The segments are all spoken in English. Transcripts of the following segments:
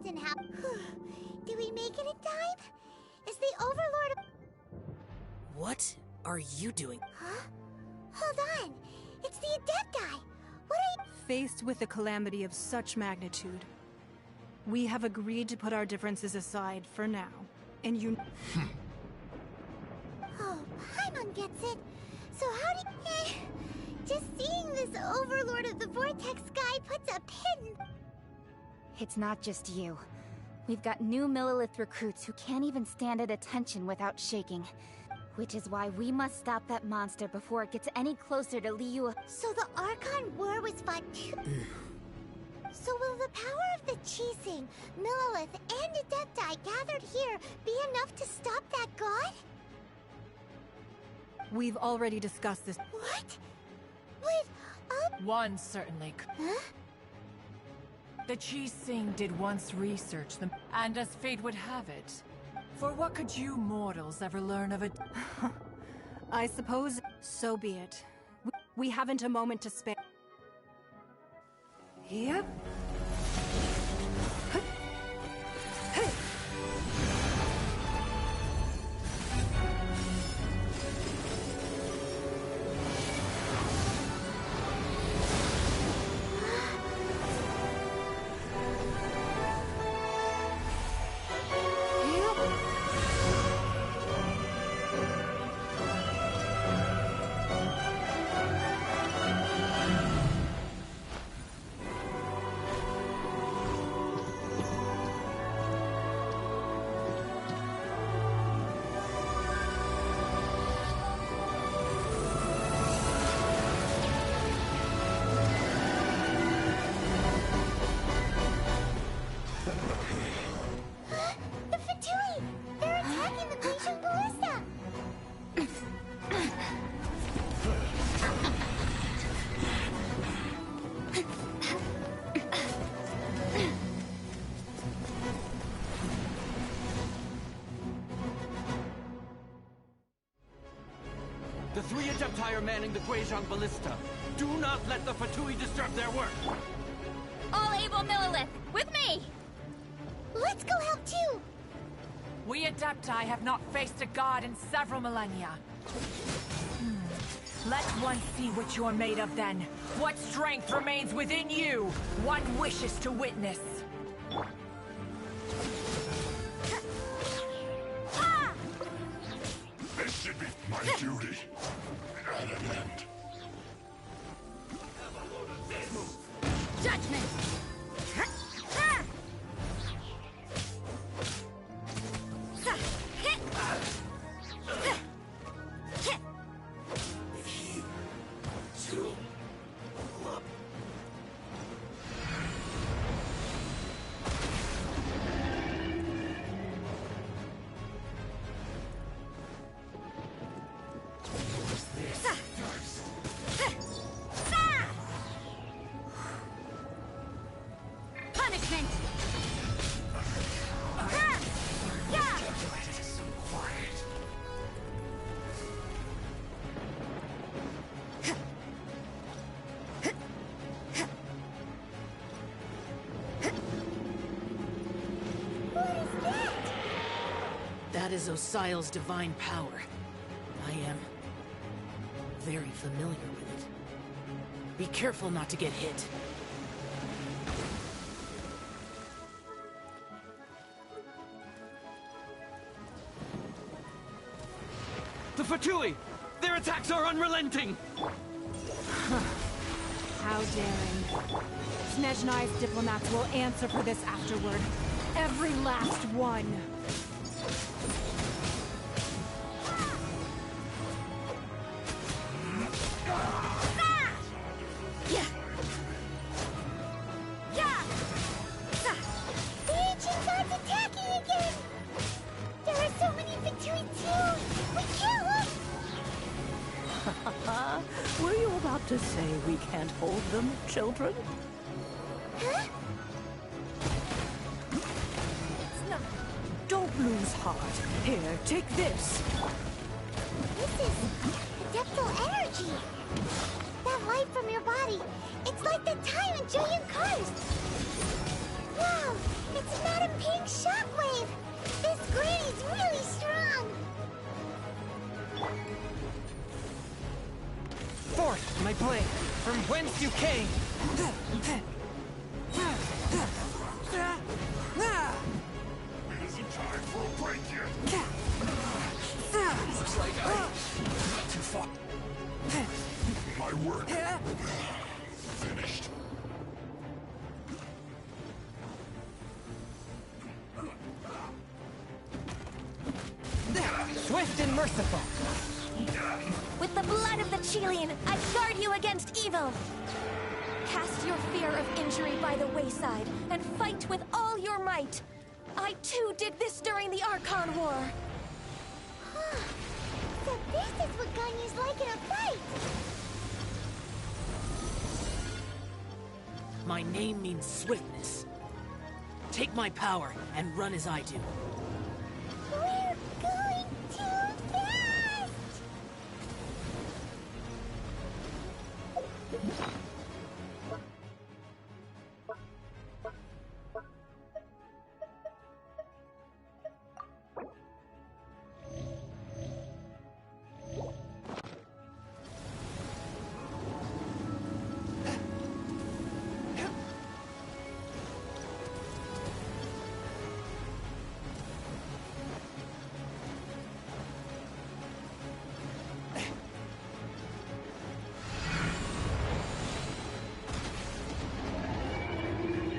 often happen. Do we make it in time? Is the Overlord... What are you doing? Huh? Hold on. It's the Adepti. What are you... Faced with a calamity of such magnitude, we have agreed to put our differences aside for now, and you... Oh, Paimon gets it. So how do you... Just seeing this Overlord of the Vortex guy puts a pin... It's not just you. We've got new Millilith recruits who can't even stand at attention without shaking. Which is why we must stop that monster before it gets any closer to Liu. So the Archon War was fought too... So will the power of the Qixing, Millilith, and Adepti gathered here be enough to stop that god? We've already discussed this. What? One certainly Huh? The Qixing did once research them, and as fate would have it, for what could you mortals ever learn of it? I suppose so be it. We haven't a moment to spare. Yep. The Fatui! They're attacking the Guizhong Ballista! The three Adepti are manning the Guizhong Ballista. Do not let the Fatui disturb their work! All able Millilith, with me! Let's go help too! We Adepti have not faced a god in several millennia. Let one see what you're made of then. What strength remains within you, one wishes to witness. This should be my duty. At an end. Judgment! Punishment! That is Osial's divine power. I am very familiar with it. Be careful not to get hit. The Fatui! Their attacks are unrelenting! How daring. Snezhnai's diplomats will answer for this afterward. Every last one. The ancient god's attacking again! There are so many Fatui too! We can't look! Were you about to say we can't hold them, children? Huh? Don't lose heart. Here, take this. This is adeptal energy! That light from your body, it's like the time in Julian Karst! Wow! It's not blade, from whence you came! It isn't time for a break yet! Looks like I'm not too far. My work finished. Swift and merciful! With the blood of the Chilean, I guard you against evil! Cast your fear of injury by the wayside, and fight with all your might! I too did this during the Archon War! So this is what Ganyu's like in a fight! My name means swiftness. Take my power and run as I do. We're going too fast!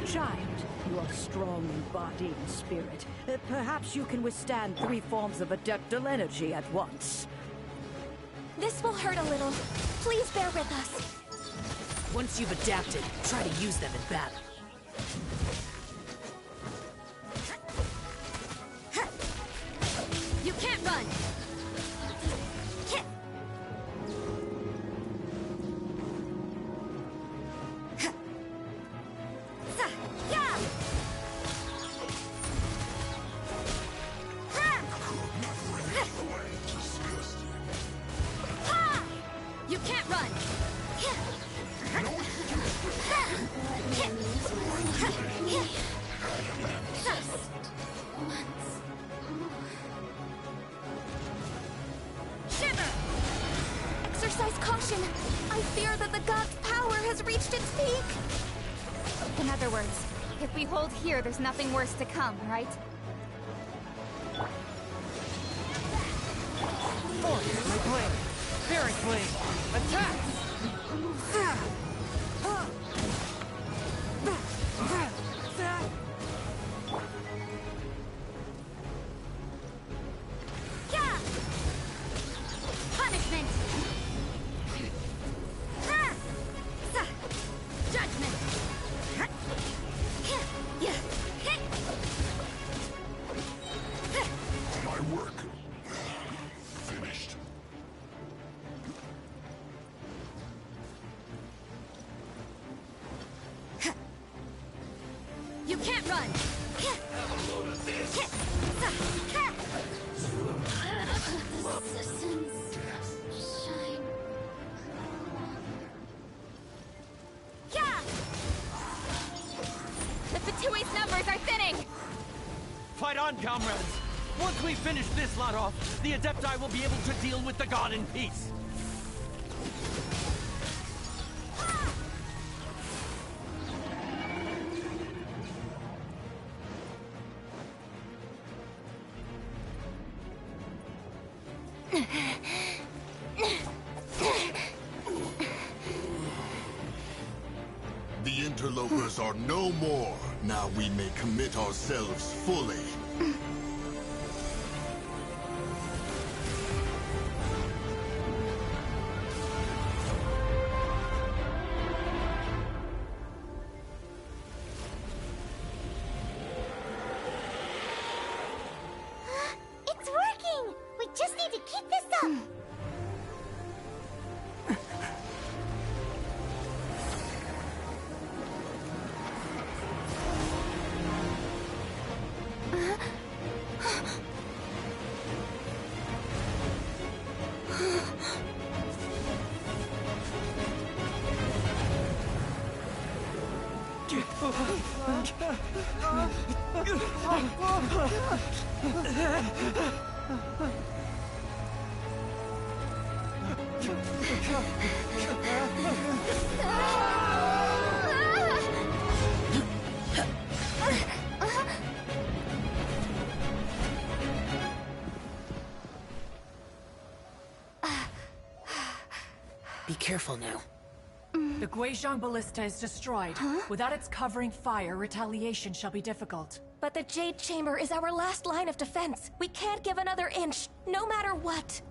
Child, you are strong in body and spirit. Perhaps you can withstand 3 forms of adeptal energy at once. This will hurt a little. Please bear with us. Once you've adapted, try to use them in battle. You can't run! You can't run! Shiver! Exercise caution! I fear that the god's power has reached its peak! In other words, if we hold here, there's nothing worse to come, right? Force my blade! Spirit blade! Attack! Punishment! Judgment! My work finished. You can't run! The Fatui's numbers are thinning! Fight on, comrades! Once we finish this lot off, the Adepti will be able to deal with the god in peace! The interlopers are no more. Now we may commit ourselves fully. It's working! We just need to keep this up! Be careful now. The Guizhong Ballista is destroyed. Without its covering fire, retaliation shall be difficult. But the Jade Chamber is our last line of defense. We can't give another inch, no matter what.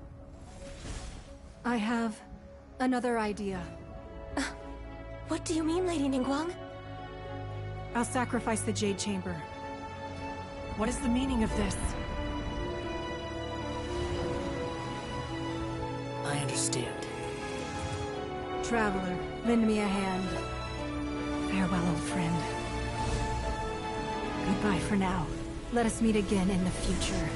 I have another idea. What do you mean, Lady Ningguang? I'll sacrifice the Jade Chamber. What is the meaning of this? I understand. Traveler, lend me a hand. Farewell, old friend. Goodbye for now. Let us meet again in the future.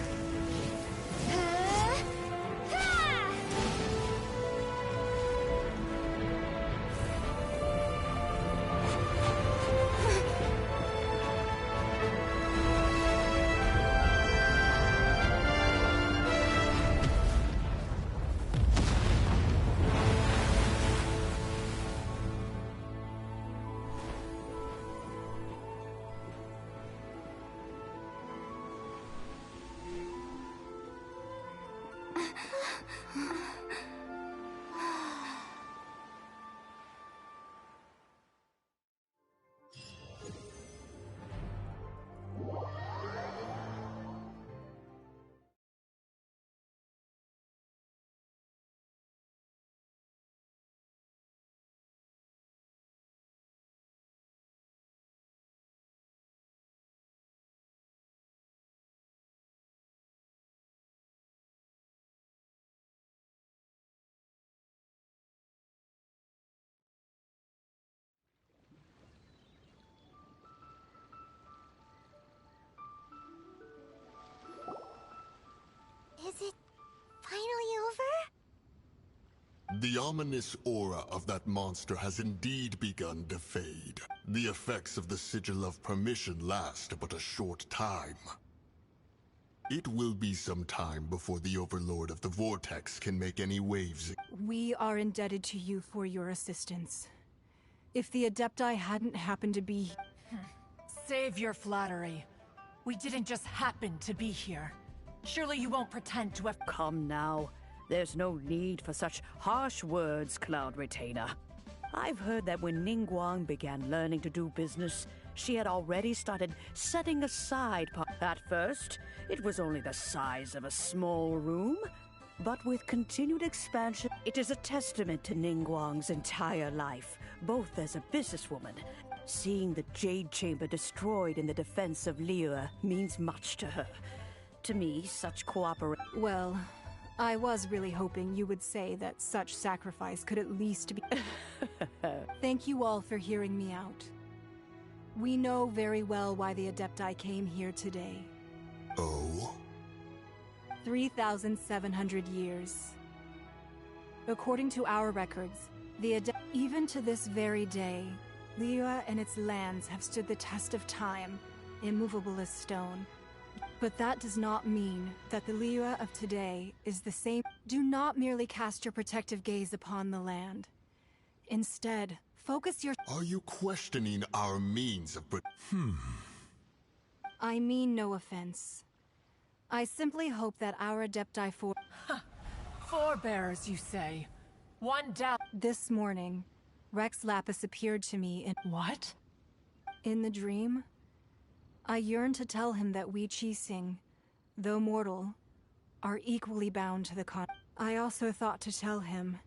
Is it finally over? The ominous aura of that monster has indeed begun to fade. The effects of the Sigil of Permission last but a short time. It will be some time before the Overlord of the Vortex can make any waves. We are indebted to you for your assistance. If the Adepti hadn't happened to be... Save your flattery. We didn't just happen to be here. Surely you won't pretend to have— Come now. There's no need for such harsh words, Cloud Retainer. I've heard that when Ningguang began learning to do business, she had already started setting aside At first, it was only the size of a small room. But with continued expansion, it is a testament to Ningguang's entire life, both as a businesswoman. Seeing the Jade Chamber destroyed in the defense of Liyue means much to her. To me, such cooperation... Well, I was really hoping you would say that such sacrifice could at least be... Thank you all for hearing me out. We know very well why the Adepti came here today. Oh? 3,700 years. According to our records, even to this very day, Liyue and its lands have stood the test of time, immovable as stone. But that does not mean that the Liyue of today is the same. Do not merely cast your protective gaze upon the land. Instead, focus your... Are you questioning our means of... I mean no offense. I simply hope that our Adepti Forebears, you say? One doubt— This morning, Rex Lapis appeared to me in... What? In the dream, I yearned to tell him that we Qixing, though mortal, are equally bound to the I also thought to tell him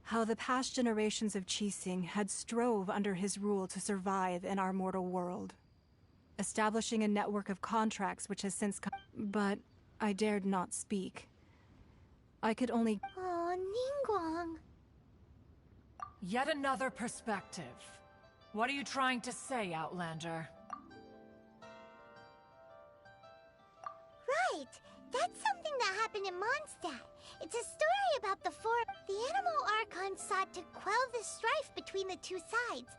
how the past generations of Qixing had strove under his rule to survive in our mortal world, establishing a network of contracts which has since come. But I dared not speak. I could only... Oh, Ningguang. Yet another perspective. What are you trying to say, Outlander? Right! That's something that happened in Mondstadt. It's a story about the animal Archon sought to quell the strife between the two sides.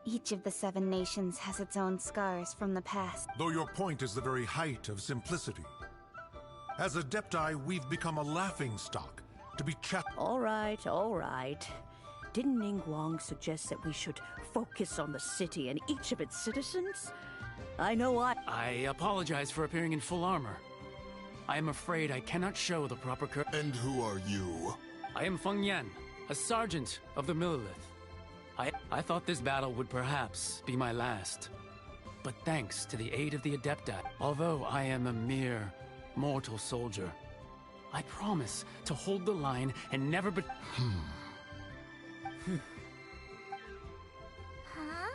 Each of the 7 nations has its own scars from the past. Though your point is the very height of simplicity. As Adepti, we've become a laughingstock, to be chat. All right, all right. Didn't Ningguang suggest that we should focus on the city and each of its citizens? I know I apologize for appearing in full armor. I am afraid I cannot show the proper And who are you? I am Feng Yan, a sergeant of the Millilith. I thought this battle would perhaps be my last. But thanks to the aid of the Adepti, although I am a mere mortal soldier, I promise to hold the line and never Huh?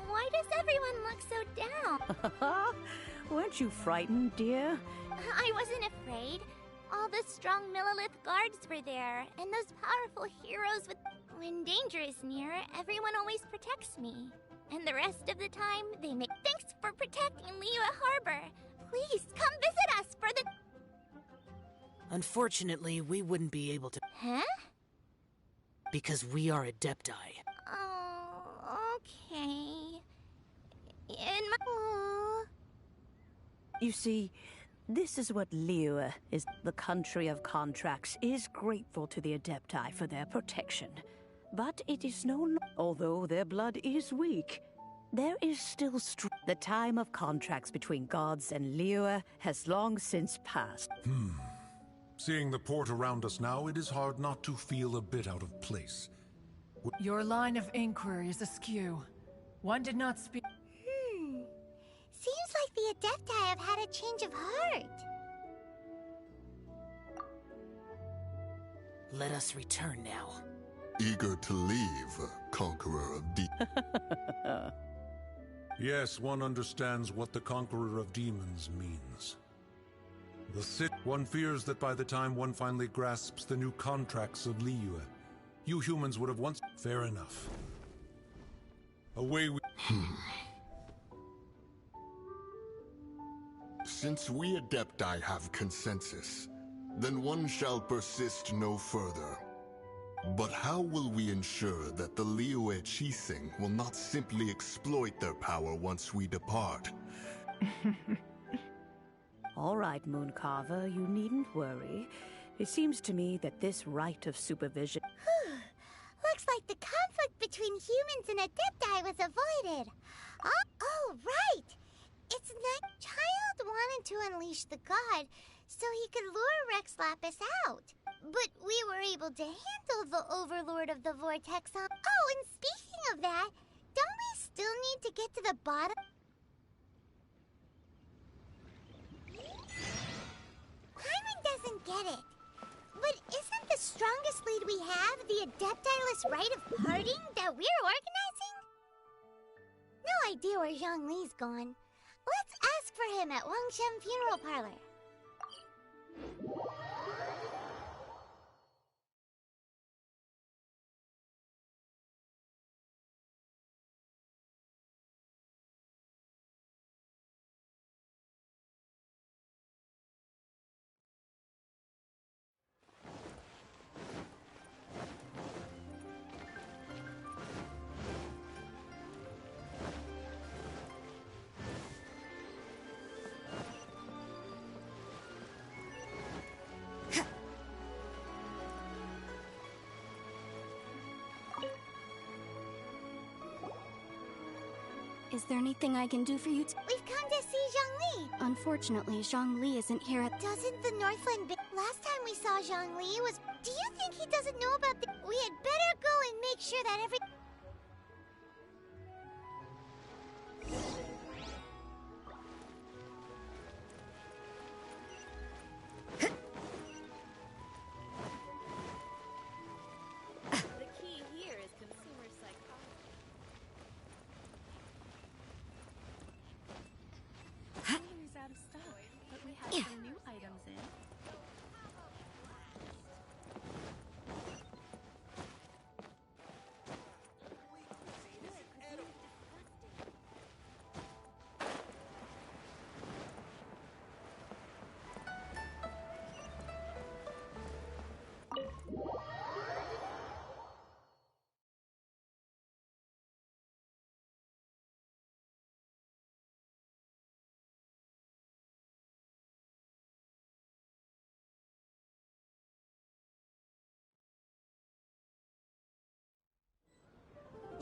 Why does everyone look so down? Weren't you frightened, dear? I wasn't afraid. All the strong Millilith guards were there, and those powerful heroes with... When danger is near, everyone always protects me. And the rest of the time, they make... Thanks for protecting Liyue Harbor. Please, come visit us for the... Unfortunately, we wouldn't be able to... Huh? Because we are Adepti. Oh, okay. In my... Aw. You see, this is what Liyue is. The country of contracts is grateful to the Adepti for their protection. But it is although their blood is weak, there is still the time of contracts between gods and Liyue has long since passed. Seeing the port around us now, it is hard not to feel a bit out of place. Your line of inquiry is askew. One did not speak. Seems like the Adepti have had a change of heart. Let us return now. Eager to leave, Conqueror of Yes, one understands what the Conqueror of Demons means. One fears that by the time one finally grasps the new contracts of Liyue, you humans would have once... Fair enough. Away we... Since we Adepti have consensus, then one shall persist no further. But how will we ensure that the Liyue Qixing will not simply exploit their power once we depart? All right, Mooncarver, you needn't worry. It seems to me that this right of supervision... Looks like the conflict between humans and Adepti was avoided. Oh, right! It's that child wanted to unleash the god so he could lure Rex Lapis out. But we were able to handle the Overlord of the Vortex on... Oh, and speaking of that, don't we still need to get to the bottom? Paimon doesn't get it. But isn't the strongest lead we have the Adepti-less rite of parting that we're organizing? No idea where Zhongli's gone. Let's ask for him at Wangshen Funeral Parlor. Is there anything I can do for you? We've come to see Zhongli. Unfortunately, Zhongli isn't here at... Doesn't the Northland... Last time we saw Zhongli was... Do you think he doesn't know about the... We had better go and make sure that every... The key here is consumer psychology. Is out of stock, but we have some new items in.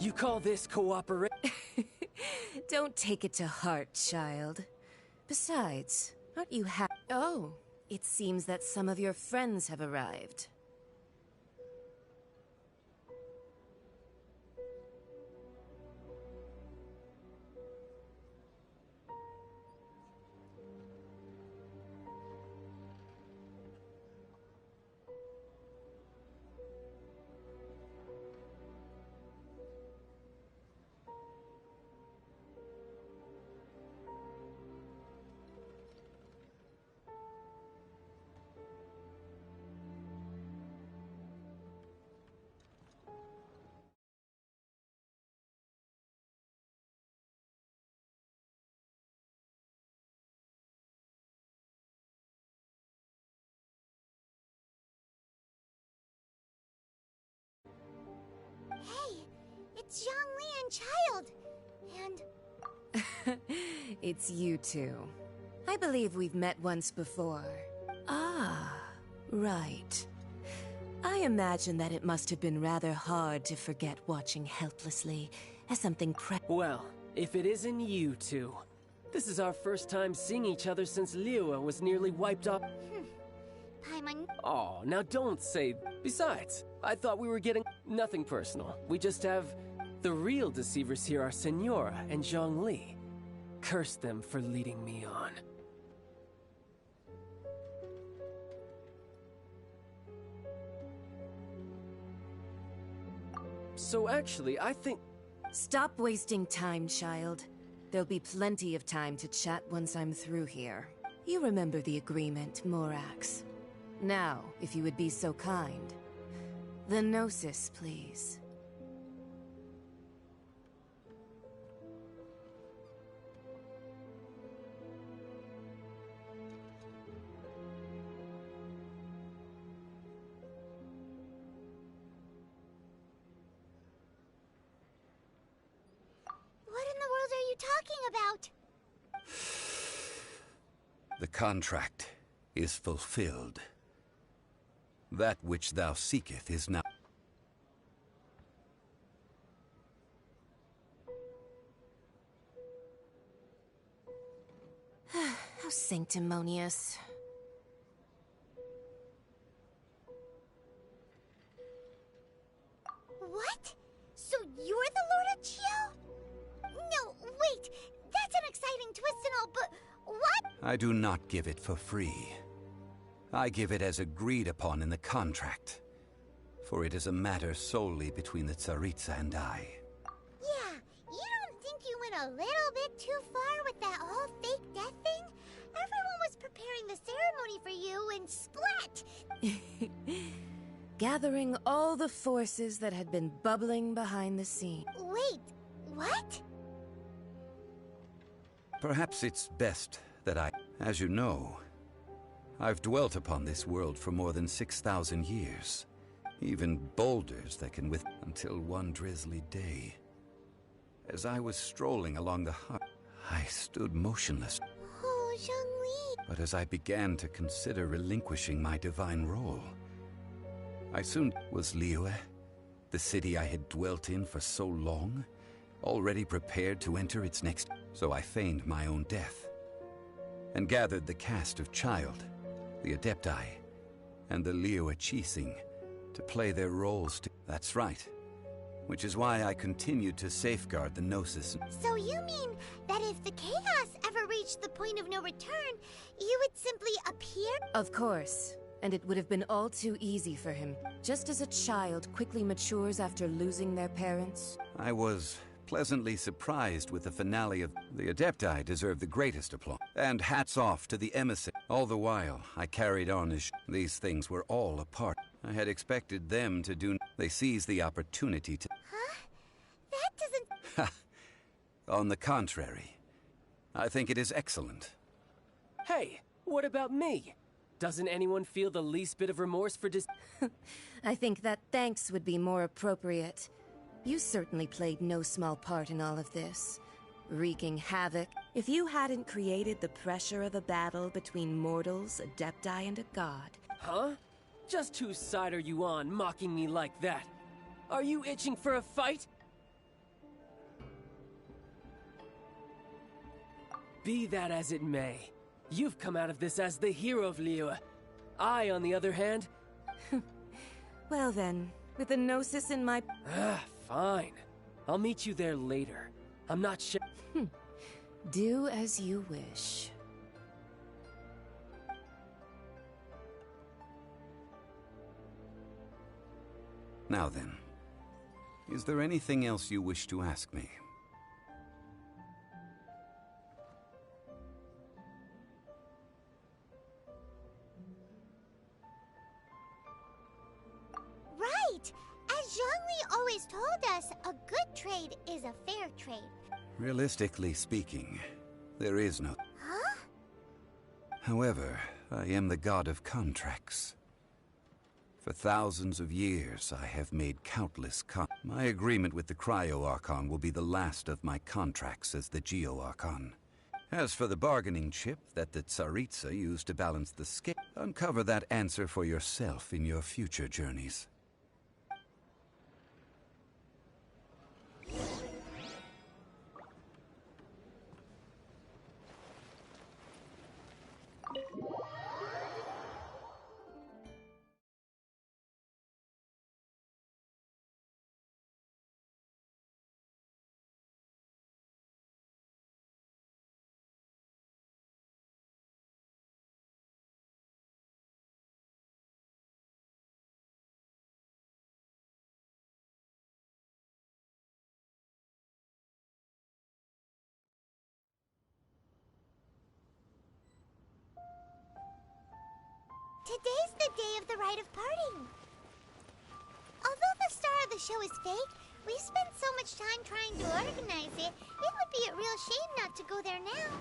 You call this cooperate? Don't take it to heart, child. Besides, aren't you Oh, it seems that some of your friends have arrived. Hey, it's Zhongli and Child. And... It's you two. I believe we've met once before. Ah, right. I imagine that it must have been rather hard to forget watching helplessly as something Well, if it isn't you two. This is our first time seeing each other since Liyue was nearly wiped off. Paimon... Oh, now don't say... Besides, I thought we were getting... Nothing personal. We just have... The real deceivers here are Senora and Zhongli. Curse them for leading me on. So actually, I think... Stop wasting time, child. There'll be plenty of time to chat once I'm through here. You remember the agreement, Morax. Now, if you would be so kind. The Gnosis, please. What in the world are you talking about? The contract is fulfilled. That which thou seeketh is now... How sanctimonious. What? So you're the Lord of Chiao? No, wait! That's an exciting twist and all, but what? I do not give it for free. I give it as agreed upon in the contract. For it is a matter solely between the Tsaritsa and I. Yeah, you don't think you went a little bit too far with that whole fake death thing? Everyone was preparing the ceremony for you and splat! Gathering all the forces that had been bubbling behind the scene. Wait, what? Perhaps it's best that I... As you know, I've dwelt upon this world for more than 6,000 years. Even boulders that can with... Until one drizzly day. As I was strolling along the hut, I stood motionless. Oh, Zhongli. But as I began to consider relinquishing my divine role, I soon... Was Liyue, the city I had dwelt in for so long, already prepared to enter its next... So I feigned my own death, and gathered the cast of Child, the Adepti, and the Liyue Qixing to play their roles to... That's right. Which is why I continued to safeguard the Gnosis. So you mean that if the chaos ever reached the point of no return, you would simply appear? Of course. And it would have been all too easy for him. Just as a child quickly matures after losing their parents. I was pleasantly surprised with the finale of... The Adepti deserve the greatest applause. And hats off to the emissary. All the while, I carried on as... These things were all a part. I had expected them to do... They seized the opportunity to... Huh? That doesn't... On the contrary, I think it is excellent. Hey, what about me? Doesn't anyone feel the least bit of remorse for I think that thanks would be more appropriate. You certainly played no small part in all of this. Wreaking havoc. If you hadn't created the pressure of a battle between mortals, Adepti, and a god... Huh? Just whose side are you on, mocking me like that? Are you itching for a fight? Be that as it may, you've come out of this as the hero of Liyue. I, on the other hand... Well then, with the Gnosis in my... Fine. I'll meet you there later. I'm not sure... Do as you wish. Now then, is there anything else you wish to ask me? Right! As Zhongli always told us, a good trade is a fair trade. Realistically speaking, there is no... Huh? However, I am the god of contracts. For thousands of years, I have made countless My agreement with the Cryo-Archon will be the last of my contracts as the Geo-Archon. As for the bargaining chip that the Tsaritsa used to balance the scale, uncover that answer for yourself in your future journeys. Today's the day of the rite of parting. Although the star of the show is fake, we spent so much time trying to organize it, it would be a real shame not to go there now.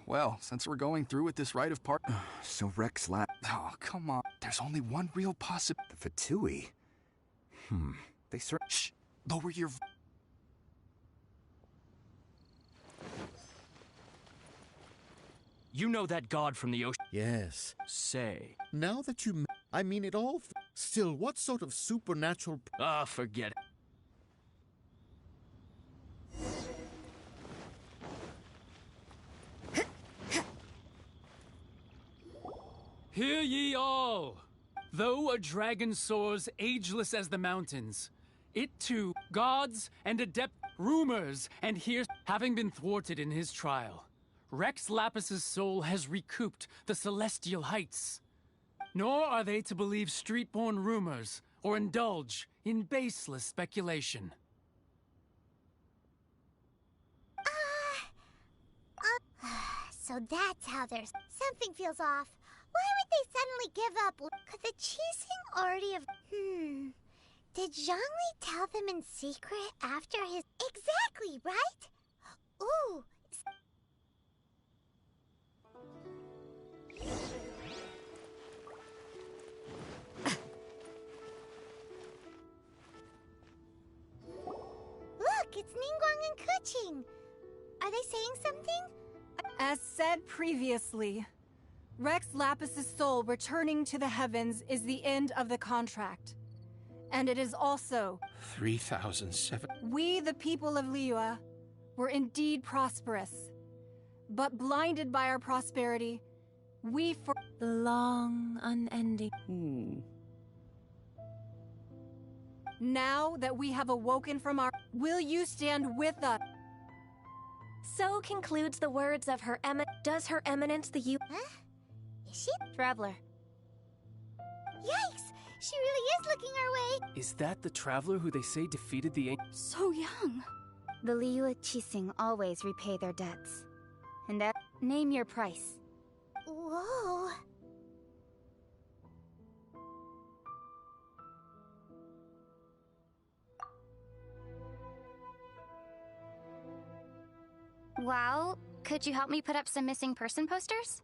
Well, since we're going through with this rite of part... So Rex Oh, come on. There's only one real possibility. The Fatui? They Shh! Lower your... You know that god from the ocean? Yes. Say. Now that you... I mean it all... Still, what sort of supernatural... Forget it. Hear ye all! Though a dragon soars ageless as the mountains, it too, gods and adept rumors, and here, having been thwarted in his trial, Rex Lapis's soul has recouped the celestial heights. Nor are they to believe street-born rumors or indulge in baseless speculation. So that's how there's... Something feels off. Why would they suddenly give up? Could the Qixing already have... Did Zhongli tell them in secret after his... Exactly, right? Ooh. Look, it's Ningguang and Keqing. Are they saying something? As said previously, Rex Lapis's soul returning to the heavens is the end of the contract. And it is also... 3,007... We, the people of Liyue, were indeed prosperous. But blinded by our prosperity, we for... The long, unending... Now that we have awoken from our... Will you stand with us? So concludes the words of her Does Her Eminence the Huh? Is she? Traveler. Yikes! She really is looking our way! Is that the traveler who they say defeated the So young. The Liyue Qixing always repay their debts. And that... Name your price. Whoa. Well, could you help me put up some missing person posters?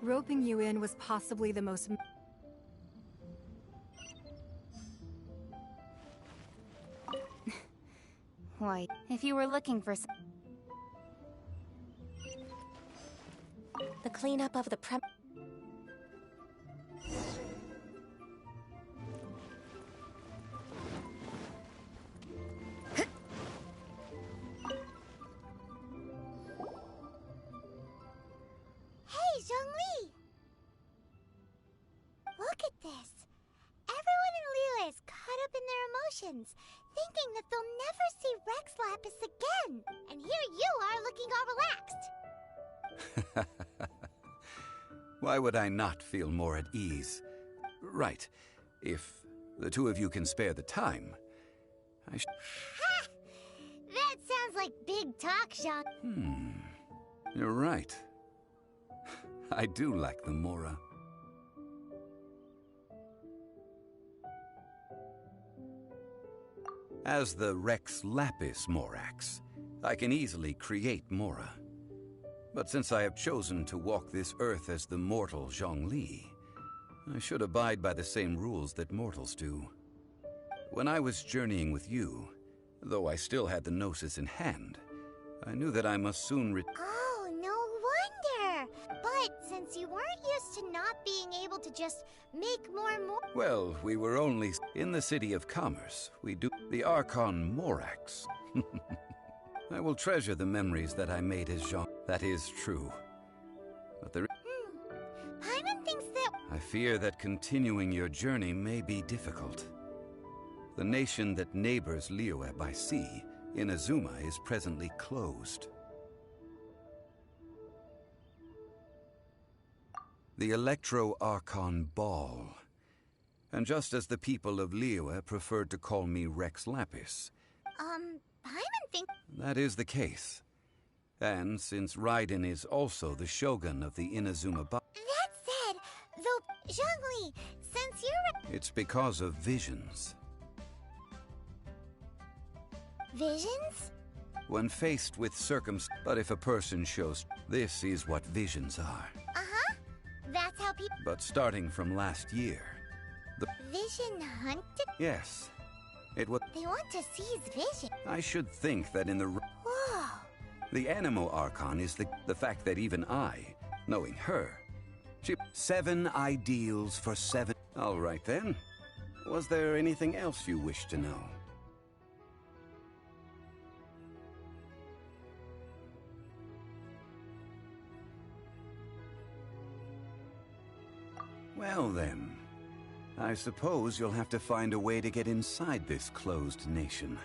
Roping you in was possibly the most... Why, if you were looking for some... The cleanup of the Hey, Zhongli! Look at this. Everyone in Liyue is caught up in their emotions, thinking that they'll never see Rex Lapis again. And here you are looking all relaxed. Why would I not feel more at ease? Right. If the two of you can spare the time, I sh... Ha! That sounds like big talk, Zhong. You're right. I do like the Mora. As the Rex Lapis Morax, I can easily create Mora. But since I have chosen to walk this earth as the mortal Zhongli, I should abide by the same rules that mortals do. When I was journeying with you, though I still had the Gnosis in hand, I knew that I must soon Oh, no wonder! But since you weren't used to not being able to just make more... Well, we were only in the city of commerce. We do the Archon Morax. I will treasure the memories that I made as Jean. That is true. But there... Paimon thinks that... I fear that continuing your journey may be difficult. The nation that neighbors Liyue by sea, Inazuma, is presently closed. The Electro-Archon Ball. And just as the people of Liyue preferred to call me Rex Lapis... Paimon thinks... That is the case. And since Raiden is also the Shogun of the Inazuma Ball... That said, though, Zhongli, since you're... It's because of visions. Visions? When faced with But if a person shows... This is what visions are. Uh-huh. That's how people... But starting from last year... The... Vision hunted? Yes. It was... They want to seize vision. I should think that in the... Whoa. The Animo Archon is the fact that even I, knowing her... 7 ideals for 7... All right then. Was there anything else you wish to know? Well then, I suppose you'll have to find a way to get inside this closed nation.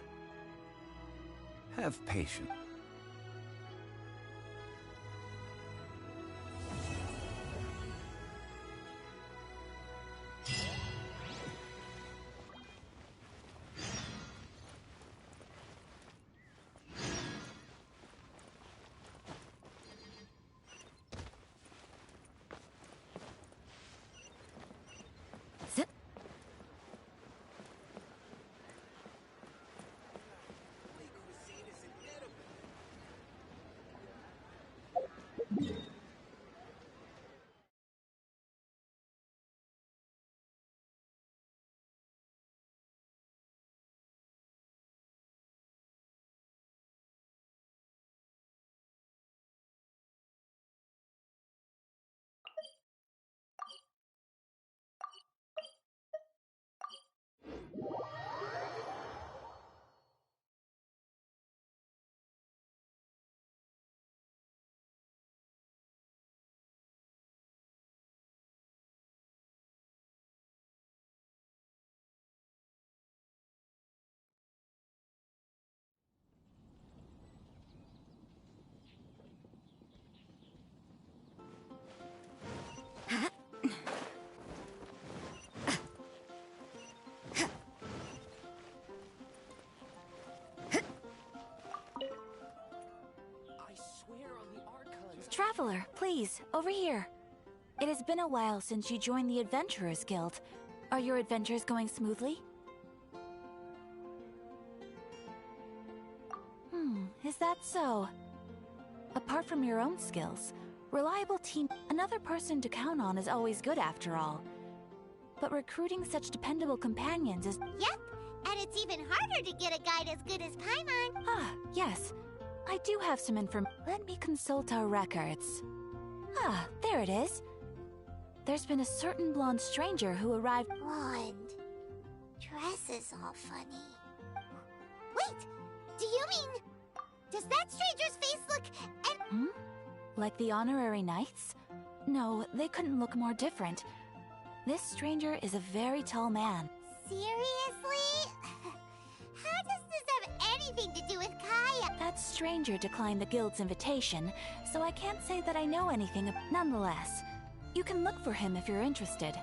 Have patience. Traveler, please, over here. It has been a while since you joined the Adventurers Guild. Are your adventures going smoothly? Is that so? Apart from your own skills, reliable team... Another person to count on is always good after all. But recruiting such dependable companions is... Yep, and it's even harder to get a guide as good as Paimon. Ah, yes. I do have some information. Let me consult our records. Ah, there it is. There's been a certain blonde stranger who arrived... Blonde. Dresses all funny. Wait! Do you mean... Does that stranger's face look... Like the honorary knights? No, they couldn't look more different. This stranger is a very tall man. Seriously? How does this have anything to do with Kaya? That stranger declined the guild's invitation, so I can't say that I know anything. Nonetheless, you can look for him if you're interested.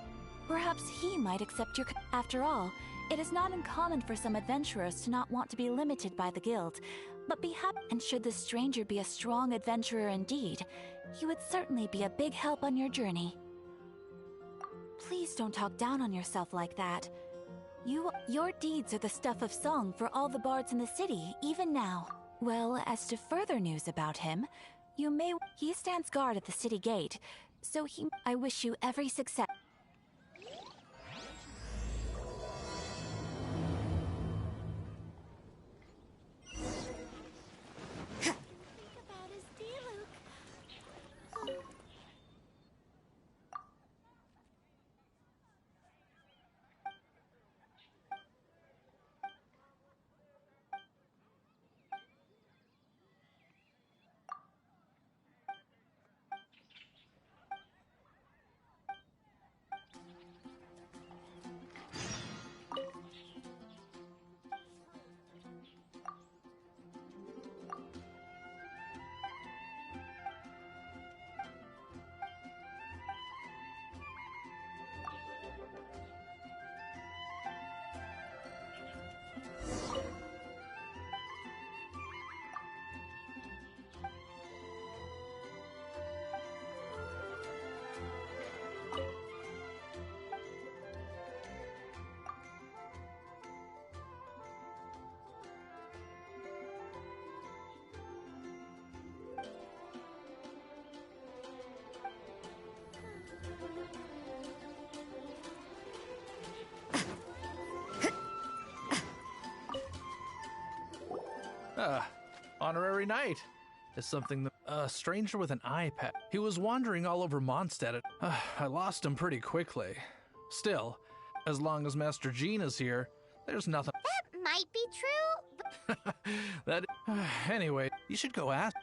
Perhaps he might accept your... After all, it is not uncommon for some adventurers to not want to be limited by the guild, but be happy. And should this stranger be a strong adventurer indeed, he would certainly be a big help on your journey. Please don't talk down on yourself like that. Your deeds are the stuff of song for all the bards in the city, even now. Well, as to further news about him, he stands guard at the city gate, so I wish you every success. Honorary Knight is something that a stranger with an eye patch. He was wandering all over Mondstadt. I lost him pretty quickly. Still, as long as Master Jean is here, there's nothing. That might be true. Anyway, you should go ask.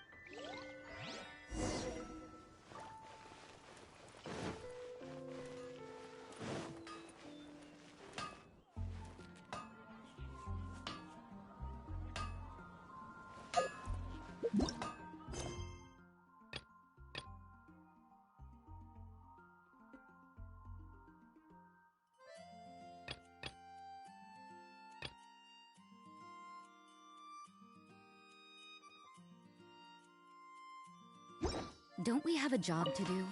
Don't we have a job to do?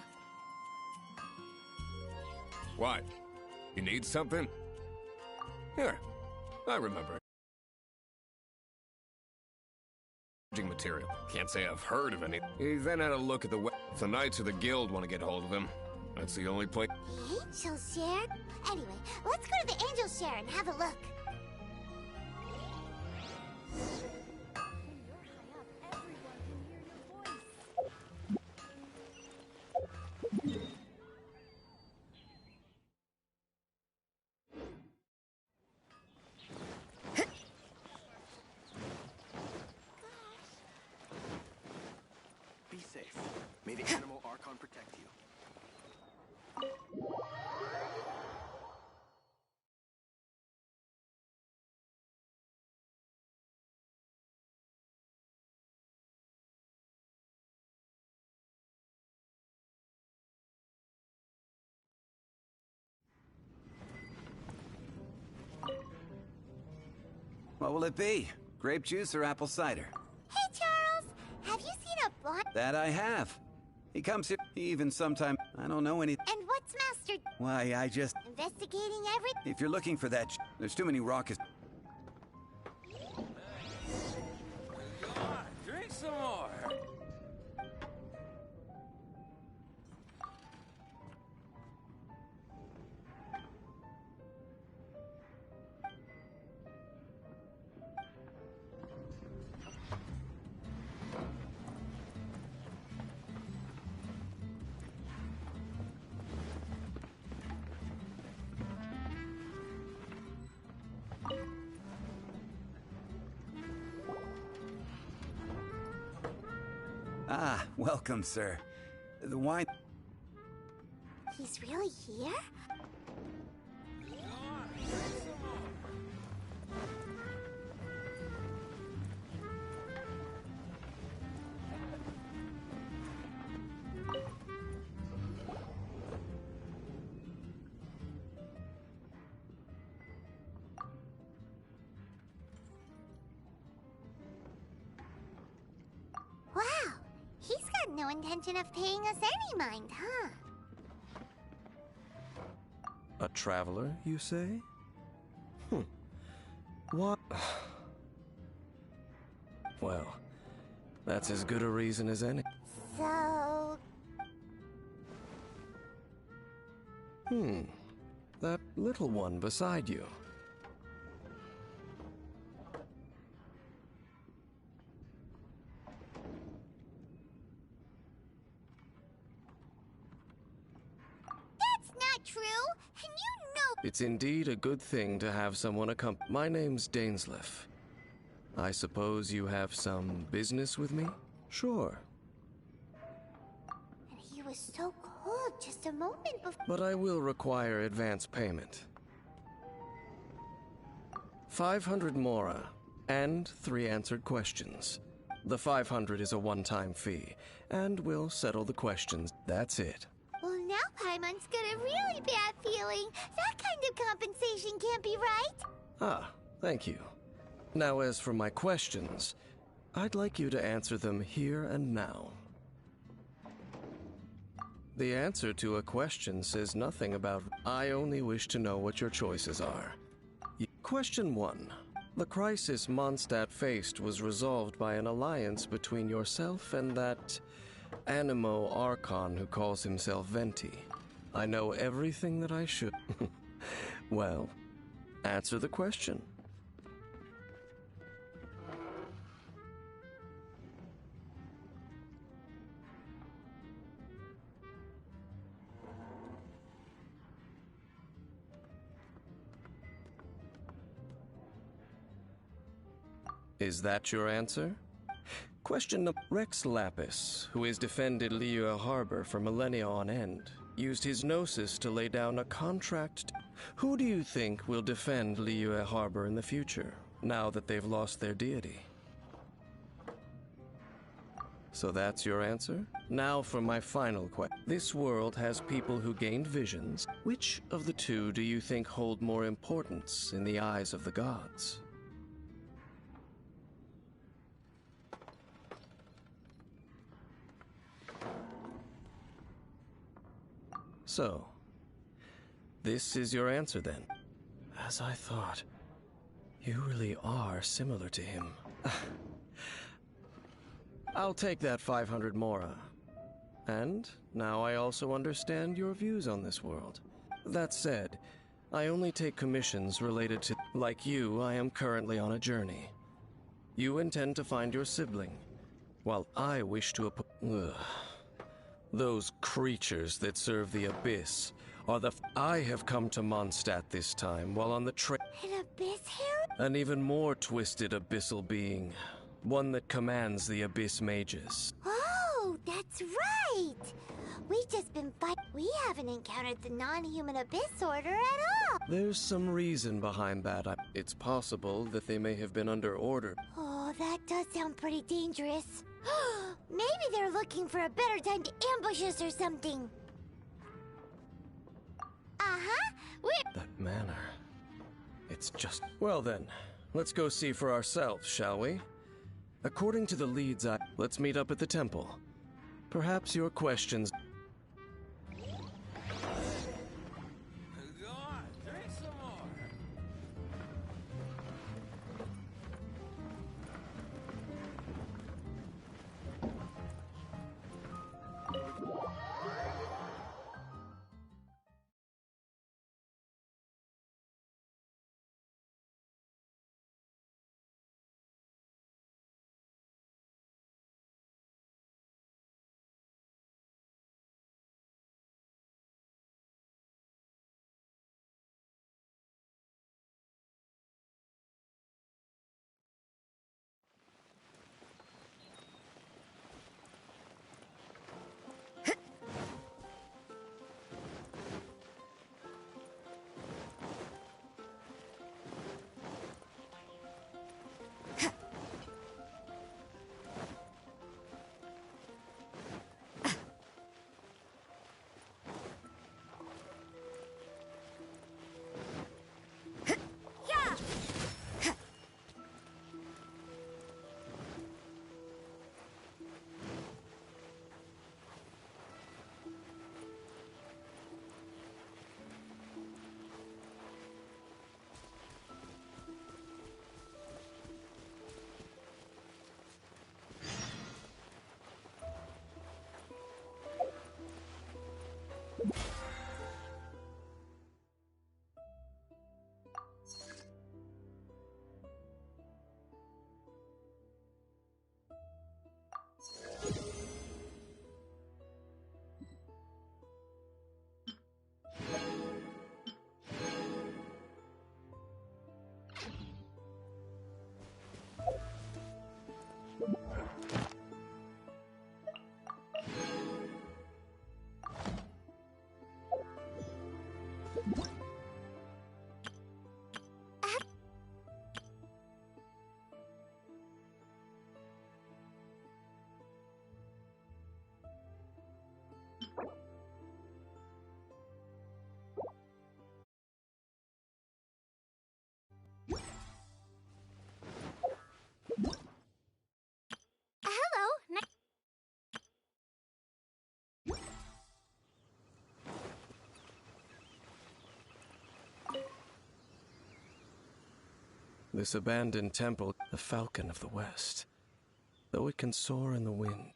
What? You need something? Here, I remember. Material. Can't say I've heard of any. He then had a look at the web. If the Knights of the Guild want to get hold of him, that's the only place. The Angel Share? Anyway, let's go to the Angel Share and have a look. May the Animal Archon protect you. What will it be? Grape juice or apple cider? Hey, Charles! Have you seen a blonde? That I have. He comes here even sometime. I don't know any. And what's Master... Why, I just... Investigating everything? If you're looking for that there's too many rockets. Drink some more. Ah, welcome, sir. The wine... He's really here? Wow, he's got no intention of paying us any mind, huh? A traveler, you say? What? Well, that's as good a reason as any. So... That little one beside you. That's not true! And you know... It's indeed a good thing to have someone accompany. My name's Dainsleif. I suppose you have some business with me? Sure. And he was so cold just a moment before... But I will require advance payment. 500 mora, and 3 answered questions. The 500 is a one-time fee, and we'll settle the questions. That's it. Well, now Paimon's got a really bad feeling. That kind of compensation can't be right. Ah, thank you. Now, as for my questions, I'd like you to answer them here and now. The answer to a question says nothing about... I only wish to know what your choices are. Question 1. The crisis Mondstadt faced was resolved by an alliance between yourself and that Animo Archon who calls himself Venti. I know everything that I should. Well, answer the question. Is that your answer? Question number... Rex Lapis, who has defended Liyue Harbor for millennia on end, used his gnosis to lay down a contract... Who do you think will defend Liyue Harbor in the future, now that they've lost their deity? So that's your answer? Now for my final question. This world has people who gained visions. Which of the two do you think hold more importance in the eyes of the gods? So, this is your answer then. As I thought, you really are similar to him. I'll take that 500 mora. And now I also understand your views on this world. That said, I only take commissions related to... Like you, I am currently on a journey. You intend to find your sibling, while I wish to... Those creatures that serve the Abyss are the... I have come to Mondstadt this time while on the trail... An Abyss Herald? An even more twisted abyssal being. One that commands the Abyss mages. Oh, that's right! We've just been fighting. We haven't encountered the non-human Abyss Order at all! There's some reason behind that. It's possible that they may have been under order. Oh, that does sound pretty dangerous. Maybe they're looking for a better time to ambush us or something. That manner. It's just... Well then, let's go see for ourselves, shall we? According to the leads Let's meet up at the temple. Perhaps your questions... Go on, drink some more. Hello. This abandoned temple, the Falcon of the West. Though it can soar in the wind,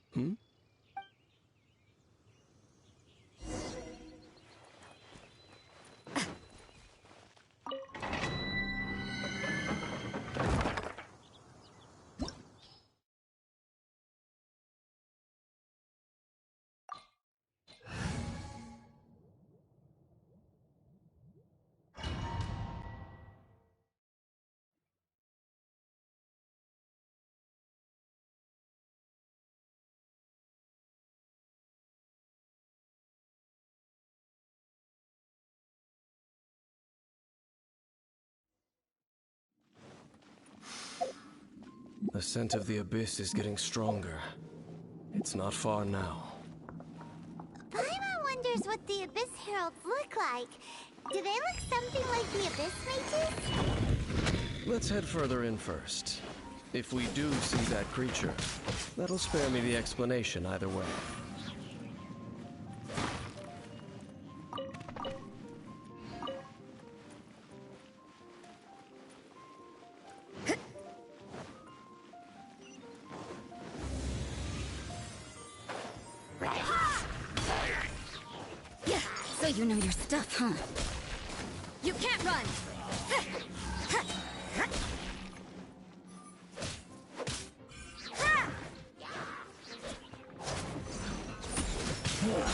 The scent of the abyss is getting stronger. It's not far now. Paimon wonders what the Abyss Heralds look like. Do they look something like the Abyss Mages? Let's head further in first. If we do see that creature, that'll spare me the explanation either way. So you know your stuff, huh? You can't run!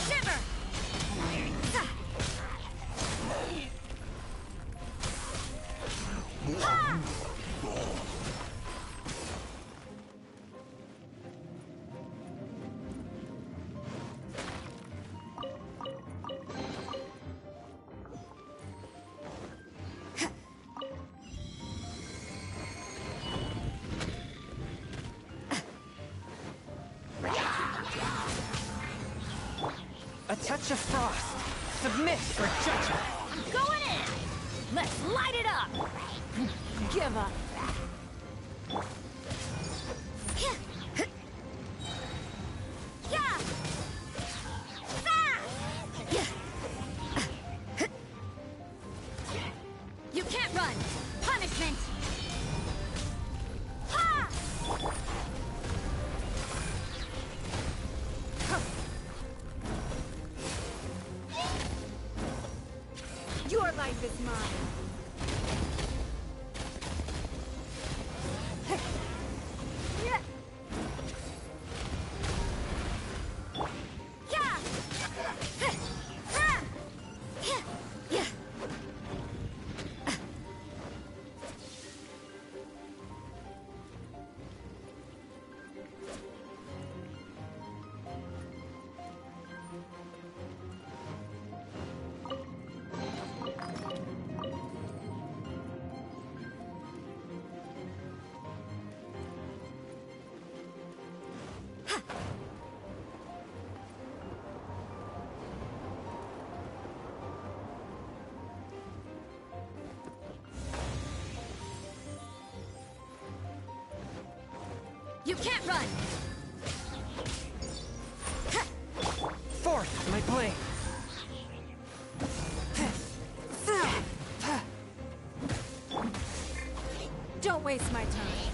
Shiver! A touch of frost. Submit for judgment. I'm going in! Let's light it up! Give up. Yeah! cave is mine. You can't run! Forth, my blade! Don't waste my time.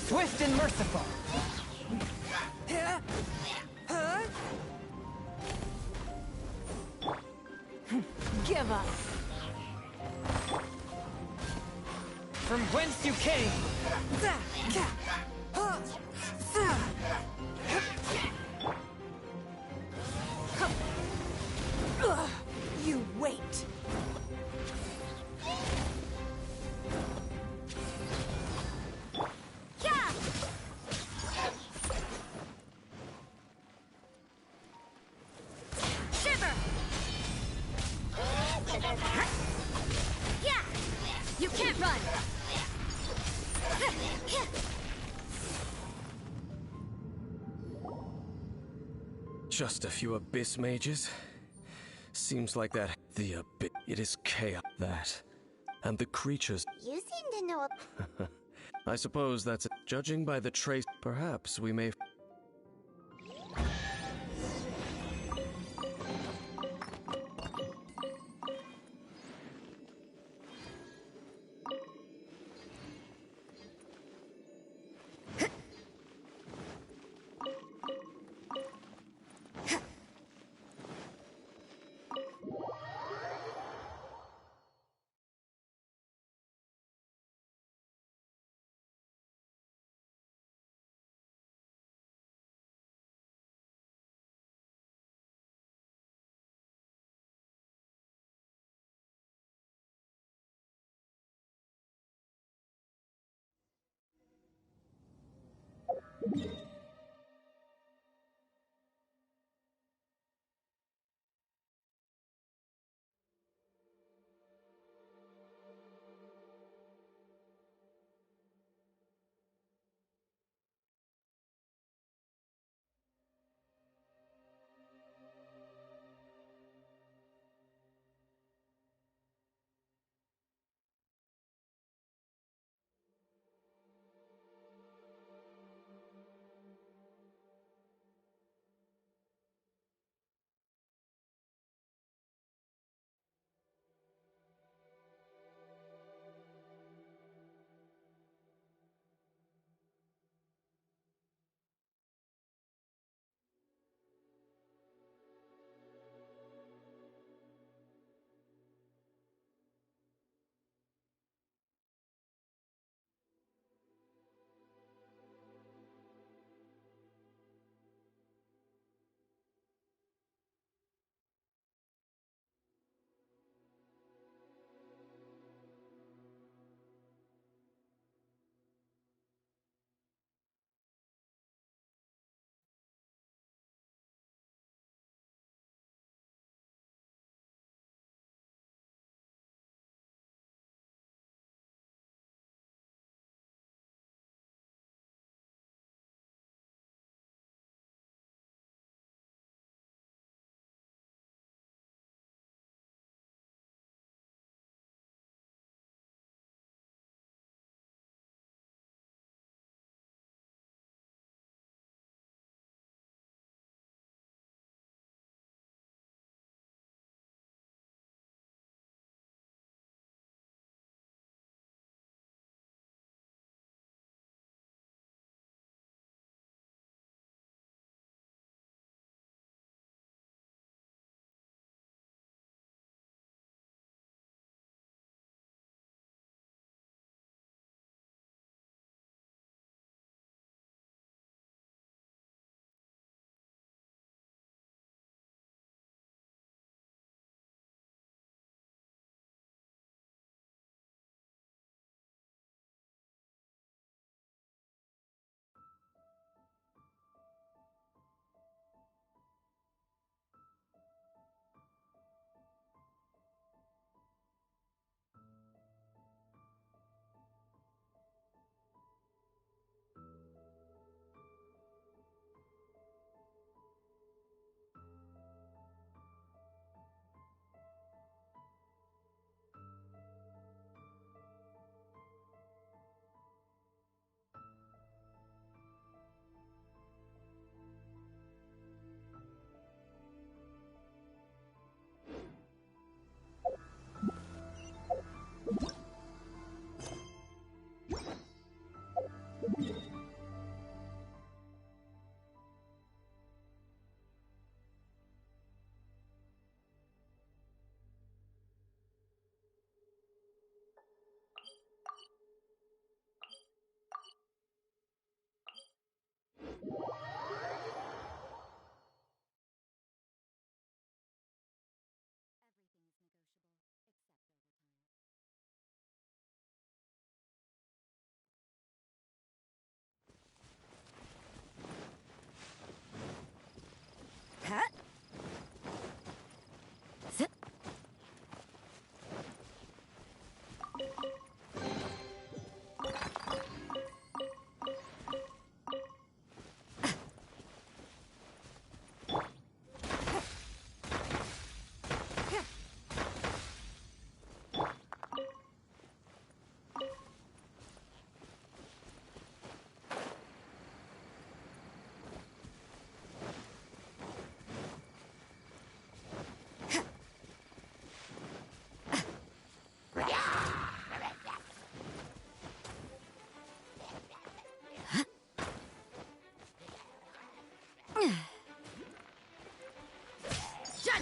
Swift and merciful! Give up. From whence you came! You wait. Shiver! Yeah! You can't run! Just a few abyss mages? Seems like that. The abyss. It is chaos. That. And the creatures. You seem to know. I suppose that's it. Judging by the trace, perhaps we may.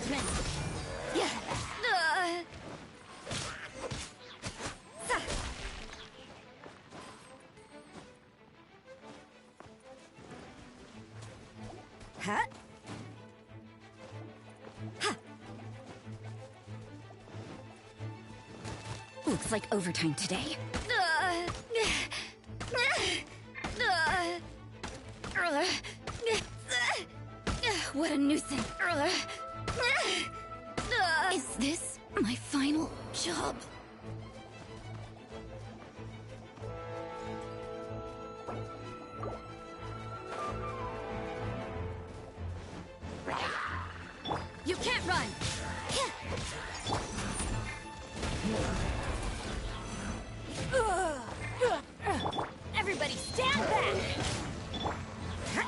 swordsman! Yeah. Huh? Looks like overtime today. What a nuisance. Is this my final job? You can't run! Everybody stand back! Huh?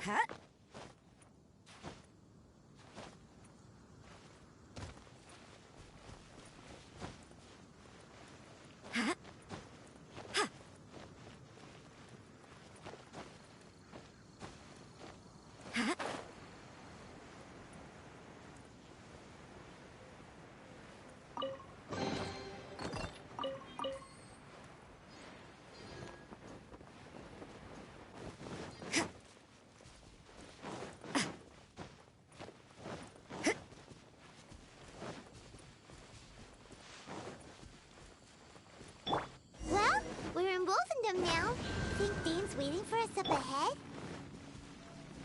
Huh? Huh? Huh? Well, we're in Wolfendom now. Think Dane's waiting for us up ahead?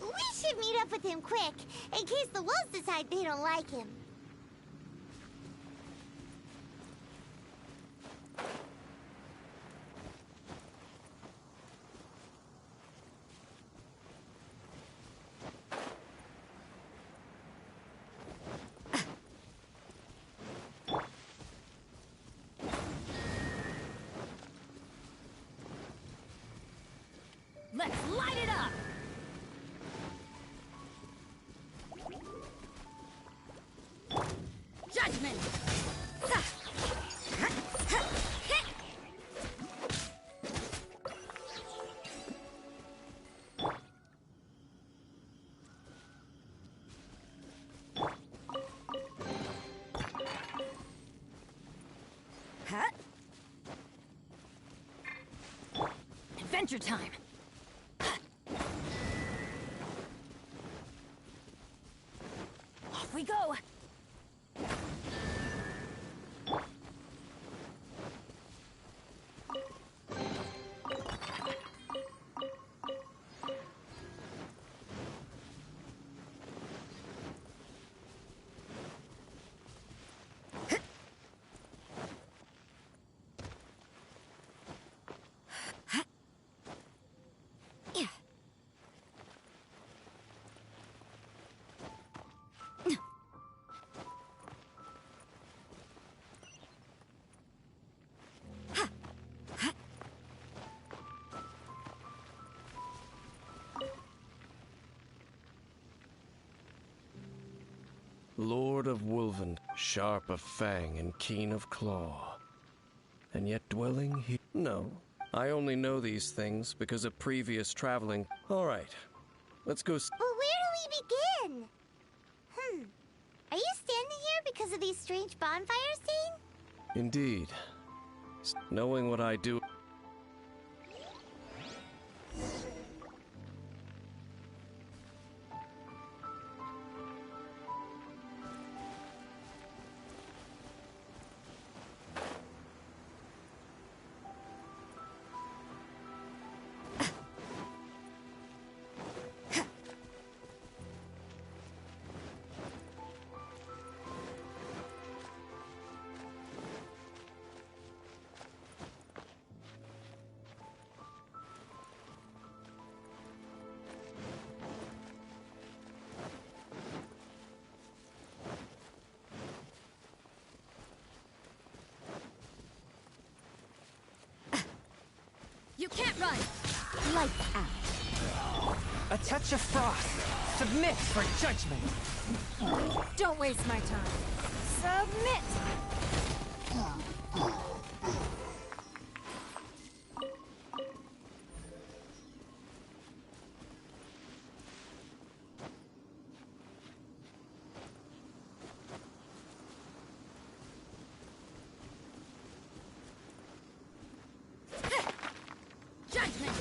We should meet up with him quick, in case the wolves decide they don't like him. Light it up! Judgment! Adventure time! Off we go! Lord of Wolven, sharp of fang and keen of claw. And yet dwelling here? No, I only know these things because of previous traveling. All right, let's go. Well, where do we begin? Are you standing here because of these strange bonfires, Dane? Indeed. Knowing what I do. You can't run! Lights out. A touch of frost. Submit for judgment. Don't waste my time. Submit! Judgment!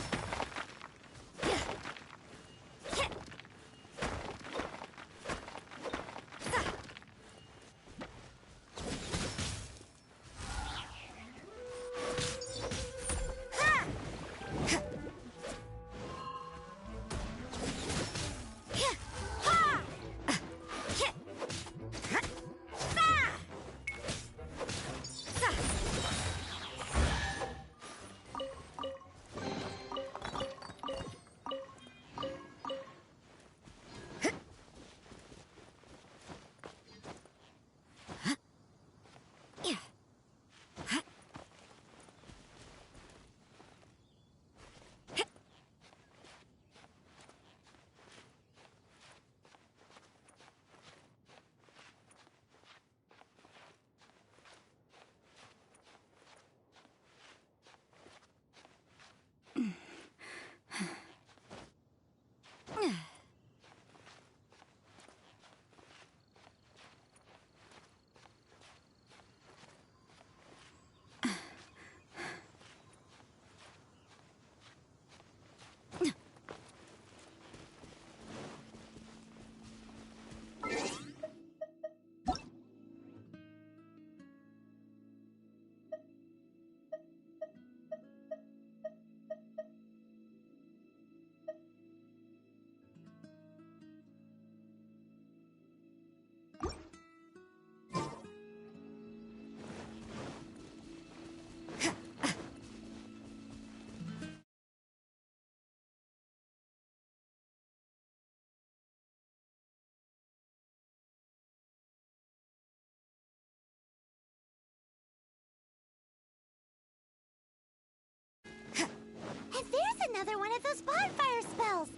another one of those bonfire spells.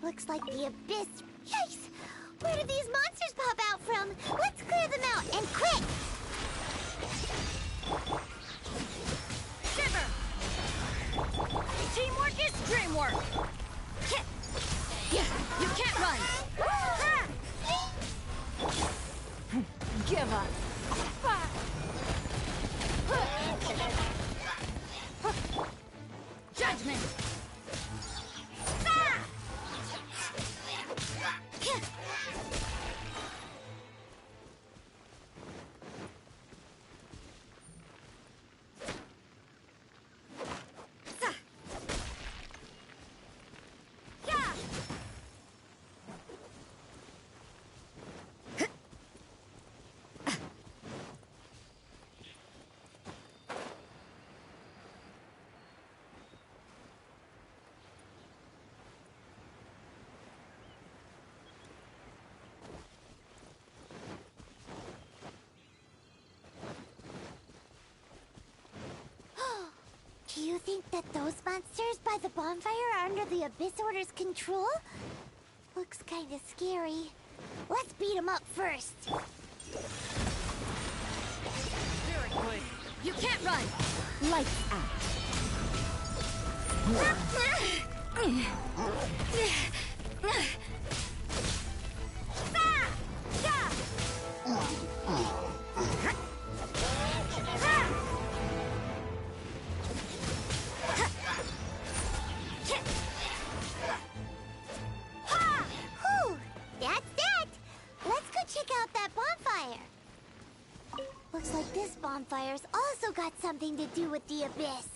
Looks like the abyss. Yikes! Where did these monsters pop out from? Let's clear them out, and quick! Shiver! Teamwork is dreamwork! You can't run! Give up. Judgment! Do you think that those monsters by the bonfire are under the Abyss Order's control? Looks kinda scary. Let's beat them up first. Very good. You can't run! Lights out. Whew, that's that. Let's go check out that bonfire. Looks like this bonfire's also got something to do with the Abyss.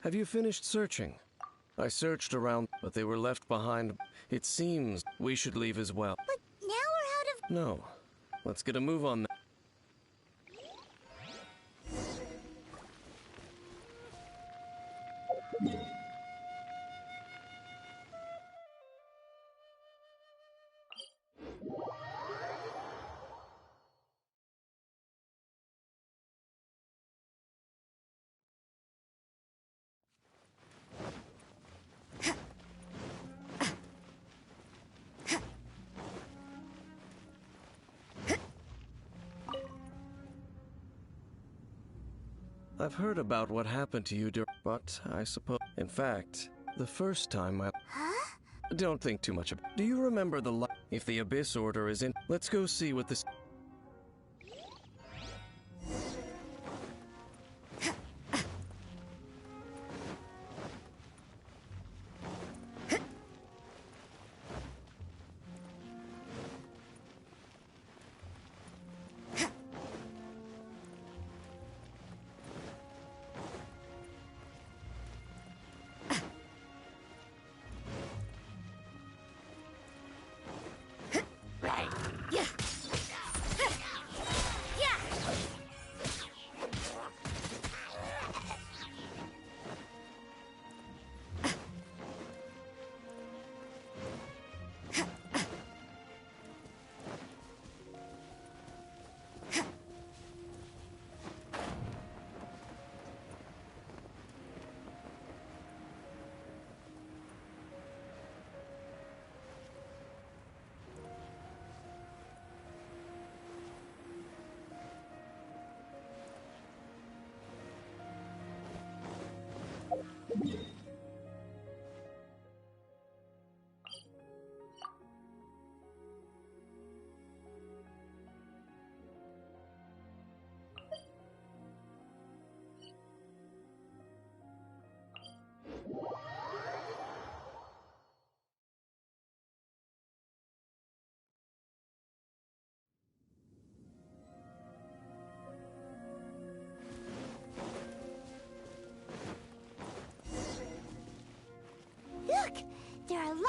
Have you finished searching? I searched around, but they were left behind. It seems we should leave as well. But now we're out of... No. Let's get a move on that. I've heard about what happened to you, but I suppose... In fact, the first time I... Huh? Don't think too much about... Do you remember the light? If the Abyss Order is in... Let's go see what this...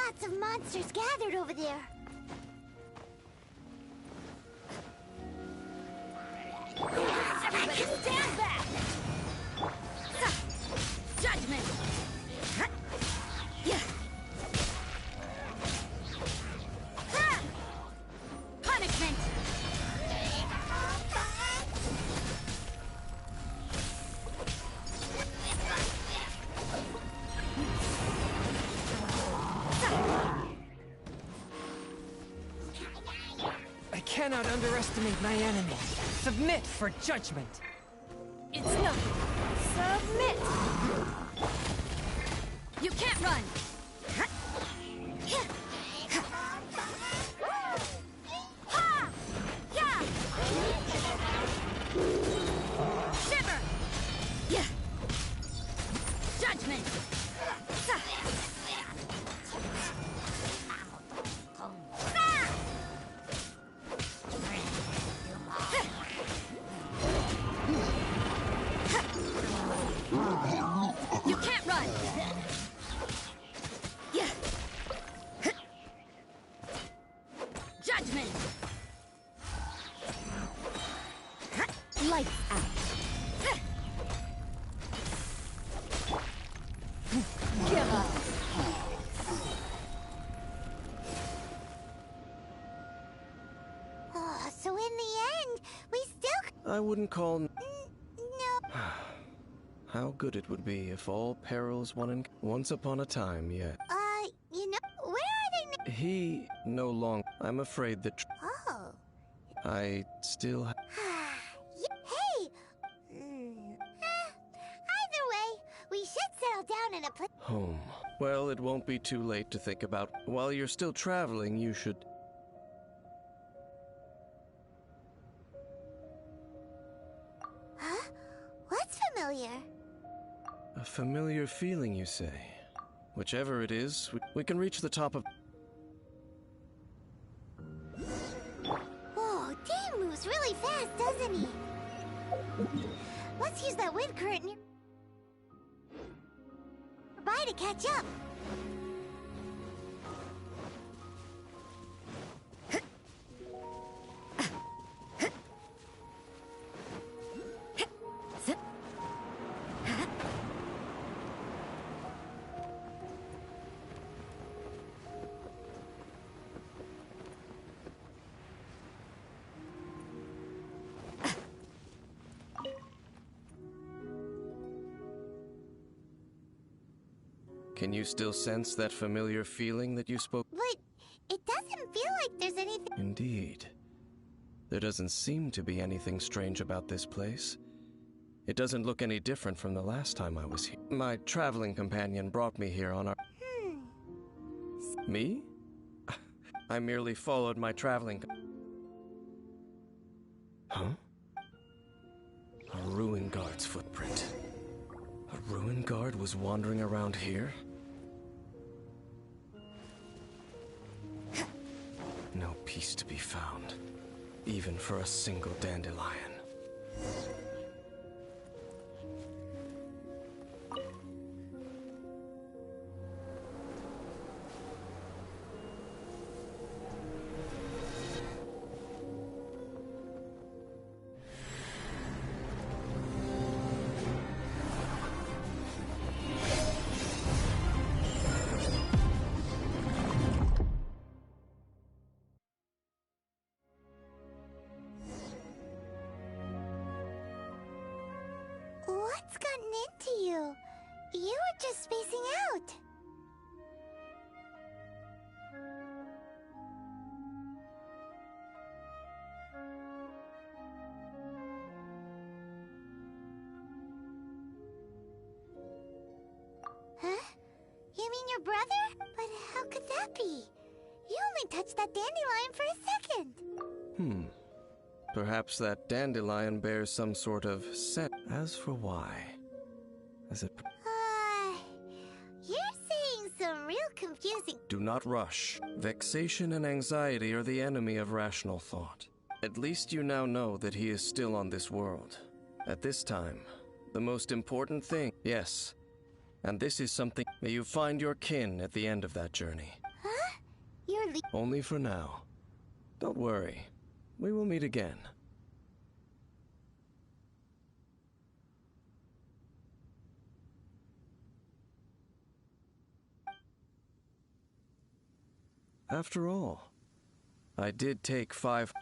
lots of monsters gathered over there. Everybody stand back! Judgment! Punishment! I cannot underestimate my enemy. Submit for judgment. It's nothing. Submit! You can't run! Ha! Yeah! Shiver! Yeah! Judgment! You can't run! Yeah! Judgment! Lights out. Give up! Oh, so in the end, we still... I wouldn't call... No. How good it would be if all perils once upon a time, yeah. You know, where are they now? He no longer... I'm afraid that... Oh. I still... Hey! Either way, we should settle down in a place... Home. Well, it won't be too late to think about. While you're still traveling, you should... Huh? What's familiar? A familiar feeling, you say? Whichever it is, we can reach the top of... Whoa, Dane moves really fast, doesn't he? Let's use that wind current nearby to catch up. Can you still sense that familiar feeling that you spoke? But it doesn't feel like there's anything... Indeed. There doesn't seem to be anything strange about this place. It doesn't look any different from the last time I was here. My traveling companion brought me here on our... Me? I merely followed my traveling... Huh? A ruin guard's footprint. A ruin guard was wandering around here? No peace to be found, even for a single dandelion. What's gotten into you? You were just spacing out. Huh? You mean your brother? But how could that be? You only touched that dandelion for a second. Perhaps that dandelion bears some sort of scent. As for why, as it... You're saying some real confusing... Do not rush. Vexation and anxiety are the enemy of rational thought. At least you now know that he is still on this world. At this time, the most important thing... Yes. And this is something... May you find your kin at the end of that journey. unleash... Only for now. Don't worry. We will meet again. After all, I did take 5...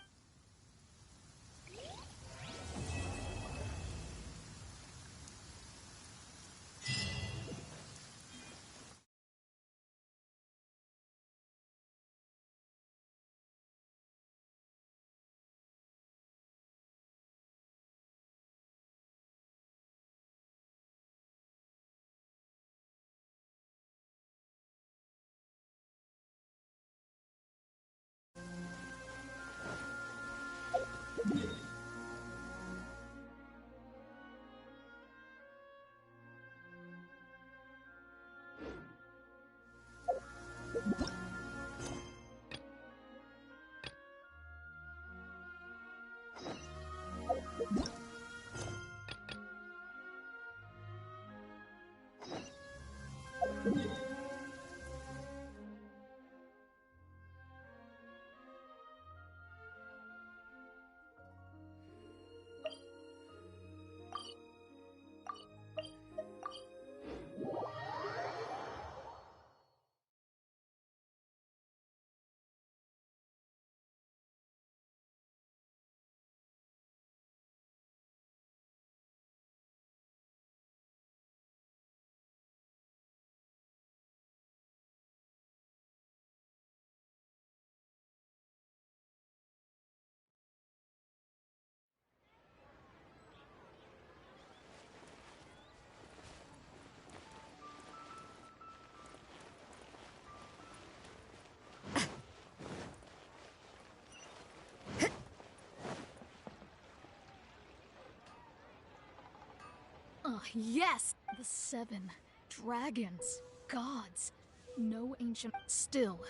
Oh, yes! The 7 dragons, gods, no ancient. Still,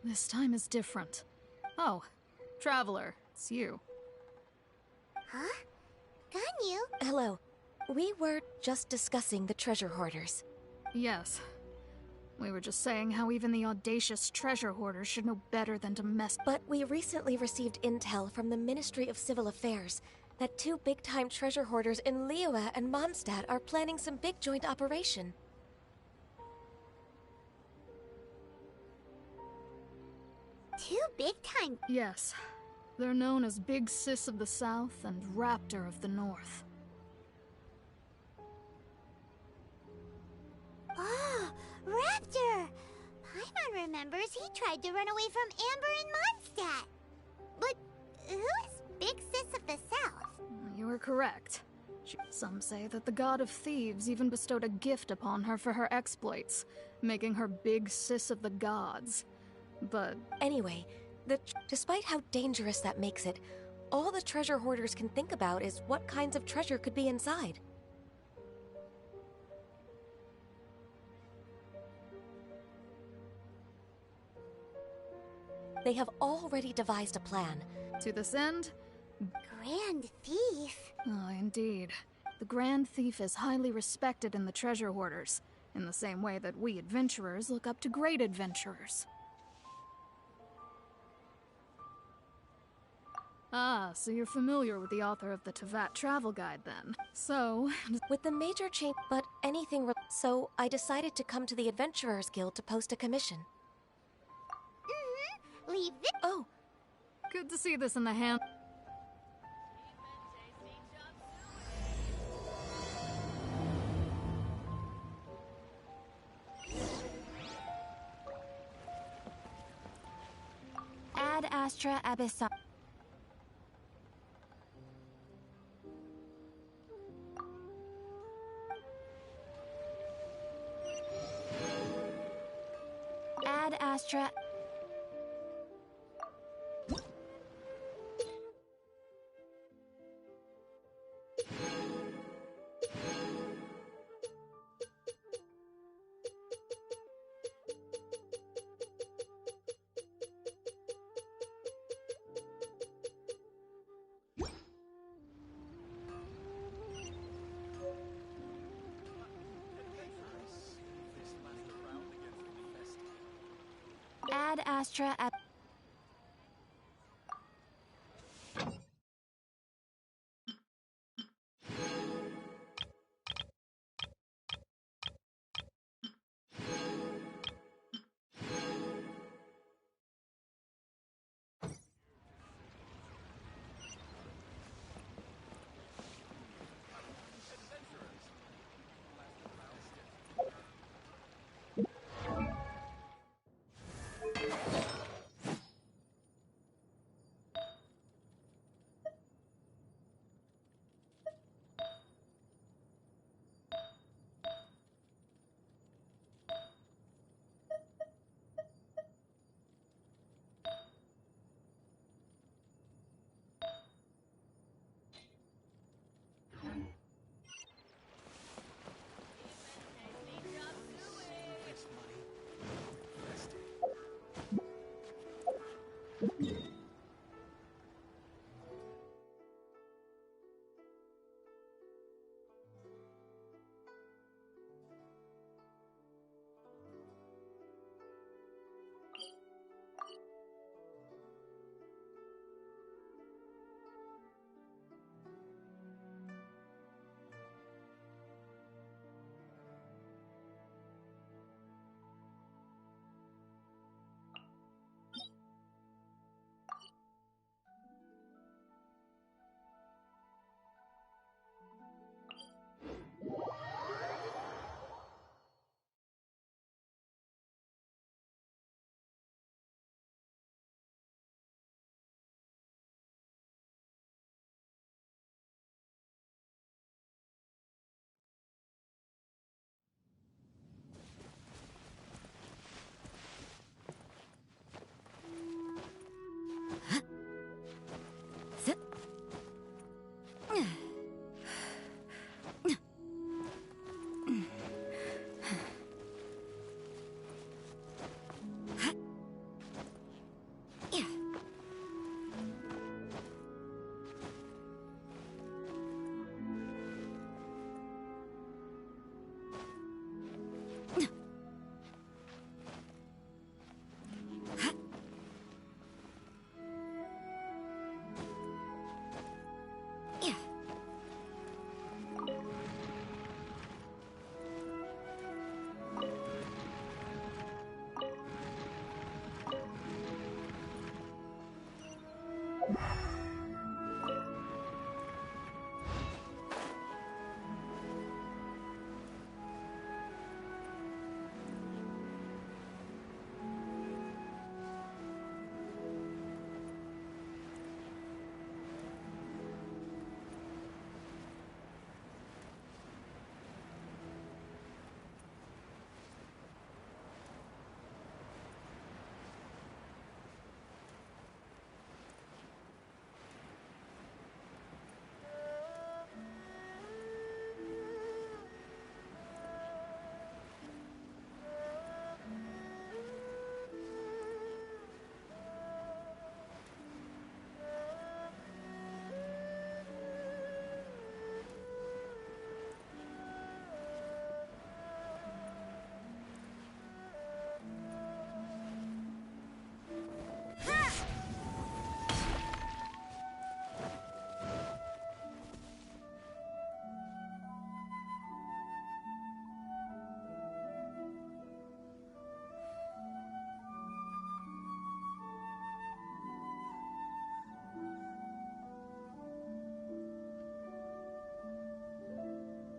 this time is different. Oh, Traveler, it's you. Huh? Ganyu? Hello. We were just discussing the treasure hoarders. Yes. We were just saying how even the audacious treasure hoarders should know better than to mess. But we recently received intel from the Ministry of Civil Affairs that 2 big-time treasure hoarders in Liyue and Mondstadt are planning some big joint operation. Two big-time... Yes. They're known as Big Sis of the South and Raptor of the North. Oh, Raptor! Paimon remembers he tried to run away from Amber in Mondstadt. But who is Big Sis of the South? You are correct. Some say that the god of thieves even bestowed a gift upon her for her exploits, making her Big Sis of the gods. But anyway, despite how dangerous that makes it, all the treasure hoarders can think about is what kinds of treasure could be inside. They have already devised a plan. To this end, Grand Thief? Oh, indeed. The Grand Thief is highly respected in the treasure hoarders, in the same way that we adventurers look up to great adventurers. Ah, so you're familiar with the author of the Tevat Travel Guide, then. So... With the major change, but anything so I decided to come to the Adventurers Guild to post a commission. Oh! Good to see this in the hand... Ad Astra Abyssal. Ad Astra. Ad Astra.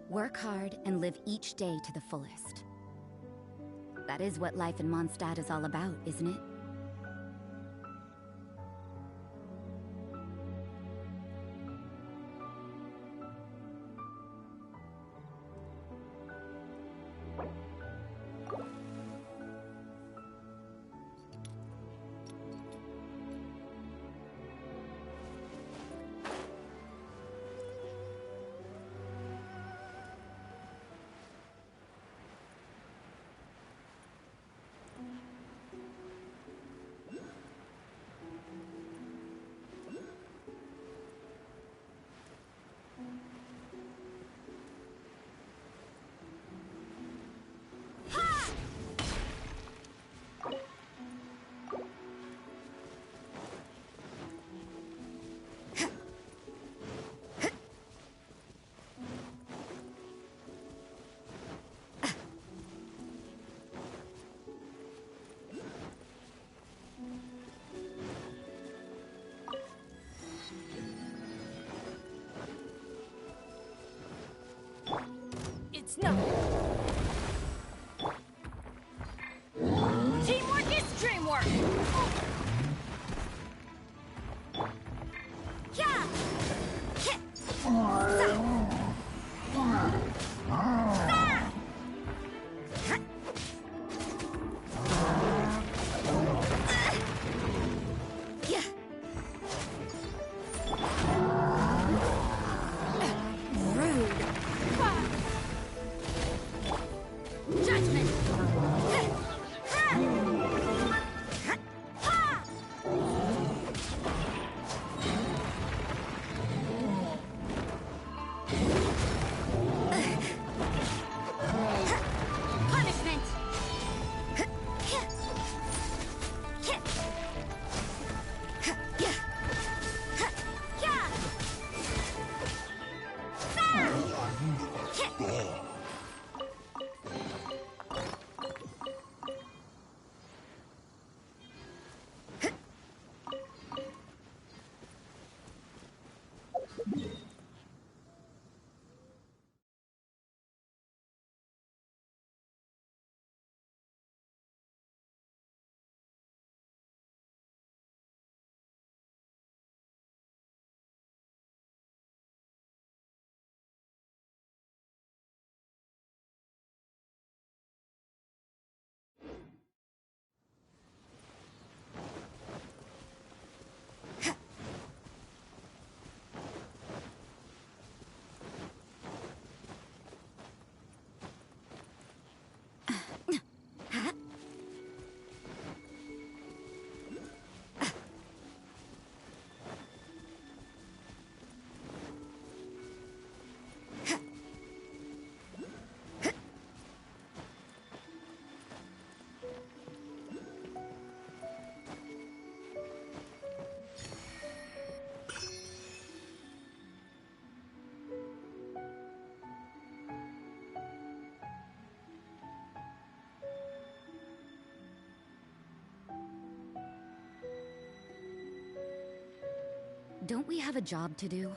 Work hard and live each day to the fullest. That is what life in Mondstadt is all about, isn't it? It's no. Teamwork is dreamwork. Yeah. Hit. Judgment! Punishment! Don't we have a job to do?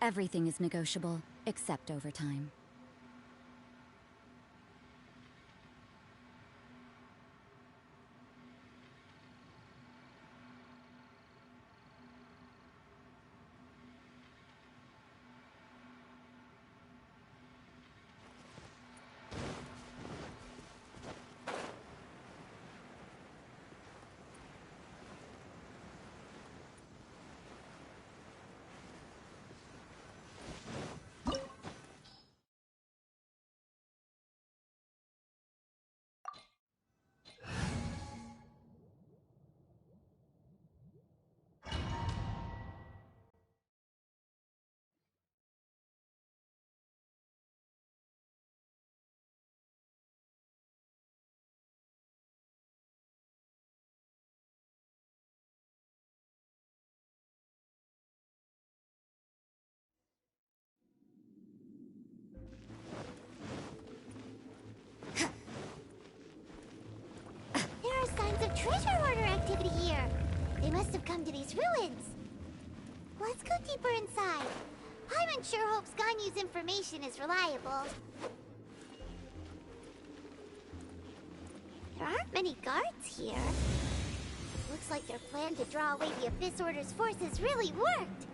Everything is negotiable, except overtime. must have come to these ruins. Let's go deeper inside. Paimon sure hopes Ganyu's information is reliable. There aren't many guards here. Looks like their plan to draw away the Abyss Order's forces really worked.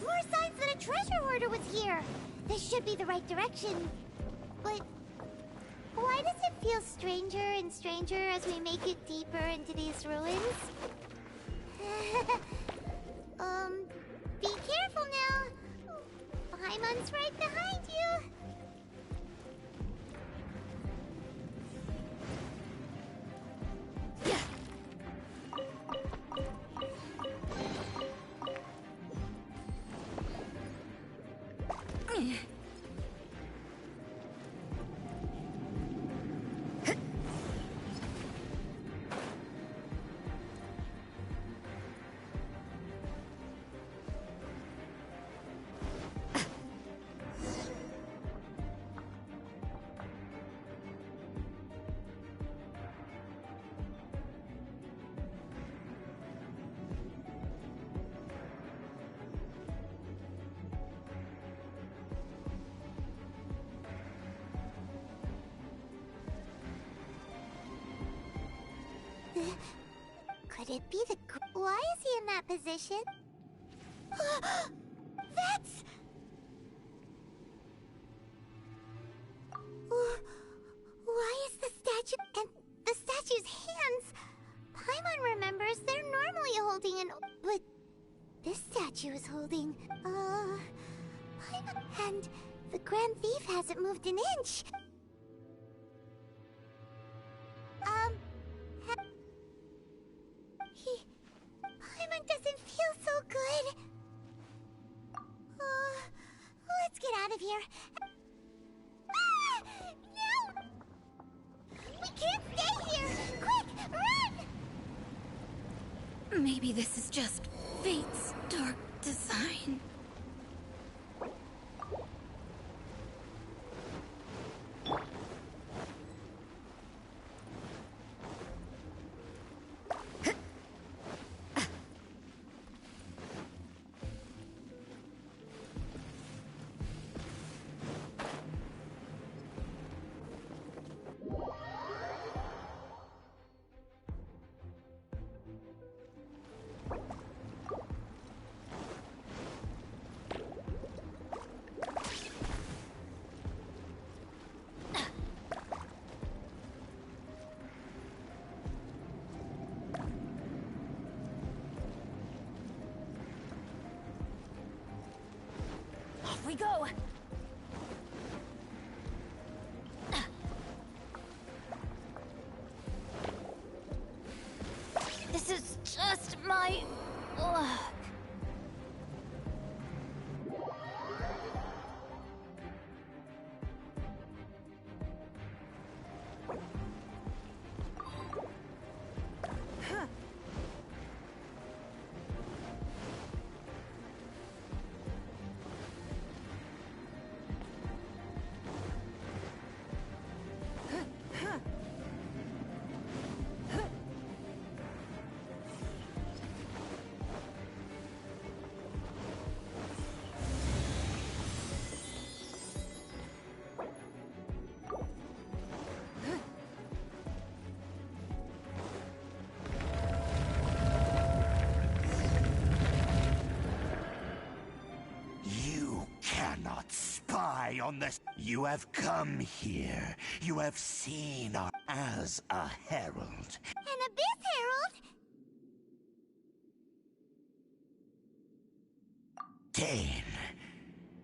More signs that a treasure hoarder was here. This should be the right direction. But why does it feel stranger and stranger as we make it deeper into these ruins? Be careful now. Paimon's right behind you. Could it be the... Why is he in that position? That's... Why is the statue... And the statue's hands... Paimon remembers they're normally holding an... But... This statue is holding... Paimon... And the Grand Thief hasn't moved an inch. Paimon doesn't feel so good. Let's get out of here. No! We can't stay here! Quick, run! Maybe this is just fate's dark design. Off we go! This is just my luck. On this, you have come here. You have seen our as a herald. An Abyss Herald?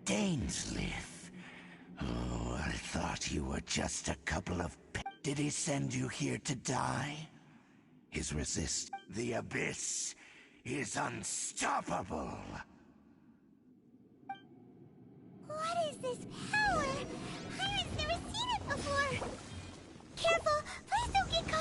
Dainsleif. Oh, I thought you were just a couple of... Did he send you here to die? His resist. The Abyss is unstoppable. What is this power? Pirate's never seen it before. Careful! Please don't get caught!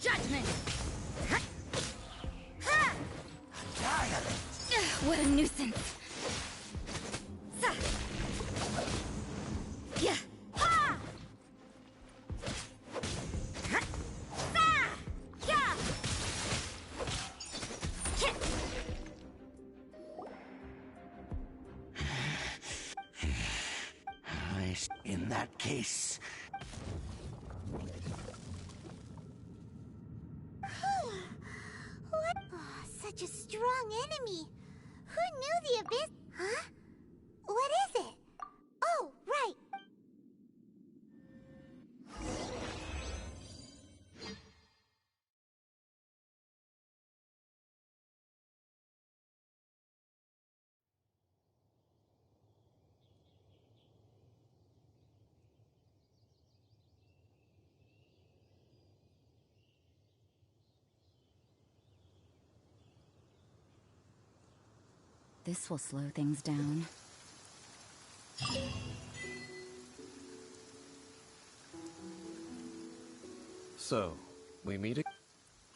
Judgment! What a nuisance. Yeah. Ha! Yeah. In that case... What? Oh, such a strong enemy. Who knew the abyss? Huh? What is it? Oh, right. This will slow things down. So, we meet again.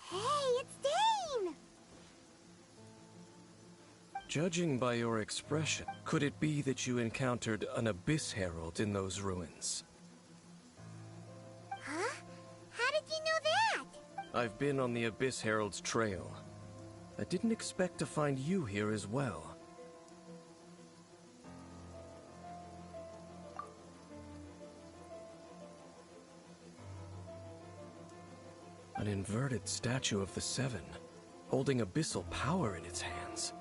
Hey, it's Dane! Judging by your expression, could it be that you encountered an Abyss Herald in those ruins? Huh? How did you know that? I've been on the Abyss Herald's trail. I didn't expect to find you here as well. An inverted statue of the Seven, holding abyssal power in its hands.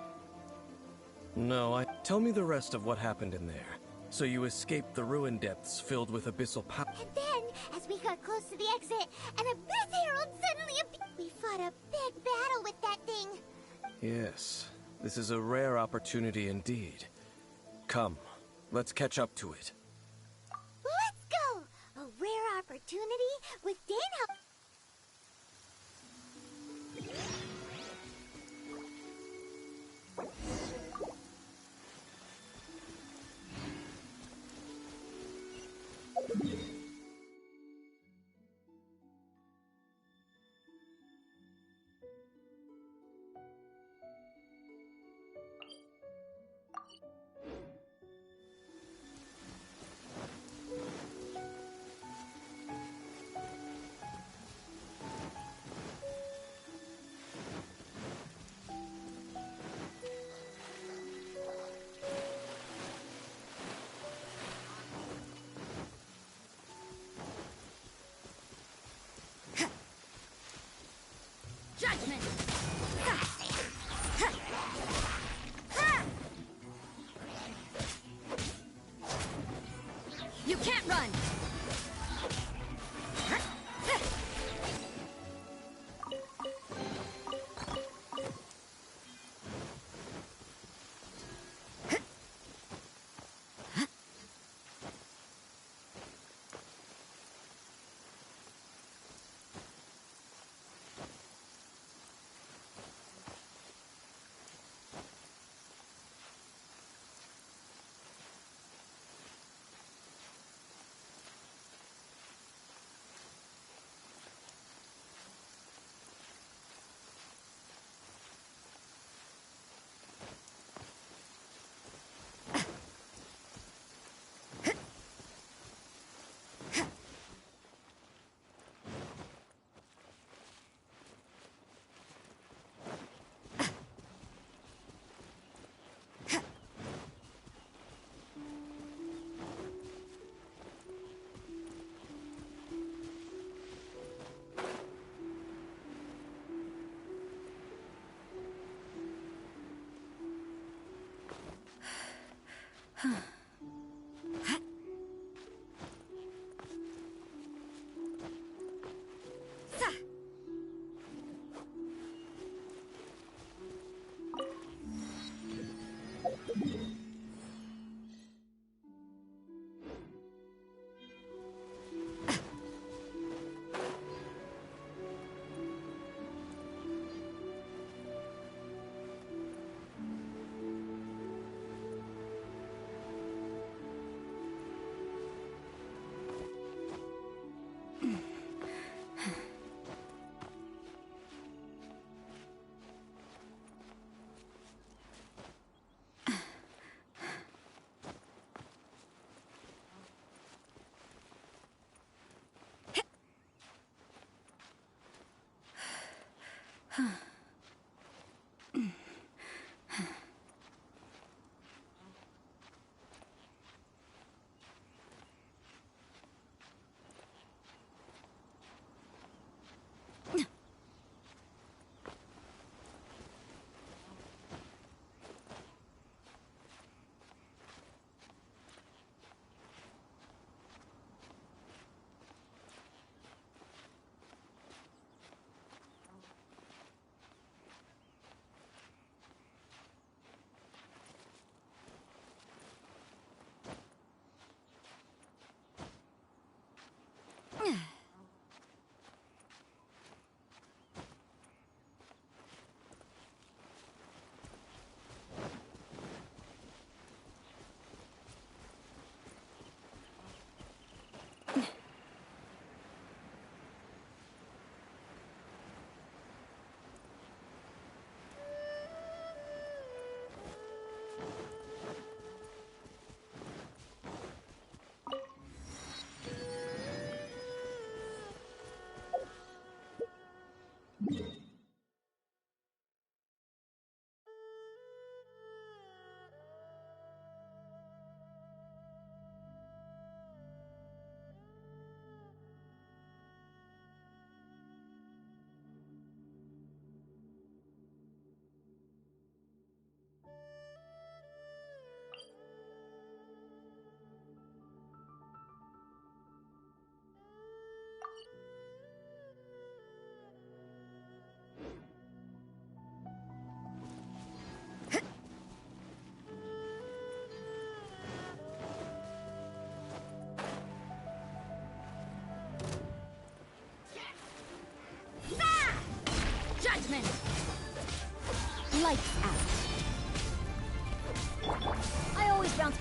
No, tell me the rest of what happened in there. So you escaped the ruin depths filled with abyssal power. And then, as we got close to the exit, an abyss herald suddenly appeared. We fought a big battle with that thing. Yes, this is a rare opportunity indeed. Come, let's catch up to it. Let's go! A rare opportunity with Dane help. Judgment! You can't run!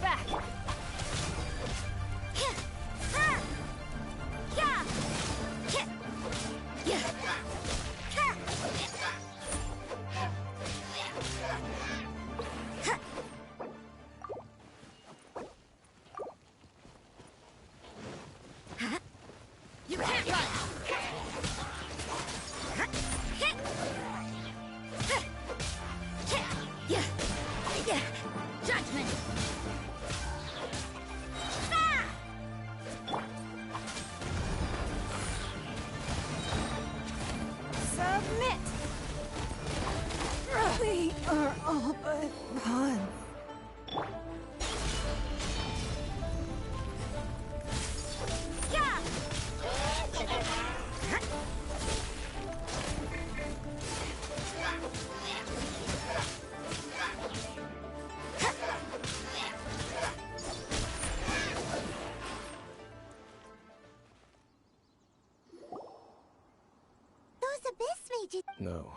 back! You can't run! Judgment! Submit! We are all but one. Those abyss mages. No.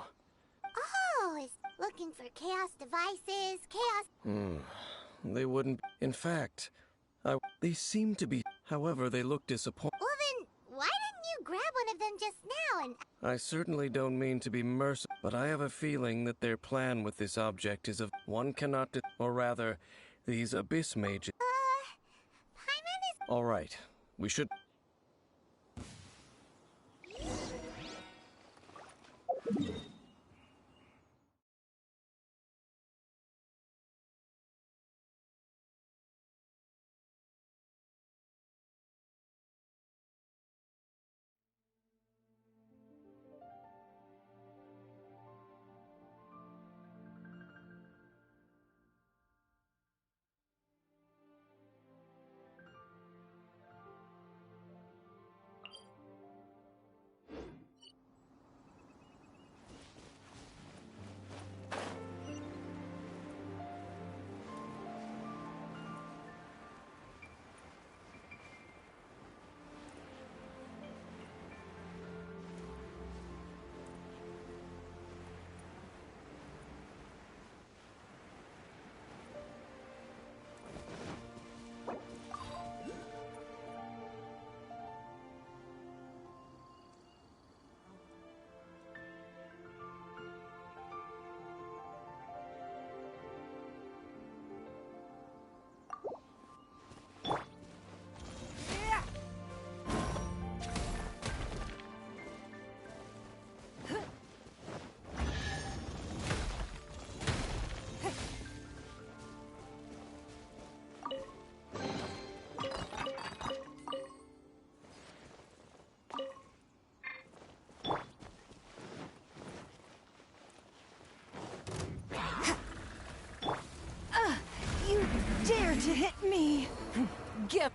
Oh, is looking for chaos devices, chaos. They wouldn't. In fact, they seem to be. However, they look disappointed. Well then, why didn't you grab one of them just now and... I certainly don't mean to be merciful, but I have a feeling that their plan with this object is of one cannot, or rather, these abyss mages. Paimon is... All right, we should. You dare to hit me! Get...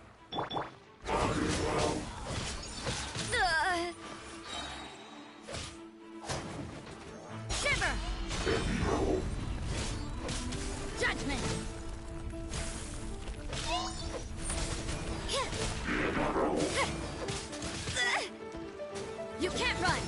Shiver! Judgment! You can't run!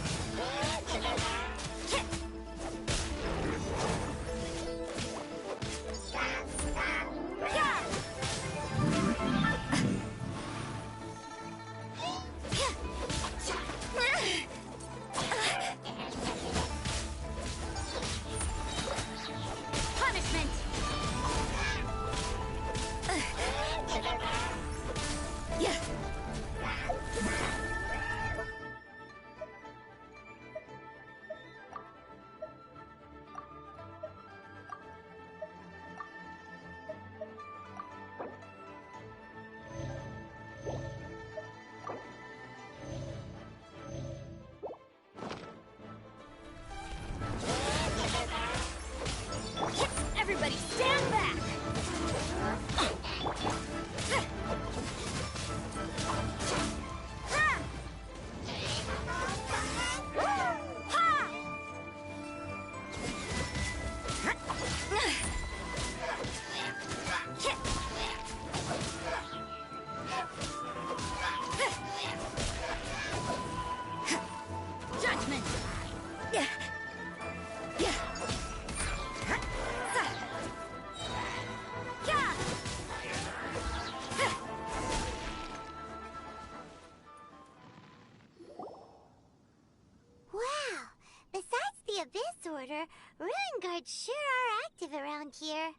reporter. Ruin guards sure are active around here.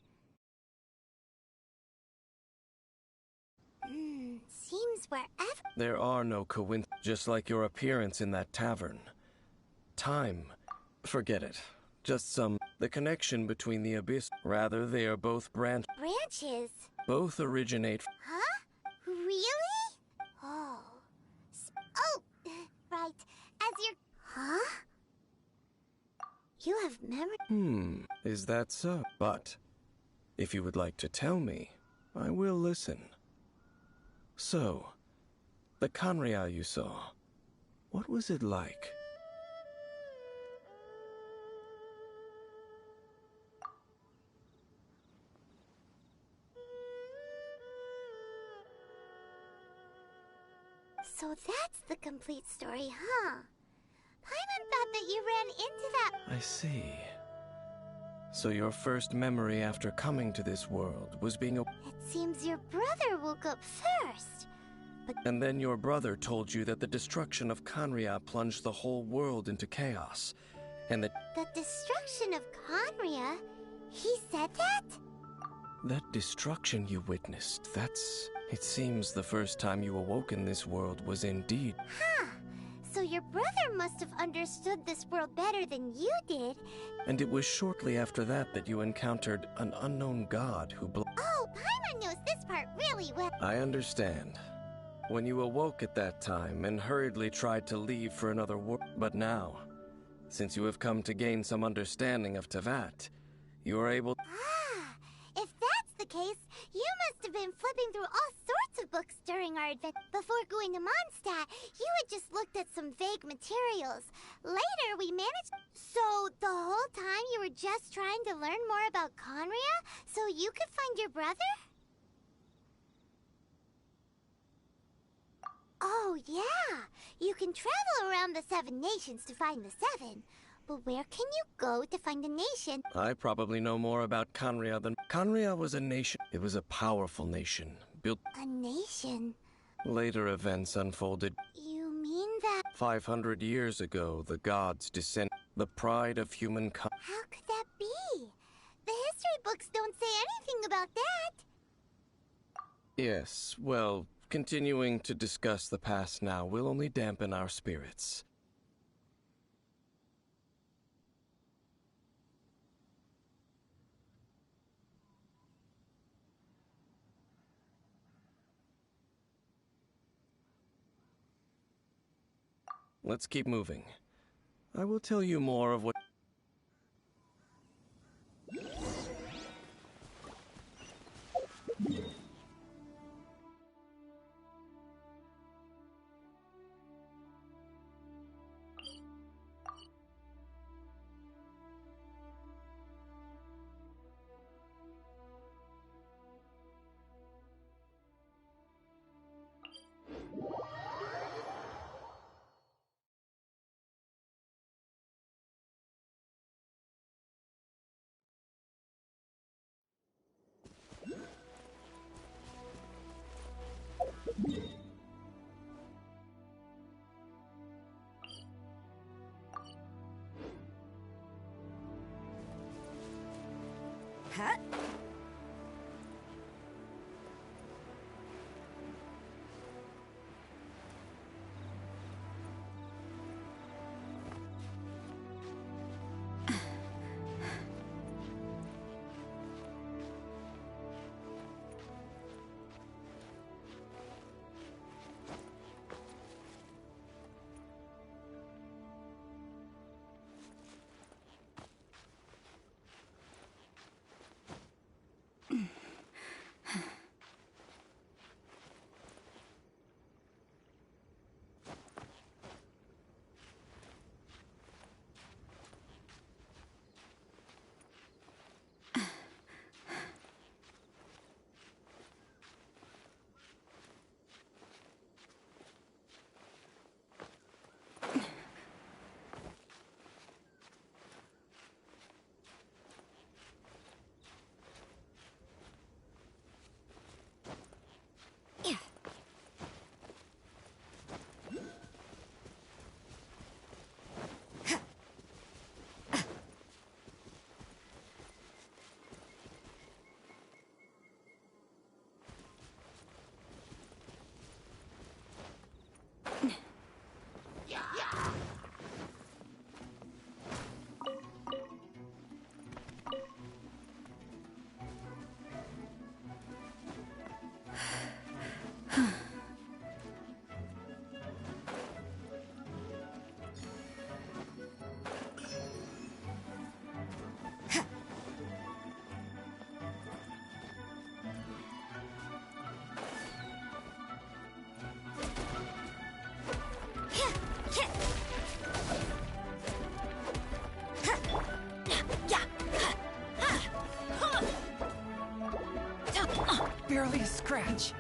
Seems wherever... There are no coincidences, just like your appearance in that tavern. Time. Forget it. Just some... The connection between the abyss. Rather, they are both branches. Both originate... Huh? Really? Oh. Oh! Right. As you're... Huh? You have memory... Is that so? But, if you would like to tell me, I will listen. So, the Khaenri'ah you saw, what was it like? So that's the complete story, huh? Paimon thought that you ran into that... I see. So your first memory after coming to this world was being a... It seems your brother woke up first. But... And then your brother told you that the destruction of Khaenri'ah plunged the whole world into chaos, and that... The destruction of Khaenri'ah? He said that? That destruction you witnessed, that's... It seems the first time you awoke in this world was indeed... Huh. So your brother must have understood this world better than you did. And it was shortly after that that you encountered an unknown god who Oh, Paimon knows this part really well. I understand. When you awoke at that time and hurriedly tried to leave for another world. But now, since you have come to gain some understanding of Teyvat, you are able... Ah, if that's the case, you must have been flipping through all sorts of books during our adventure. Before going to Mondstadt, you had just looked at some vague materials. Later, we managed... So, the whole time you were just trying to learn more about Khaenri'ah so you could find your brother? Oh, yeah. You can travel around the 7 nations to find the 7. But where can you go to find a nation? I probably know more about Khaenri'ah than... Khaenri'ah was a nation. It was a powerful nation, built... A nation? Later events unfolded. You mean that... 500 years ago, the gods descended. The pride of humankind. How could that be? The history books don't say anything about that. Yes, well, continuing to discuss the past now will only dampen our spirits. Let's keep moving. I will tell you more of what... Huh? Barely a scratch.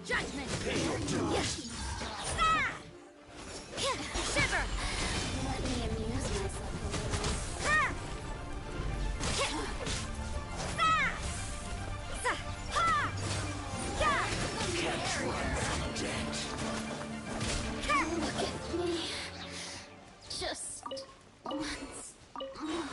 Judgment! Ah! Shiver! Let me amuse myself a little. Ah! Ah! Ha! Yeah! Catch one dead. Look at me. Just once more.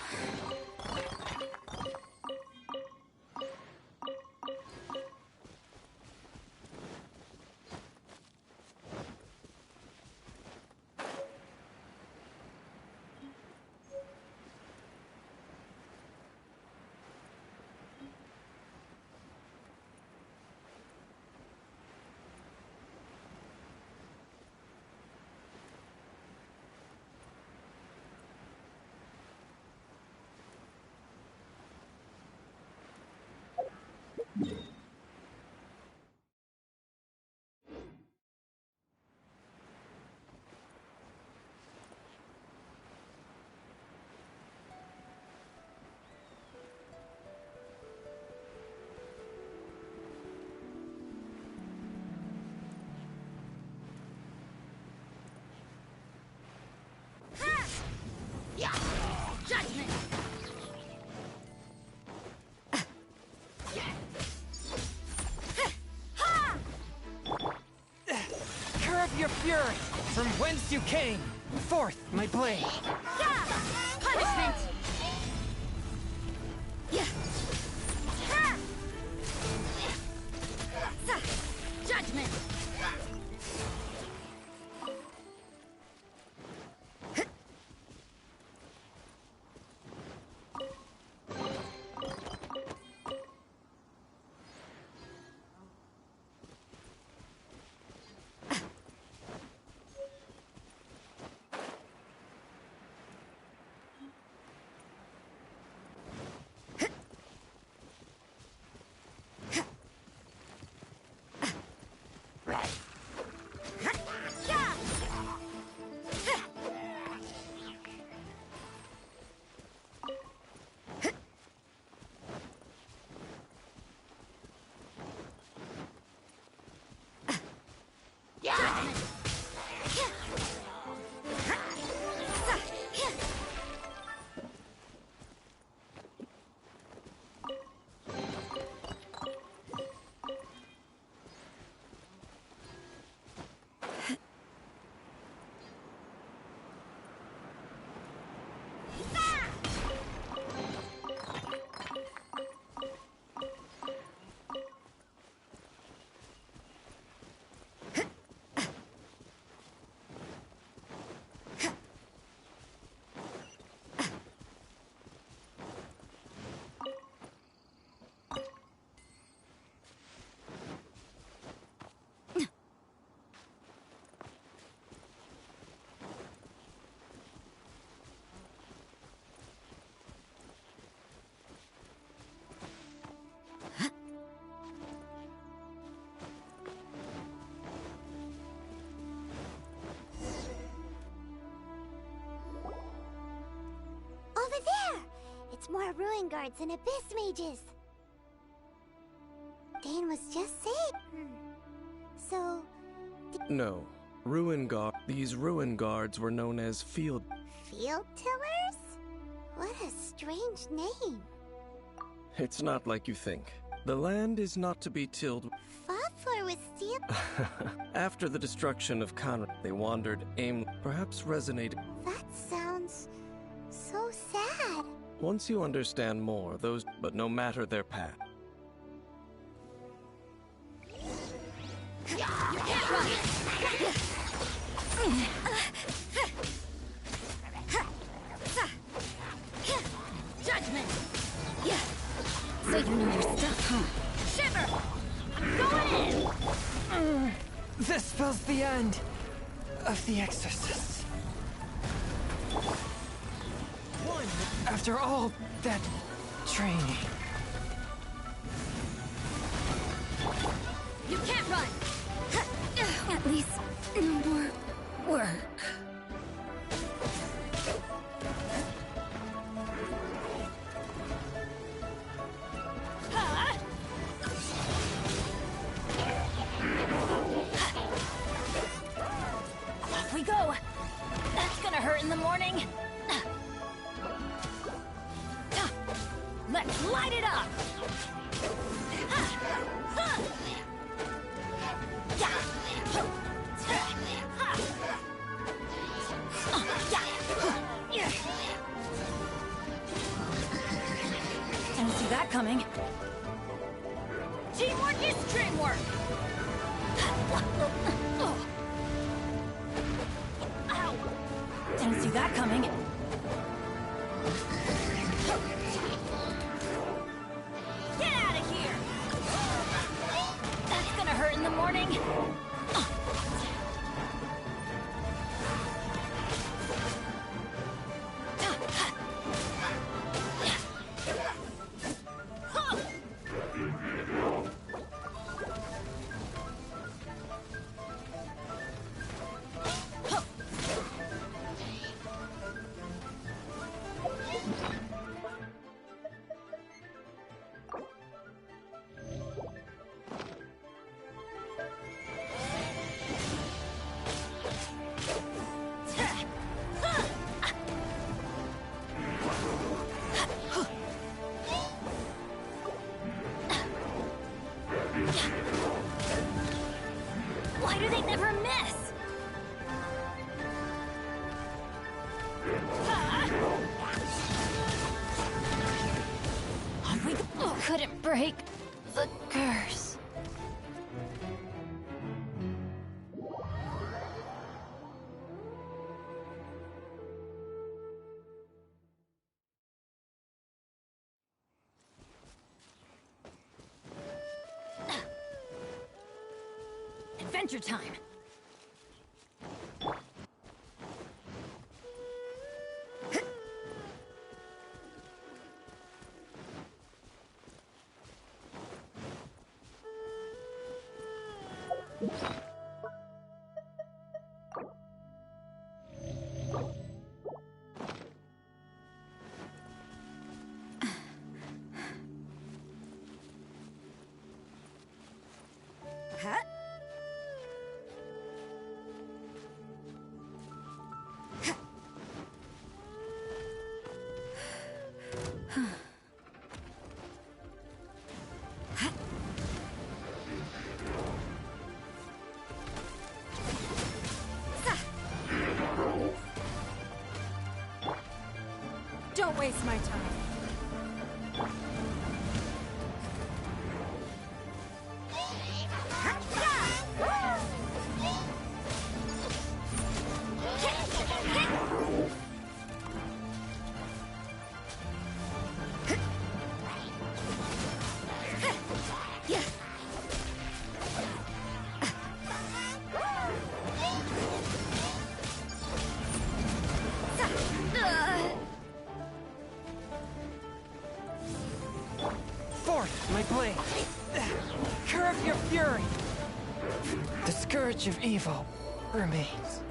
fury, from whence you came. Forth, my blade. Yeah! Punishment! Yeah! Ha! Judgment! Over there! It's more ruin guards and abyss mages. Dane was just saying. So, No. These ruin guards were known as field... field tillers? What a strange name. It's not like you think. The land is not to be tilled... Fought for with steel... After the destruction of Conrad, they wandered perhaps resonated... That sounds... so sad. Once you understand more, but no matter their path. You can't run! Judgment! Yeah. So you know your stuff, huh? Shiver! Go in! This spells the end of the exorcist. After all that training. You can't run! At least no more work. Off we go. That's gonna hurt in the morning. Let's light it up! Didn't see that coming. Teamwork is dreamwork! Ow! Didn't see that coming. Get out of here! That's gonna hurt in the morning. couldn't break the curse. Adventure time! Huh? Don't waste my time. Forth, my blade. Curve your fury. The scourge of evil remains.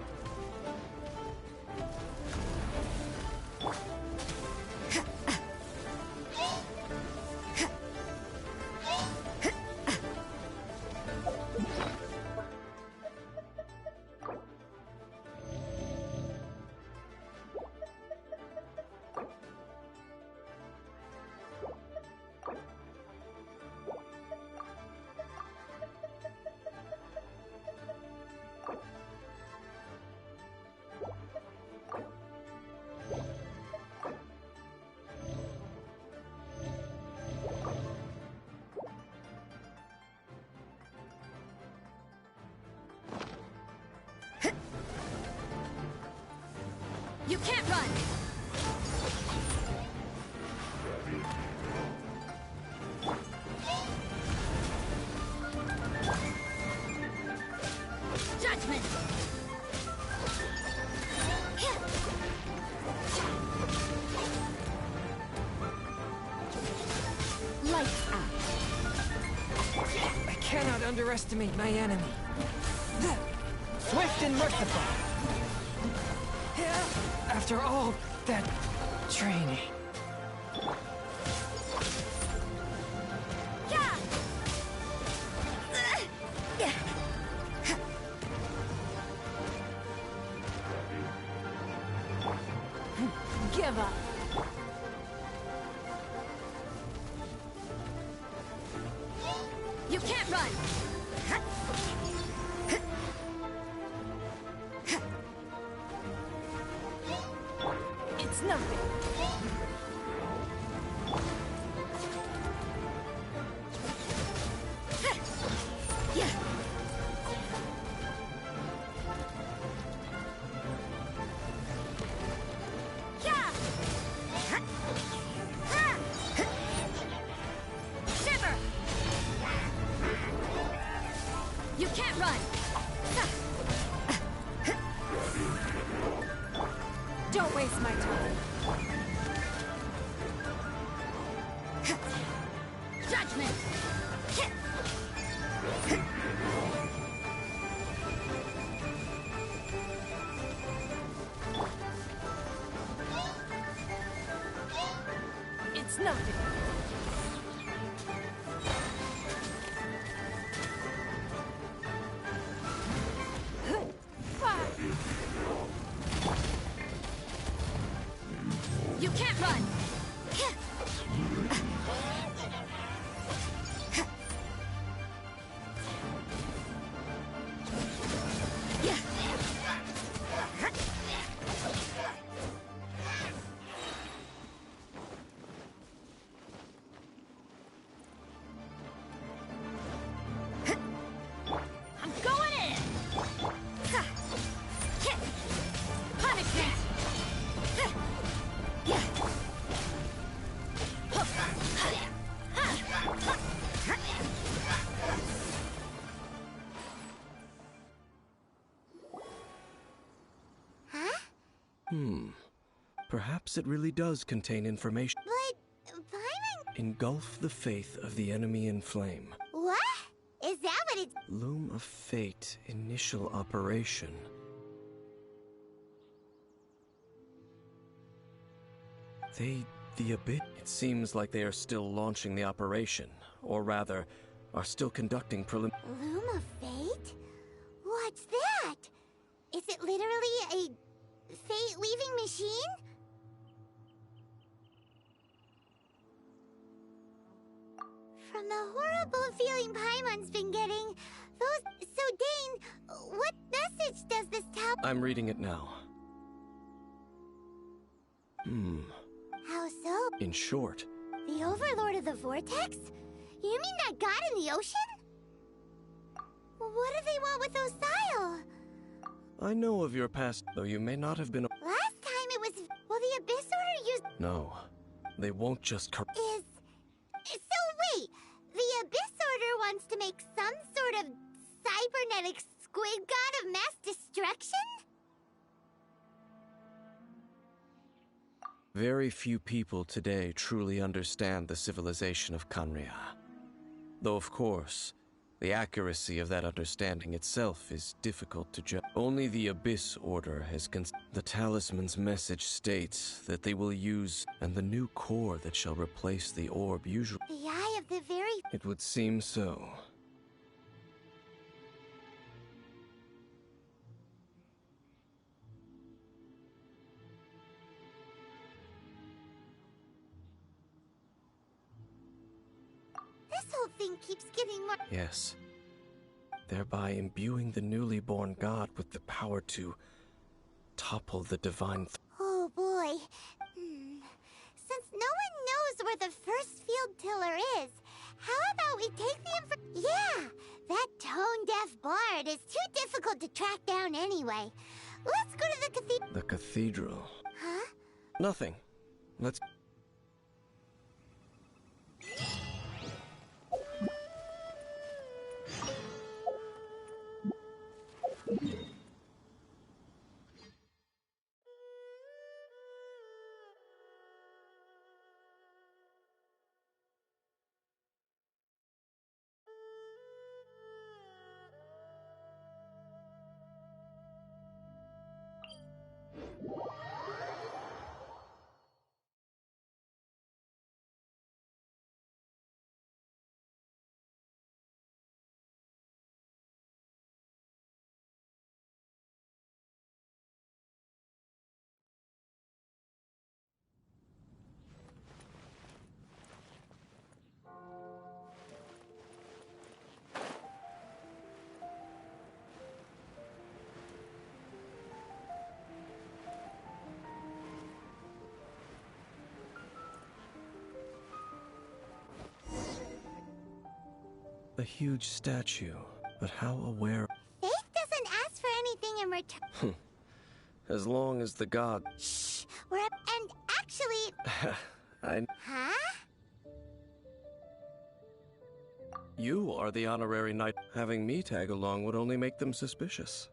You can't run! Judgment! Lights out. I cannot underestimate my enemy. Swift and merciful. After all that training. Give up. You can't run! It's nothing. Shiver! You can't run! Don't waste my time. Judgment! It's nothing. You can't run! Perhaps it really does contain information. But Paimon... Engulf the faith of the enemy in flame. What? Is that what it's... Loom of Fate, initial operation. The Abyss... It seems like they are still launching the operation, or rather, are still conducting Loom of Fate? What's that? Is it literally a fate-leaving machine? From the horrible feeling Paimon's been getting, those... So, Dane, what message does this tell... I'm reading it now. How so? In short, The Overlord of the Vortex? You mean that god in the ocean? What do they want with Osile? I know of your past, though you may not have been... Last time it was... Well, the Abyss Order used... No, they won't just So wait, the Abyss Order wants to make some sort of cybernetic squid god of mass destruction? Very few people today truly understand the civilization of Khaenri'ah. Though, of course, the accuracy of that understanding itself is difficult to judge. Only the Abyss Order has The talisman's message states that they will use, and the new core that shall replace the orb usually... The eye of the very... It would seem so. This whole thing keeps getting more... Yes. Thereby imbuing the newly born god with the power to topple the divine... Oh boy. Since no one knows where the first field tiller is, how about we take the Yeah! That tone-deaf bard is too difficult to track down anyway. Let's go to the cathedral. The cathedral. Huh? Nothing. Let's... A huge statue, but how aware... Faith doesn't ask for anything in return. As long as the god... Shh! We're up... And actually... Huh? You are the honorary knight. Having me tag along would only make them suspicious.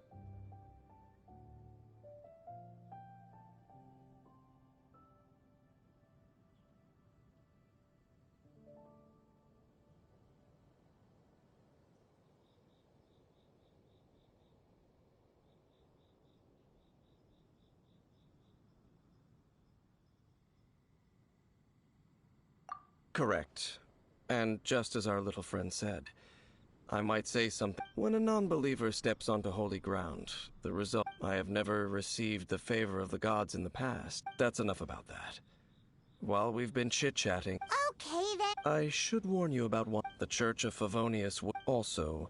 Correct. And just as our little friend said, I might say something. When a non-believer steps onto holy ground, the result... I have never received the favor of the gods in the past. That's enough about that. While we've been chit-chatting... Okay, then... I should warn you about one. The Church of Favonius also...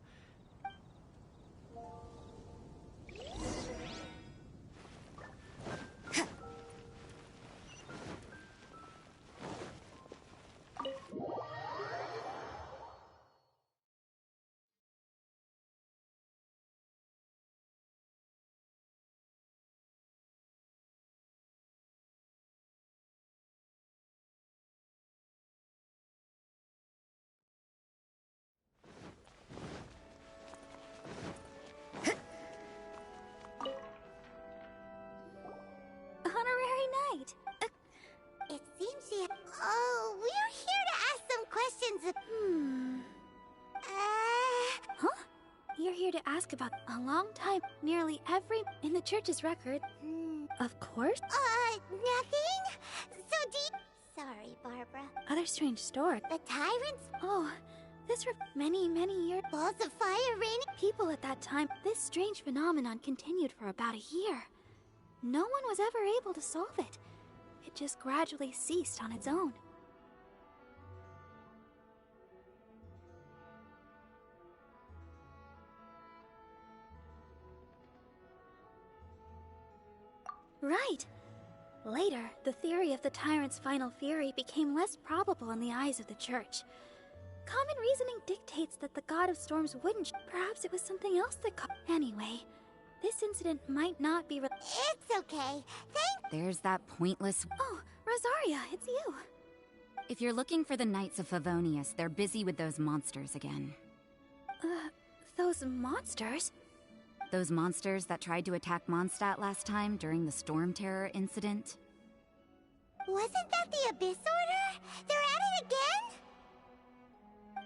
to ask about a long time. Nearly every in the church's record. Of course. Nothing? So deep. Sorry, Barbara. Other strange story. The tyrants? Oh, this for many, many years. Balls of fire raining? People at that time. This strange phenomenon continued for about a year. No one was ever able to solve it. It just gradually ceased on its own. Right. Later, the theory of the tyrant's final fury became less probable in the eyes of the church. Common reasoning dictates that the god of storms wouldn't. Perhaps it was something else that Anyway, this incident might not be It's okay. There's that pointless... Oh, Rosaria, it's you. If you're looking for the Knights of Favonius, they're busy with those monsters again. Those monsters? Those monsters that tried to attack Mondstadt last time during the Storm Terror incident? Wasn't that the Abyss Order? They're at it again?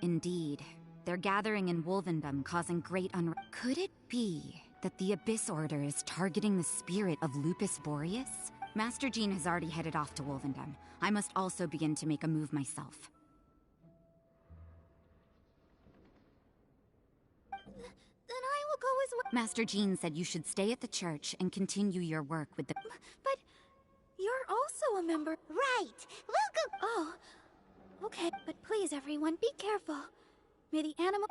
Indeed. They're gathering in Wolvendom, causing great Could it be that the Abyss Order is targeting the spirit of Lupus Boreas? Master Jean has already headed off to Wolvendom. I must also begin to make a move myself. Then I will go as well. Master Jean said you should stay at the church and continue your work with the... But you're also a member. Right. We'll go... Oh. Okay, but please everyone, be careful. May the animal...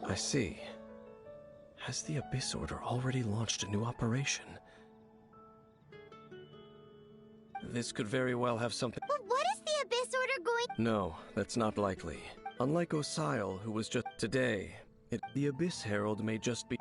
I see. Has the Abyss Order already launched a new operation? This could very well have something... But what is the Abyss Order going... No, that's not likely. Unlike Osile, who was just... Today, the Abyss Herald may just be...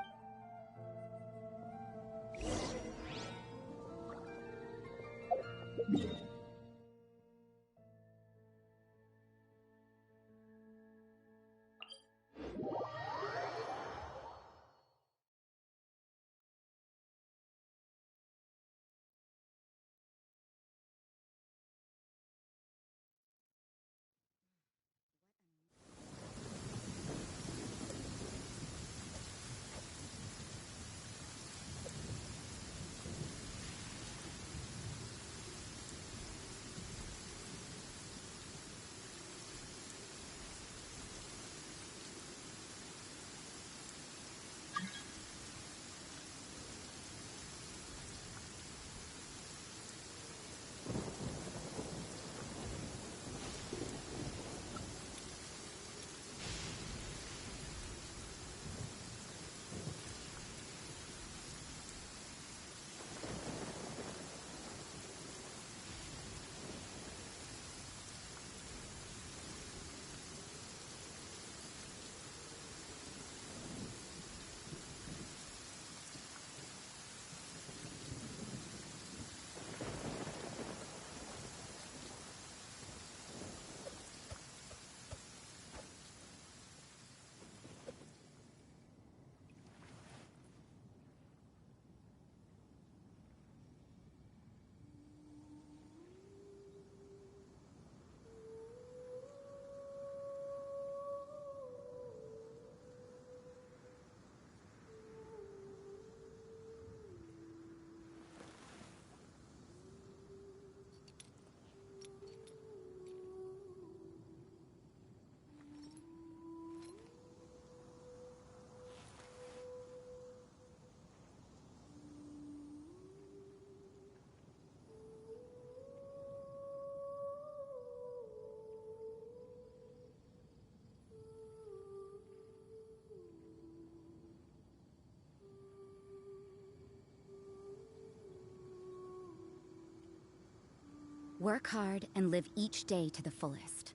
Work hard and live each day to the fullest.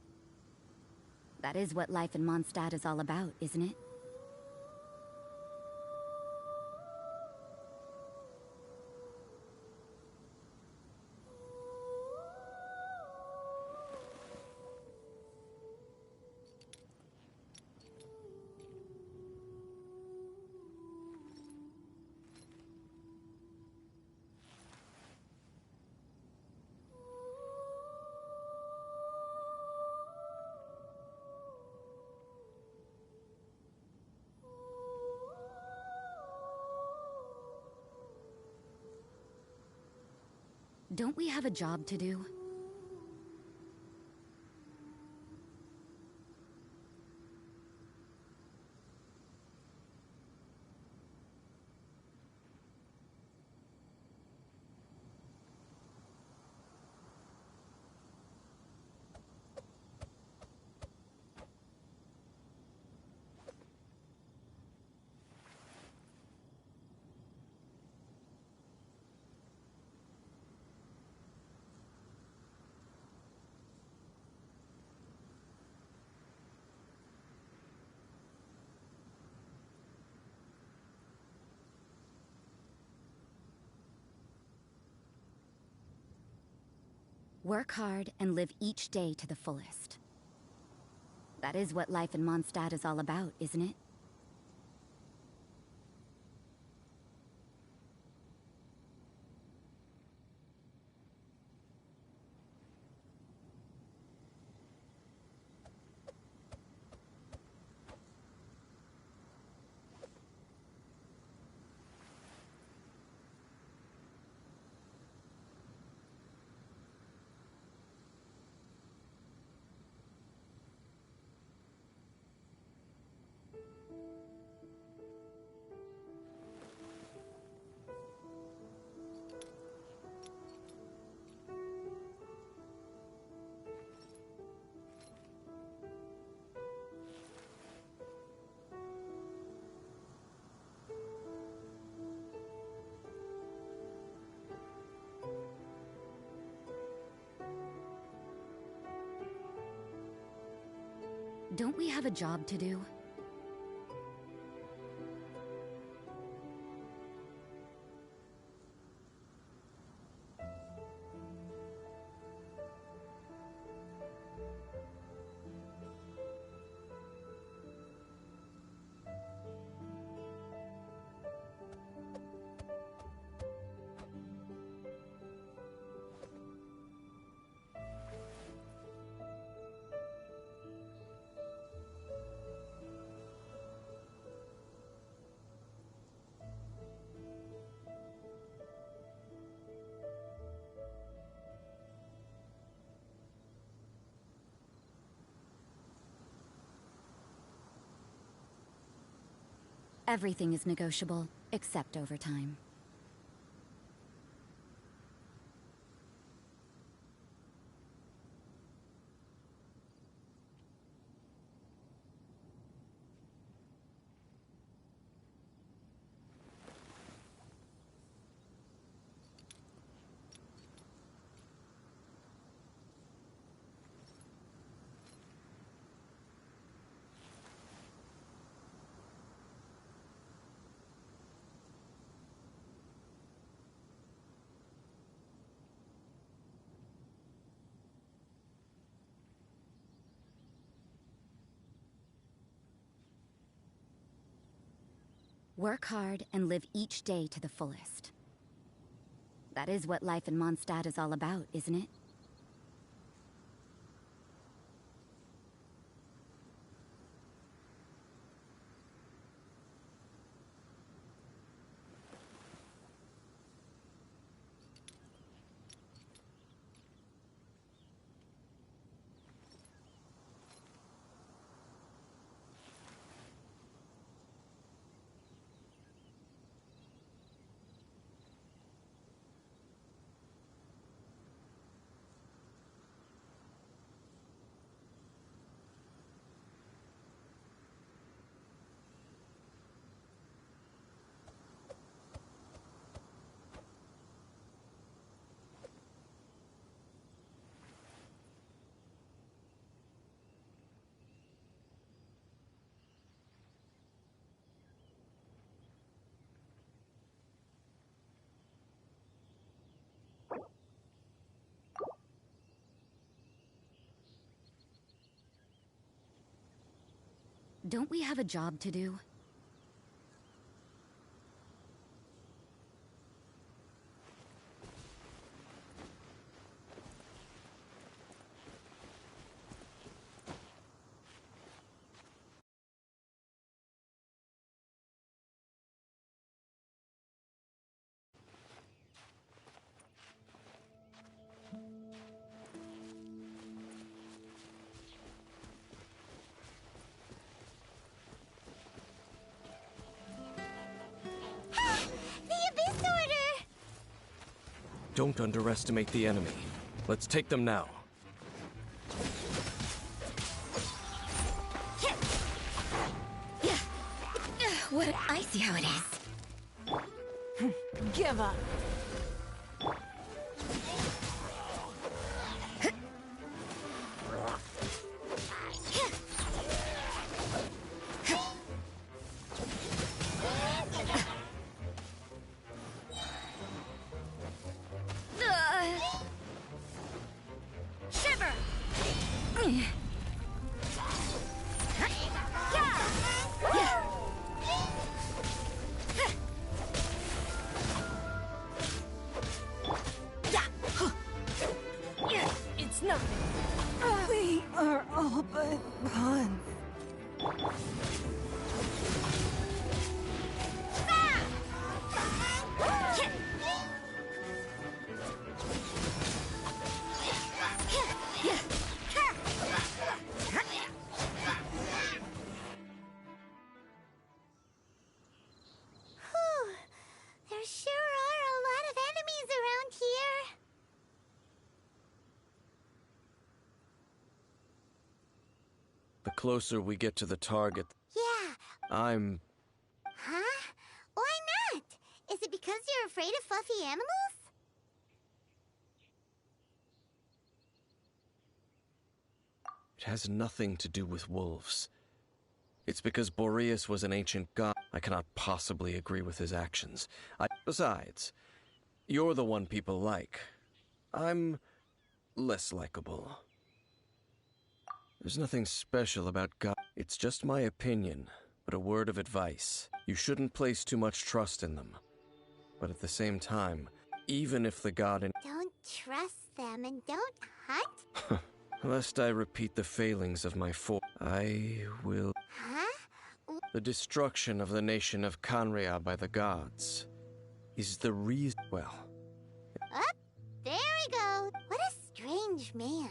That is what life in Mondstadt is all about, isn't it? Don't we have a job to do? Work hard and live each day to the fullest. That is what life in Mondstadt is all about, isn't it? Don't we have a job to do? Everything is negotiable, except overtime. Work hard and live each day to the fullest. That is what life in Mondstadt is all about, isn't it? Don't we have a job to do? The Abyss Order! Don't underestimate the enemy. Let's take them now. What? I see how it is. Give up. Shiver! It's nothing. We are all but gone. Whew. There sure are a lot of enemies around here. The closer we get to the target, Yeah. I'm... Huh? Why not? Is it because you're afraid of fluffy animals? It has nothing to do with wolves. It's because Boreas was an ancient god. I cannot possibly agree with his actions. Besides, you're the one people like. I'm less likable. There's nothing special about God. It's just my opinion, but a word of advice. You shouldn't place too much trust in them. But at the same time, even if the god in... Don't trust them and don't hunt? Lest I repeat the failings of my I will... Huh? The destruction of the nation of Canria by the gods is the reason... Well... Up, there we go. What a strange man.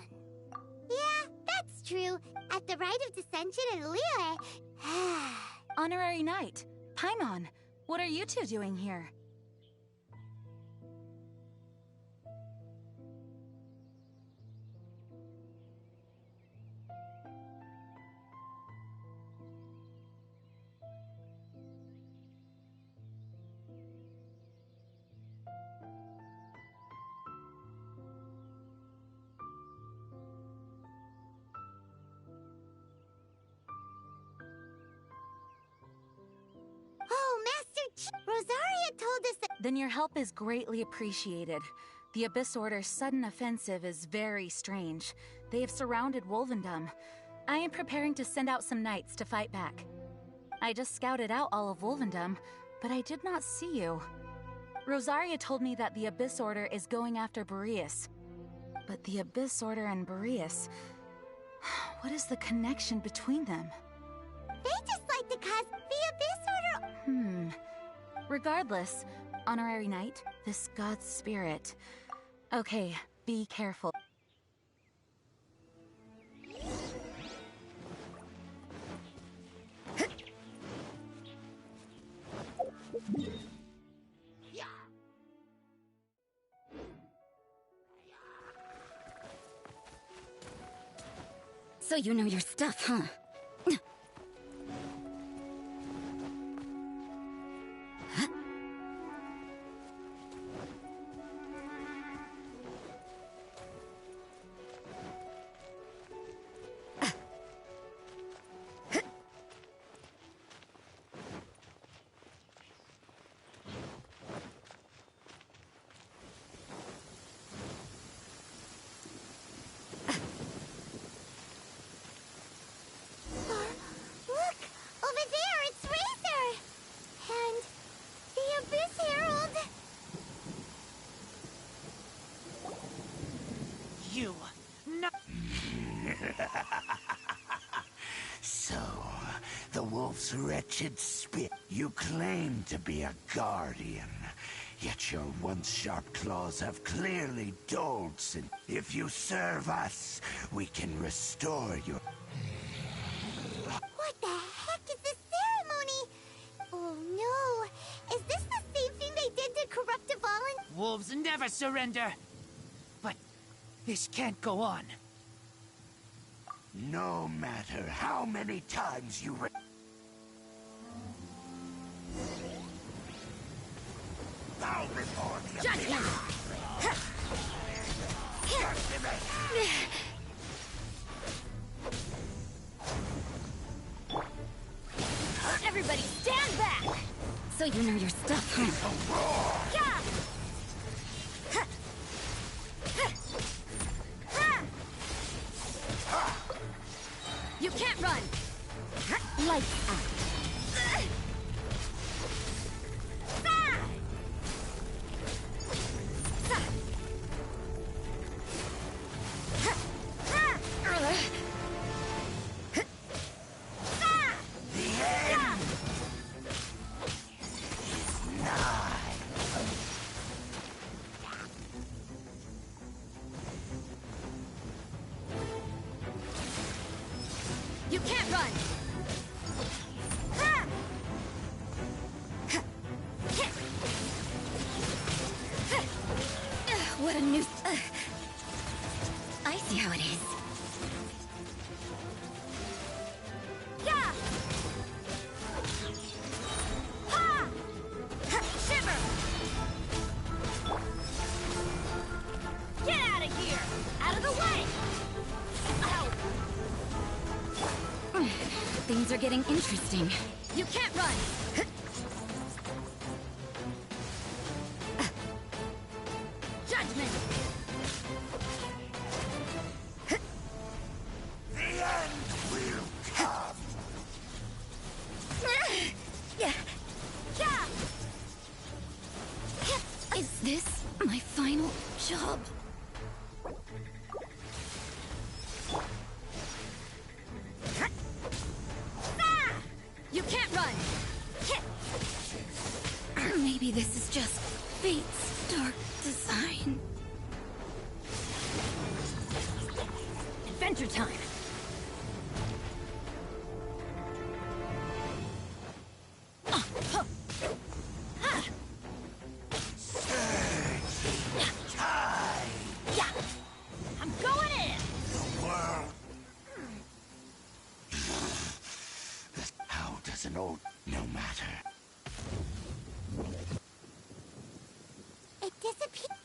Yeah, that's true. At the rite of dissension in Liyue... Honorary Knight, Paimon, what are you two doing here? Oh, Master Rosaria told us that... Then your help is greatly appreciated. The Abyss Order's sudden offensive is very strange. They have surrounded Wolvendom. I am preparing to send out some knights to fight back. I just scouted out all of Wolvendom, but I did not see you. Rosaria told me that the Abyss Order is going after Boreas. But the Abyss Order and Boreas... What is the connection between them? They just like to cause the Abyss Order... Regardless, Honorary Knight, this god's spirit... Okay, be careful. So you know your stuff, huh? wolf's wretched spit. You claim to be a guardian, yet your once sharp claws have clearly dulled since. If you serve us, we can restore your... What the heck is this ceremony? Oh no! Is this the same thing they did to corrupt a volunteer? Wolves never surrender. But this can't go on. No matter how many times you bow before the Judgment! Everybody stand back! So you know your stuff, huh? Yeah! You can't run! Lights out. You can't run! What a new... I see how it is. Yeah! Ha! Shiver! Get out of here! Out of the way! Ow! Things are getting interesting. You can't run! Judgment! The end will come! Is this my final job? You can't run! Maybe this is just fate's dark design. Adventure time! Yeah! I'm going in! The world... How does an old... No matter. It disappeared.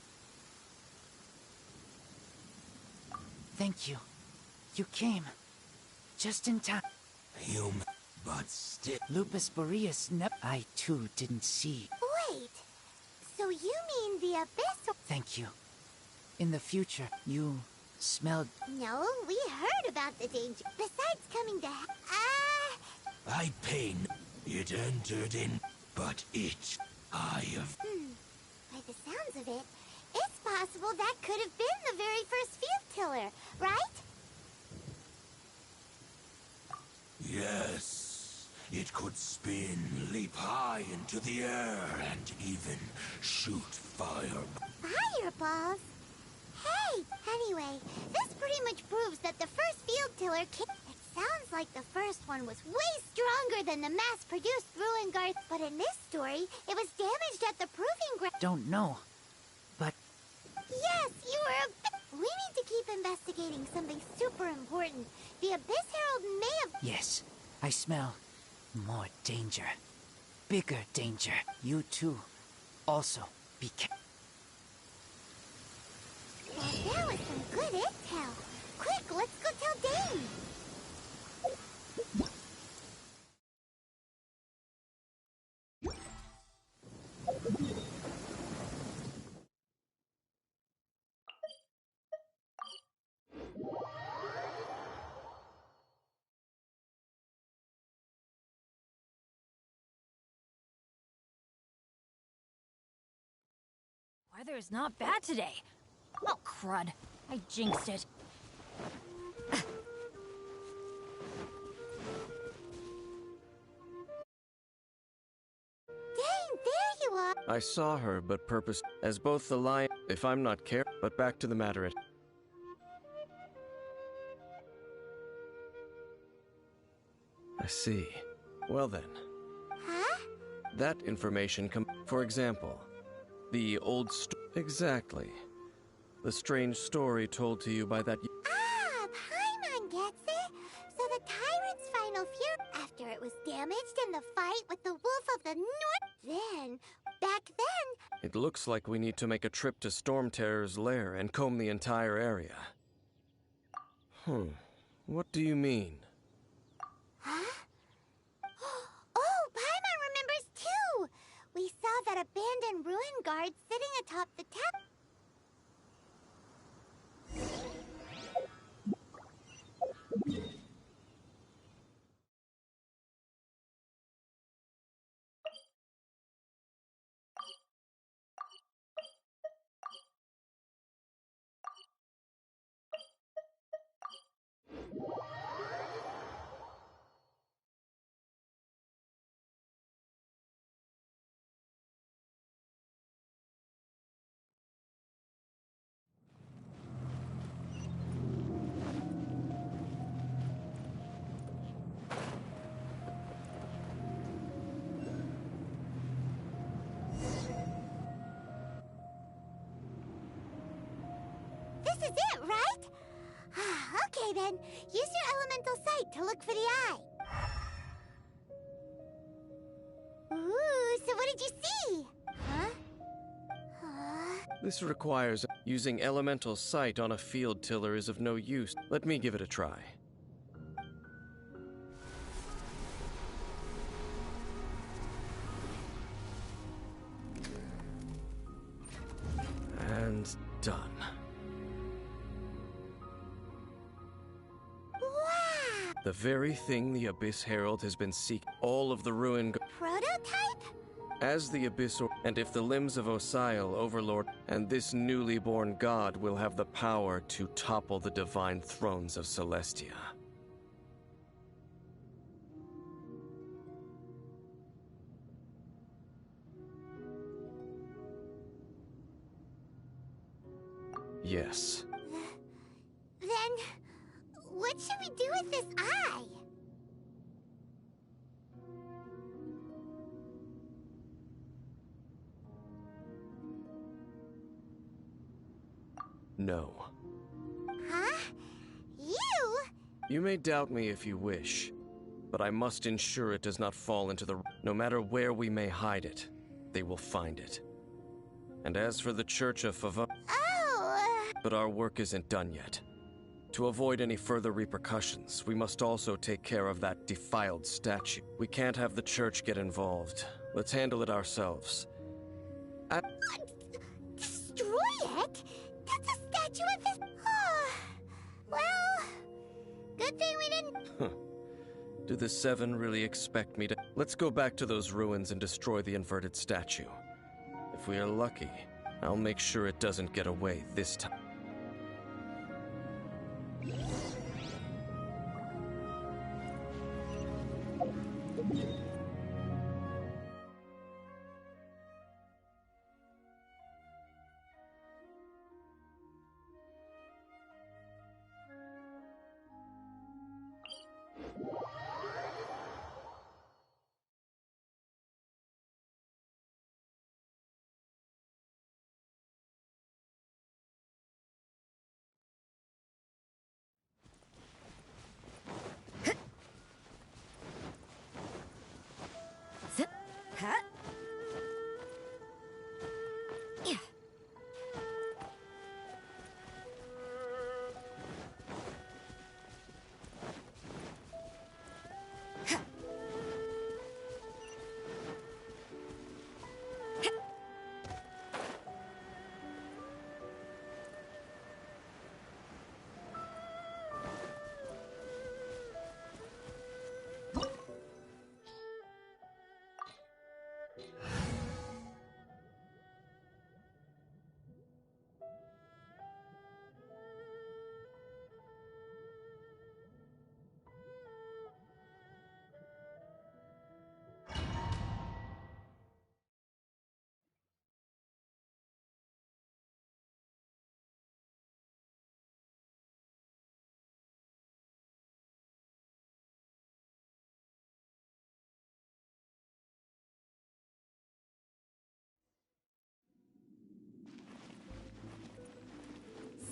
Thank you. You came. Just in time. Human, but still... Lupus Boreas I too didn't see. Wait, so you mean the abyss? Thank you. In the future, you smelled... No, we heard about the danger. Besides coming to... I pain. It entered in, but it... I have... By the sounds of it, it's possible that could have been the very first field tiller, right? Yes. It could spin, leap high into the air, and even shoot fire. Fireballs? Hey! Anyway, this pretty much proves that the first field tiller It sounds like the first one was way stronger than the mass-produced ruin guard, but in this story, it was damaged at the proving ground. Don't know. But... Yes, you were we need to keep investigating something super important. The Abyss Herald may have... Yes, I smell more danger. Bigger danger. You too. Also, be careful. Well, there was some good intel. Quick, let's go tell Dane. Weather is not bad today. Oh, crud. I jinxed it. I saw her, but purpose as both the lion, if I'm not careful. But back to the matter at. I see. Well then. Huh? That information for example, the old exactly. The strange story told to you by that. Ah, Paimon gets it. So the tyrant's final fury, after it was damaged in the fight with the Wolf of the North, back then... It looks like we need to make a trip to Storm Terror's lair and comb the entire area. What do you mean? Huh? Oh, Paimon remembers too! We saw that abandoned ruin guard sitting atop the tower. This is it, right? Okay then, use your elemental sight to look for the eye. Ooh, so what did you see? Huh? This requires using elemental sight on a field tiller is of no use. Let me give it a try. And done. Wow! The very thing the Abyss Herald has been seeking. All of the ruin. Prototype? As the Abyss, and if the limbs of Osial, Overlord, and this newly born god will have the power to topple the divine thrones of Celestia. Yes. Then, what should we do with this eye? No. Huh? You? You may doubt me if you wish, but I must ensure it does not fall into the... No matter where we may hide it, they will find it. And as for the Church of Fava... Oh! But our work isn't done yet. To avoid any further repercussions, we must also take care of that defiled statue. We can't have the Church get involved. Let's handle it ourselves. Destroy it? That's a statue of this... Oh, well, good thing we didn't... Do the Seven really expect me to... Let's go back to those ruins and destroy the inverted statue. If we are lucky, I'll make sure it doesn't get away this time.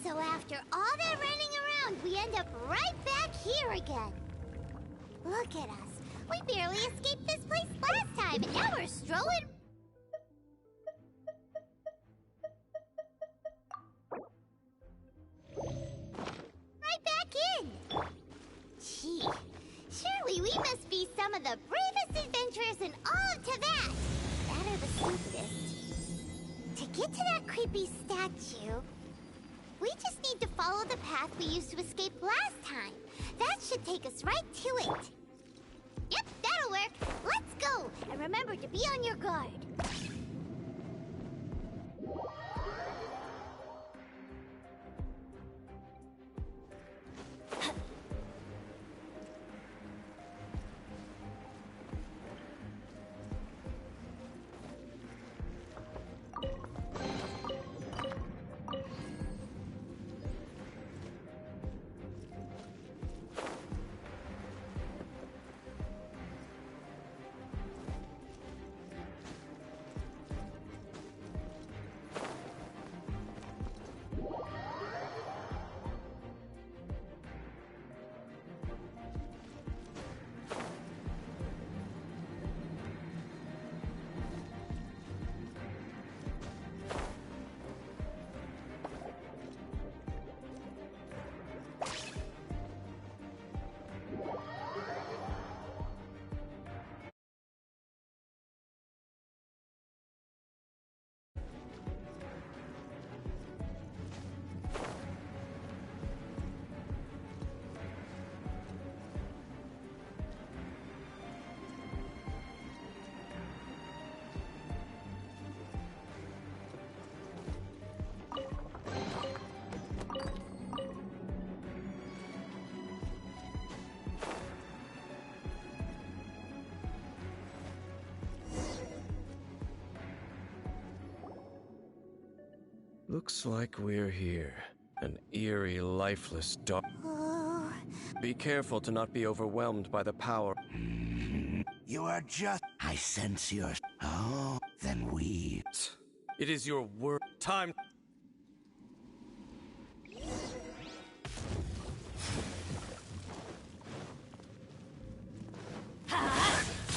So after all that running around, we end up right back here again. Look at us. We barely escaped this place last time, and now we're strolling... right back in. Gee, surely we must be some of the bravest adventurers in all of Tibet. That or the stupidest. To get to that creepy statue, we just need to follow the path we used to escape last time. That should take us right to it. Yep, that'll work. Let's go. And remember to be on your guard. Looks like we're here. An eerie, lifeless dark. Be careful to not be overwhelmed by the power. You are just... I sense your... Oh, then we... It is your word. Time...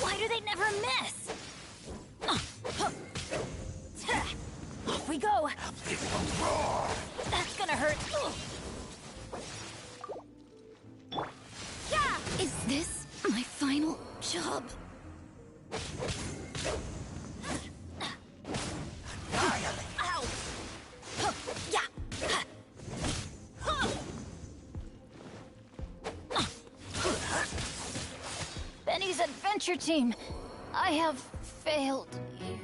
Why do they never miss? Off we go. That's gonna hurt. Yeah. Is this my final job? Ow. Yeah. Benny's adventure team. I have failed you.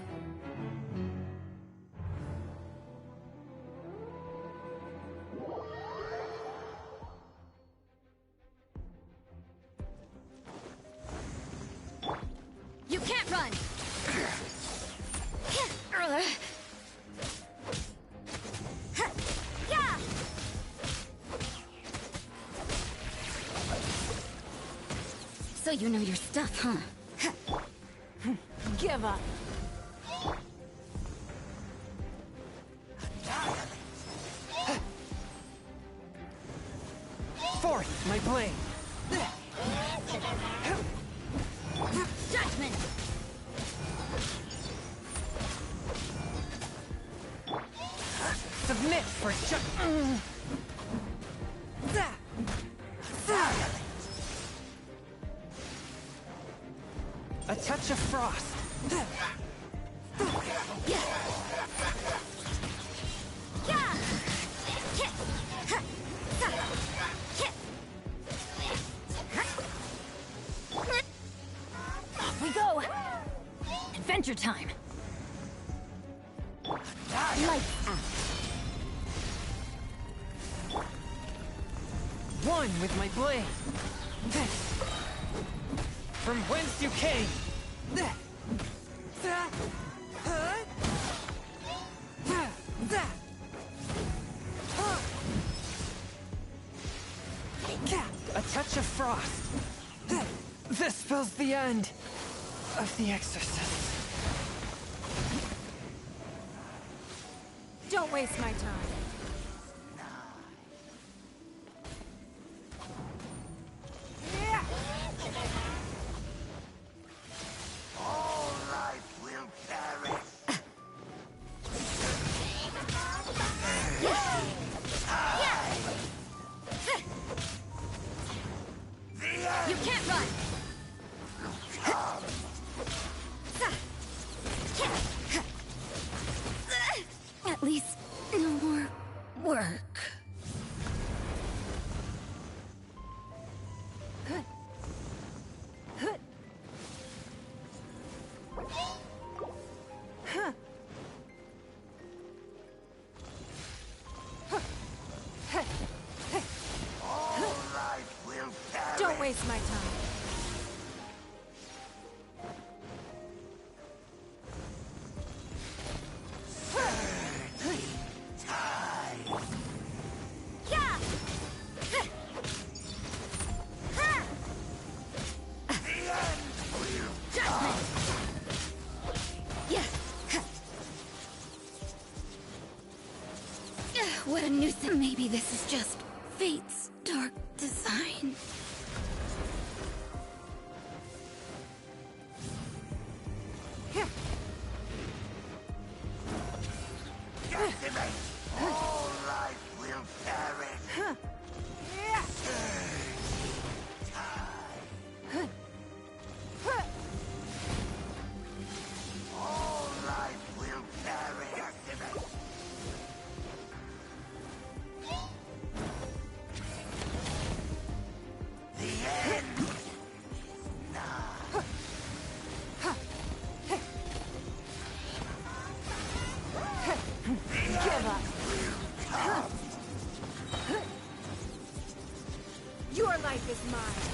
You can't run! So you know your stuff, huh? Give up. Forth, my blade! Judgment! Submit for a touch of frost. Off we go. Adventure time. Lights out. One with my blade. From whence you came. A touch of frost. This spells the end of the exorcist. Don't waste my time. least no more work. Don't waste my time. What a nuisance. Maybe this is just fate's dark design. All life will perish. All life will perish. The end. Give up. Your life is mine.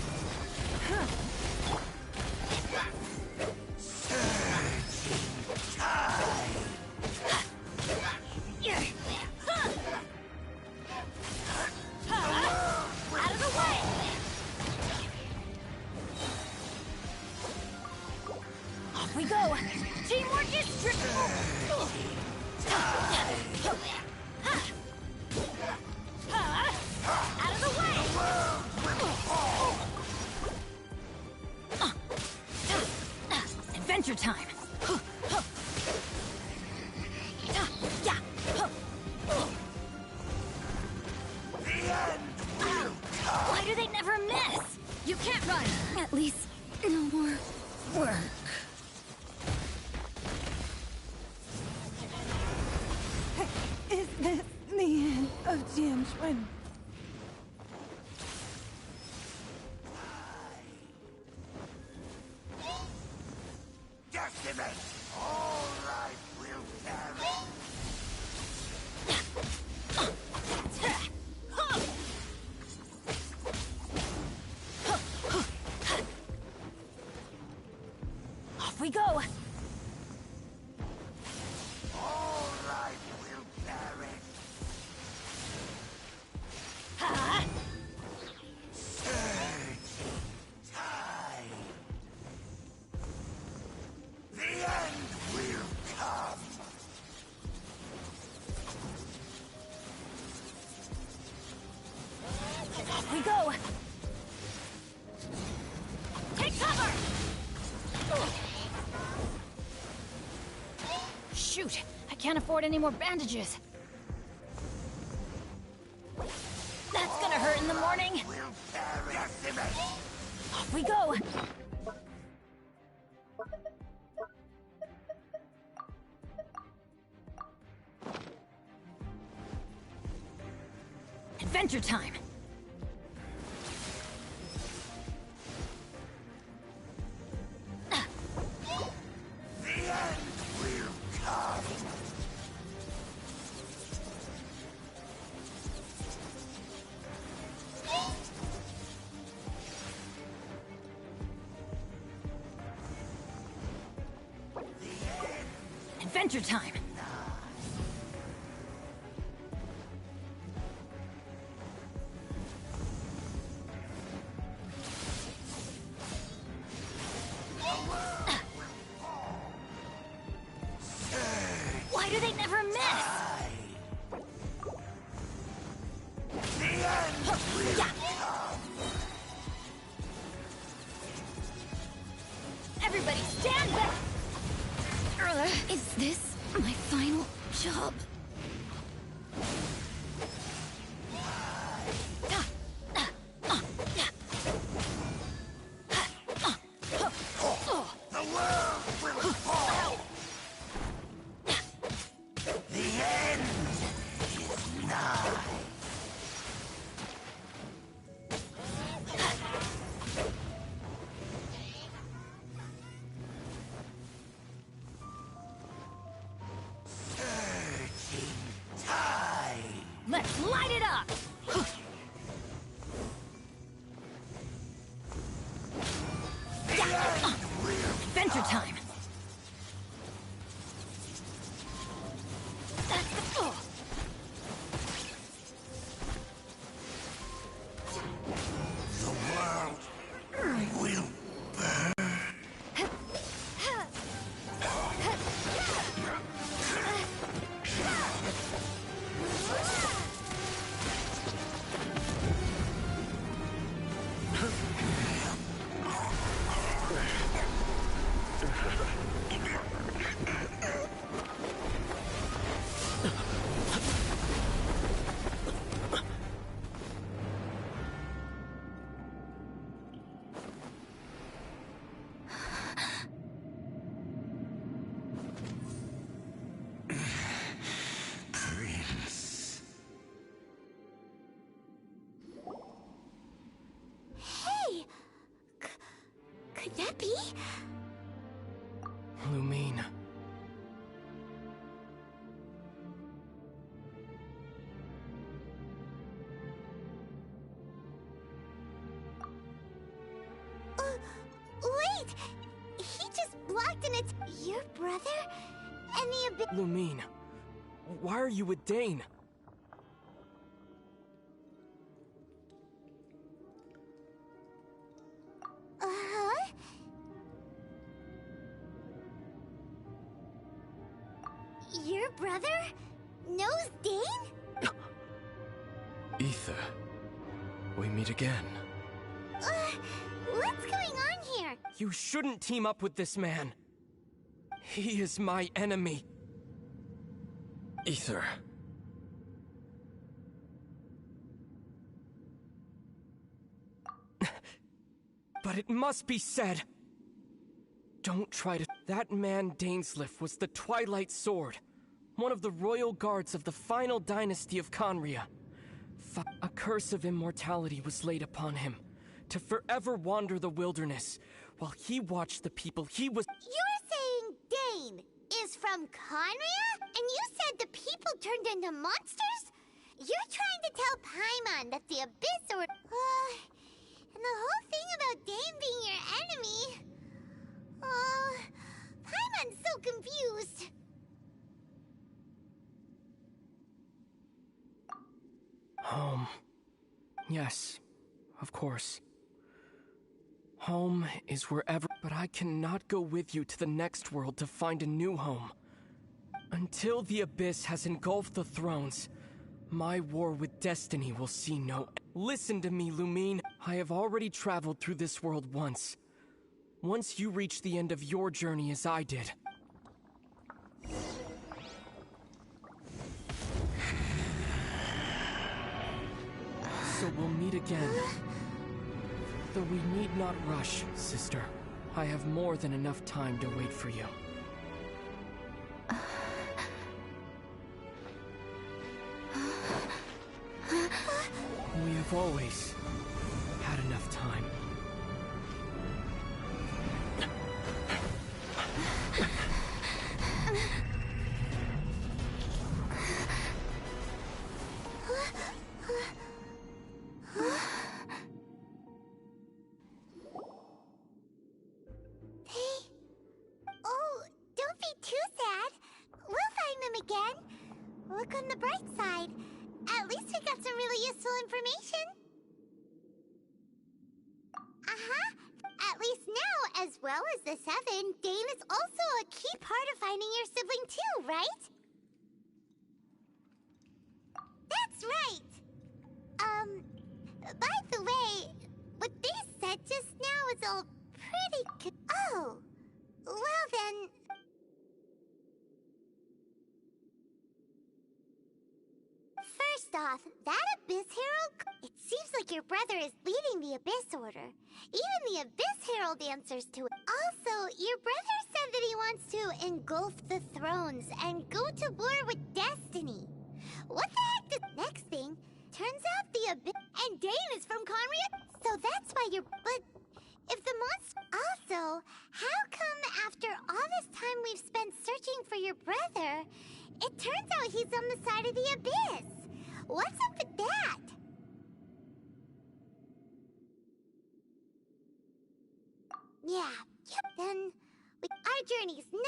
Out of the way! Off we go! Teamwork is out of the way! Adventure time! Why do they never miss? You can't run! At least no more work. Is this the end of Jianchuan? Decimate! All life will perish. Off we go! All life will perish. Time. The end will come. Off we go! Take cover! Shoot! I can't afford any more bandages. That's gonna hurt in the morning. Will perish. Off we go! Adventure time! The end will come. Adventure time! Why do they never miss? The end will come. Everybody stand back! Is this my final job? The world will fall. The end Let's light it up! Adventure time! The world will burn. Prince. Hey! Could that be? Lumine. Wait! He just blocked an attack. Your brother? And the abyss. Lumine. Why are you with Dane? Uh-huh. Your brother knows Dane? Ether, we meet again. What's going on here? You shouldn't team up with this man. He is my enemy. Ether. But it must be said. Don't try to... That man Dainsliff was the Twilight Sword, one of the royal guards of the final dynasty of Conria. A curse of immortality was laid upon him, to forever wander the wilderness, while he watched the people he was... You're saying Dane is from Conria? And you said the people turned into monsters? You're trying to tell Paimon that the Abyss or... and the whole thing about Dane being your enemy... Paimon's so confused. Home. Yes, of course. Home is wherever, but I cannot go with you to the next world to find a new home. Until the Abyss has engulfed the thrones, my war with destiny will see no... Listen to me, Lumine. I have already traveled through this world once. Once you reach the end of your journey as I did. So we'll meet again. Though we need not rush, sister. I have more than enough time to wait for you. We have always had enough time. Don't be too sad. We'll find them again. Look on the bright side. At least we got some really useful information. At least now, as well as the Seven, Dane is also a key part of finding your sibling too, right? That's right. By the way, what they said just now is all pretty oh. Well then... First off, that Abyss Herald... It seems like your brother is leading the Abyss Order. Even the Abyss Herald answers to it. Also, your brother said that he wants to engulf the thrones and go to war with destiny. What the heck did... Next thing, turns out the Abyss... And Dane is from Conria, so that's why you're... But... If the monster... Also, how come after all this time we've spent searching for your brother, it turns out he's on the side of the Abyss? What's up with that? Yeah, then our journey's not...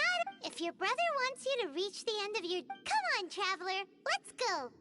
If your brother wants you to reach the end of your... Come on, traveler, let's go.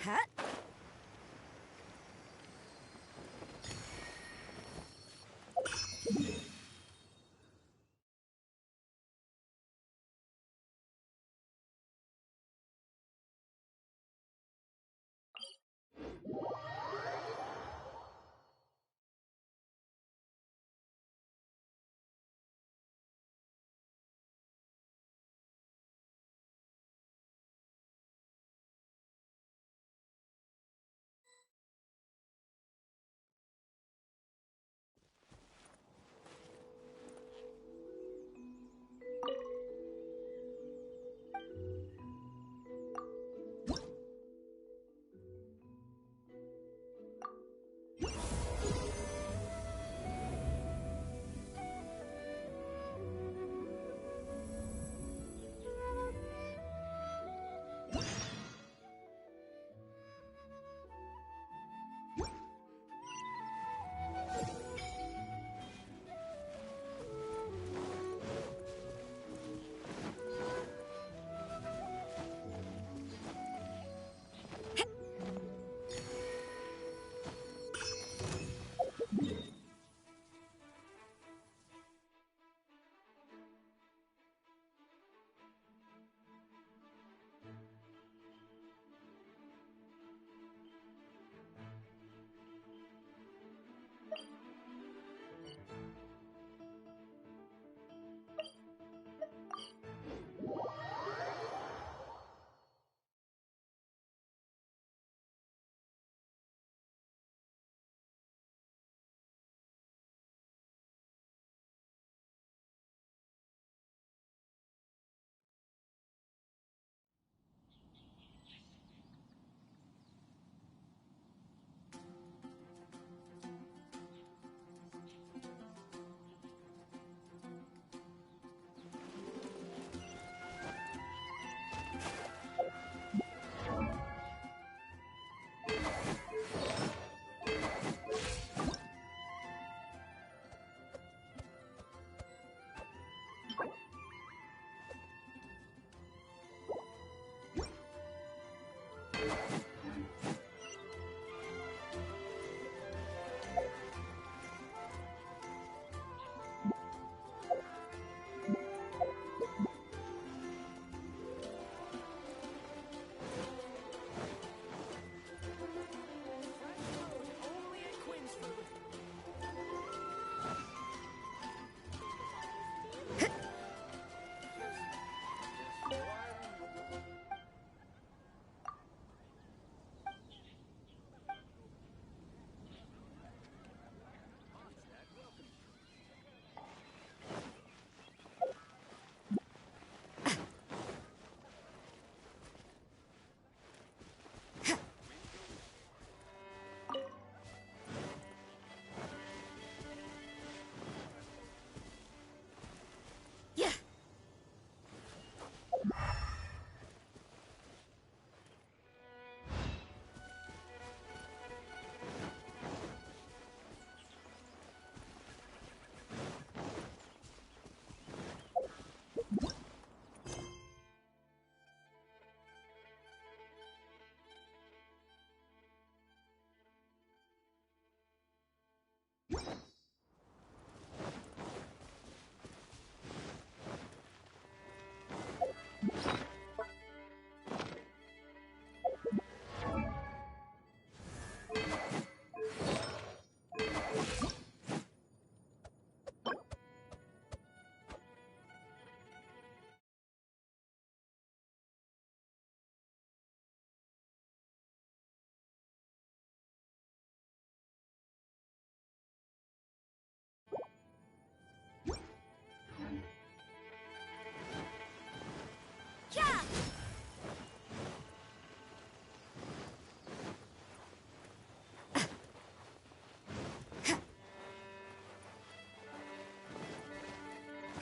Huh?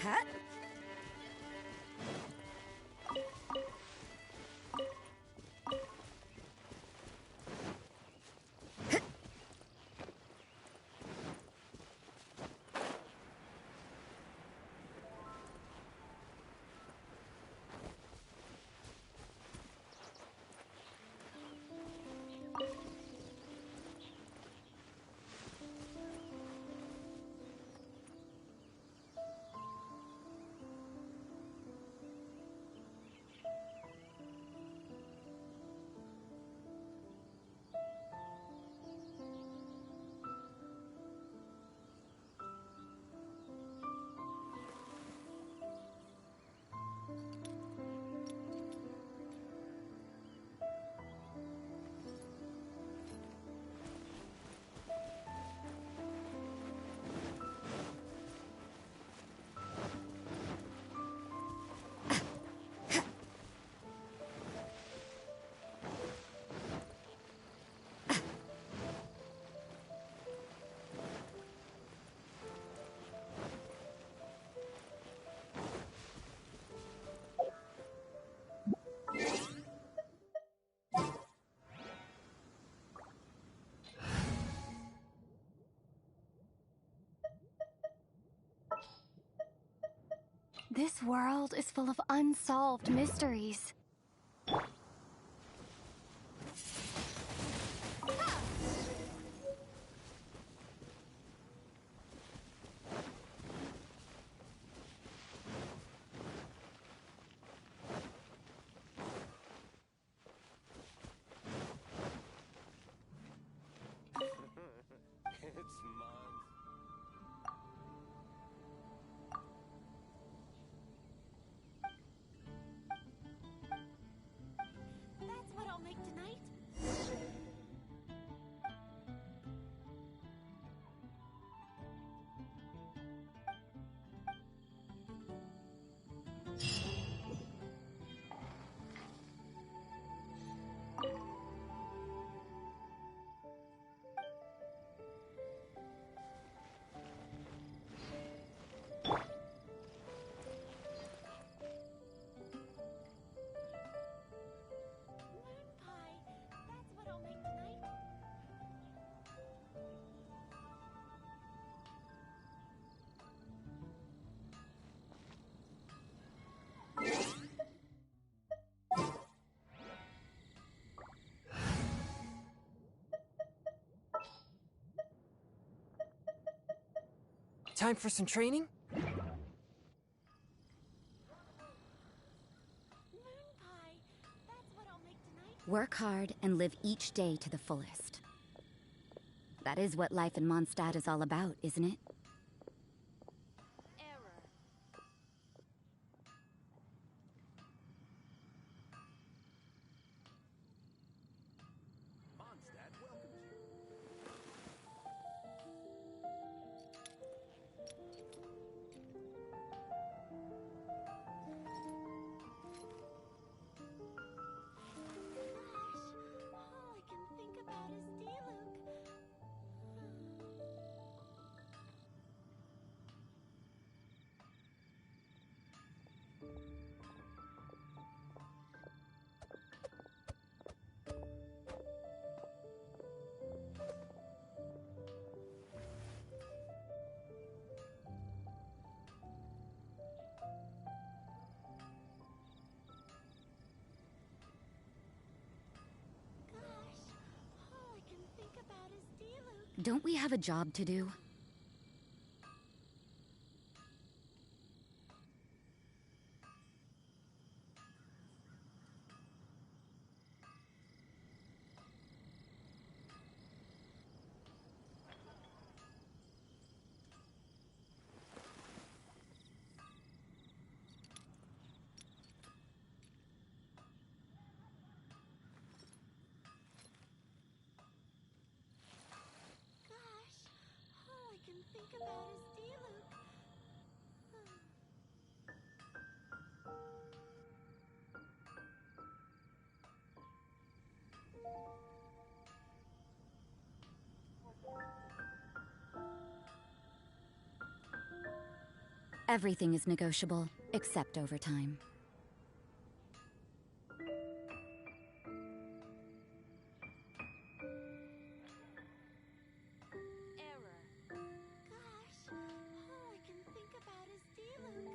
Huh? This world is full of unsolved mysteries. It's mine. That's what I'll make tonight. Time for some training? Work hard and live each day to the fullest. That is what life in Mondstadt is all about, isn't it? All I can think about is Diluc. All I can think about is Diluc. Don't we have a job to do? All I can think about is Diluc. Everything is negotiable, except overtime. Gosh, all I can think about is Diluc.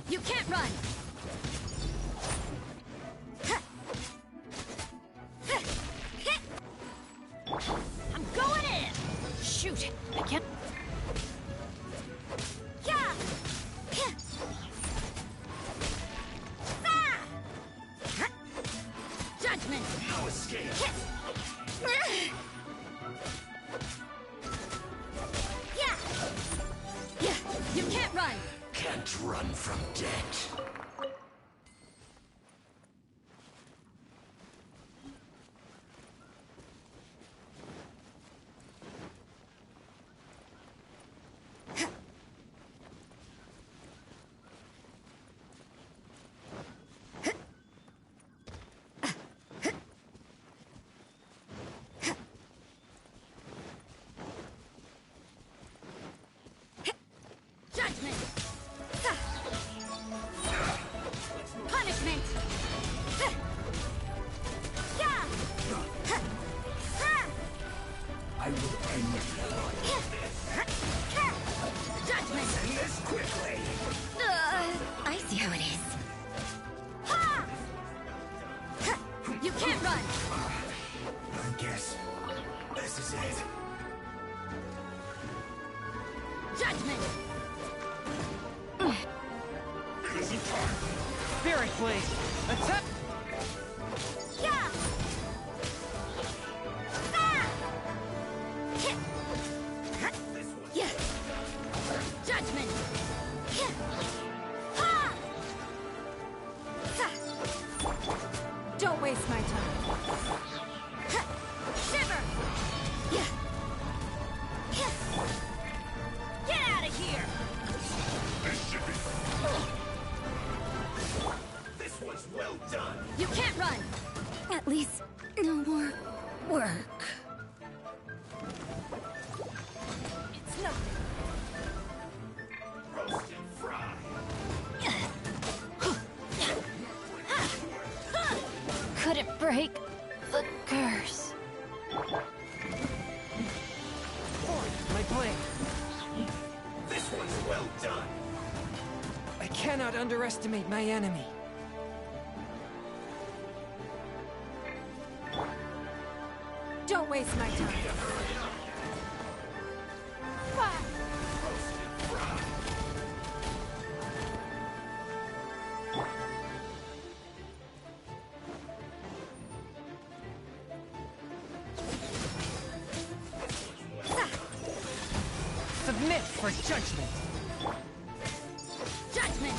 You can't run! I'm going in! Shoot! I can't... Yeah! Ah! Judgment! No escape! Yeah! Yeah! You can't run! Can't run from death. Judgment! Punishment! I will end you. Judgment! End this quickly. I see how it is. You can't run! I guess this is it. Judgment! Easy time. Spirit Blade! Attack! Yeah! Yeah! Judgment! Don't waste my time. Shiver! Yeah! Get out of here! This should be... This cannot underestimate my enemy. Don't waste my time. Submit for judgment. Judgment!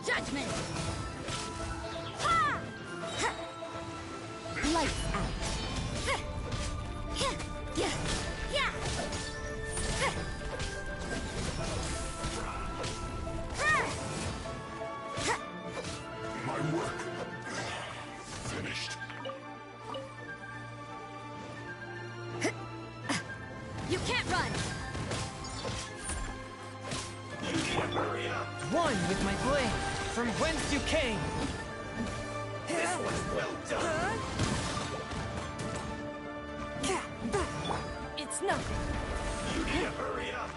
Judgment! Lights out! My work finished. You can't run! One with my blade, from whence you came. This was well done. It's nothing. You need to hurry up.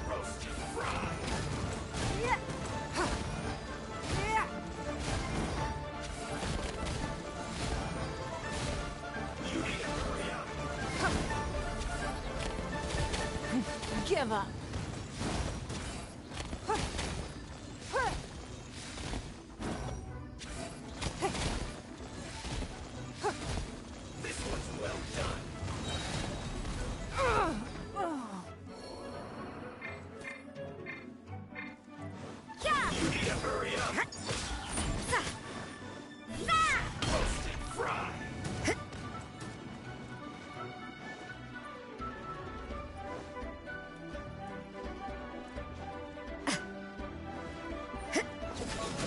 Roast and fry. You need to hurry up. Give up. This was well done. You need to hurry up. Roast and fry.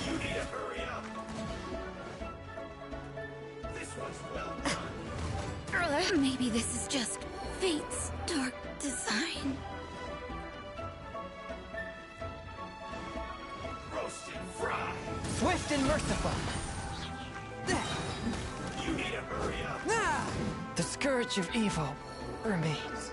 You need to hurry up. This was well done. Maybe this is just fate's dark design. Roast and fry. Swift and merciful. You need to hurry up. The scourge of evil remains.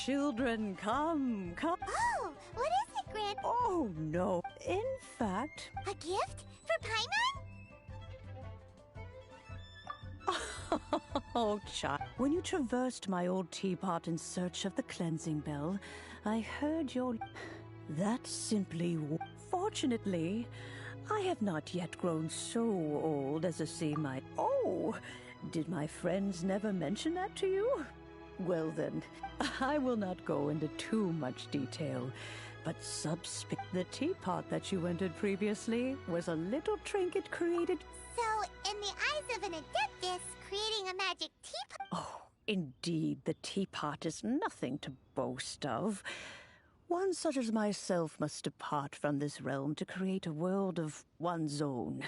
Children, come. Oh, what is it, Grand? Oh, no. In fact... A gift? For Paimon? Oh, child. When you traversed my old teapot in search of the cleansing bell, I heard your... That simply... Fortunately, I have not yet grown so old as to see my... Oh, did my friends never mention that to you? Well then, I will not go into too much detail, but the teapot that you entered previously was a little trinket created... So, in the eyes of an adeptus, creating a magic teapot... Oh, indeed, the teapot is nothing to boast of. One such as myself must depart from this realm to create a world of one's own.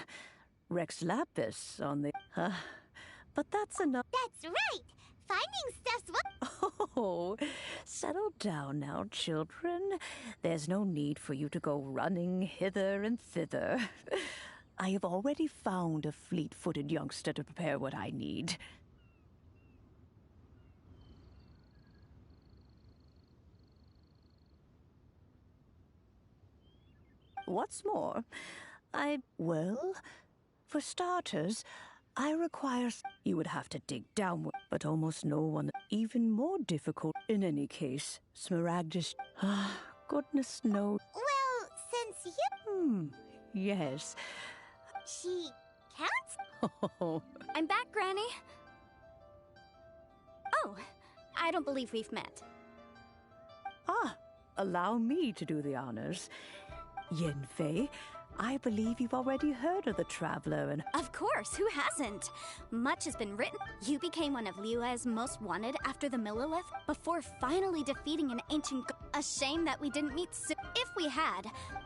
Rex Lapis on the... but that's enough... That's right! Finding stuff's what... Oh, settle down now, children. There's no need for you to go running hither and thither. I have already found a fleet-footed youngster to prepare what I need. What's more, well, for starters, I require... You would have to dig downward, but almost no one... Even more difficult. In any case, Smaragdus... goodness knows. Well, since you... Yes. She counts? Oh. I'm back, Granny. Oh, I don't believe we've met. Allow me to do the honors. Yenfei, I believe you've already heard of the Traveler and... Of course, who hasn't? Much has been written. You became one of Liyue's most wanted after the Millilith, before finally defeating an ancient... A shame that we didn't meet soon. If we had,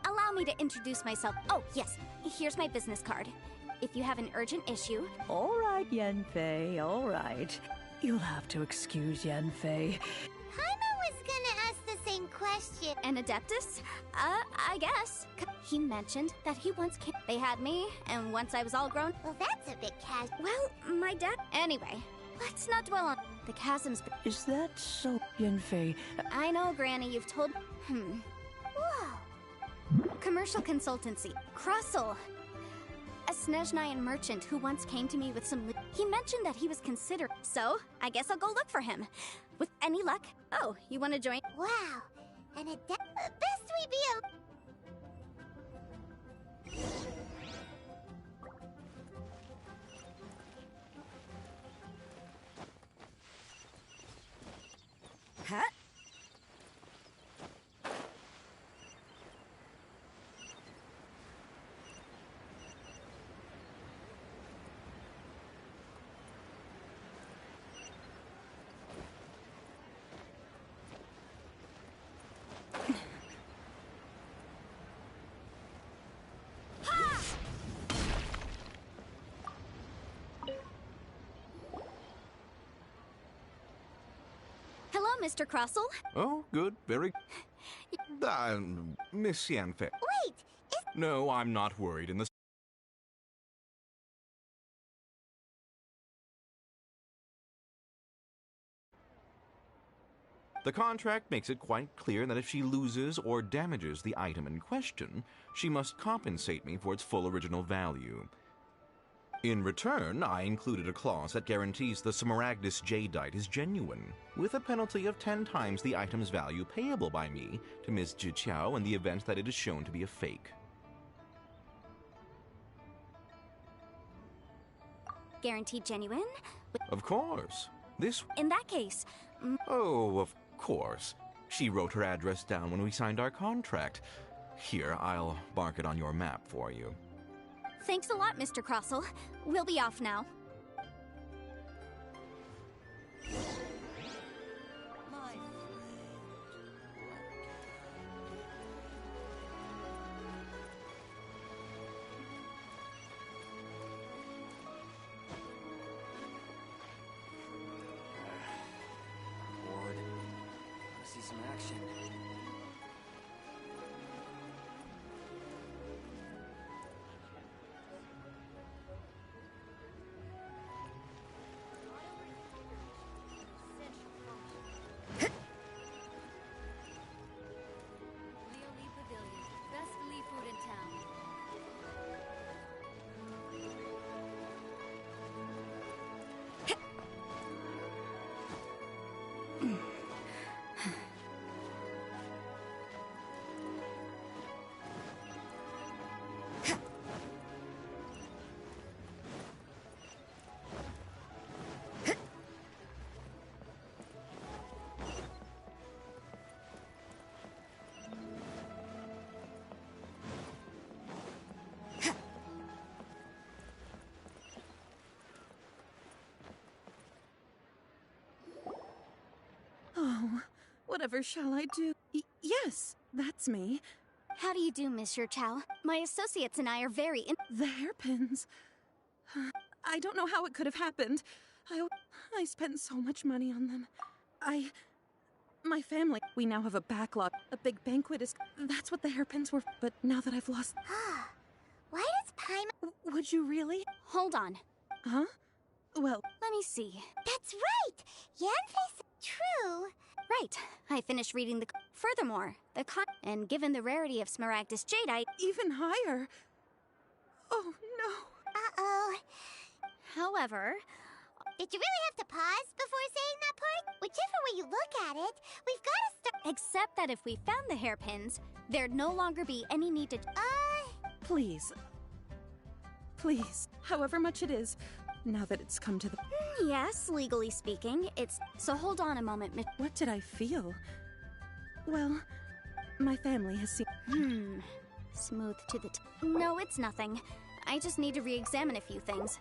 allow me to introduce myself. Oh, yes, here's my business card. If you have an urgent issue... All right, Yenfei, all right. You'll have to excuse Yenfei. Paimon was gonna ask the same question. An Adeptus? I guess. He mentioned that he once came... They had me, and once I was all grown... Well, that's a bit casual. Well, my dad... Anyway, let's not dwell on... The chasm's... Is that so, Yenfei? I know, Granny, you've told... Whoa. Commercial consultancy. Crossel. A Snezhnayan merchant who once came to me with some... He mentioned that he was considered... So, I guess I'll go look for him. With any luck... Oh, you want to join? Wow. And best we be a... Huh? Mr. Crossell. Oh, good, very... Miss Yanfei. Wait, No, I'm not worried in the... The contract makes it quite clear that if she loses or damages the item in question, she must compensate me for its full original value. In return, I included a clause that guarantees the Smaragdus jadeite is genuine, with a penalty of 10 times the item's value payable by me to Ms. Jiqiao in the event that it is shown to be a fake. Guaranteed genuine? Of course. This... In that case... Oh, of course. She wrote her address down when we signed our contract. Here, I'll mark it on your map for you. Thanks a lot, Mr. Crossell. We'll be off now. Bored. Want to see some action. Oh, whatever shall I do? Yes, that's me. How do you do, Monsieur Chow? My associates and I are very The hairpins. I don't know how it could have happened. I spent so much money on them. My family, we now have a backlog. A big banquet is... That's what the hairpins were. But now that I've lost... Why does Paimon... Would you really? Hold on. Huh? Well... Let me see. That's right! Yanfei's true. Right. I finished reading the... Furthermore, and given the rarity of Smaragdus jadeite... Even higher. Oh, no. Uh-oh. However... Did you really have to pause before saying that part? Whichever way you look at it, we've got to start... Except that if we found the hairpins, there'd no longer be any need to... Please. Please. However much it is, now that it's come to the... Yes, legally speaking, it's... So hold on a moment, Miss... What did I feel? Well, my family has seen... Smooth to the... No, it's nothing. I just need to re-examine a few things.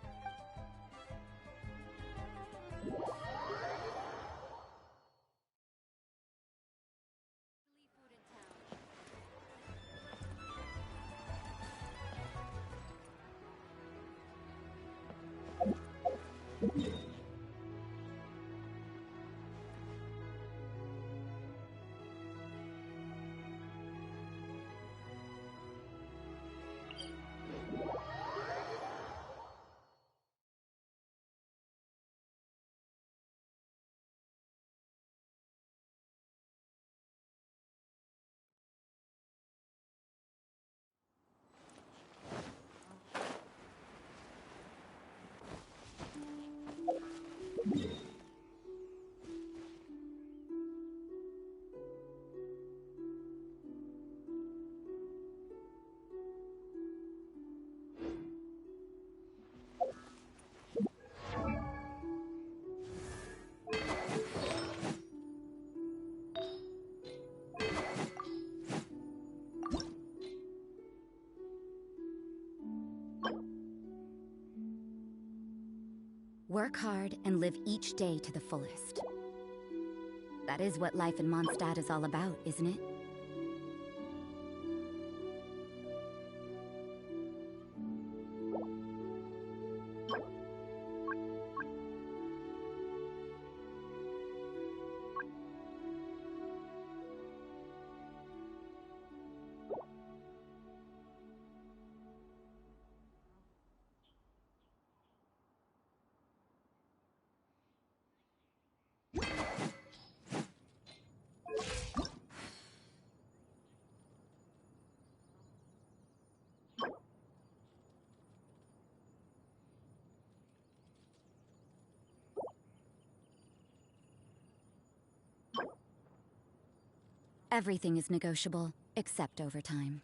Work hard and live each day to the fullest. That is what life in Mondstadt is all about, isn't it? Everything is negotiable, except overtime.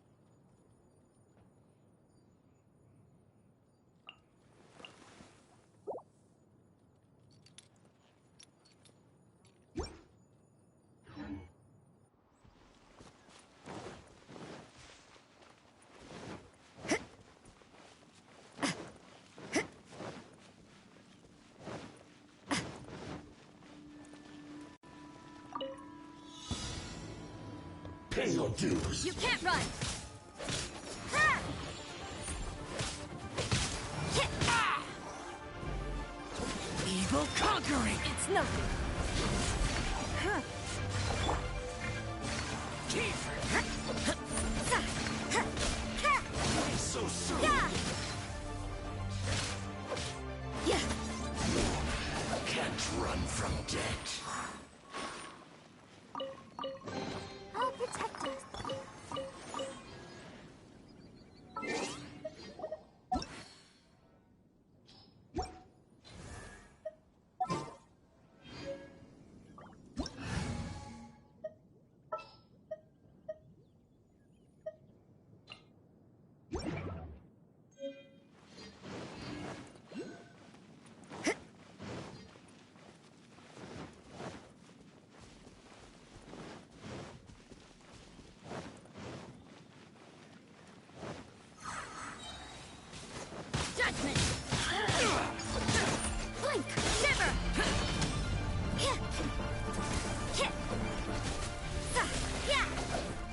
Pay your dues. You can't run! Evil conquering! It's nothing! So soon. Can't run from death. I'll protect us.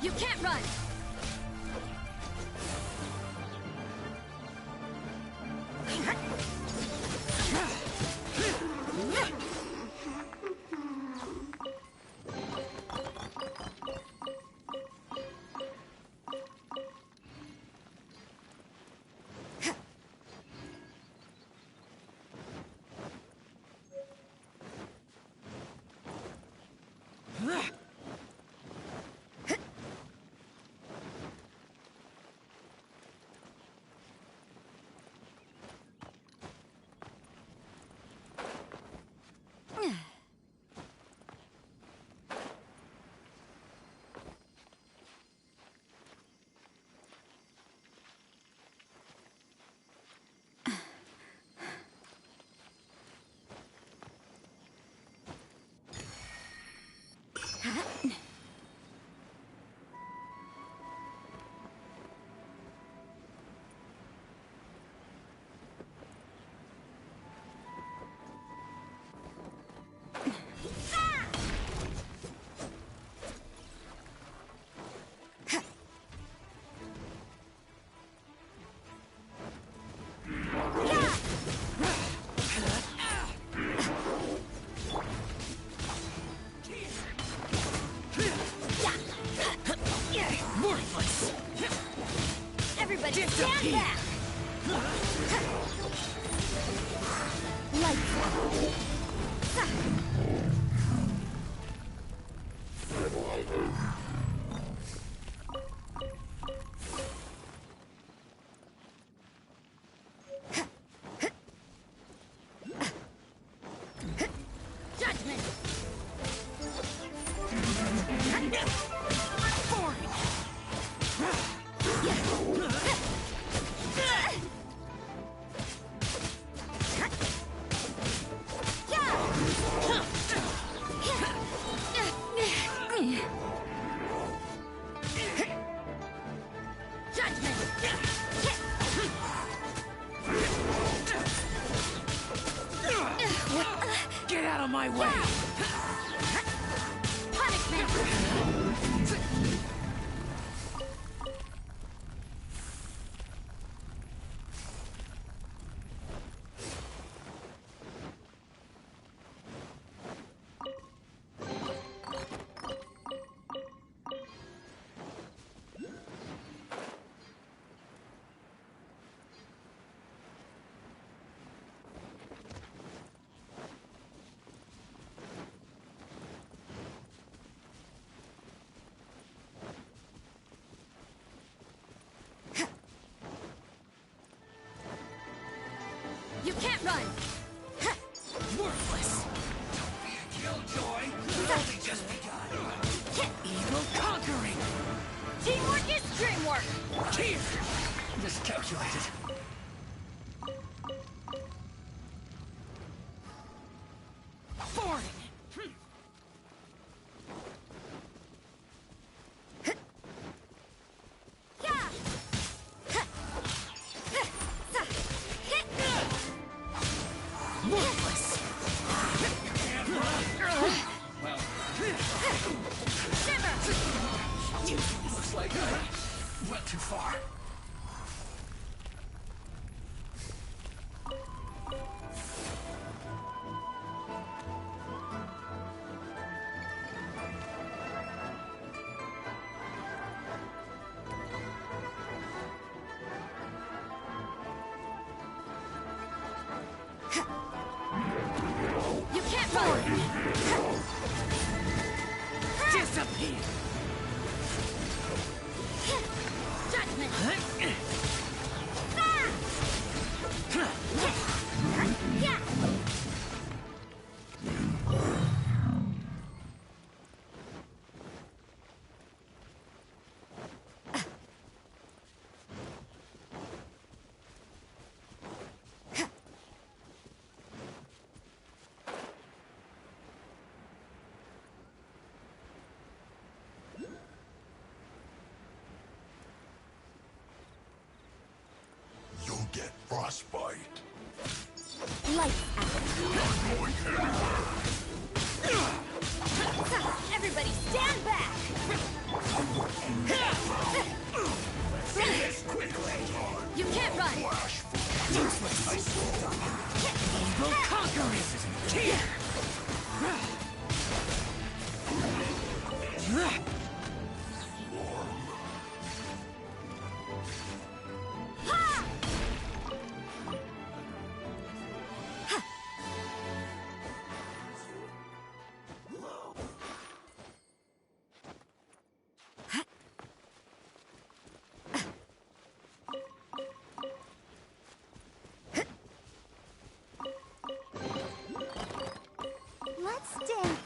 You can't run! Everybody stand back! Judgment! Get out of my way! You can't run! Worthless! Killjoy! We've only just begun! Evil Here! Miscalculated. Boring! Worthless! Looks like I went too far. You can't run! Disappear! Judgment! You'll get frostbite. Lights out. Not going anywhere. Everybody stand back! Finish quickly. You can't run! Useless! We'll conquer it! Here! Let's dance.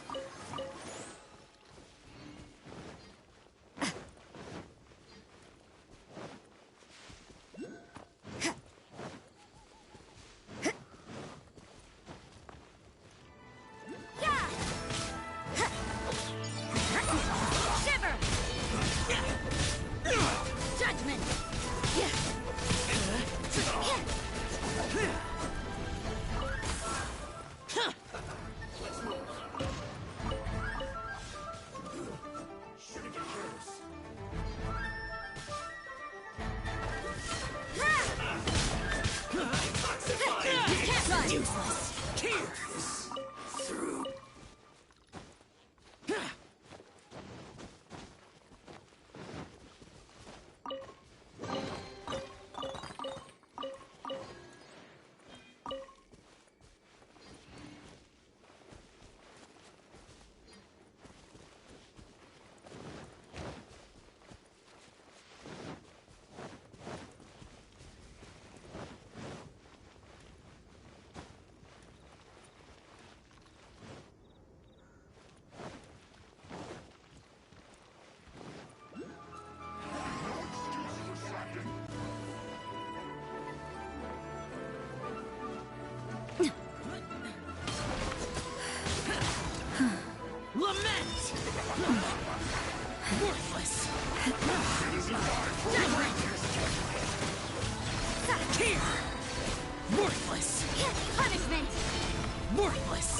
Shiver! Judgment! You can't run! Useless! Tears! Through. Lament! Worthless! Here! Worthless! Punishment! Worthless!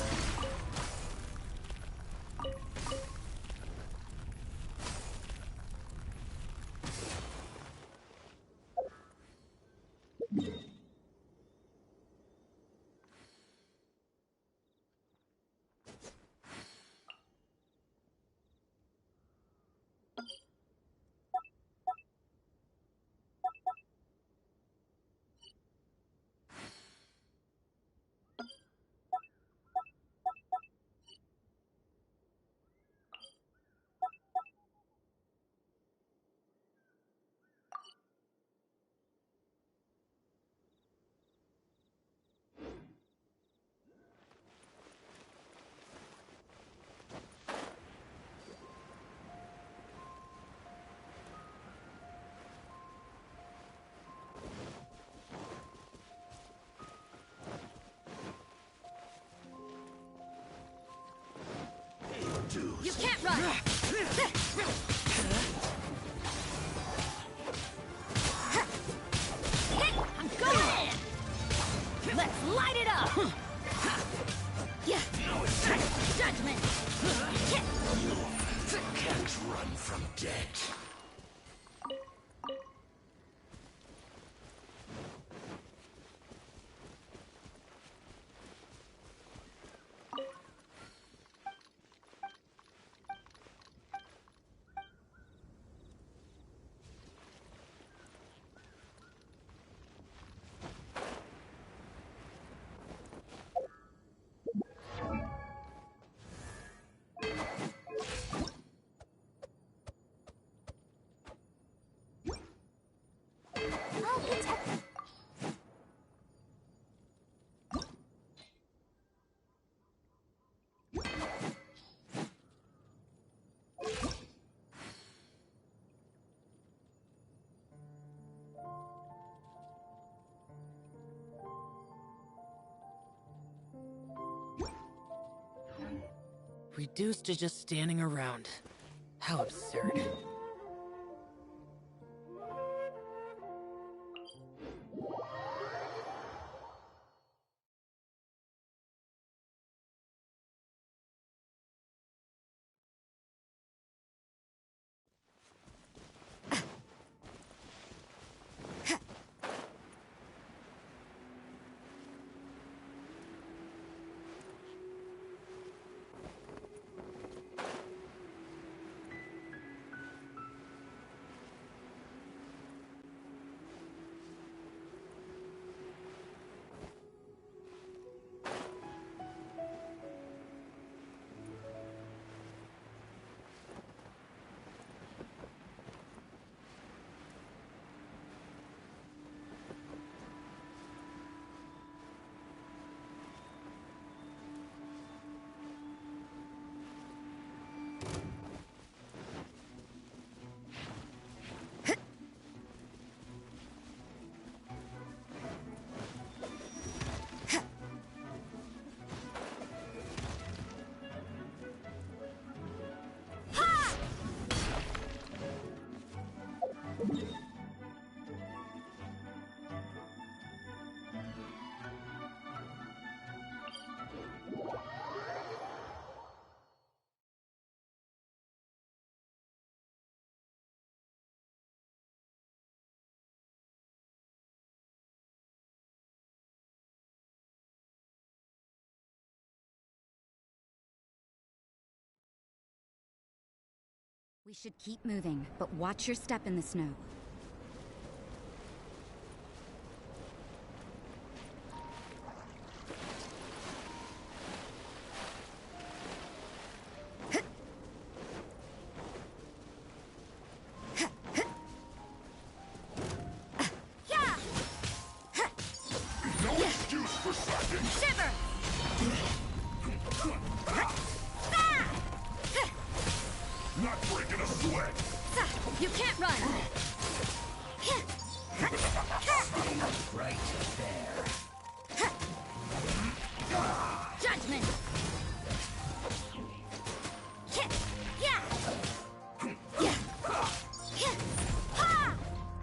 You can't run! I'm going in! Let's light it up! Yeah. Judgment! You can't run from death. Reduced to just standing around. How absurd. We should keep moving, but watch your step in the snow. No excuse for slacking. Shiver! Not breaking a sweat. You can't run! Right there. Judgment!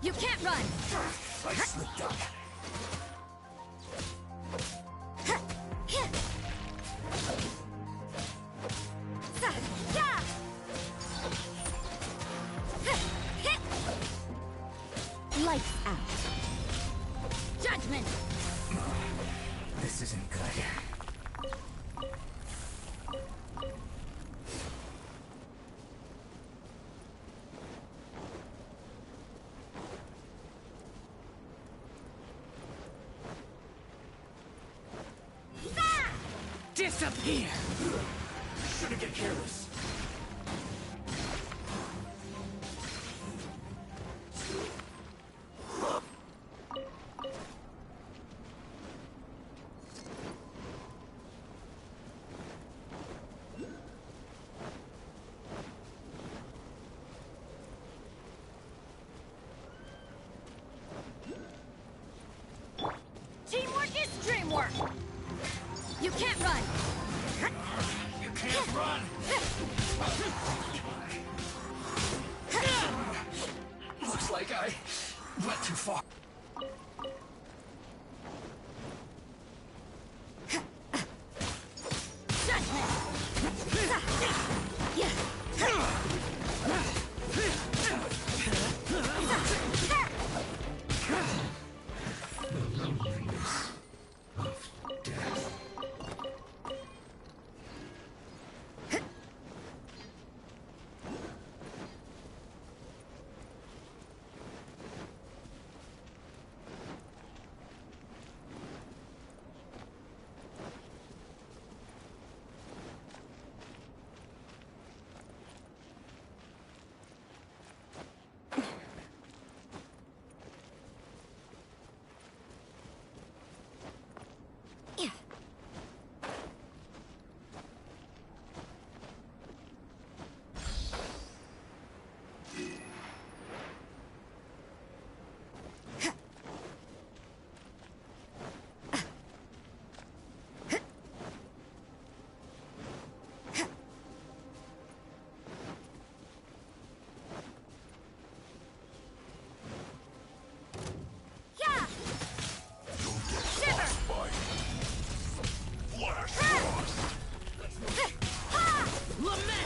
You can't run! I slipped up. Lights out. Judgment! This isn't good. Disappear! Shouldn't get careless. Teamwork is dreamwork! You can't run! You can't run.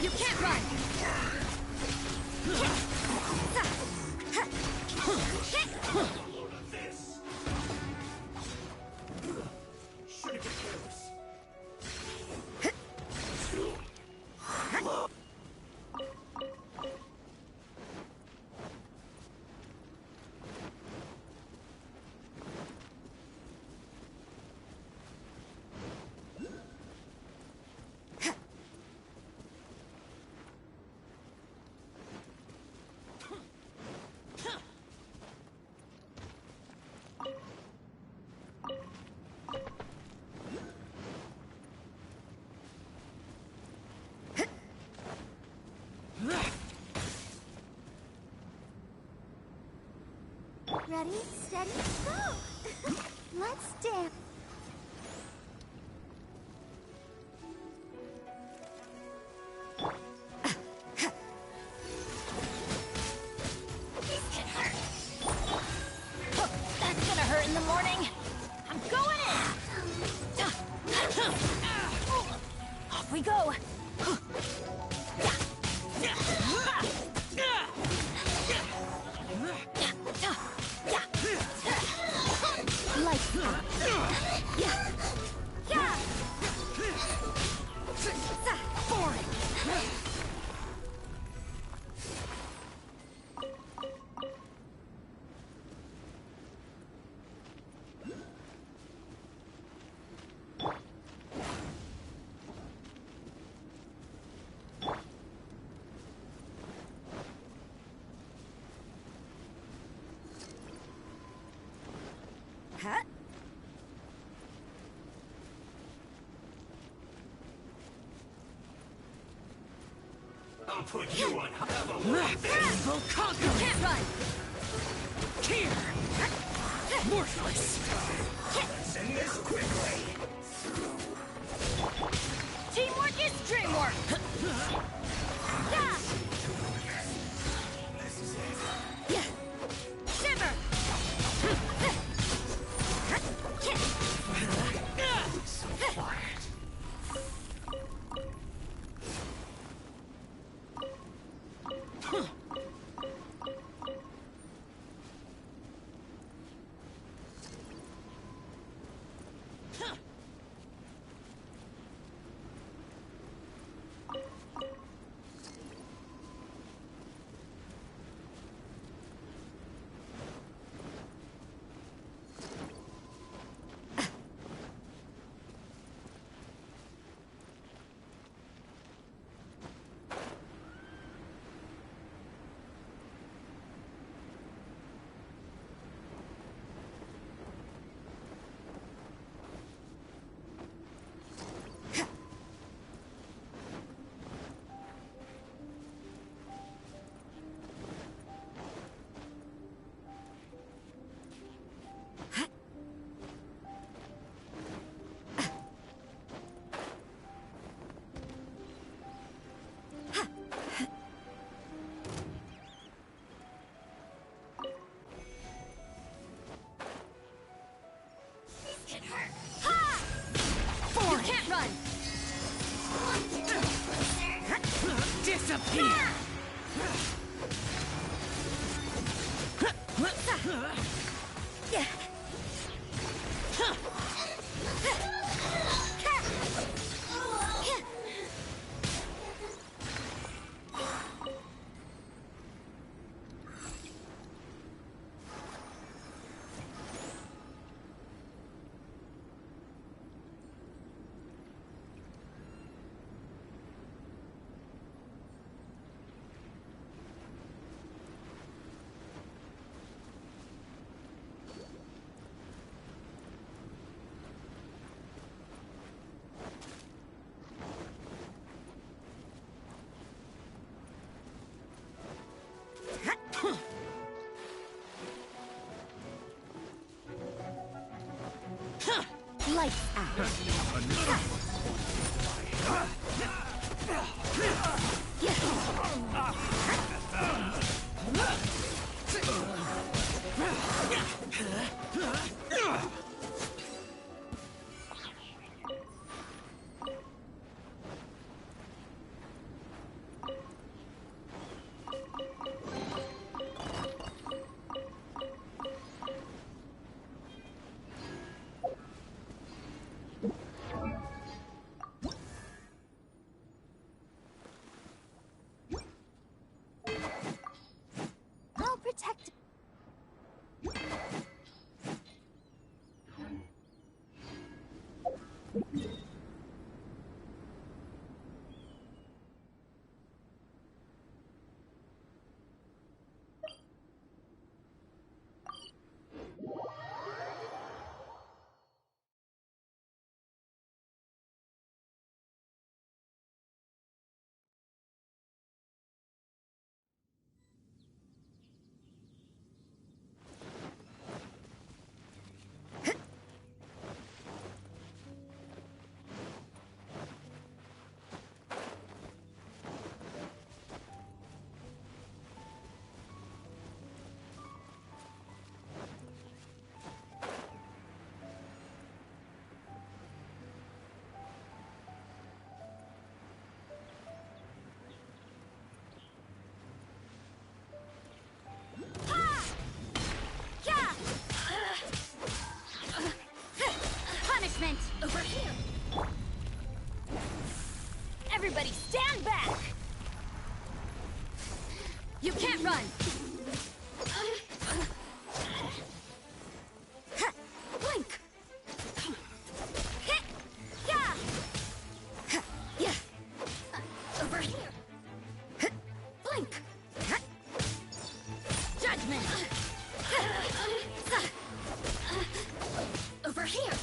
You can't run! Ready, steady, go! Let's dance. That's gonna hurt in the morning. I'm going in! Off we go! Huh? I'll put you on Will conquer! You can't run! Here! Worthless! Let's end this quickly! Teamwork is dreamwork! Shiver! Lights out. I'll protect. Punishment! Over here! Everybody stand back! You can't run! Blink! Over here! Blink! Judgment! Over here!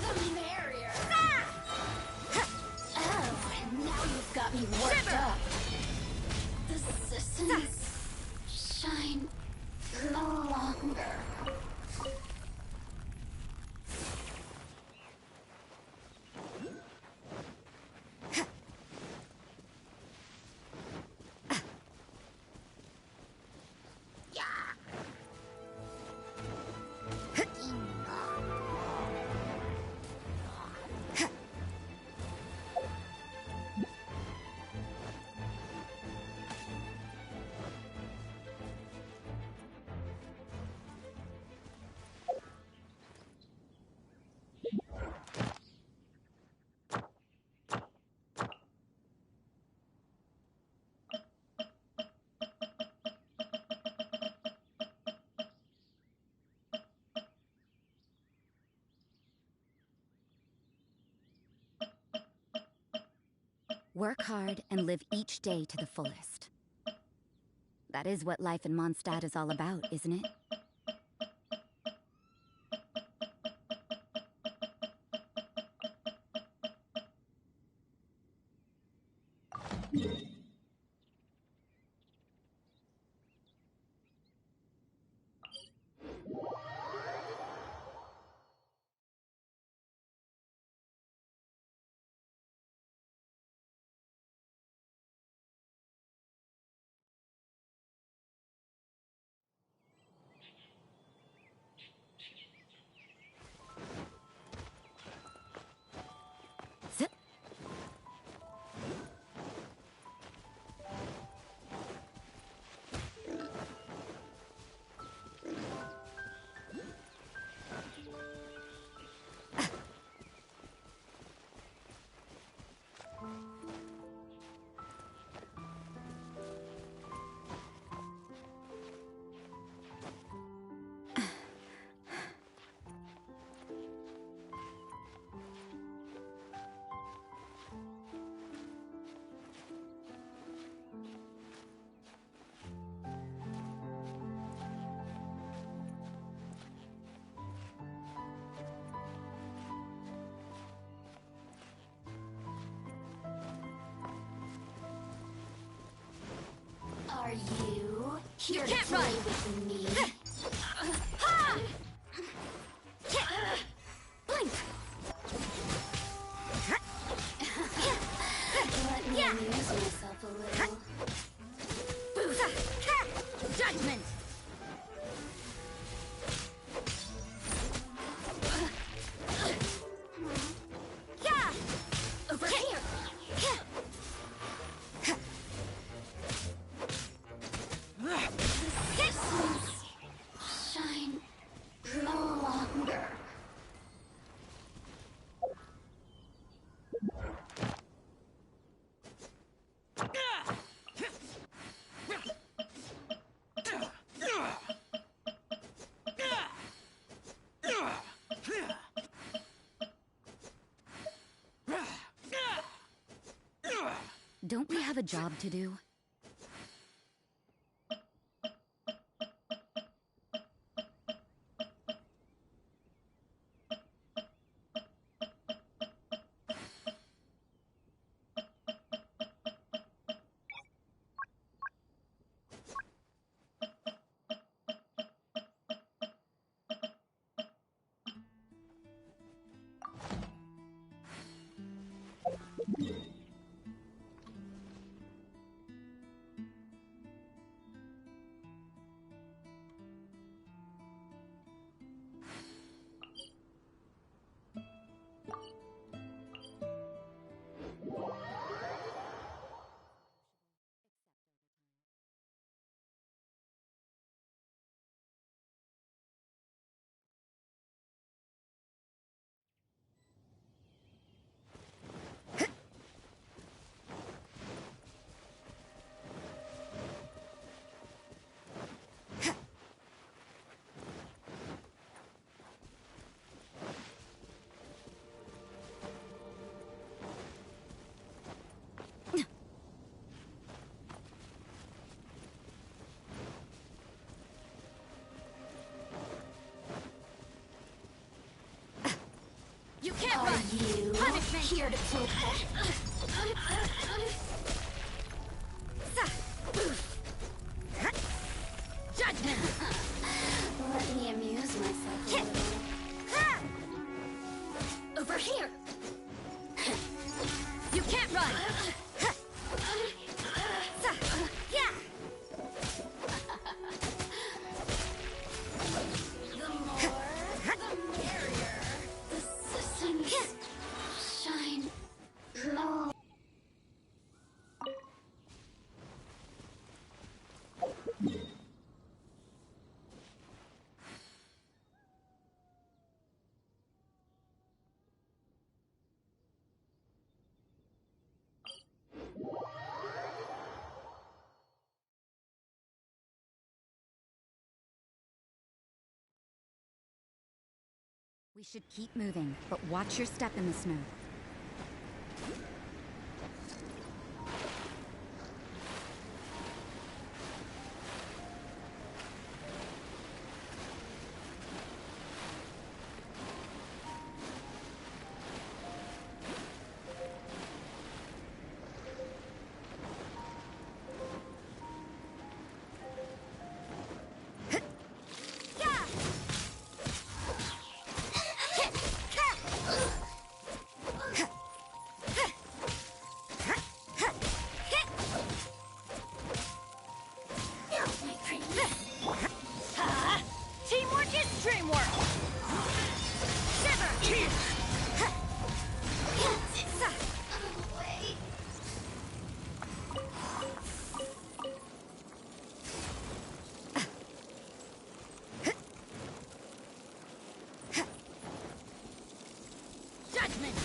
The merrier. Oh, now you've got me worked up. The citizens shine no longer. Work hard and live each day to the fullest. That is what life in Mondstadt is all about, isn't it? You can't run! Ha! Blink! Let me amuse myself a little. Judgment! Over here! Shine no longer. Don't we have a job to do? You can't run! You Punishment! here to kill. Judgment! Let me amuse myself a little. Over here! You can't run! The more, the merrier. The systems shine low. We should keep moving, but watch your step in the snow. Teamwork is dreamwork! Shiver! Judgment!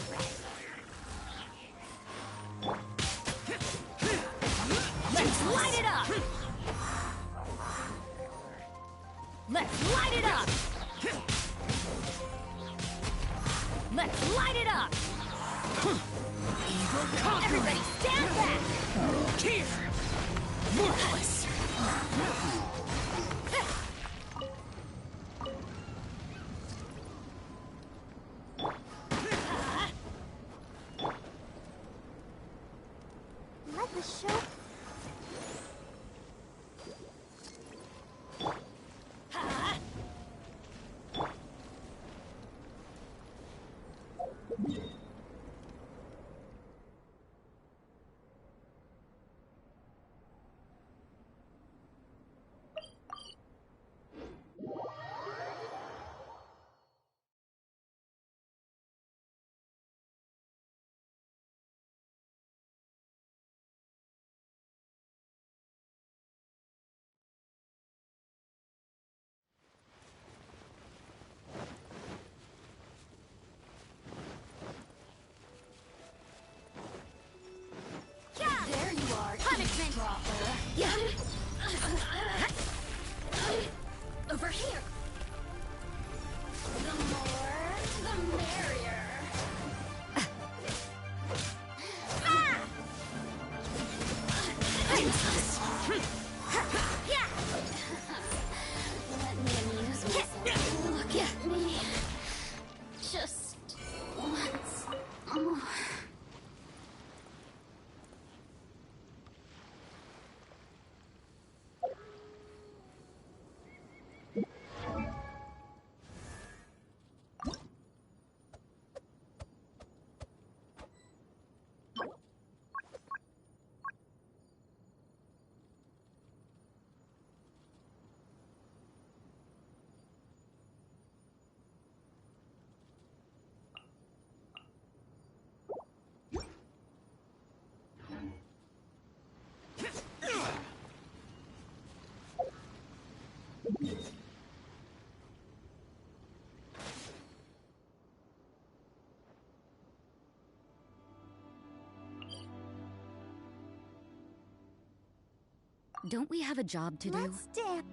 Let's light it up! Let's light it up! Let's light it up! Evil conqueror! Everybody stand back! Here! Worthless! Let the show... Don't we have a job to do? Let's dance.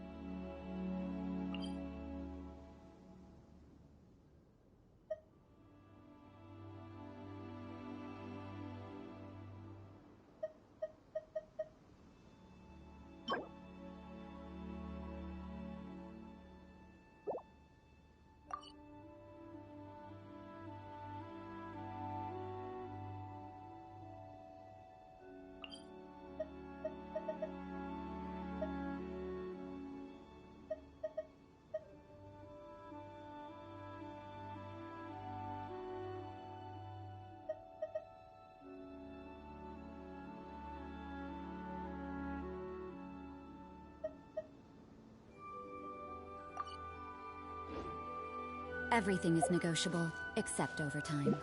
Everything is negotiable, except overtime.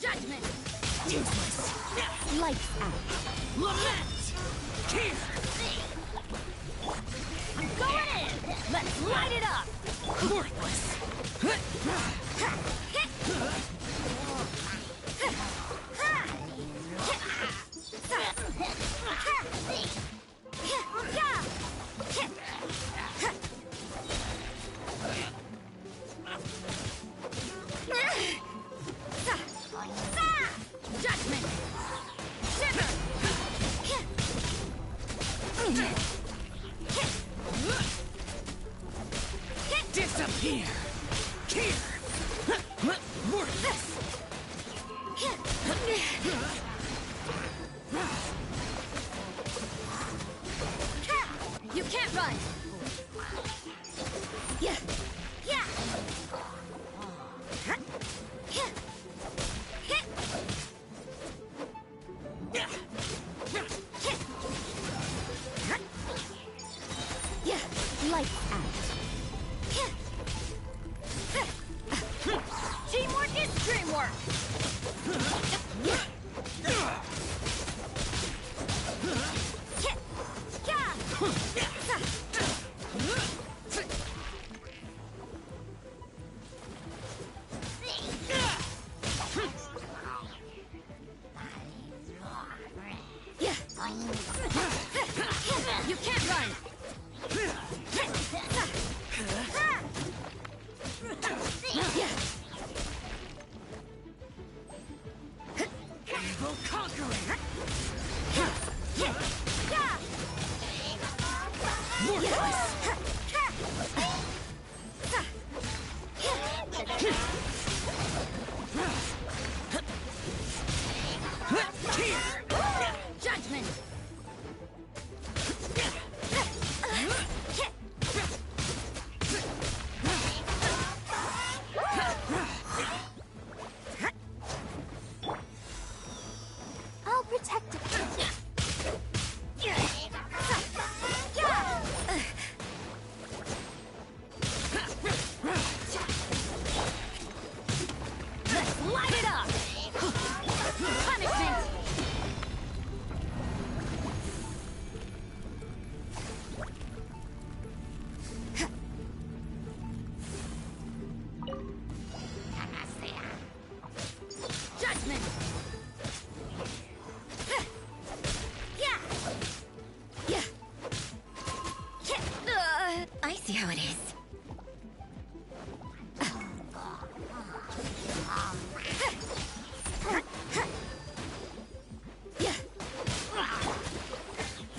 Judgment! Useless! Lights out! Lament! Here! I'm going in! Let's light it up! Worthless! Judgment! Disappear! Here! Worthless! You can't run! Yeah! Yeah! Yeah! Lights out! Teamwork is dreamwork! Judgment! I'll protect it. Let's light it up! Punishment! Judgment! I see how it is.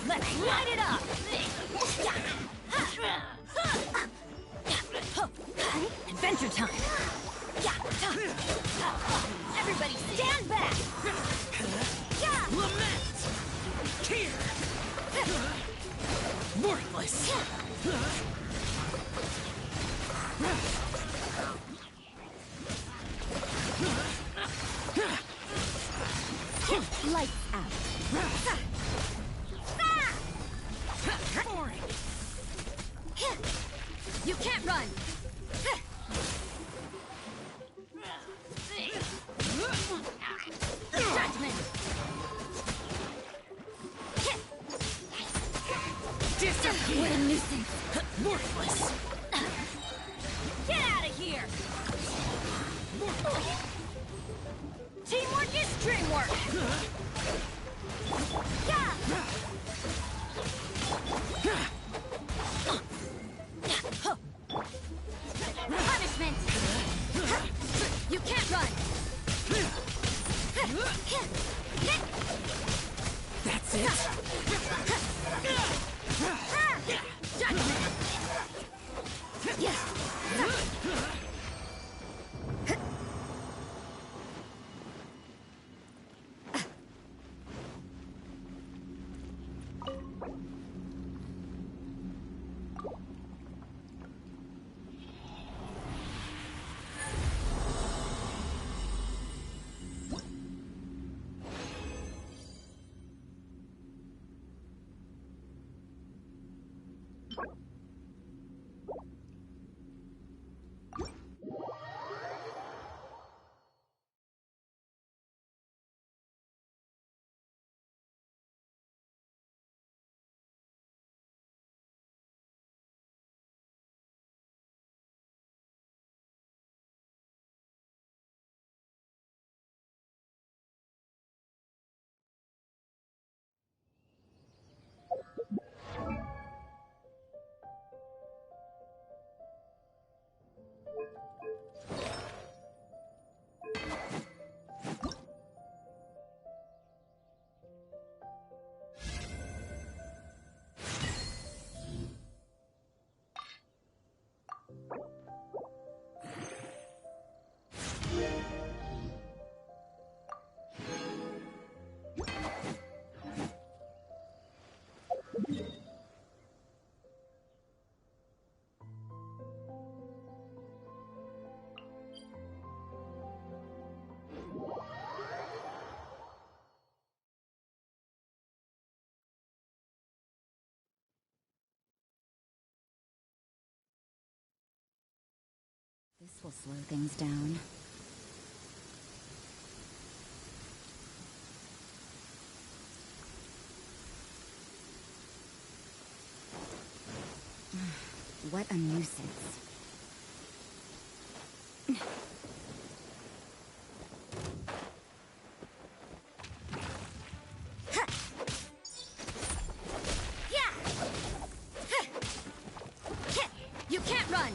Let's light it up! Adventure time! Everybody stand back! Lament! Tear! Worthless! Lights out! Boring! You can't run! Judgment! Disappear! What a nuisance! Worthless! Get out of here! Teamwork is dreamwork! Punishment! You can't run! That's it? Judgment! This will slow things down. What a nuisance. You can't run!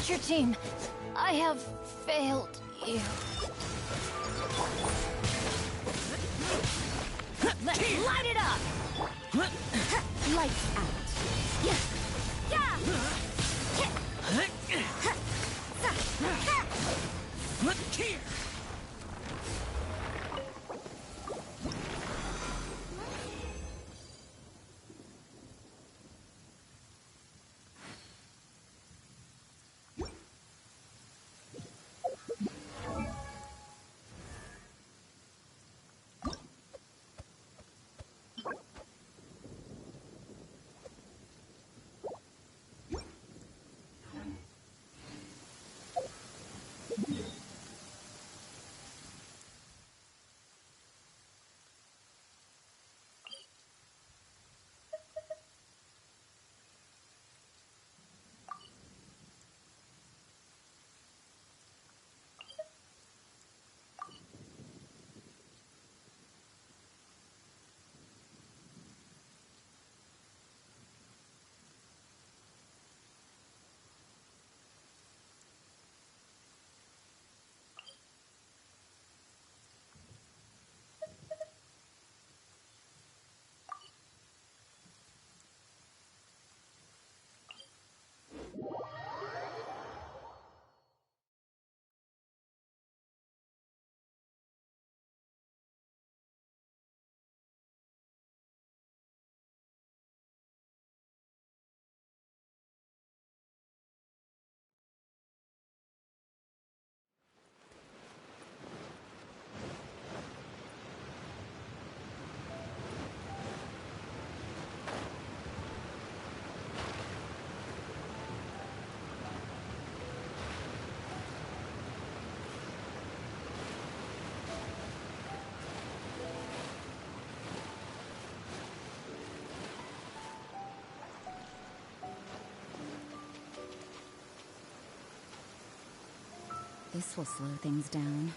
Archer team, I have failed you. Let's light it up! Lights out. Yeah. Yeah. Look here! This will slow things down.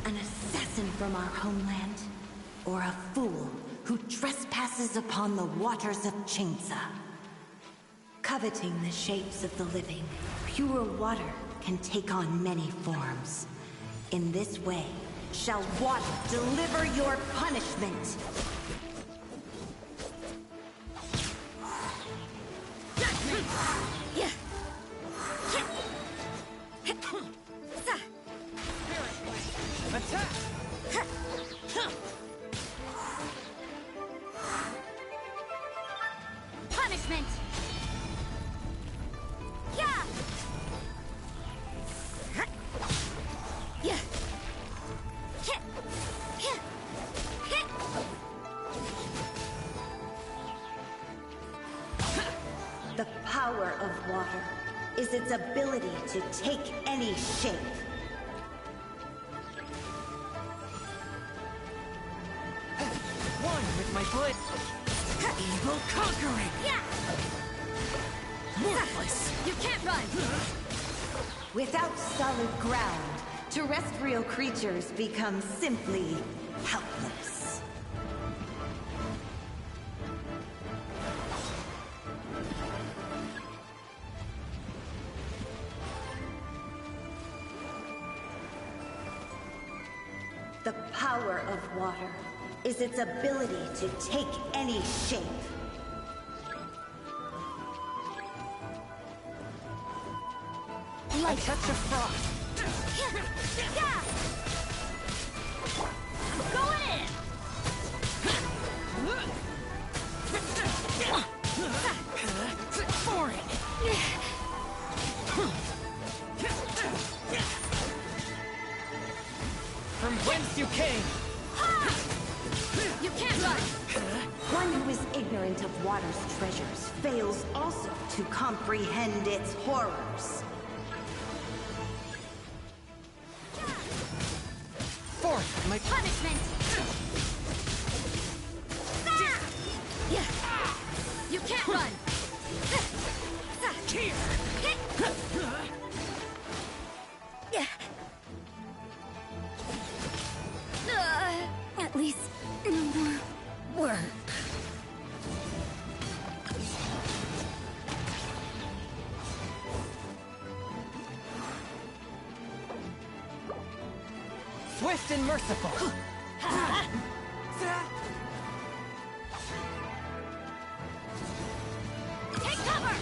An assassin from our homeland, or a fool who trespasses upon the waters of Chainsa. Coveting the shapes of the living, pure water can take on many forms. In this way, shall water deliver your punishment. Punishment! Yeah! Yeah. The power of water is its ability to take any shape. One with my blade. Evil conquering. Yeah. Worthless. You can't run. Without solid ground, terrestrial creatures become simply helpless. The power of water is its ability to take any shape. Like such a frost. Go in! Boring. king! You can't run! One who is ignorant of water's treasures fails also to comprehend its horrors. Fourth, my punishment! You can't run! At least, no more work. swift and merciful. Take cover!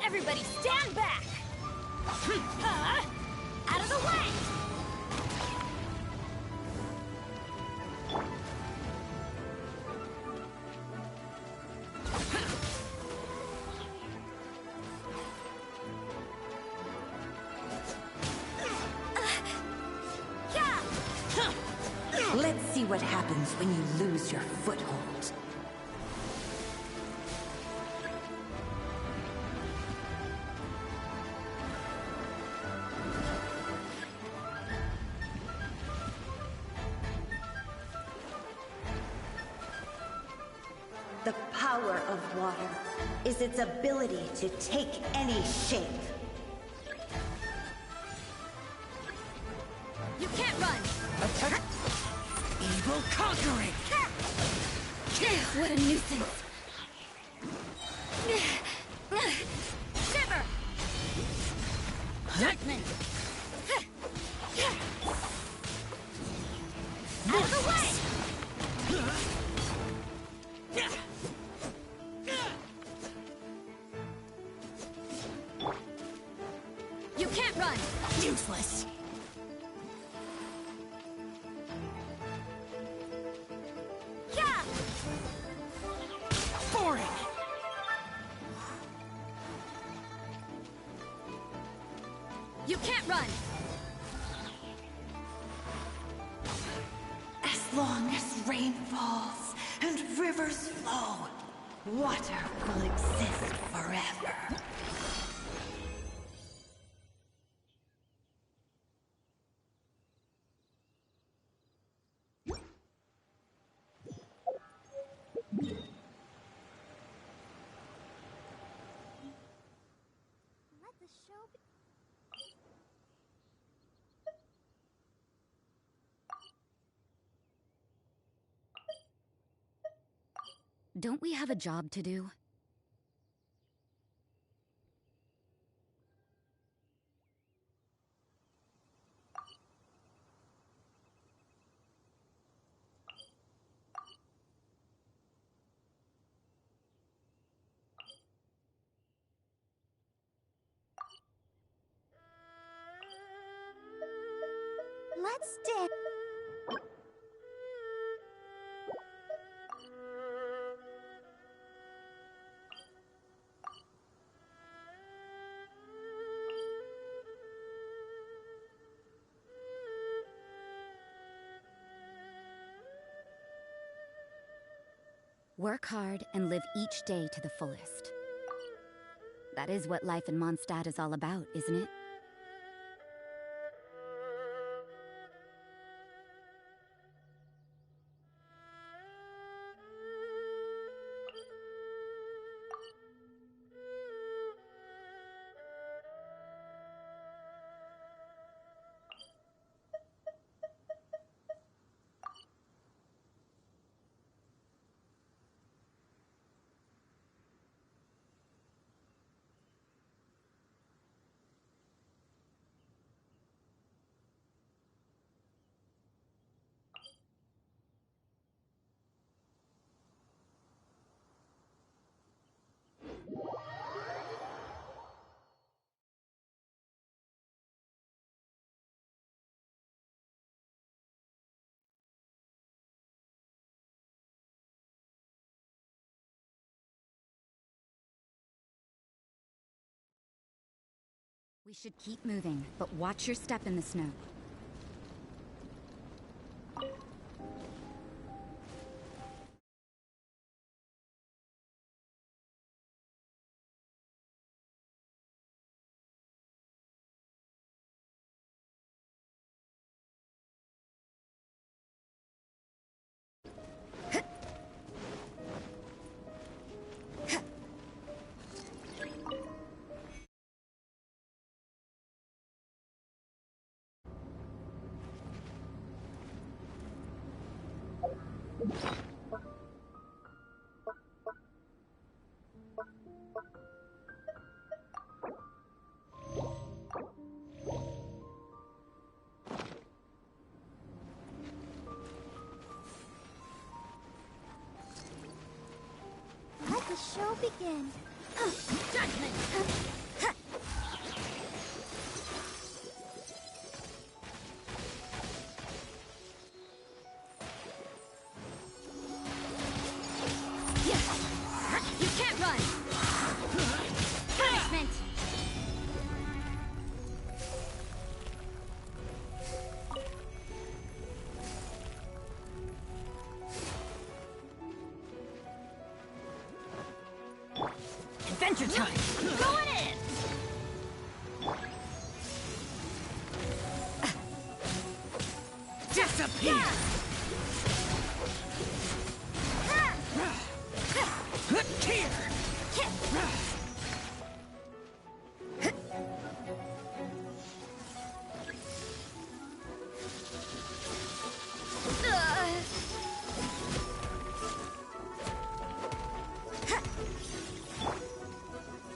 Everybody stand back! Out of the way! Let's see what happens when you lose your foothold. The power of water is its ability to take any shape. You can't run! Attack! Evil conquering! What a nuisance. Shiver! Judgment! Out of the way! You can't run! Useless! Yeah! Boring! You can't run! As long as rain falls and rivers flow, water will exist forever. Let the show be. Don't we have a job to do? Let's dance. Work hard and live each day to the fullest. That is what life in Mondstadt is all about, isn't it? We should keep moving, but watch your step in the snow. Let the show begin. Judgment! You can't run! Punishment! Adventure time! Going in! Disappear!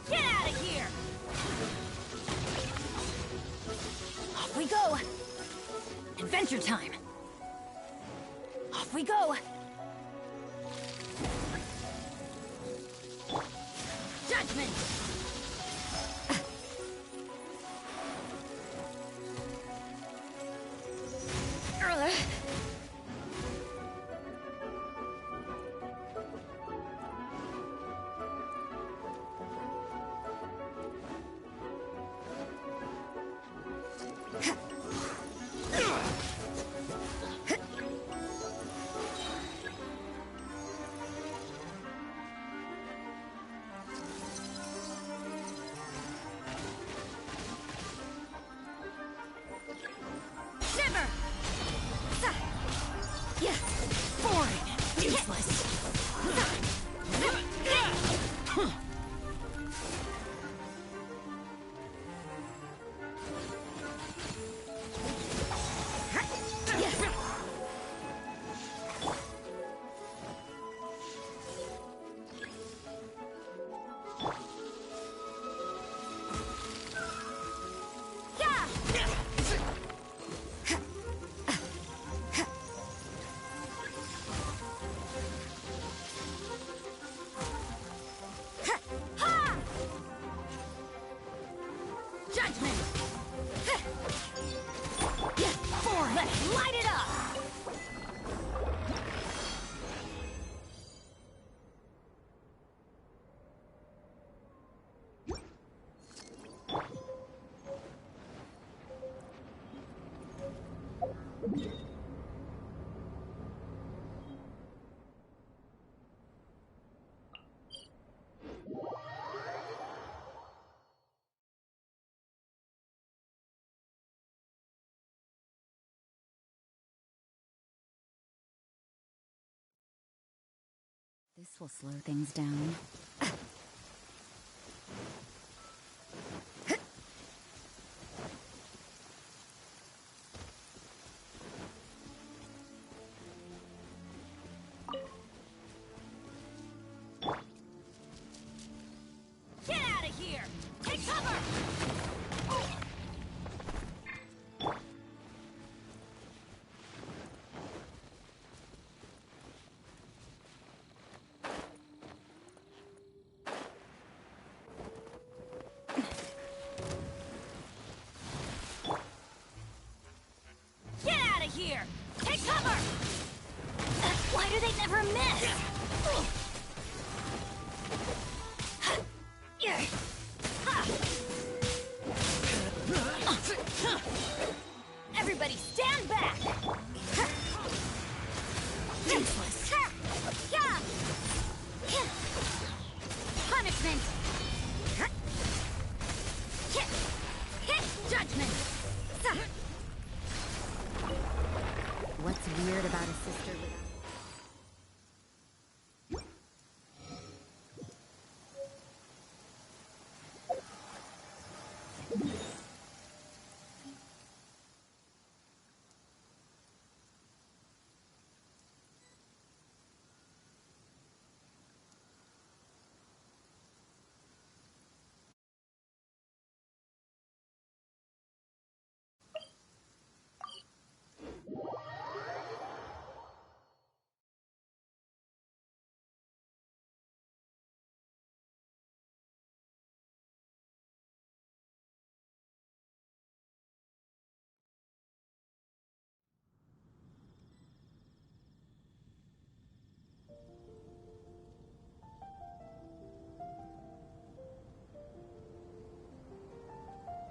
Get out of here! Off we go! Adventure time! Off we go! Judgment! Shiver! Yeah! Boring! Useless! Judgment! Let's light it up! This will slow things down. Get out of here! Take cover! Get out of here! Take cover! Why do they never miss? What's weird about a sister without...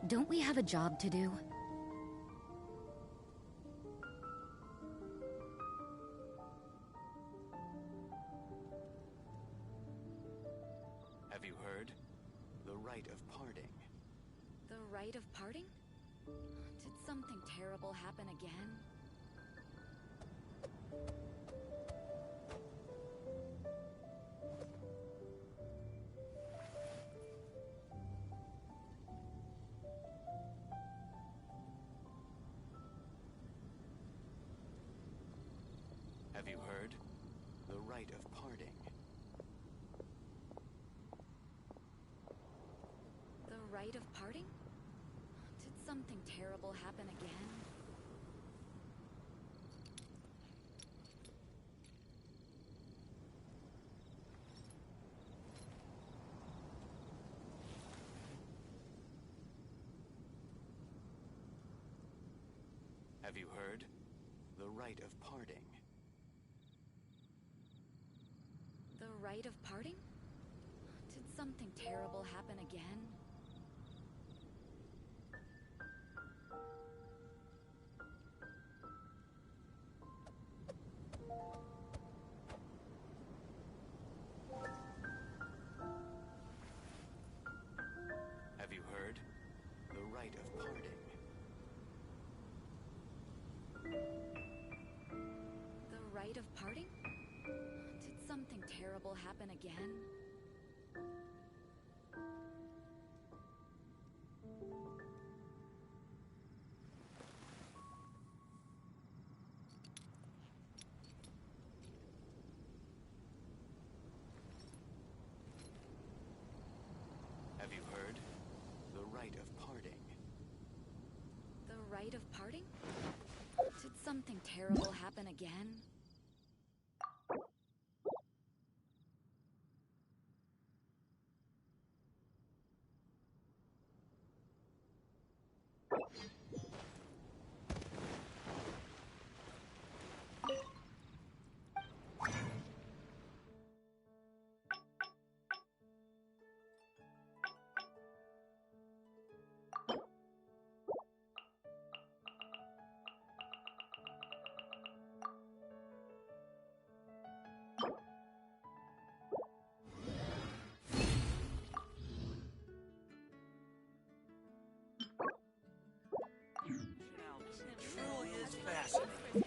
Don't we have a job to do? Have you heard? The rite of parting. The rite of parting? Did something terrible happen again? Have you heard? The rite of parting. The rite of parting? Did something terrible happen again? Have you heard? The rite of parting. The rite of parting? Did something terrible happen again? Have you heard? The rite of parting. The rite of parting? Did something terrible happen again? Have you heard? The rite of parting. The rite of parting? Did something terrible happen again? Truly is fascinating.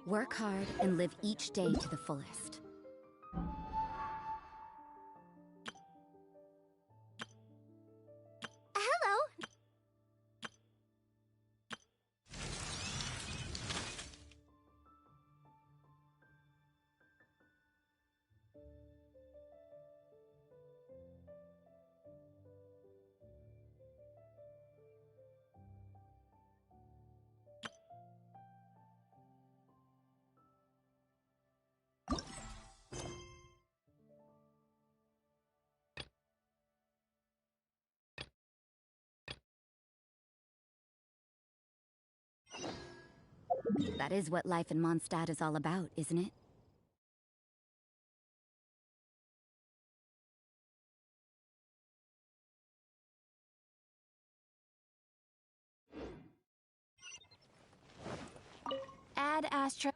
Work hard and live each day to the fullest. Hello. That is what life in Mondstadt is all about, isn't it? Add Astra.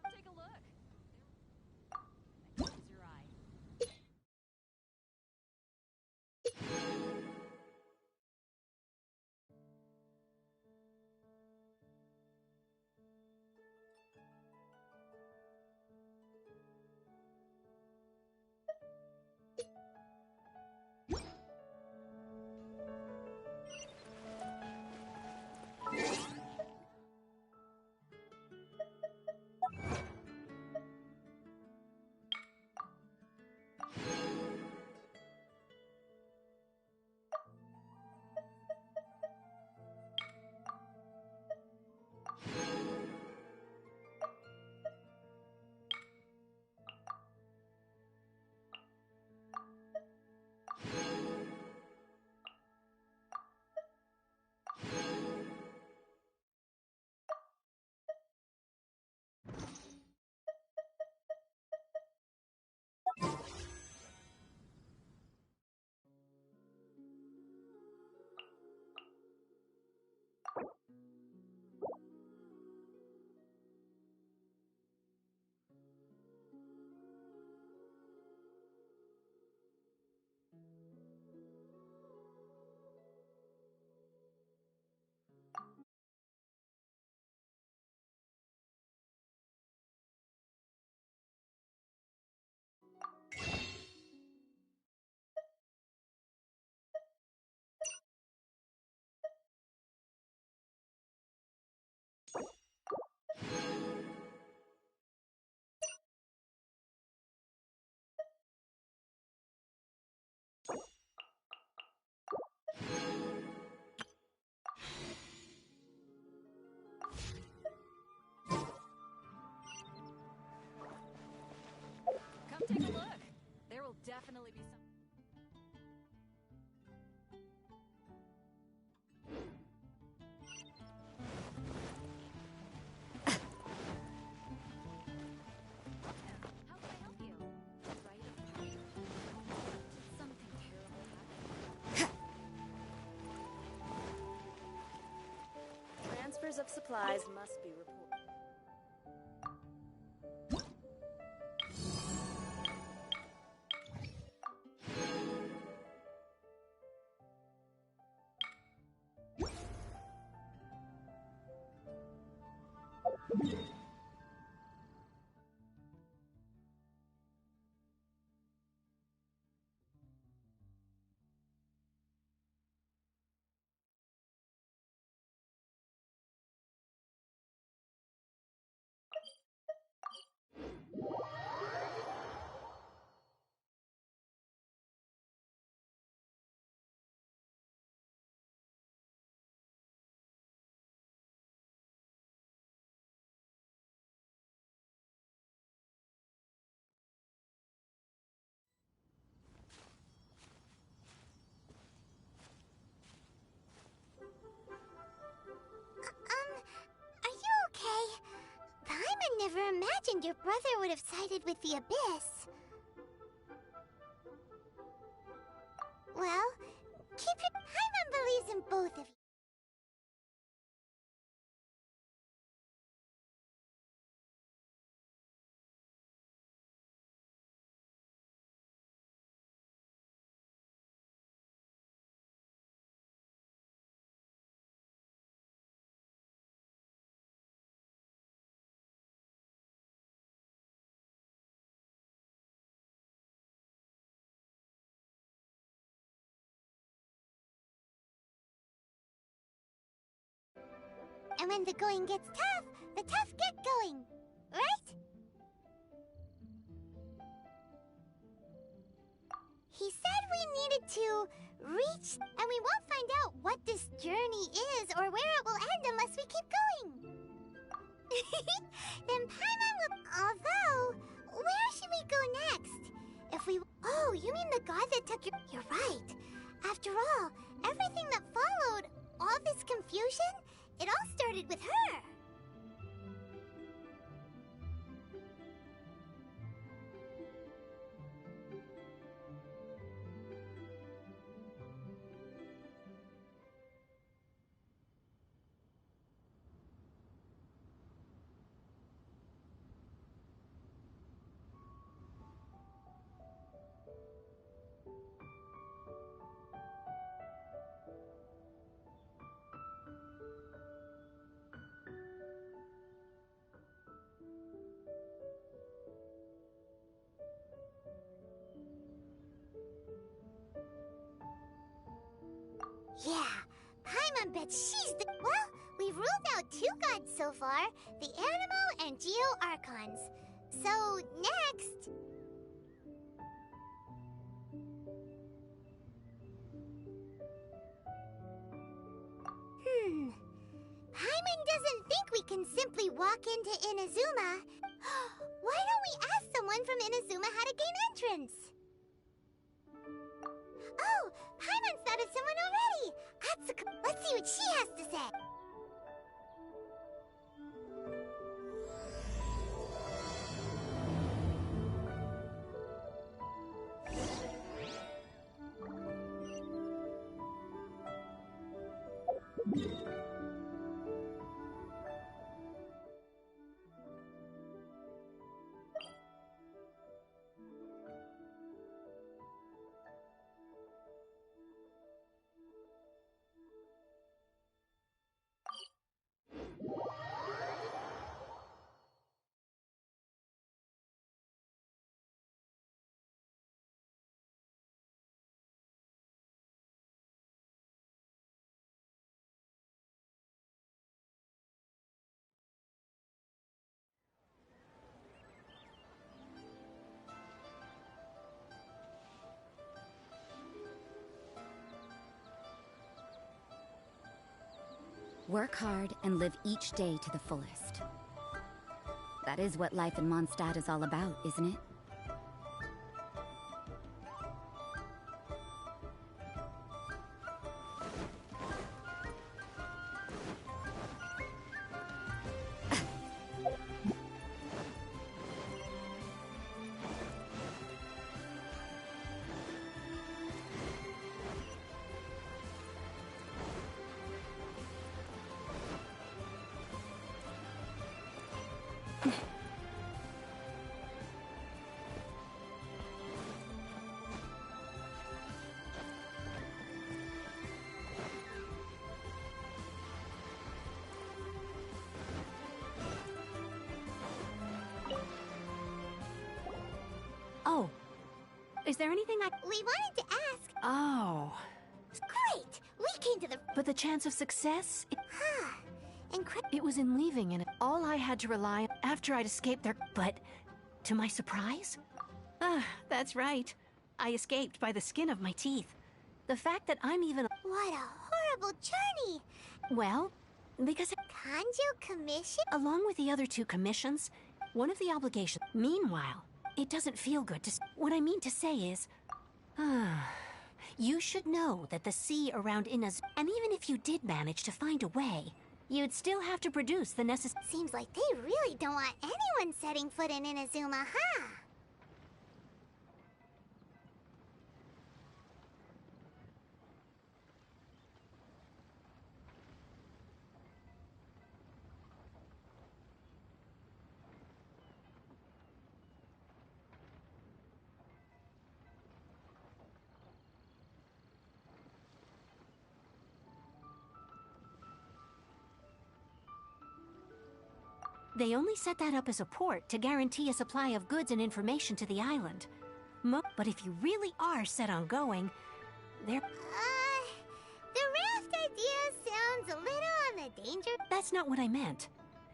Come take a look. There will definitely be some. Transfers of supplies must be reported. Are you okay? Paimon never imagined your brother would have sided with the Abyss. Well, keep your... Paimon believes in both of you. And when the going gets tough, the tough get going. Right? He said we needed to reach, and we won't find out what this journey is or where it will end unless we keep going. Then Paimon will... Although, where should we go next? If we... Oh, you mean the god that took your... You're right. After all, everything that followed, all this confusion, it all started with her. Yeah, Paimon bet she's the... Well, we've ruled out 2 gods so far, the Animo and Geo Archons. So, next... Paimon doesn't think we can simply walk into Inazuma. Why don't we ask someone from Inazuma how to gain entrance? Oh, Paimon's thought of someone already! Atsuko, let's see what she has to say. Work hard and live each day to the fullest. That is what life in Mondstadt is all about, isn't it? Oh. Is there anything I... We wanted to ask... Oh. Great! We came to the... But the chance of success? Incredible. It was in leaving, and all I had to rely on after I'd escaped their... But, to my surprise? That's right. I escaped by the skin of my teeth. The fact that I'm even... What a horrible journey! Well, because... Kanjo Commission? Along with the other 2 commissions, one of the obligations... Meanwhile, it doesn't feel good to... What I mean to say is... you should know that the sea around Inazuma... And even if you did manage to find a way, you'd still have to produce the necessary... Seems like they really don't want anyone setting foot in Inazuma, huh? They only set that up as a port to guarantee a supply of goods and information to the island. But if you really are set on going, there... The raft idea sounds a little on the a danger? That's not what I meant.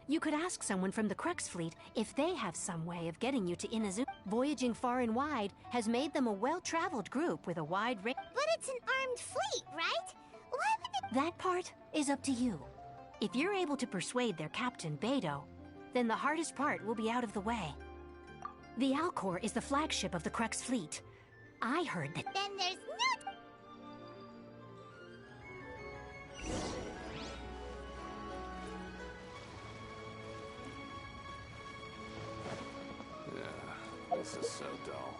You could ask someone from the Crux fleet if they have some way of getting you to Inazuma. Voyaging far and wide has made them a well-traveled group with a wide range. But it's an armed fleet, right? Why would they— That part is up to you. If you're able to persuade their captain, Beidou, then the hardest part will be out of the way. The Alcor is the flagship of the Crux fleet. I heard that— Then there's no— Yeah, this is so dull.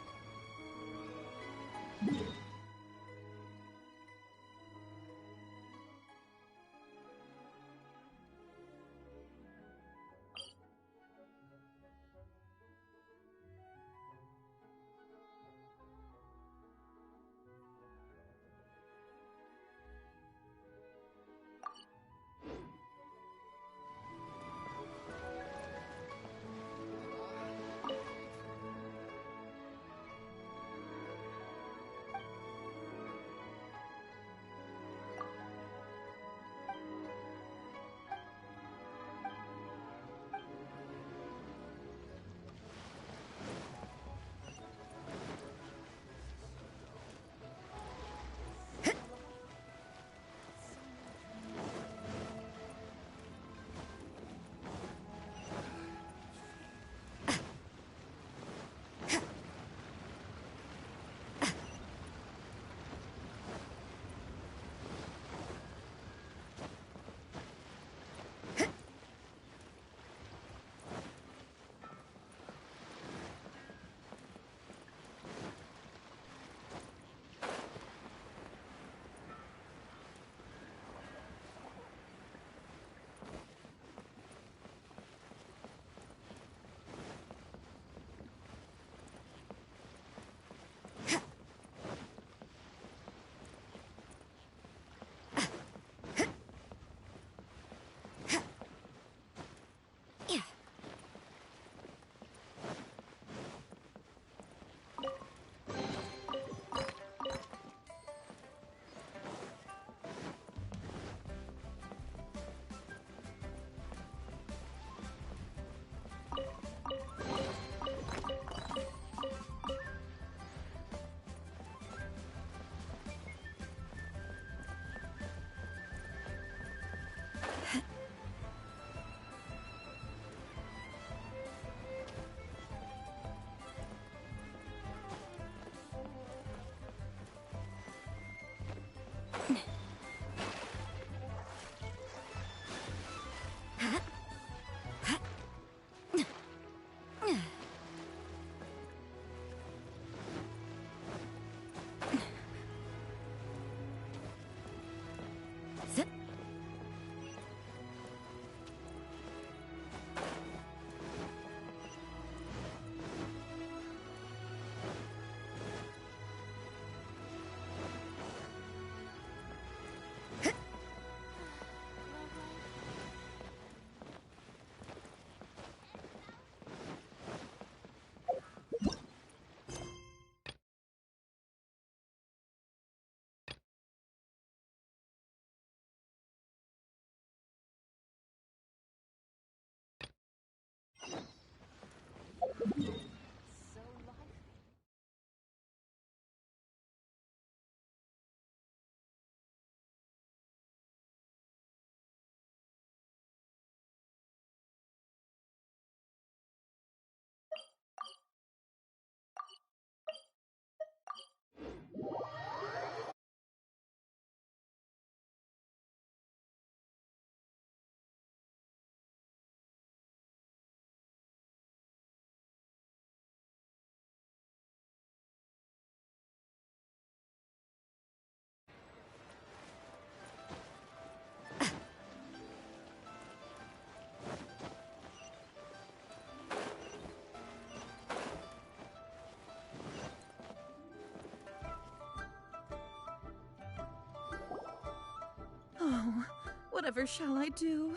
Oh, whatever shall I do?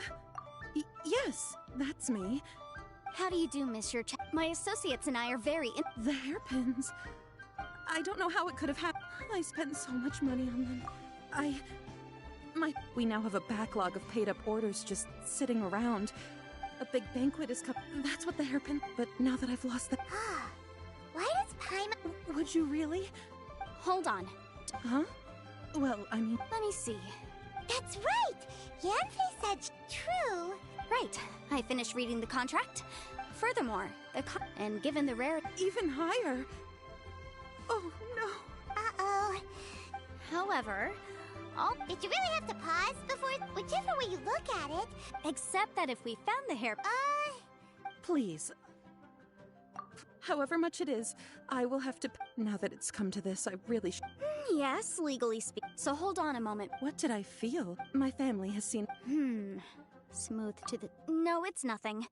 Yes, that's me. How do you do, Monsieur Ch— My associates and I are very The hairpins. I don't know how it could have happened. I spent so much money on them. We now have a backlog of paid-up orders just sitting around. A big banquet is coming. That's what the hairpin... But now that I've lost the... Why does Paimon... Would you really? Hold on. Huh? Well, I mean... Let me see. That's right! Yanfei said true. Right. I finished reading the contract. Furthermore, and given the rare... Even higher? Oh, no. Uh-oh. However... Did you really have to pause before... Whichever way you look at it... Except that if we found the hair... Please. However much it is, I will have to... Now that it's come to this, I really should... Yes, legally speaking. So hold on a moment. What did I feel? My family has seen... Smooth to the... No, it's nothing.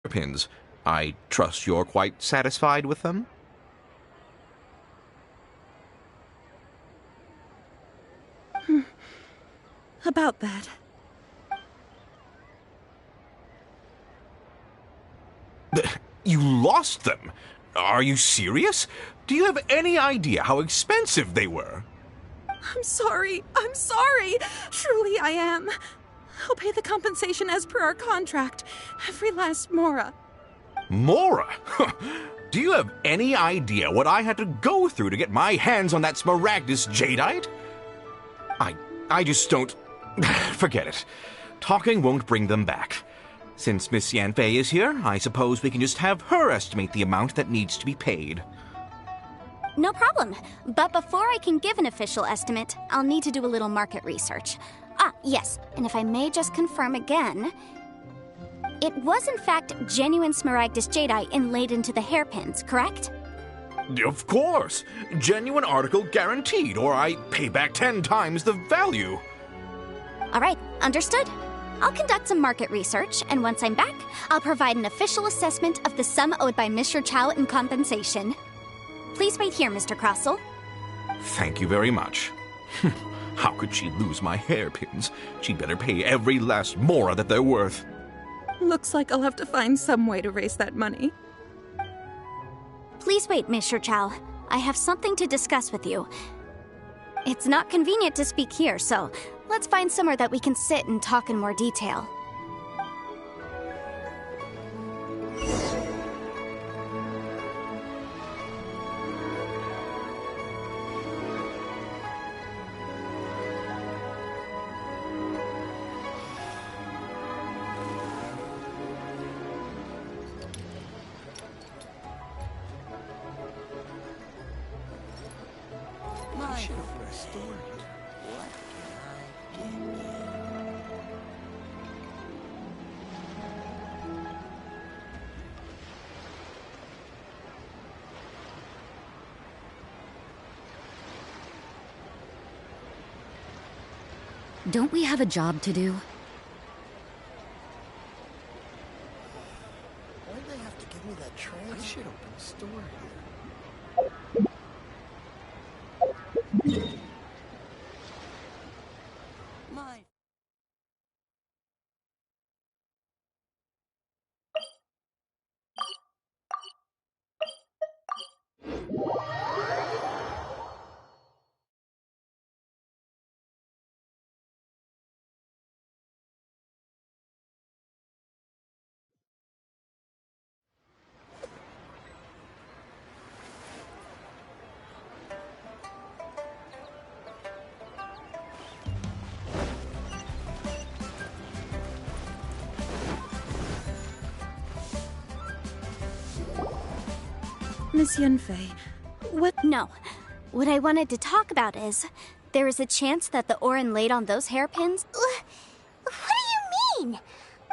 Pins. I trust you're quite satisfied with them? About that. You lost them? Are you serious? Do you have any idea how expensive they were? I'm sorry. I'm sorry. Truly I am. I'll pay the compensation as per our contract. Every last mora. Mora? Do you have any idea what I had to go through to get my hands on that Smaragdus jadeite? I just don't... Forget it. Talking won't bring them back. Since Miss Yanfei is here, I suppose we can just have her estimate the amount that needs to be paid. No problem. But before I can give an official estimate, I'll need to do a little market research. Yes, and if I may just confirm again, it was in fact genuine Smaragdus jadeite inlaid into the hairpins, correct? Of course! Genuine article guaranteed, or I pay back 10 times the value. Alright, understood. I'll conduct some market research, and once I'm back, I'll provide an official assessment of the sum owed by Mr. Chow in compensation. Please wait here, Mr. Crossell. Thank you very much. How could she lose my hairpins? She'd better pay every last mora that they're worth. Looks like I'll have to find some way to raise that money. Please wait, Mr. Chow. I have something to discuss with you. It's not convenient to speak here, so let's find somewhere that we can sit and talk in more detail. Don't we have a job to do? Why'd they have to give me that train? I should open a store here. My... Miss Yanfei, what? No. What I wanted to talk about is, there is a chance that the Orin laid on those hairpins... What do you mean?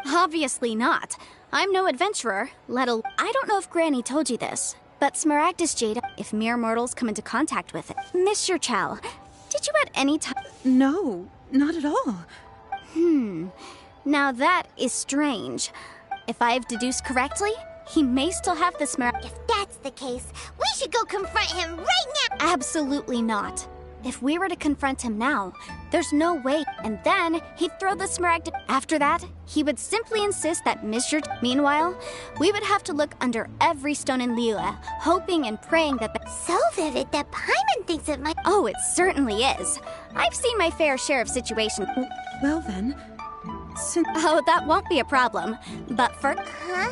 Obviously not. I'm no adventurer, I don't know if Granny told you this, but Smaragdus jade, if mere mortals come into contact with it... Mr. Chow, did you at any time... No, not at all. Now that is strange. If I've deduced correctly, he may still have the smaragd. If that's the case, we should go confront him right now! Absolutely not. If we were to confront him now, there's no way. And then he'd throw the smaragd. After that, he would simply insist that Mr. Meanwhile, we would have to look under every stone in Liyue, hoping and praying that So vivid that Paimon thinks it might— Oh, it certainly is. I've seen my fair share of situations. Well then, Oh, that won't be a problem. But for— Huh?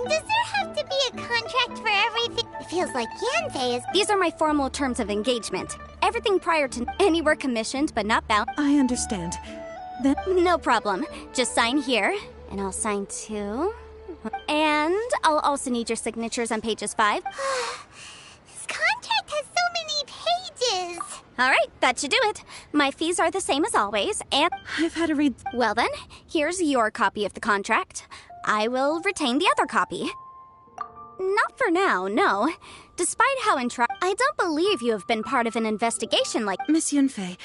Does there have to be a contract for everything? It feels like Yanfei is— These are my formal terms of engagement. Everything prior to any were commissioned but not bound. I understand. Then— No problem. Just sign here, and I'll sign too. And I'll also need your signatures on pages 5. This contract has so many pages! All right, that should do it. My fees are the same as always, and— I've had to read— Well then, here's your copy of the contract. I will retain the other copy. Not for now, no. Despite how I don't believe you have been part of an investigation like— Miss Yunfei,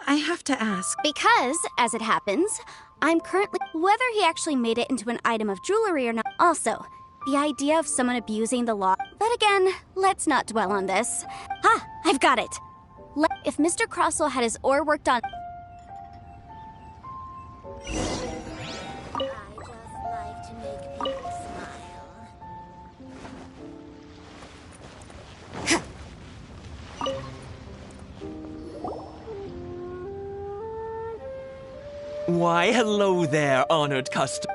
I have to ask. Because, as it happens, I'm currently— Whether he actually made it into an item of jewelry or not— Also, the idea of someone abusing the law— But again, let's not dwell on this. I've got it! If Mr. Crossell had his ore worked on— Why, hello there, honored customer.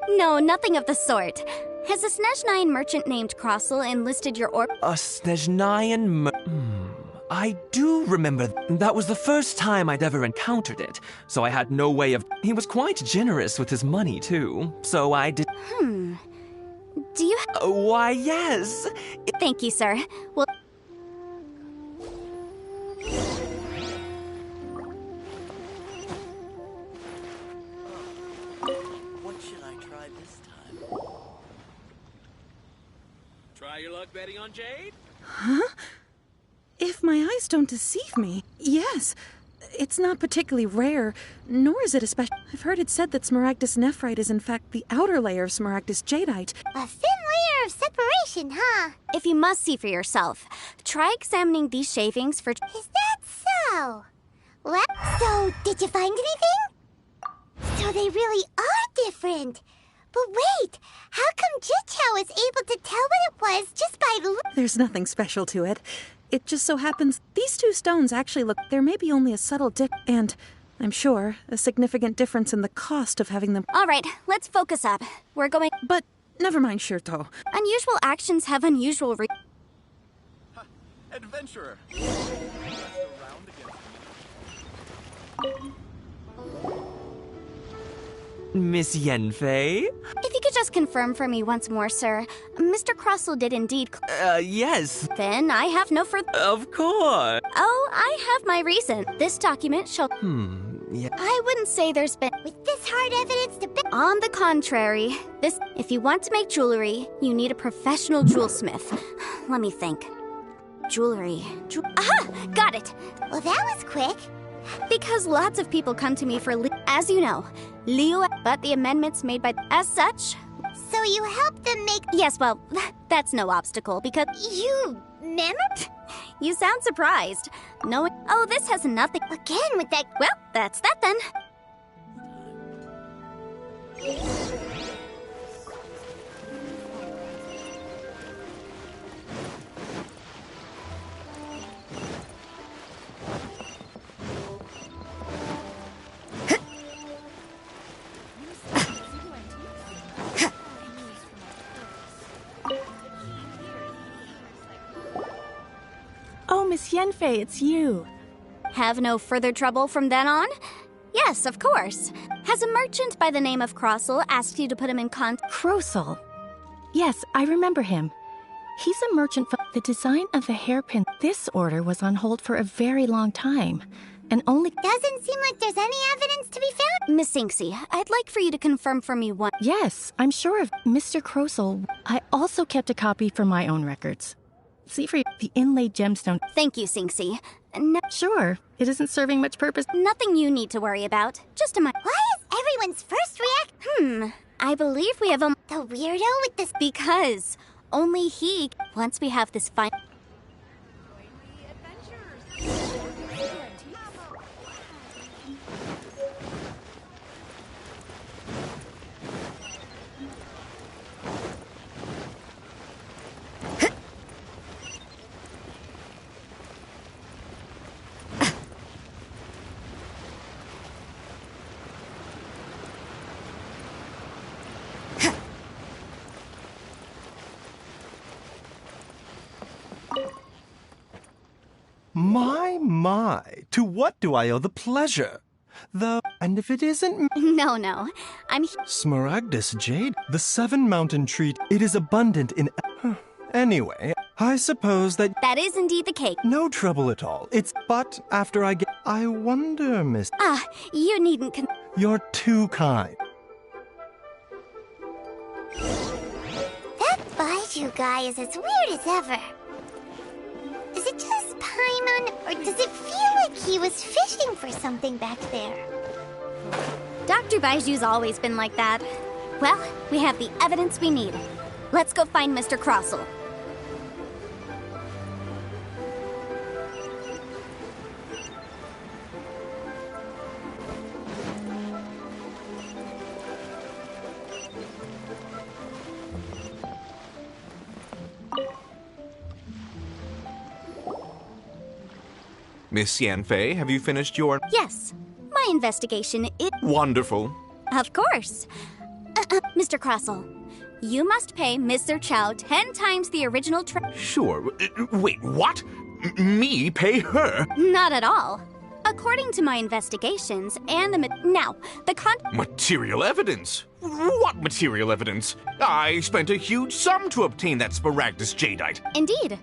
No, nothing of the sort. Has a Snezhnayan merchant named Crossell enlisted your ore— A Snezhnayan I do remember. That was the first time I'd ever encountered it, so I had no way of— He was quite generous with his money, too, so I did— Do you— Why, yes. Thank you, sir. Well— What should I try this time? Try your luck betting on Jade? Huh? If my eyes don't deceive me, yes. It's not particularly rare, nor is it especially— I've heard it said that Smaragdus nephrite is in fact the outer layer of Smaragdus jadeite. A thin layer of separation, huh? If you must see for yourself, try examining these shavings for— Is that so? Well, so, did you find anything? So they really are different. But wait, how come Jichao was able to tell what it was just by look? There's nothing special to it. It just so happens these two stones actually look— There may be only a subtle dip, and, I'm sure, a significant difference in the cost of having them— All right, let's focus up. We're going— But, never mind, Shirto. Unusual actions have unusual Adventurer! Miss Yanfei? If you could just confirm for me once more, sir. Mr. Crossell did indeed— Yes. Then I have no further— Of course. Oh, I have my reason. This document shall— Yeah. I wouldn't say there's been— With this hard evidence to— On the contrary, this— If you want to make jewelry, you need a professional jewelsmith. Let me think. Jewelry. Aha! Got it! Well, that was quick. Because lots of people come to me for— As you know, Liyue— But the amendments made by— As such— So you helped them make— Yes, well, that's no obstacle, because— You remember? You sound surprised. Knowing— Oh, this has nothing— Again with that— Well, that's that then. Oh, Miss Yanfei, it's you. Have no further trouble from then on? Yes, of course. Has a merchant by the name of Crossell asked you to put him in contact? Crossell. Yes, I remember him. He's a merchant from the design of the hairpin. This order was on hold for a very long time, and only— Doesn't seem like there's any evidence to be found. Miss Sinksy, I'd like for you to confirm for me one— Yes, I'm sure of Mr. Crossell. I also kept a copy for my own records. See for the inlaid gemstone. Thank you, Sinksy. No— Sure, it isn't serving much purpose. Nothing you need to worry about. Just a— Why is everyone everyone's first react. I believe we have a... The weirdo with this... Because only he... Once we have this fine... My, to what do I owe the pleasure? And if it isn't... No, I'm... Smaragdus jade, the 7 mountain tree, it is abundant in... Anyway, I suppose that... That is indeed the case. No trouble at all. But after I get... I wonder, miss... You needn't... You're too kind. That Baiju guy is as weird as ever. Is it just Paimon, or does it feel like he was fishing for something back there? Dr. Baiju's always been like that. Well, we have the evidence we need. Let's go find Mr. Crossell. Miss Yanfei, have you finished your... Yes. My investigation is... Wonderful. Of course. Mr. Crossell, you must pay Mr. Chow 10 times the original Sure. Wait, what? Me pay her? Not at all. According to my investigations and the... Material evidence? What material evidence? I spent a huge sum to obtain that Smaragdus jadeite. Indeed.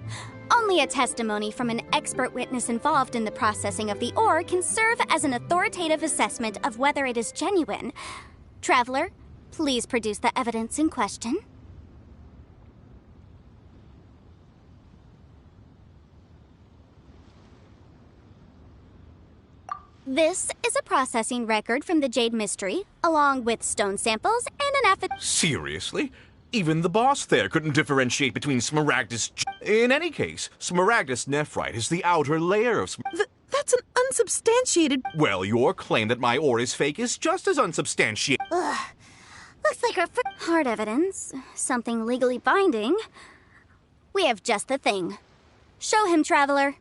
Only a testimony from an expert witness involved in the processing of the ore can serve as an authoritative assessment of whether it is genuine. Traveler, please produce the evidence in question. This is a processing record from the Jade Mystery, along with stone samples and an affidavit. Seriously? Even the boss there couldn't differentiate between Smaragdus... In any case, Smaragdus nephrite is the outer layer of... That's an unsubstantiated... Well, your claim that my ore is fake is just as unsubstantiated. Ugh. Looks like our hard evidence. Something legally binding. We have just the thing. Show him, Traveler.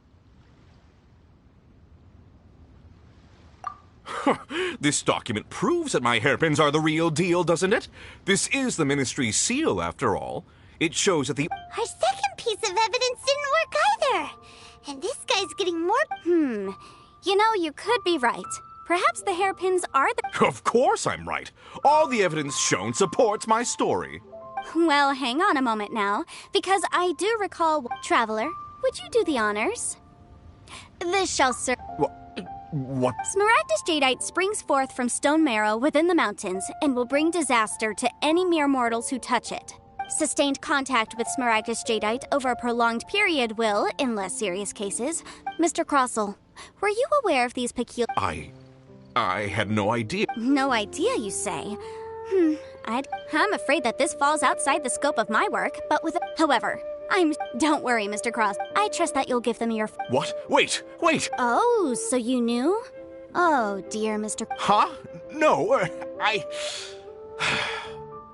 This document proves that my hairpins are the real deal, doesn't it? This is the Ministry's seal, after all. It shows that the... Our second piece of evidence didn't work either. And this guy's getting more... You know, you could be right. Perhaps the hairpins are the... Of course I'm right. All the evidence shown supports my story. Well, hang on a moment now, because I do recall... Traveler, would you do the honors? This shall serve... What? Smaragdus jadeite springs forth from stone marrow within the mountains and will bring disaster to any mere mortals who touch it. Sustained contact with Smaragdus jadeite over a prolonged period will, in less serious cases... Mr. Crossell, were you aware of these peculiar... I had no idea. No idea, you say? I'm afraid that this falls outside the scope of my work, but with... However, Don't worry, Mr. Cross. I trust that you'll give them your... What? Wait! Oh, so you knew? Oh, dear Mr... Huh? No,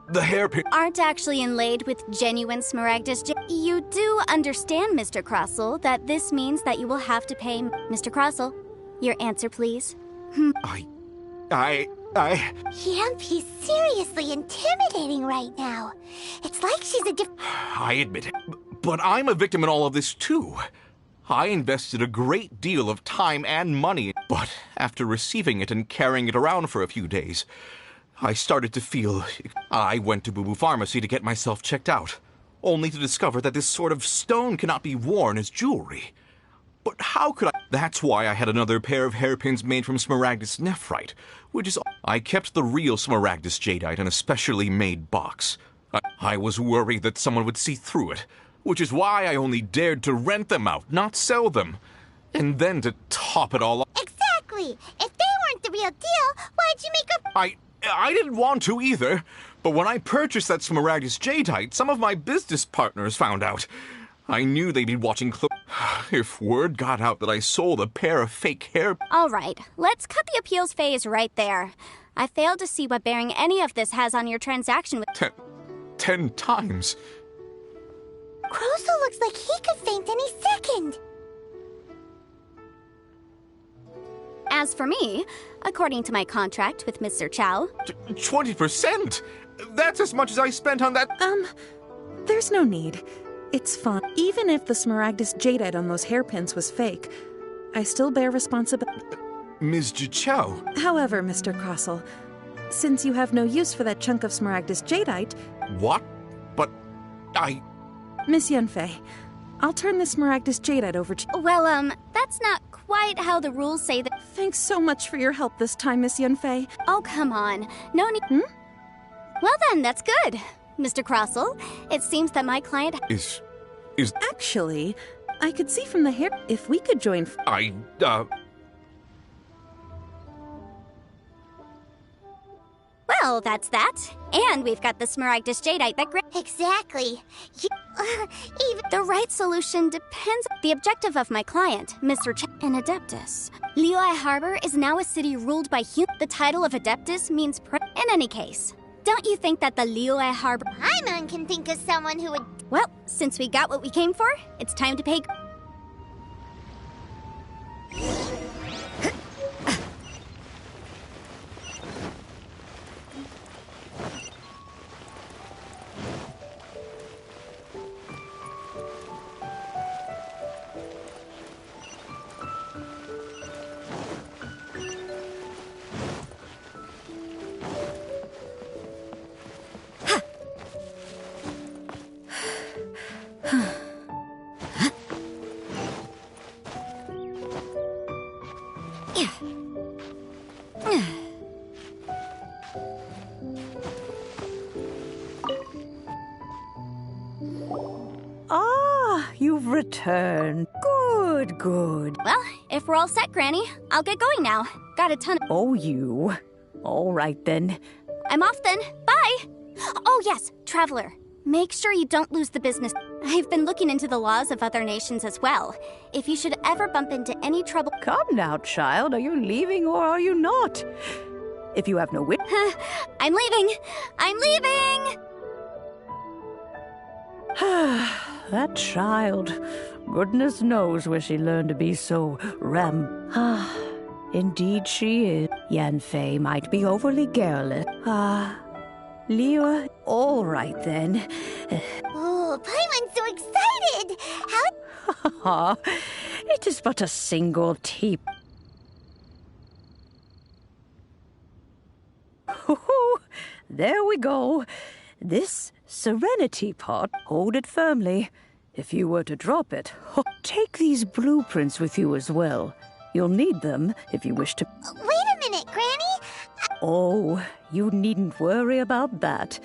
The hairpin... Aren't actually inlaid with genuine Smaragdus You do understand, Mr. Crossell, that this means that you will have to pay... Mr. Crossell, your answer, please. Yanfei's seriously intimidating right now. It's like she's a I admit it, but I'm a victim in all of this too. I invested a great deal of time and money, but after receiving it and carrying it around for a few days, I started to feel... I went to Boo Boo Pharmacy to get myself checked out, only to discover that this sort of stone cannot be worn as jewelry. But how could I... That's why I had another pair of hairpins made from Smaragdus nephrite, which is... I kept the real Smaragdus jadeite in a specially made box. I was worried that someone would see through it, which is why I only dared to rent them out, not sell them. And then to top it all off... Exactly! If they weren't the real deal, why'd you make a... I didn't want to either, but when I purchased that Smaragdus Jadeite, some of my business partners found out. I knew they'd be watching If word got out that I sold a pair of fake hair... All right, let's cut the appeals phase right there. I failed to see what bearing any of this has on your transaction with... 10 times. Croso looks like he could faint any second. As for me, according to my contract with Mr. Chow... 20%? That's as much as I spent on that... There's no need. It's fine. Even if the Smaragdus Jadeite on those hairpins was fake, I still bear responsibility. Ms. Chow. However, Mr. Crossel, since you have no use for that chunk of Smaragdus Jadeite... What? But I... Miss Yunfei, I'll turn the Smaragdus Jadeite over to... Well, that's not quite how the rules say that... Thanks so much for your help this time, Miss Yunfei. Oh, come on. No need... Well then, that's good. Mr. Crossel, it seems that my client... Is... Actually, I could see from the hair... If we could join... Well, that's that. And we've got the Smaragdus Jadeite that... Exactly. Even... The right solution depends... The objective of my client, Mr. An Adeptus. Liyue Harbor is now a city ruled by humans. The title of Adeptus means... In any case, don't you think that the Liyue Harbor... Paimon can think of someone who would... Well, since we got what we came for, it's time to pay... You've returned. Good, good. Well, if we're all set, Granny, I'll get going now. Got a ton of... Oh, you. All right, then. I'm off then. Bye! Oh, yes, Traveler. Make sure you don't lose the business. I've been looking into the laws of other nations as well. If you should ever bump into any trouble... Come now, child. Are you leaving or are you not? If you have no wit... I'm leaving! I'm leaving! That child. Goodness knows where she learned to be so Indeed she is. Yanfei might be overly garrulous. Liyue, all right then. Oh, Paimon's so excited! How... It is but a single tea... There we go. This Serenity Pot, hold it firmly. If you were to drop it, take these blueprints with you as well. You'll need them if you wish to... Wait a minute, Granny! Oh, you needn't worry about that.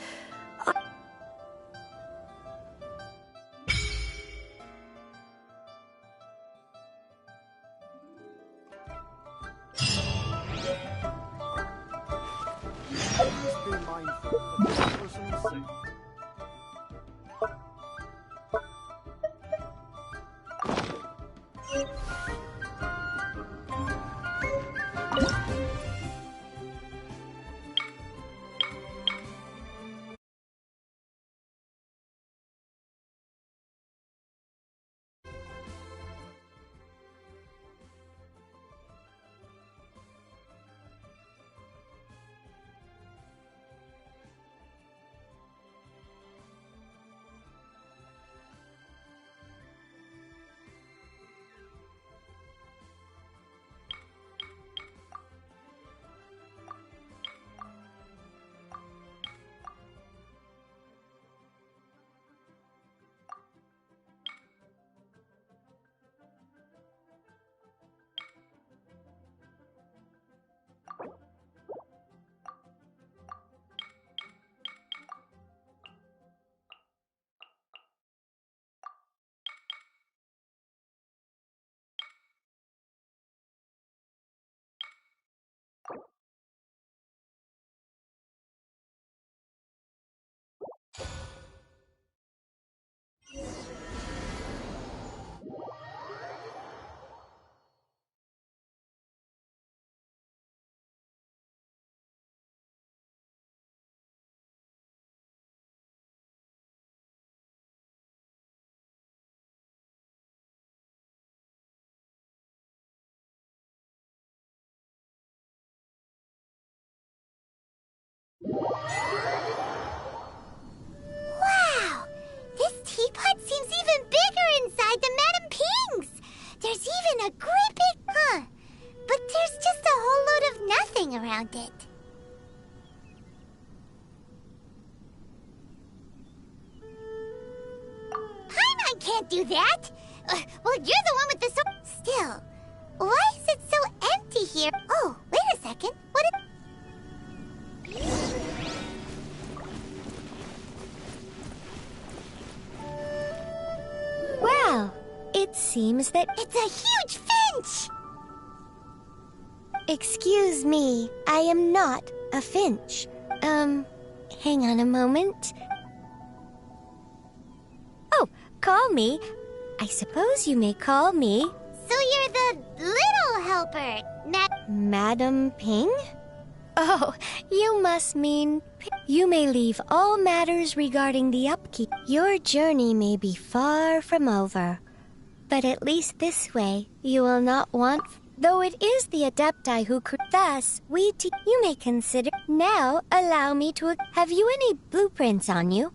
Wow! This teapot seems even bigger inside than Madame Ping's! There's even a great big... But there's just a whole load of nothing around it. Paimon can't do that! Well, you're the one with the sword. Still, why is it so empty here? Oh, wait a second. What is... Well, it seems that... It's a huge finch! Excuse me, I am not a finch. Hang on a moment. Oh, call me. I suppose you may call me... So you're the little helper, Madam Ping? Oh, you must mean... You may leave all matters regarding the upkeep. Your journey may be far from over. But at least this way, you will not want... Though it is the Adepti who could... Thus, you may consider... Now, allow me to... Have you any blueprints on you?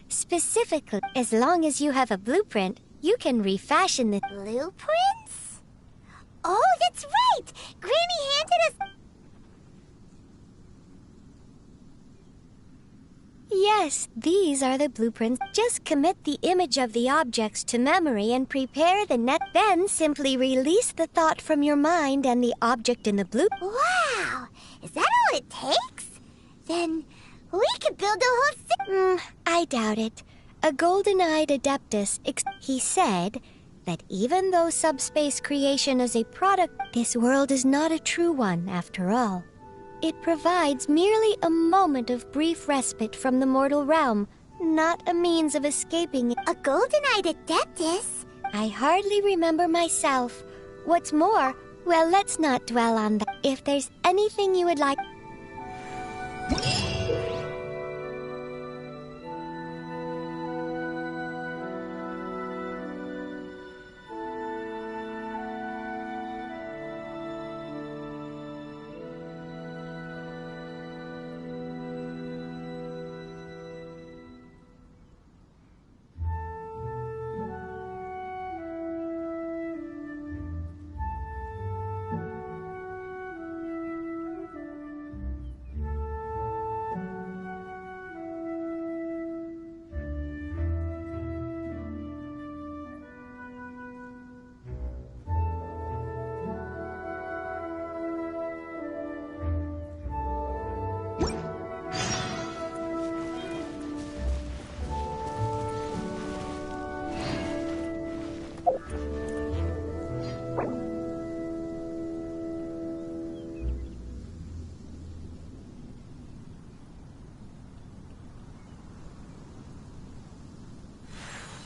Specifically, as long as you have a blueprint, you can refashion the... Blueprints? Oh, that's right! Granny handed us... Yes, these are the blueprints. Just commit the image of the objects to memory and prepare the net. Then simply release the thought from your mind and the object in the blueprint. Wow! Is that all it takes? Then we could build a whole I doubt it. A golden-eyed Adeptus, he said that even though subspace creation is a product, this world is not a true one after all. It provides merely a moment of brief respite from the mortal realm, not a means of escaping it. A golden-eyed Adeptus? I hardly remember myself. What's more, well, let's not dwell on that. If there's anything you would like...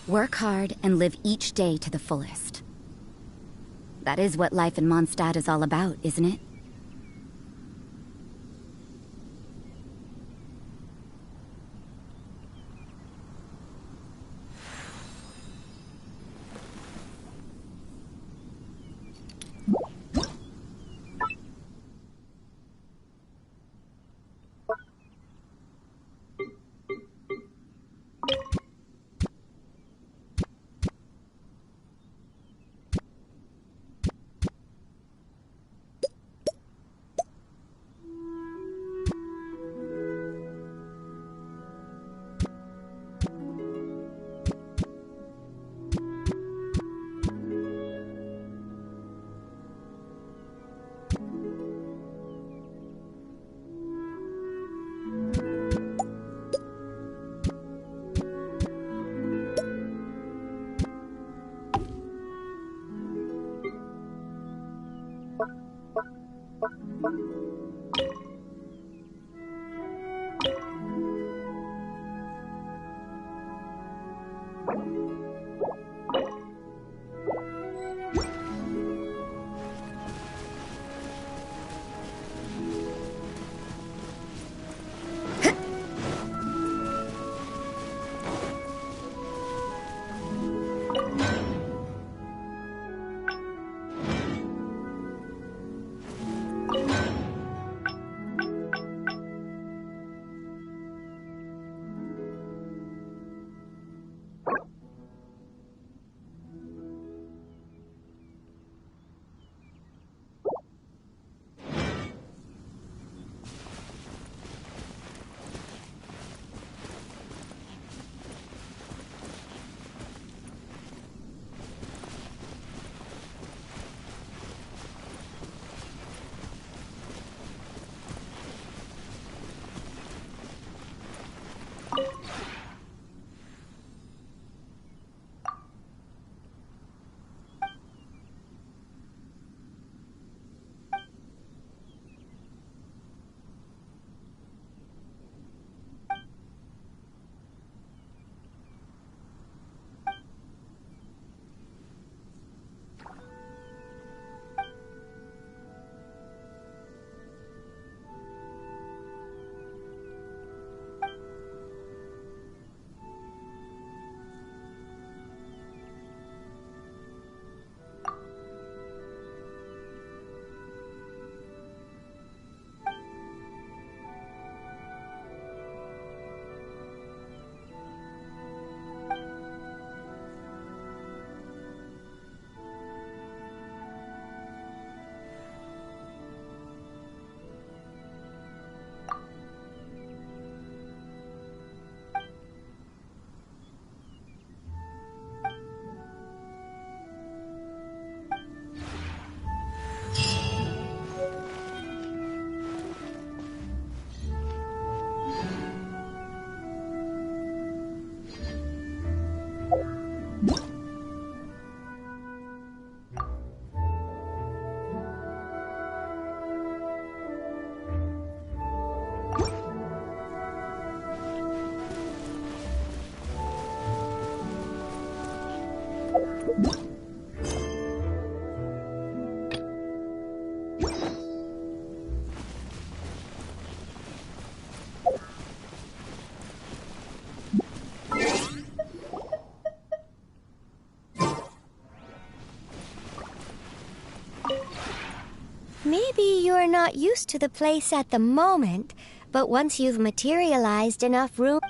Work hard and live each day to the fullest. That is what life in Mondstadt is all about, isn't it? Maybe you're not used to the place at the moment, but once you've materialized enough room...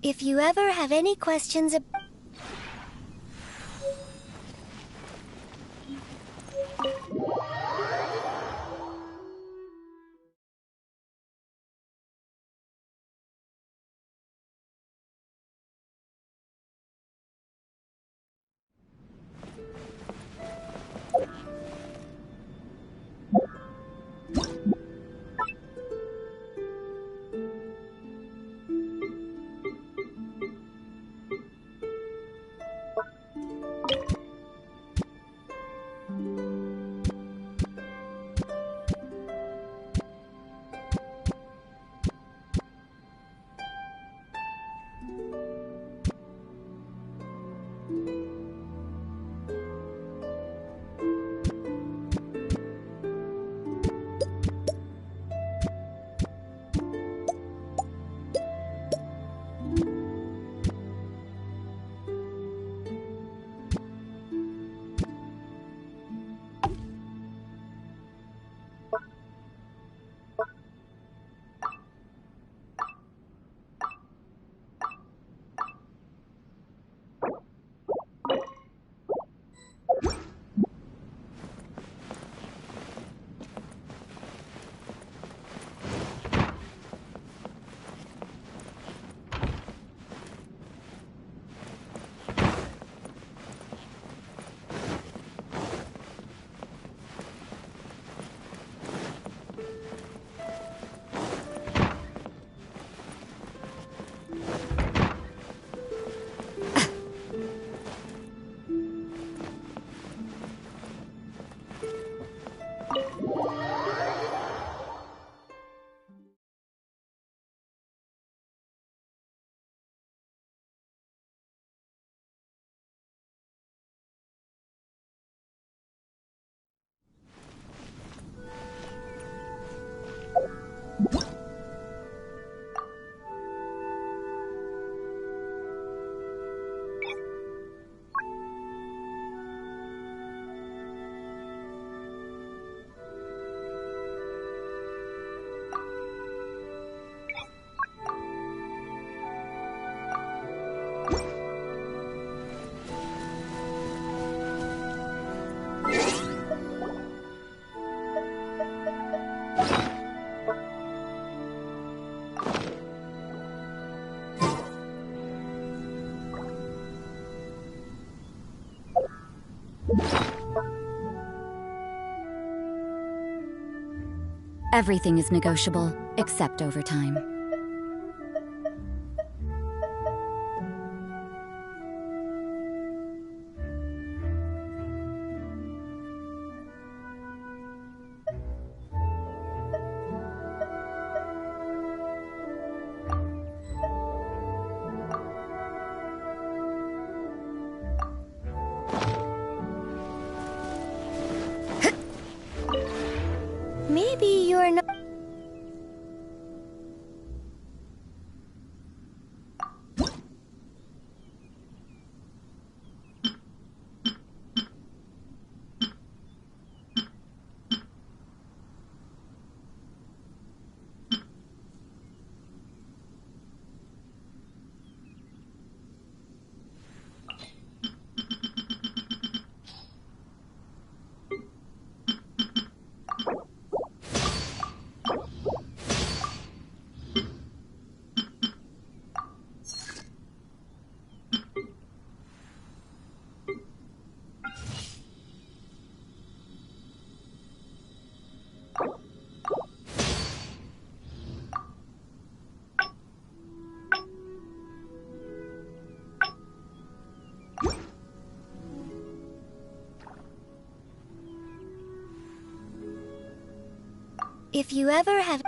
If you ever have any questions about... Everything is negotiable, except overtime. Maybe you're not. If you ever have.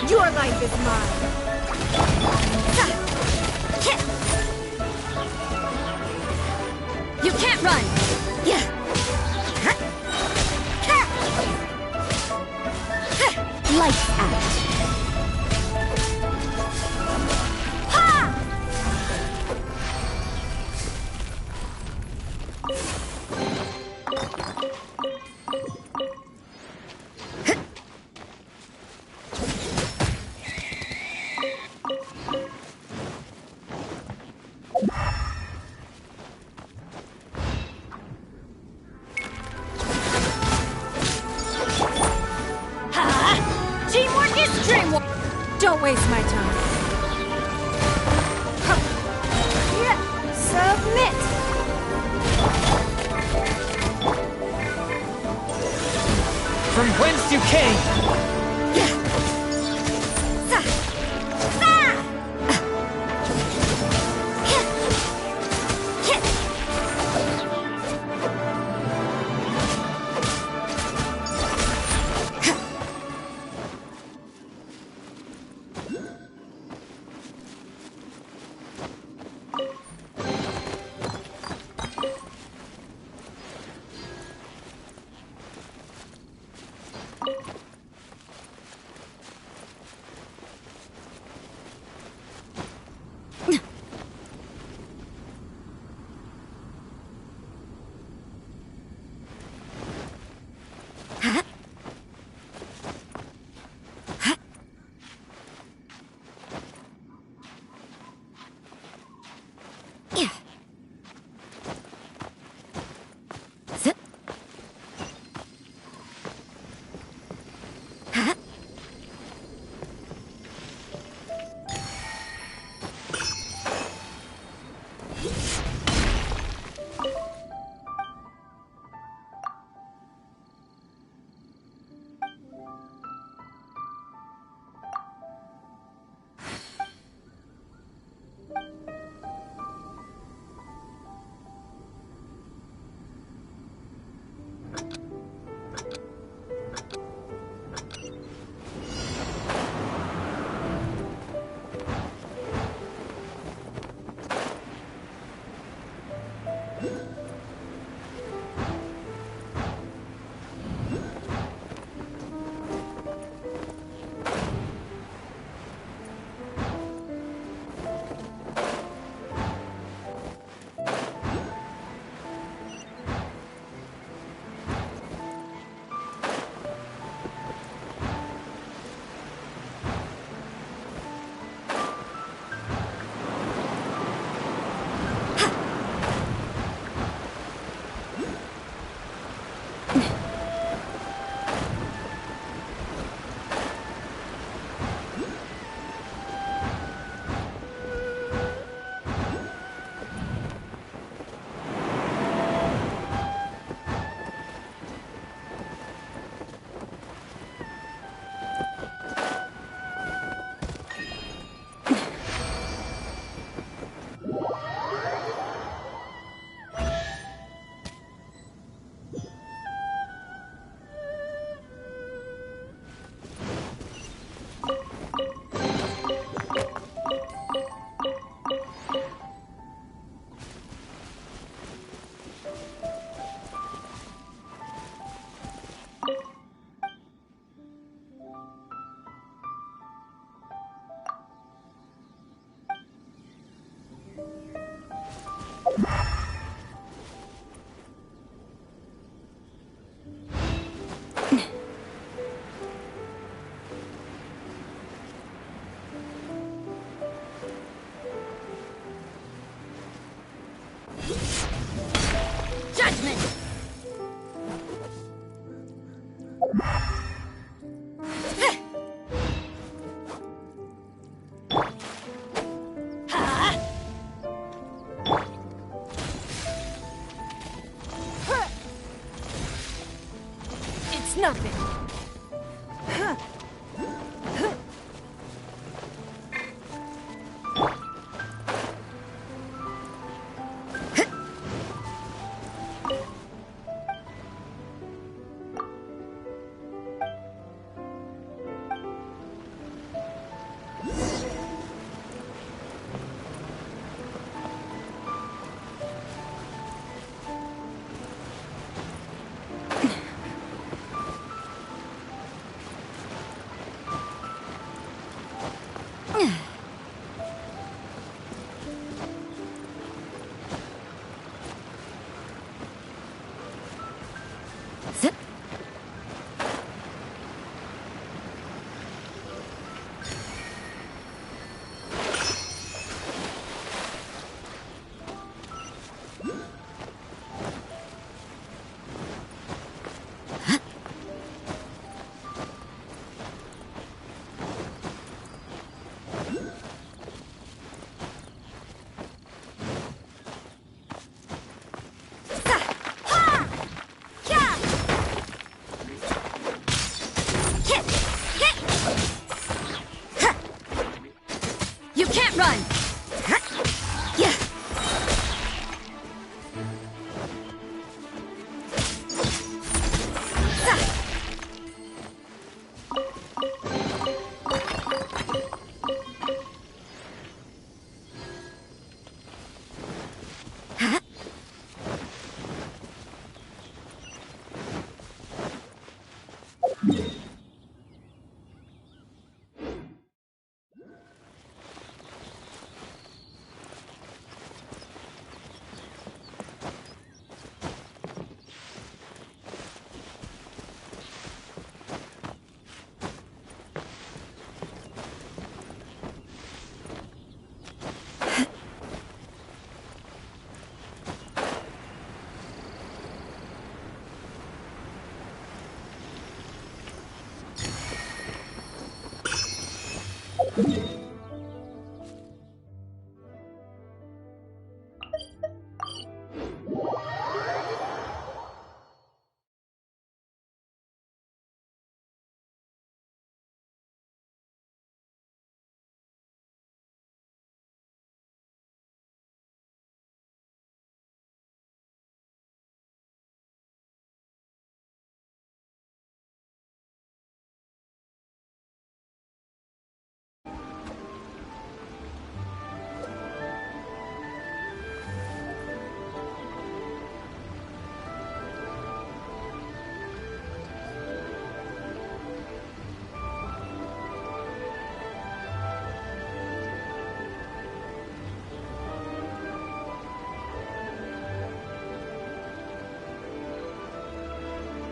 Your life is mine! You can't run! Lights out. Teamwork is dreamwork! Don't waste my time. Submit! From whence you came! nothing. can't run! Yeah.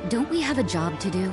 Don't we have a job to do?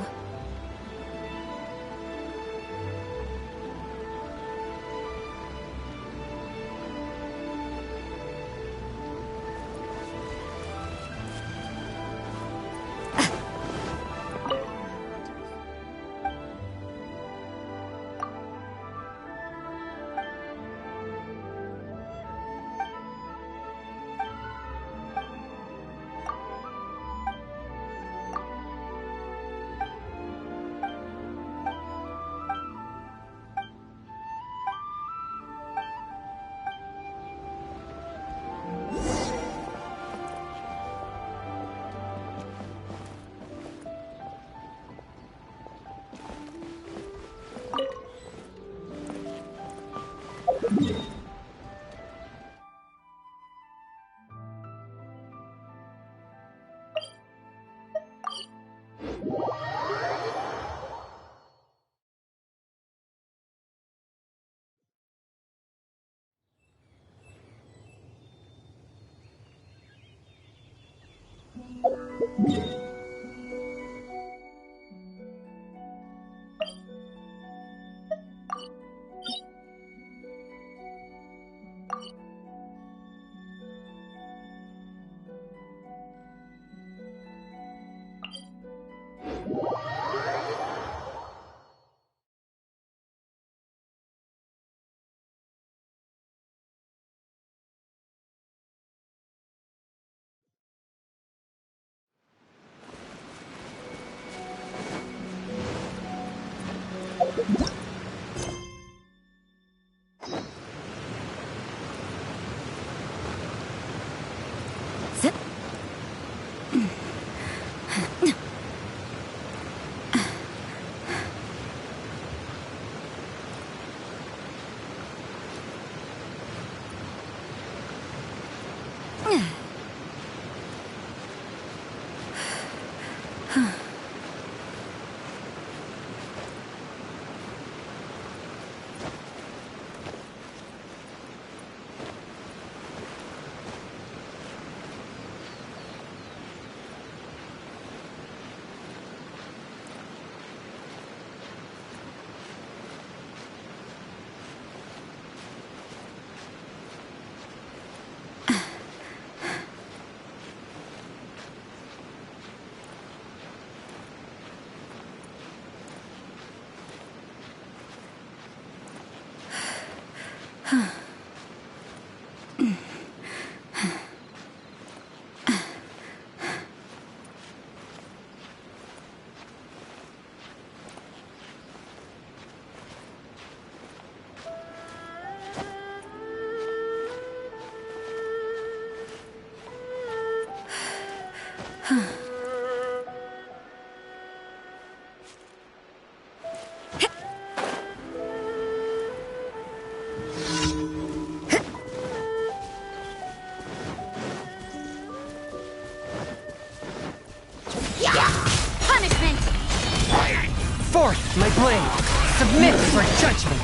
blade! Submit for judgment!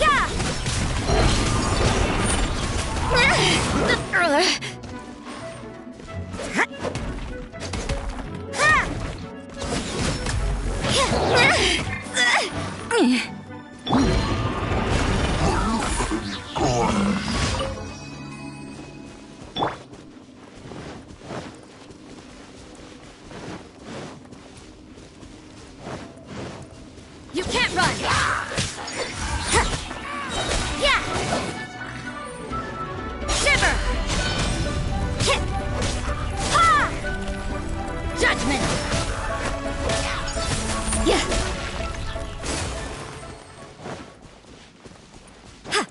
Yeah! You can't run! Yeah! Shiver! Ha! Judgment! Yeah! Huh?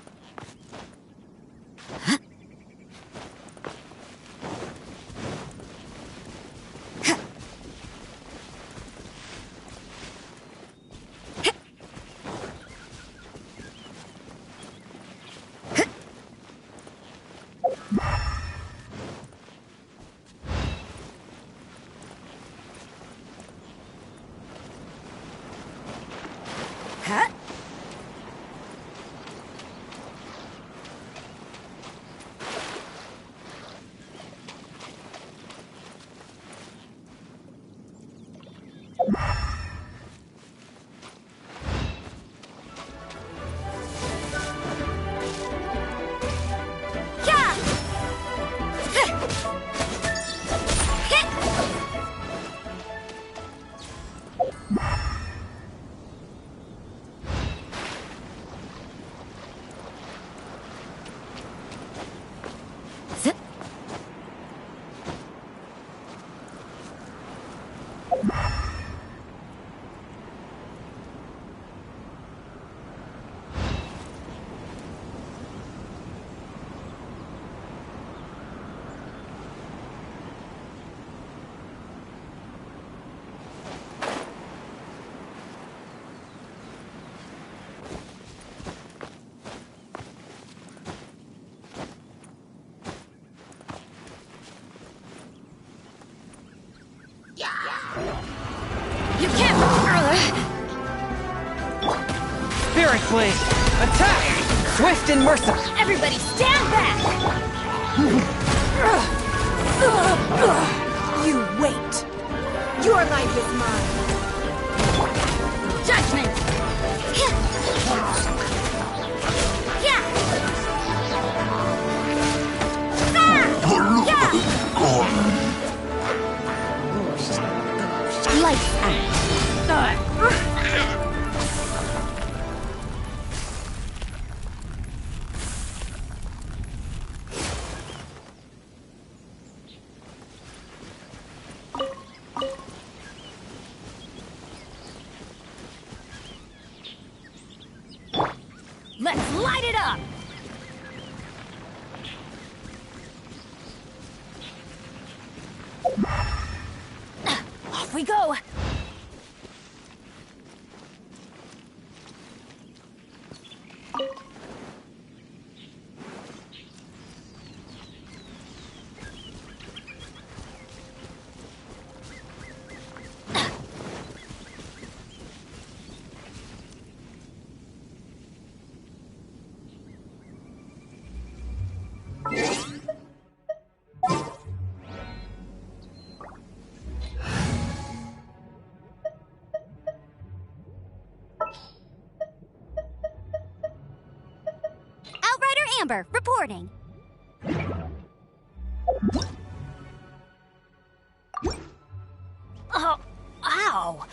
Yeah! You can't! Spirit blade! Attack! Swift and merciful! Everybody stand back! You wait! Your life is mine! Judgment! Yeah! Lights out. Let's light it up! Off we go! Outrider Amber, reporting. Oh, ow!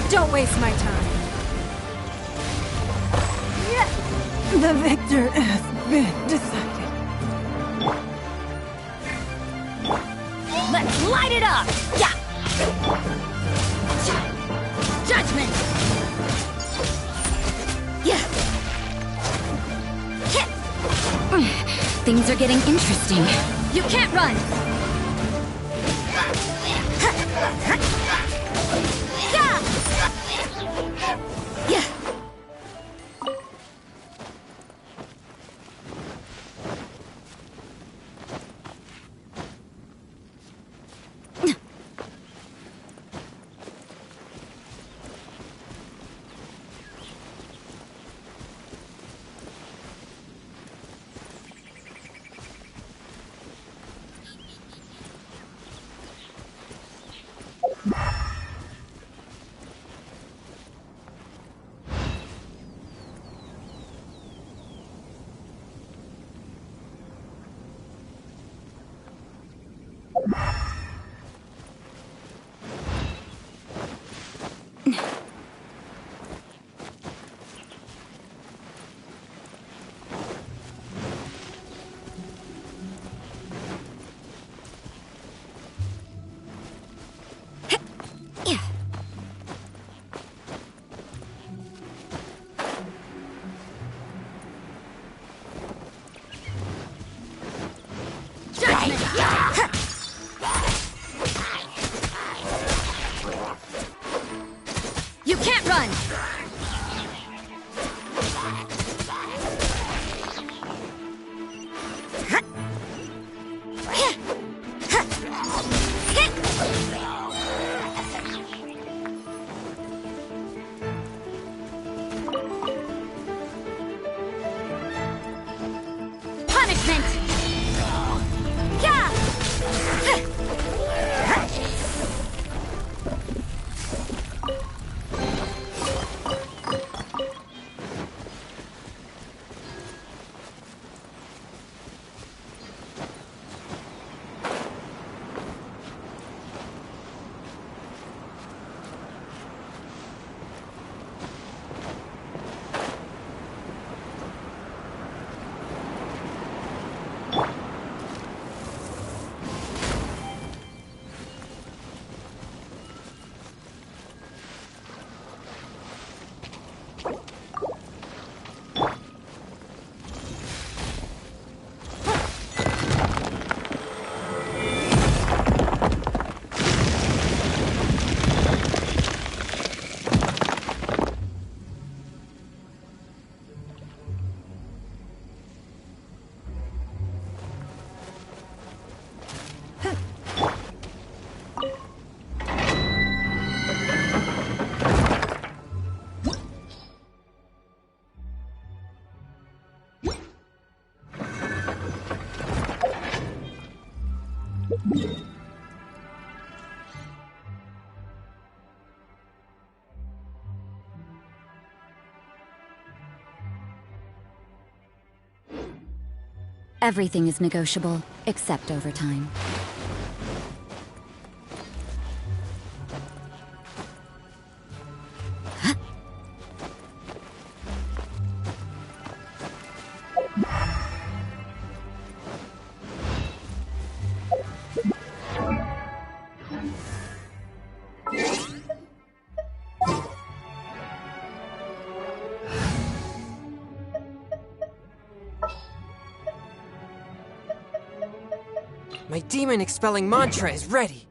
Don't waste my time. The victor has been decided. Let's light it up! Yeah! Judgment! Yeah! Things are getting interesting. You can't run! Yeah! You can't run! Punishment! Yeah! Everything is negotiable, except overtime. My demon-expelling mantra is ready.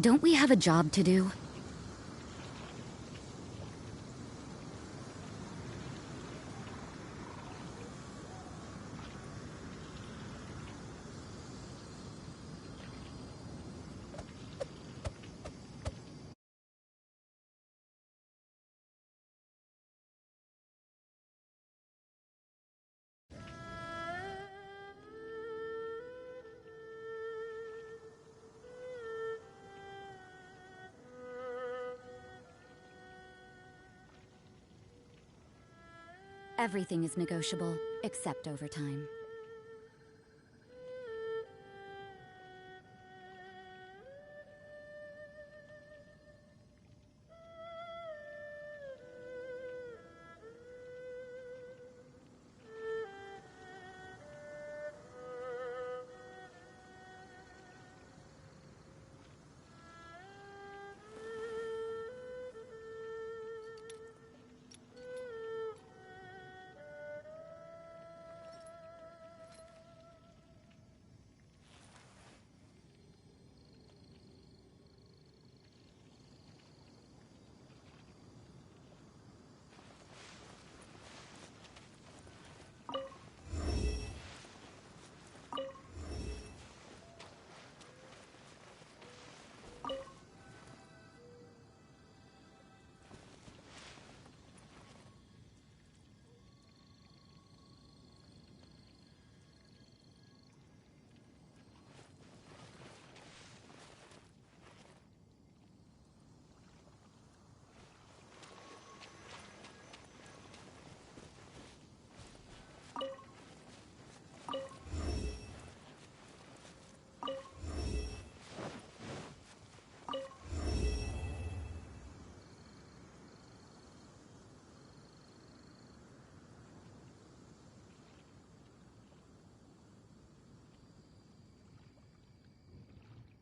Don't we have a job to do? Everything is negotiable, except overtime.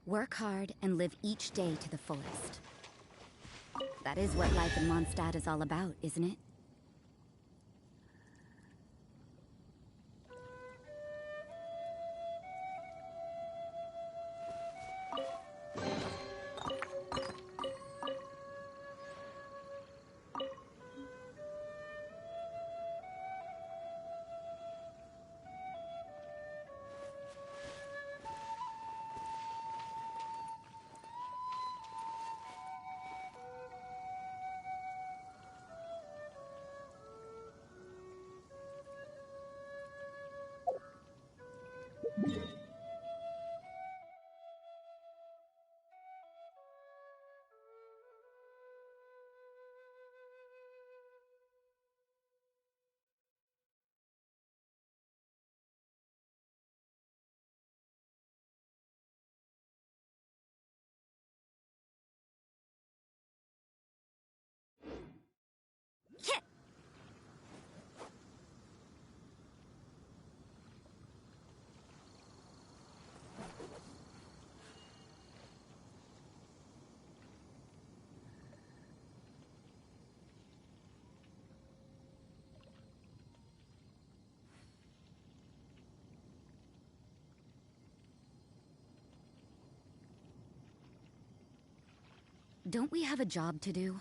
Work hard and live each day to the fullest. That is what life in Mondstadt is all about, isn't it? Don't we have a job to do?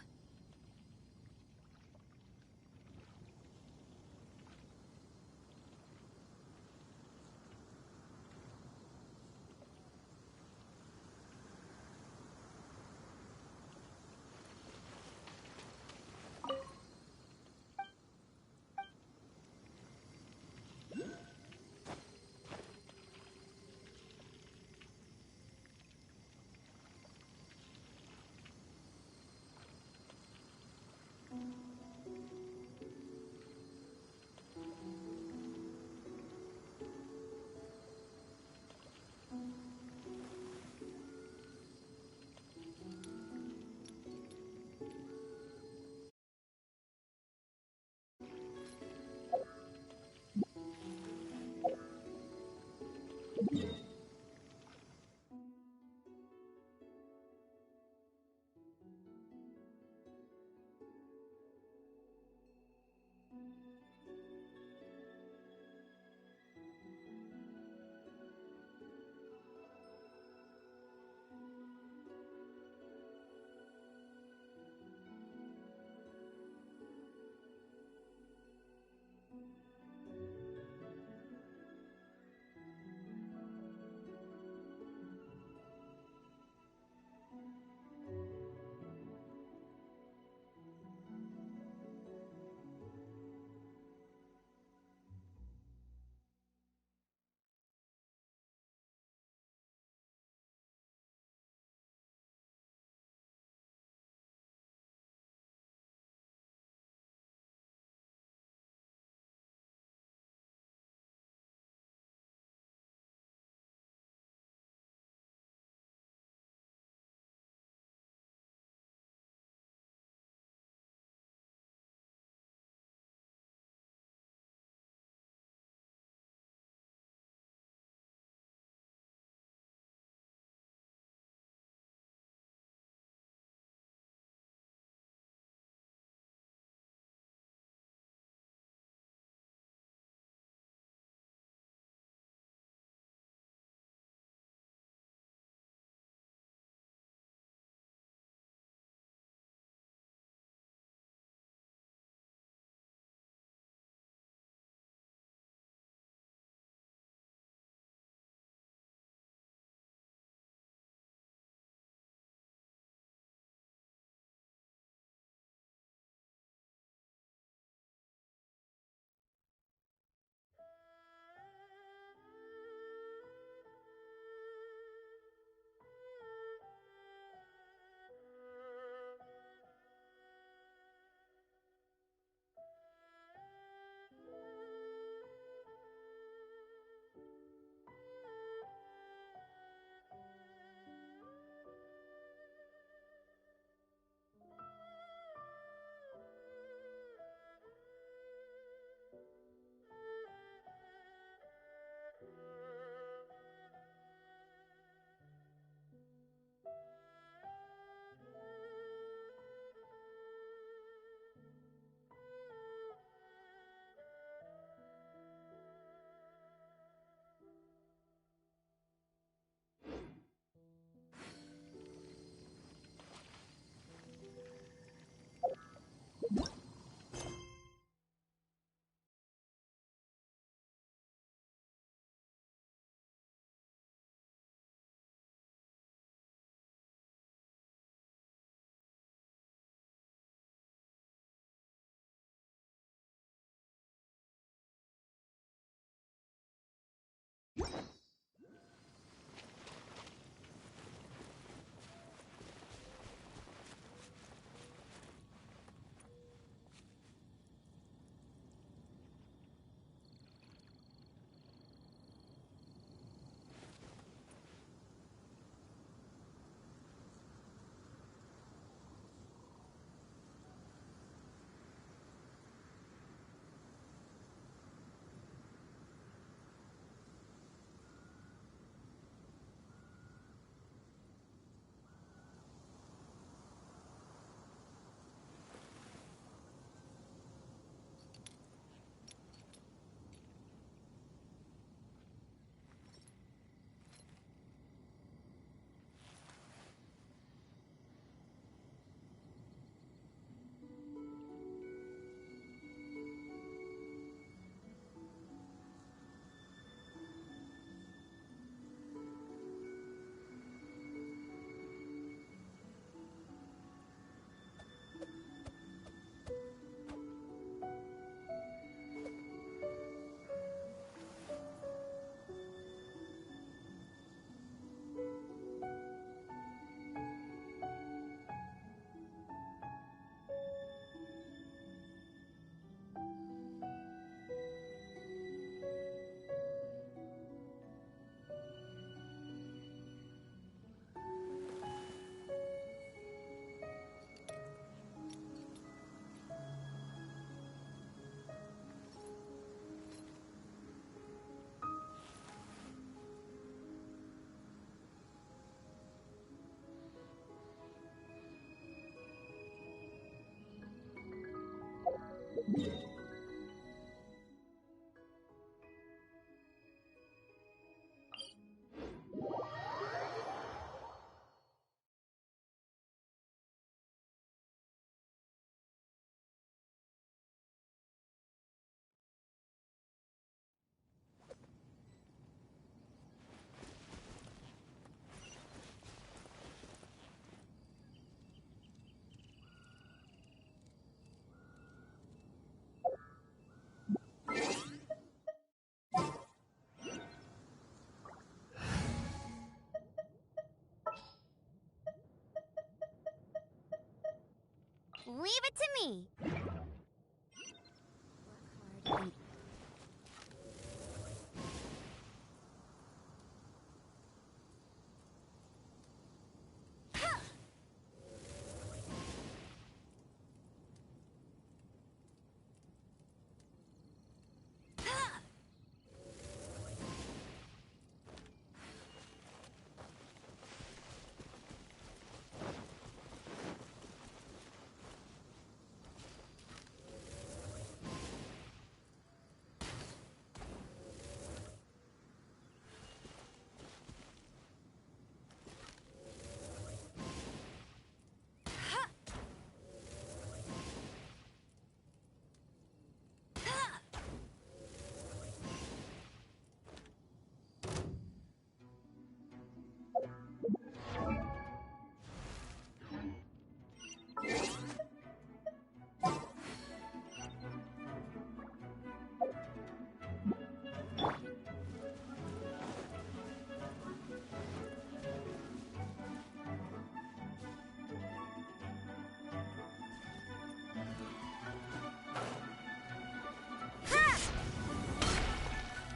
Leave it to me.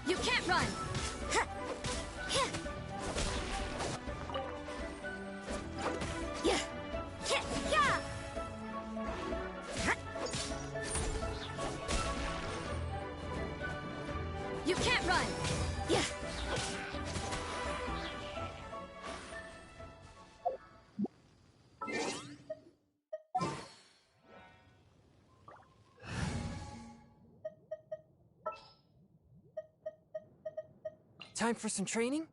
You can't run! You can't run! Time for some training?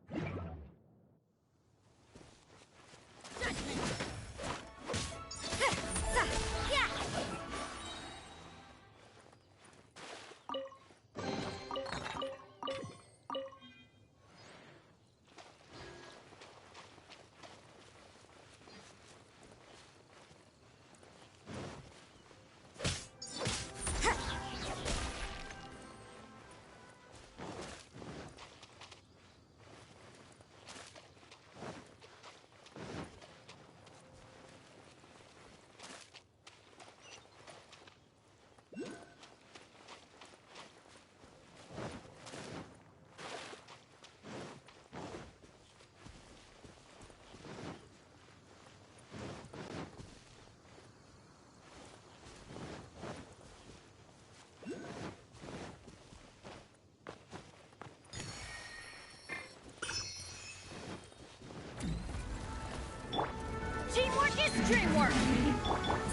Dream work!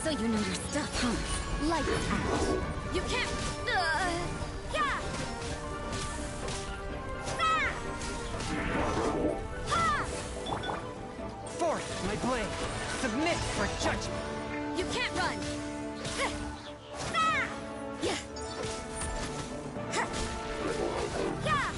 So you know your stuff, huh? Lights out. You can't... Yeah! Ah! Ha! Force my blade. Submit for judgment. You can't run! Ah! Yeah! Yeah!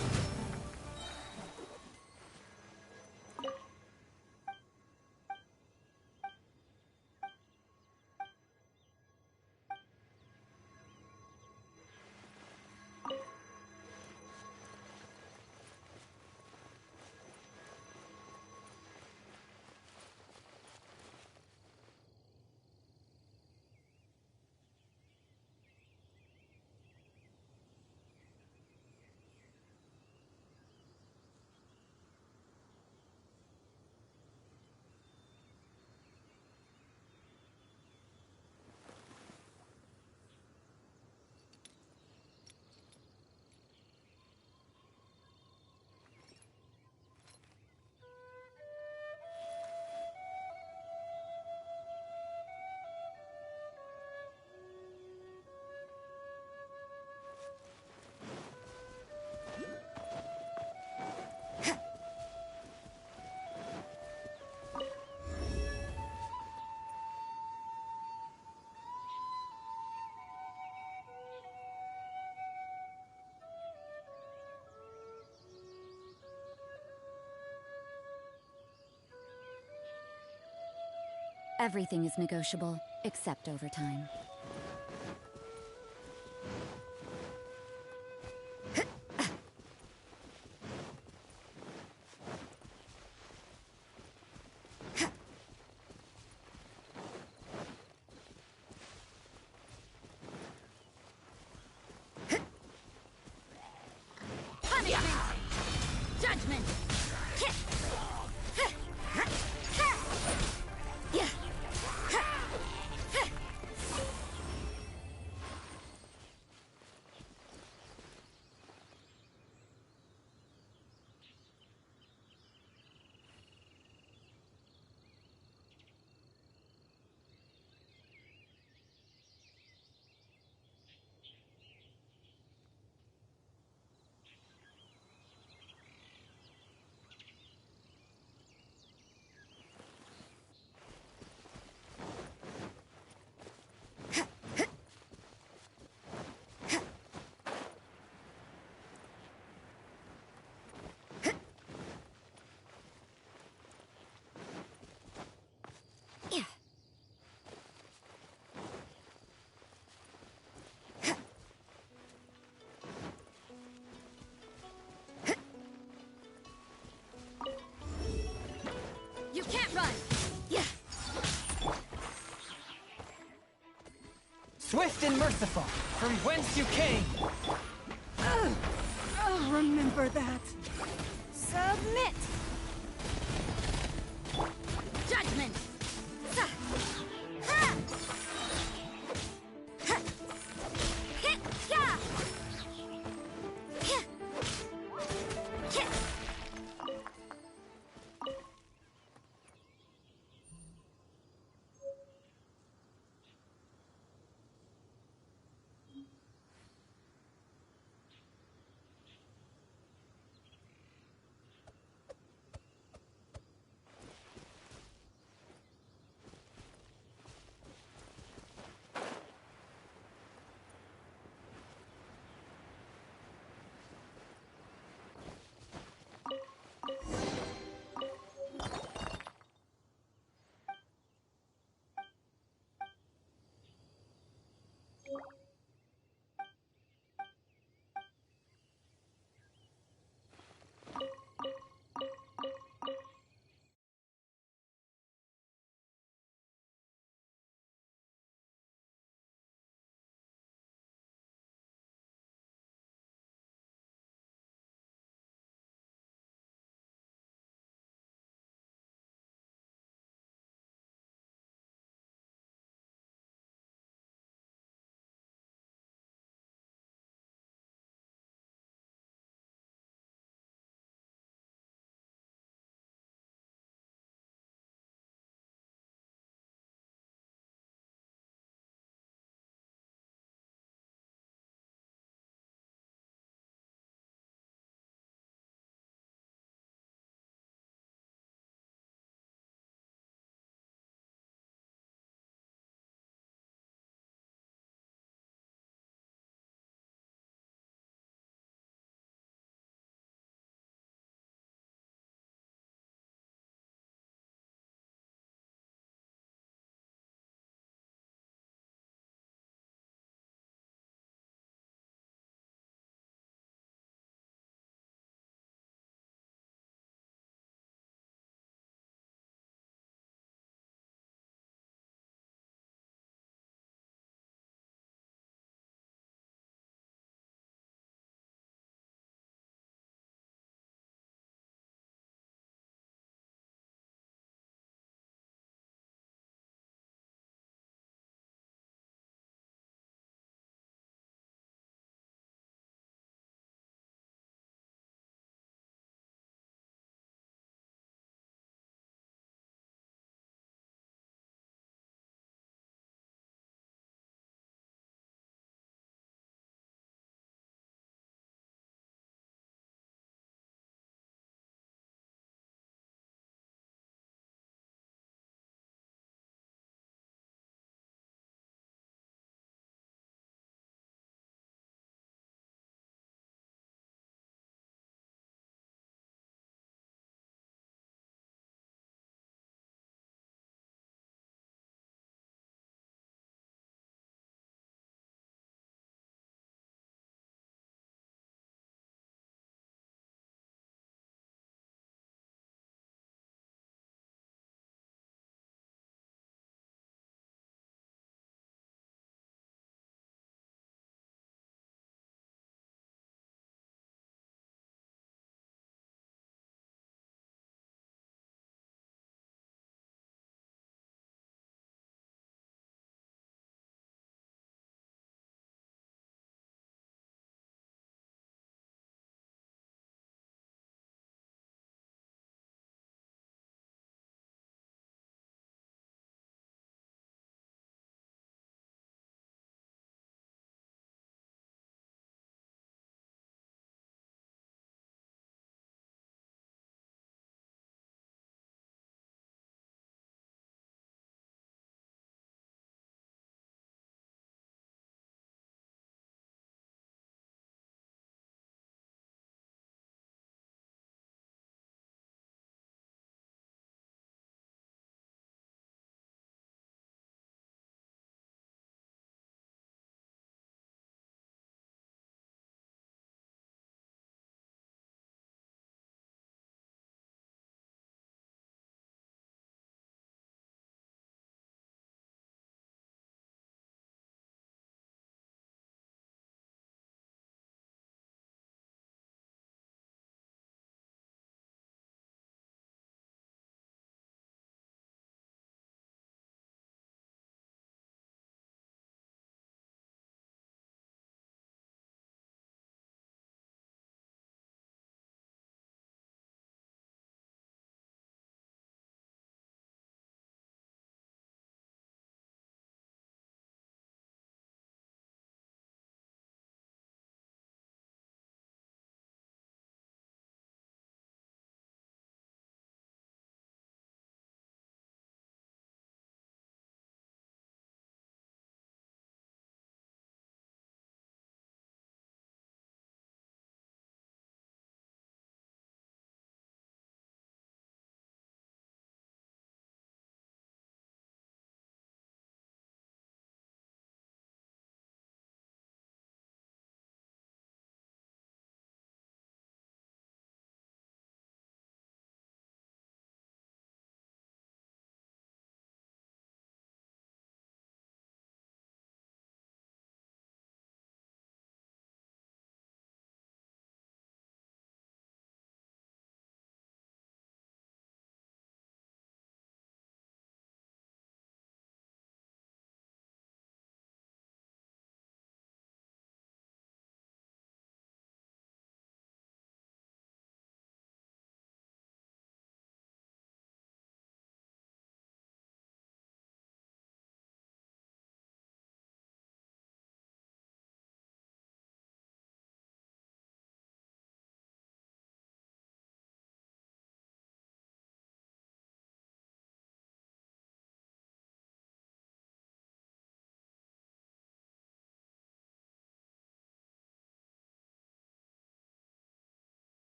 Everything is negotiable, except overtime. Judgment! You can't run! Yeah! Swift and merciful, from whence you came. I'll remember that. Submit! Judgment!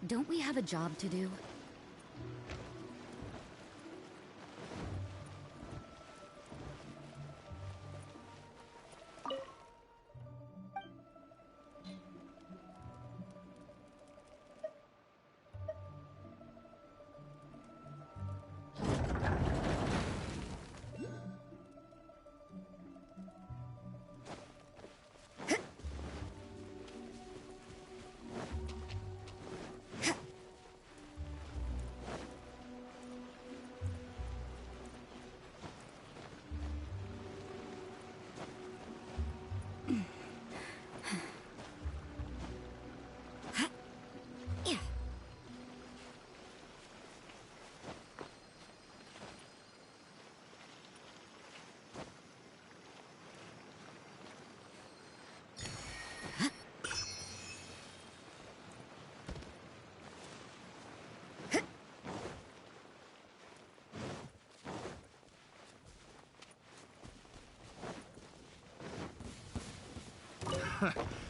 Don't we have a job to do?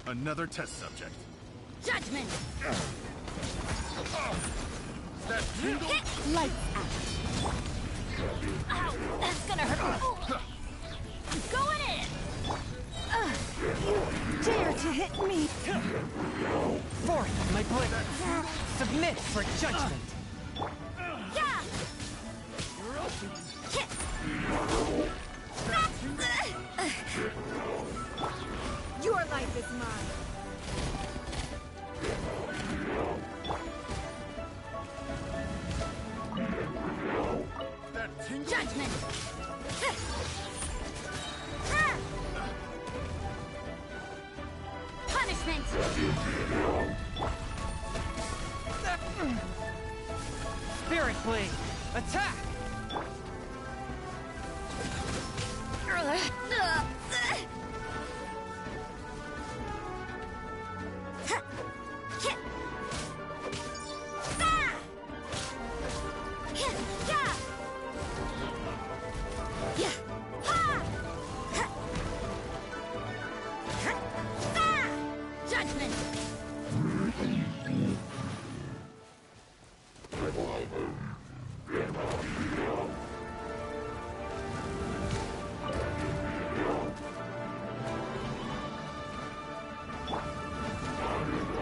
Another test subject. Judgment! That tingle? Lights out. Ow, that's gonna hurt. Going in! You dare to hit me! Fourth, my blade. Submit for judgment. Yeah! Your life is mine. Judgment! Punishment! Spirit blade, attack!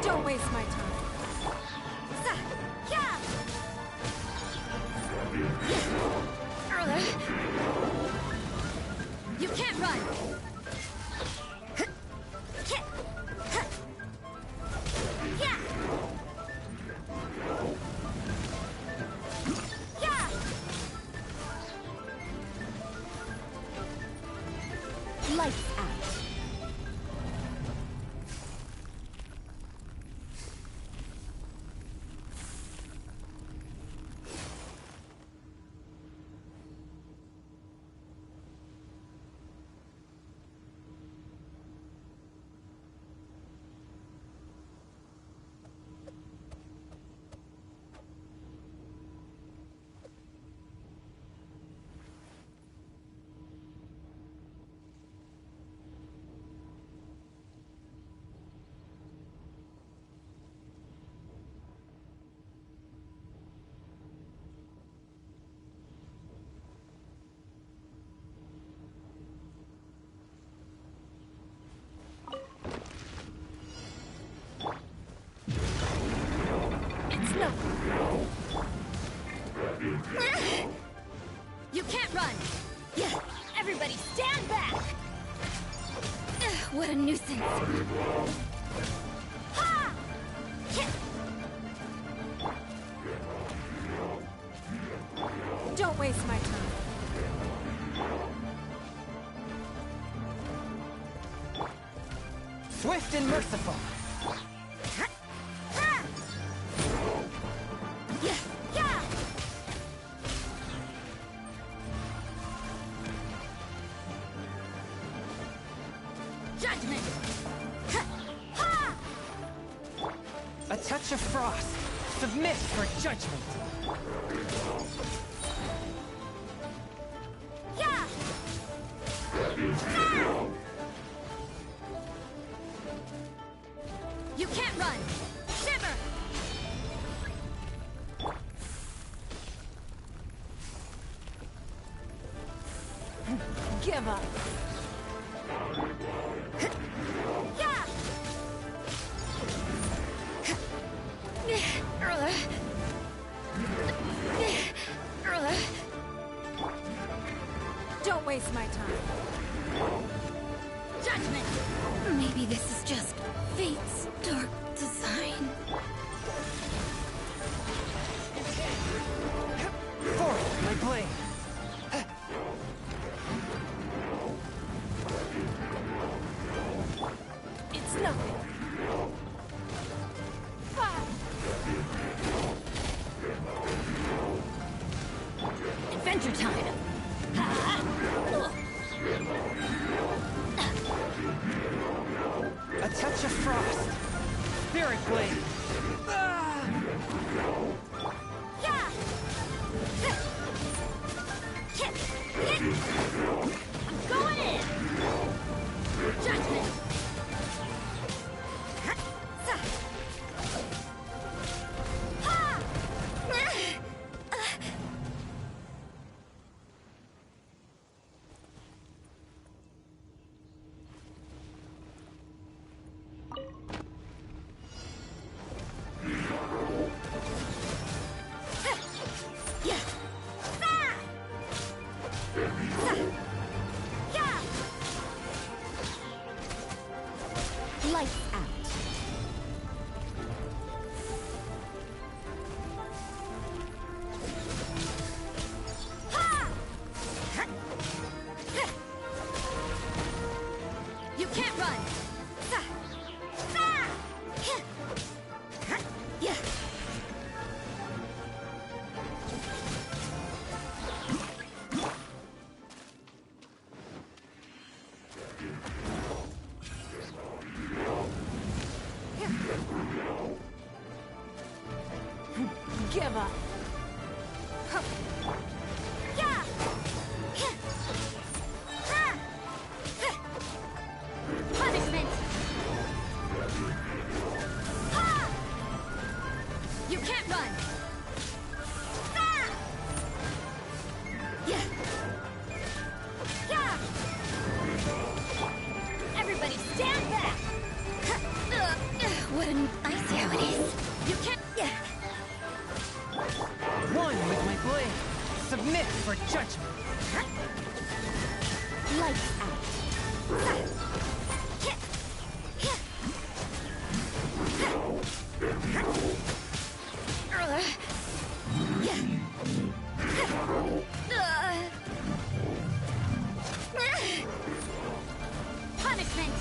Don't waste my time. You can't run! Lights out. You can't run! Yeah, everybody stand back! What a nuisance! Ha! Don't waste my time. Swift and merciful. Judgment! A touch of frost. Submit for judgment. Yeah! You can't run! Shiver! waste my time. Judgment! Maybe this is just fate's dark design. Forth, my blade! It's nothing. Adventure time! A touch of frost! Spirit blade! I'm going in! Judgment! Lights out. You can't run. Give up. Punishment! You can't run! Everybody stand back! I see how it is. You can't... One with my blade! Submit for judgment! Lights out. Punishment!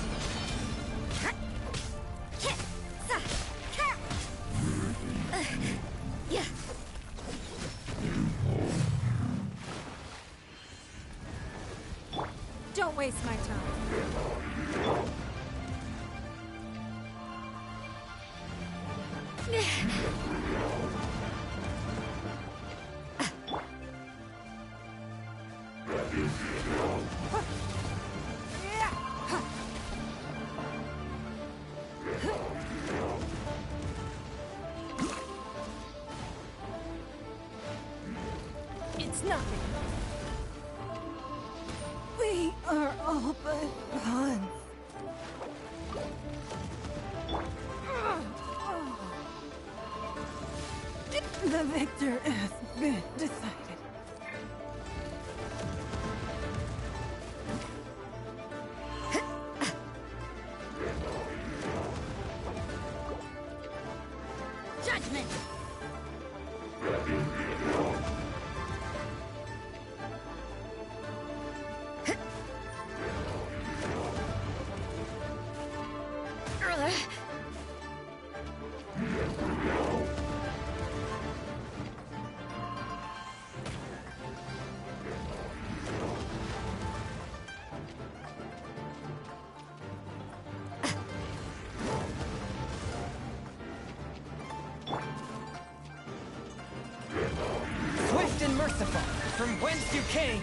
Don't waste my time. It's nothing. We are all but one. The victor has been decided. Judgment! Swift and merciful, from whence you came!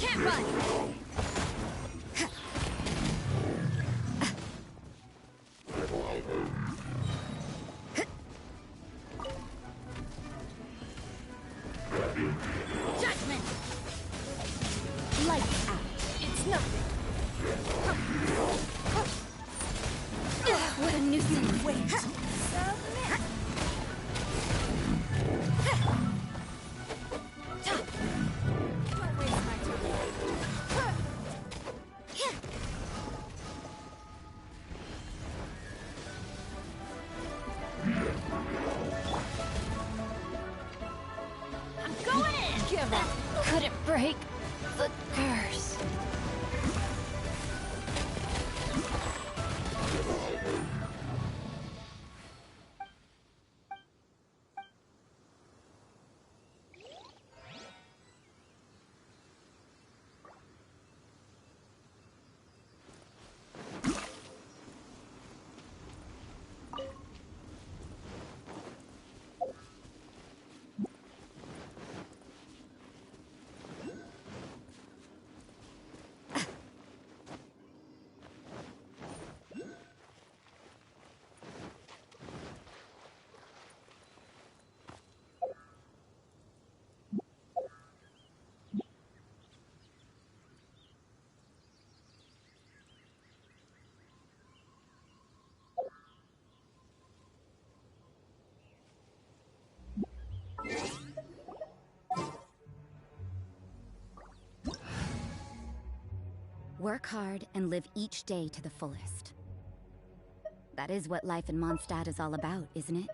can't run! Judgment! Lights out. It's nothing. What a nuisance. Wait. Submit. Don't waste my time. I'm going in! Give up. Couldn't break the curse. Work hard and live each day to the fullest. That is what life in Mondstadt is all about, isn't it?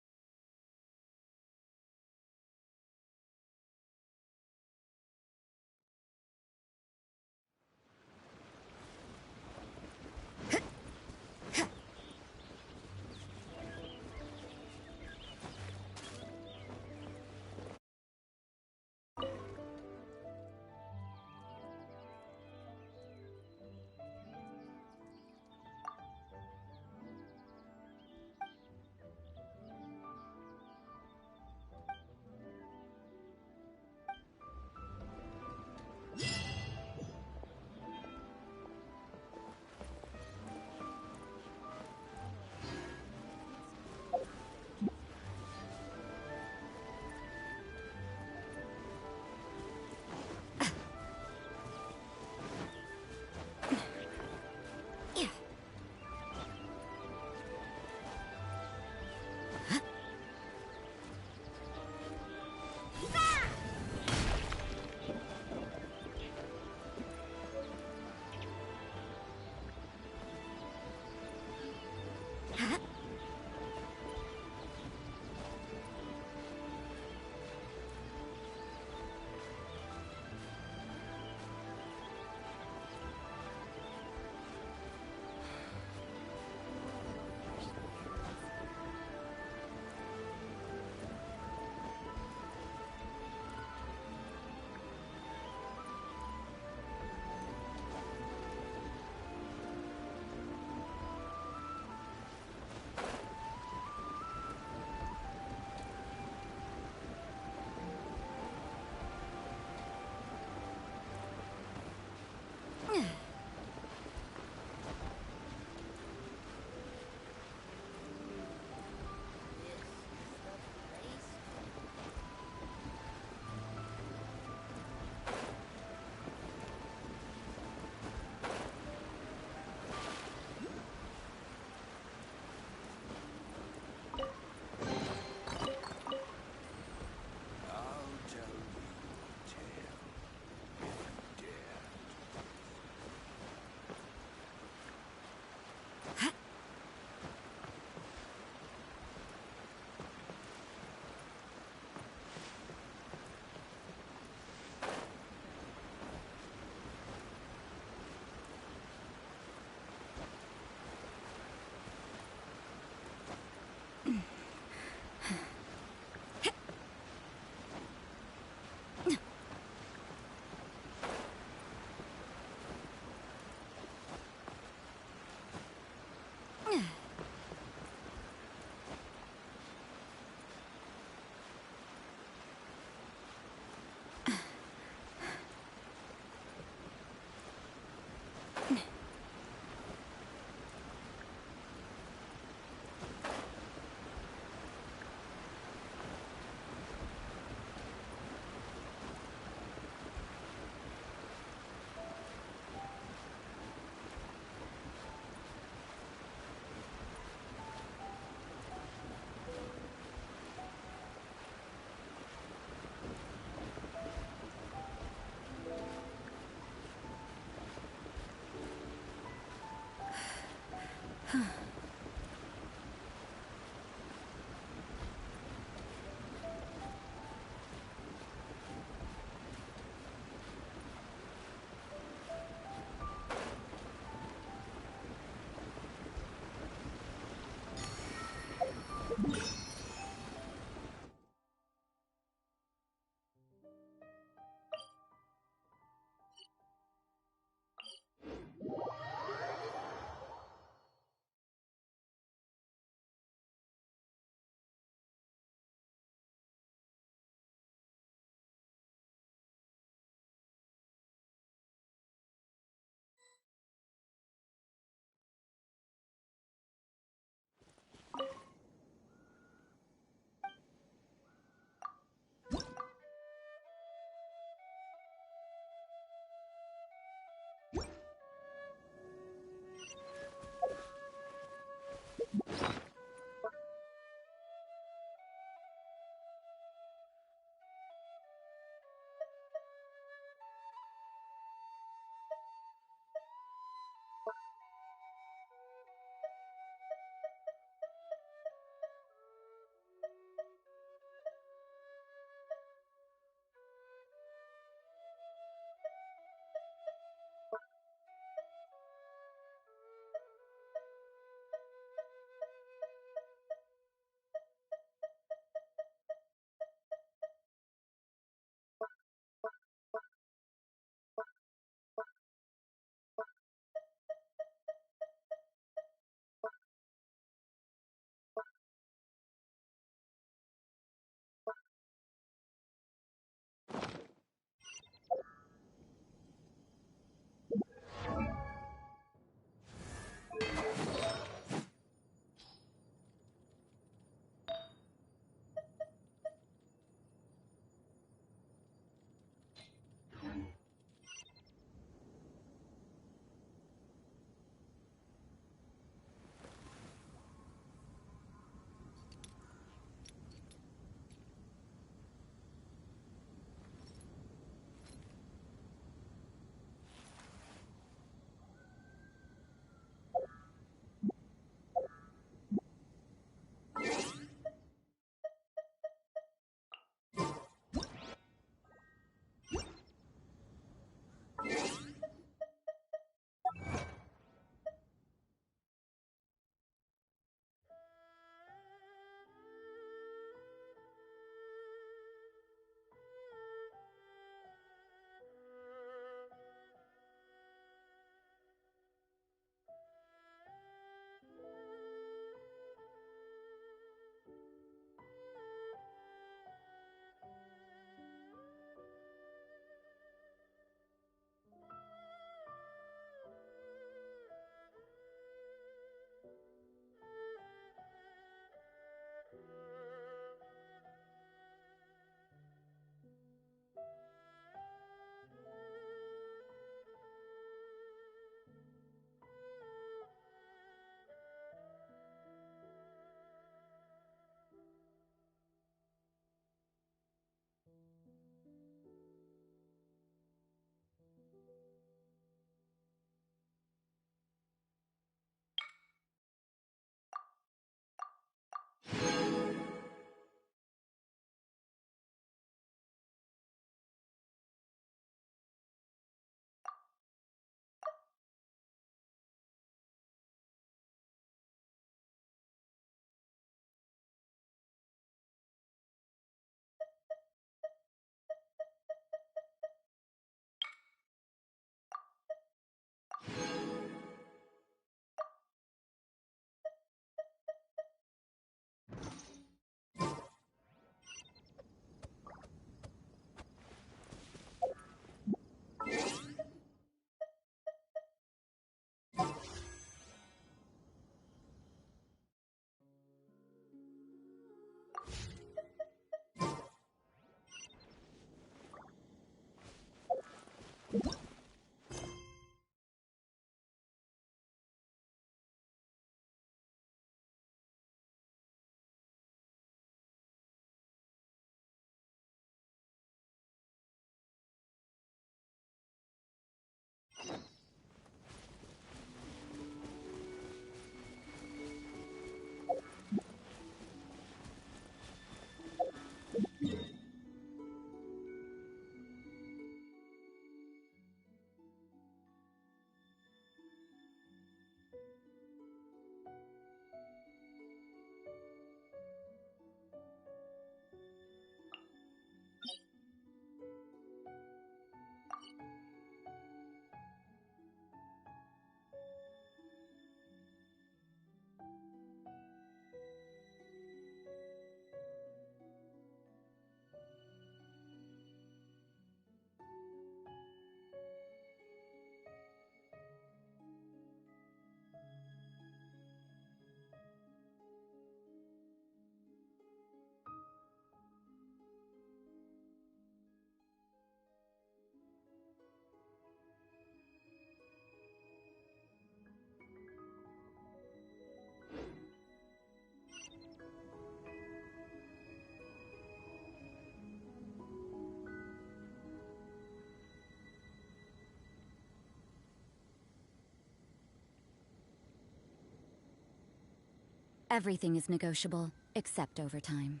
Everything is negotiable, except overtime.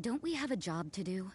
Don't we have a job to do?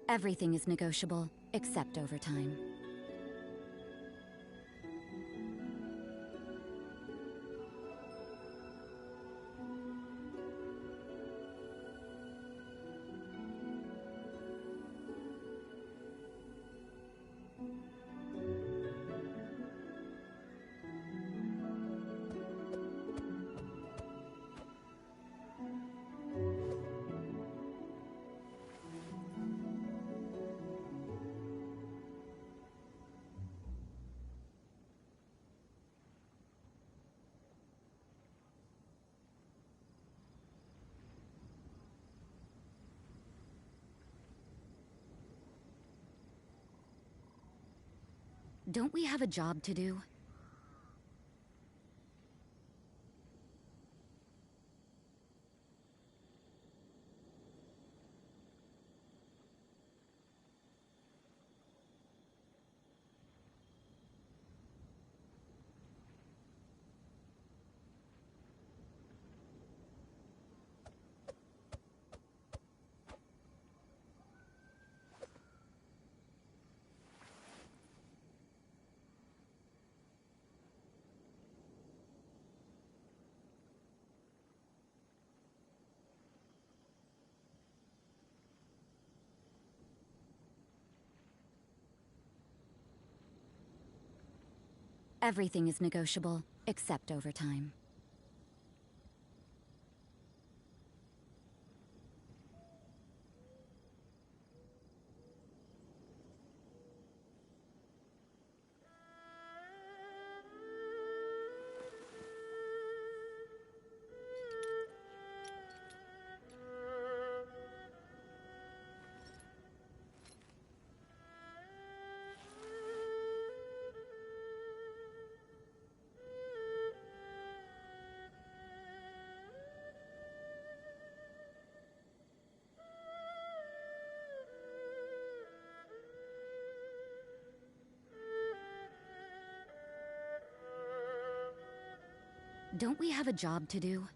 Everything is negotiable, except overtime. Don't we have a job to do? Everything is negotiable, except overtime. Don't we have a job to do?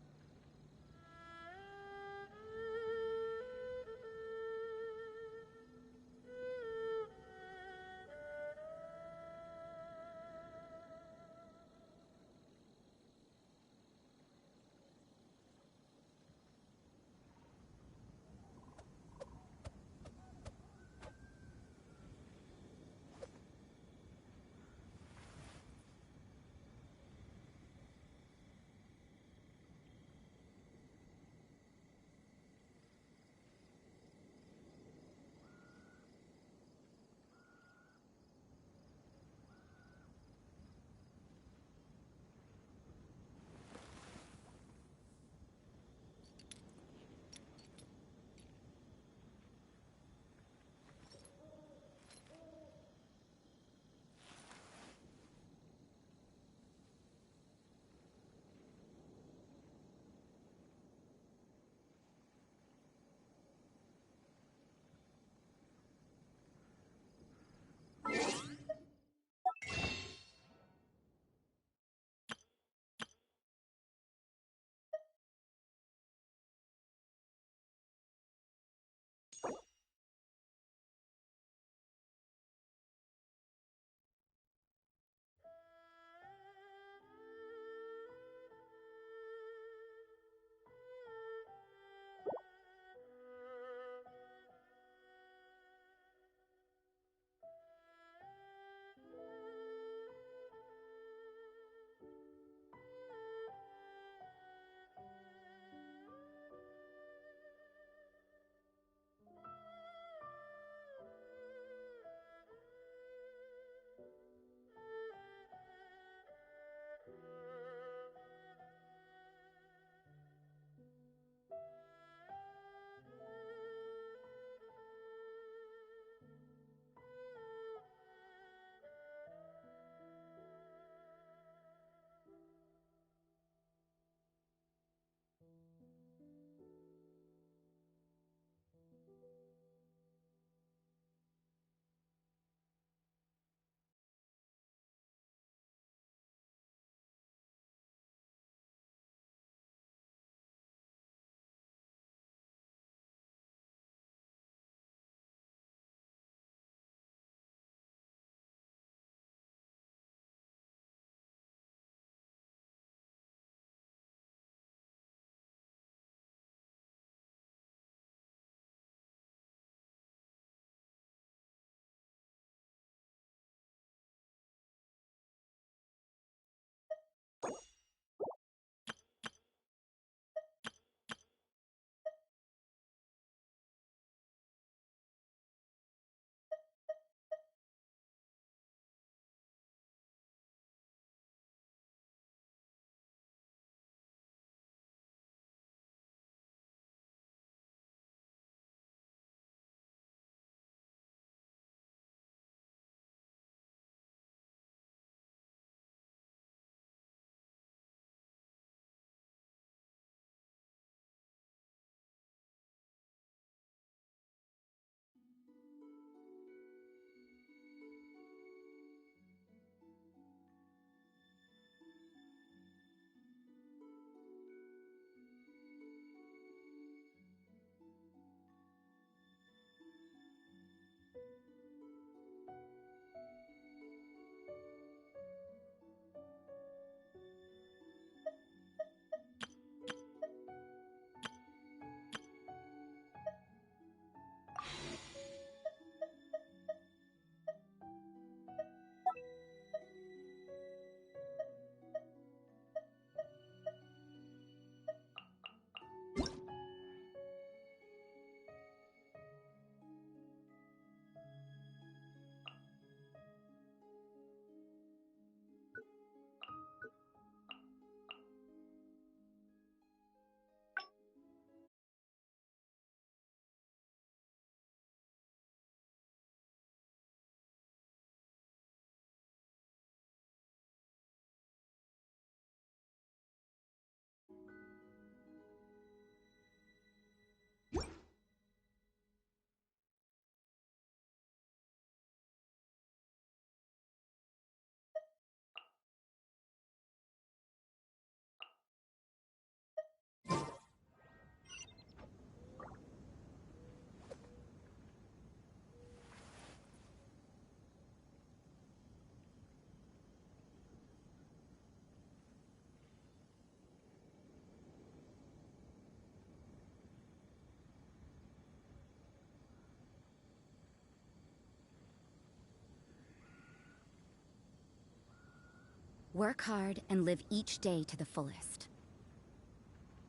Work hard and live each day to the fullest.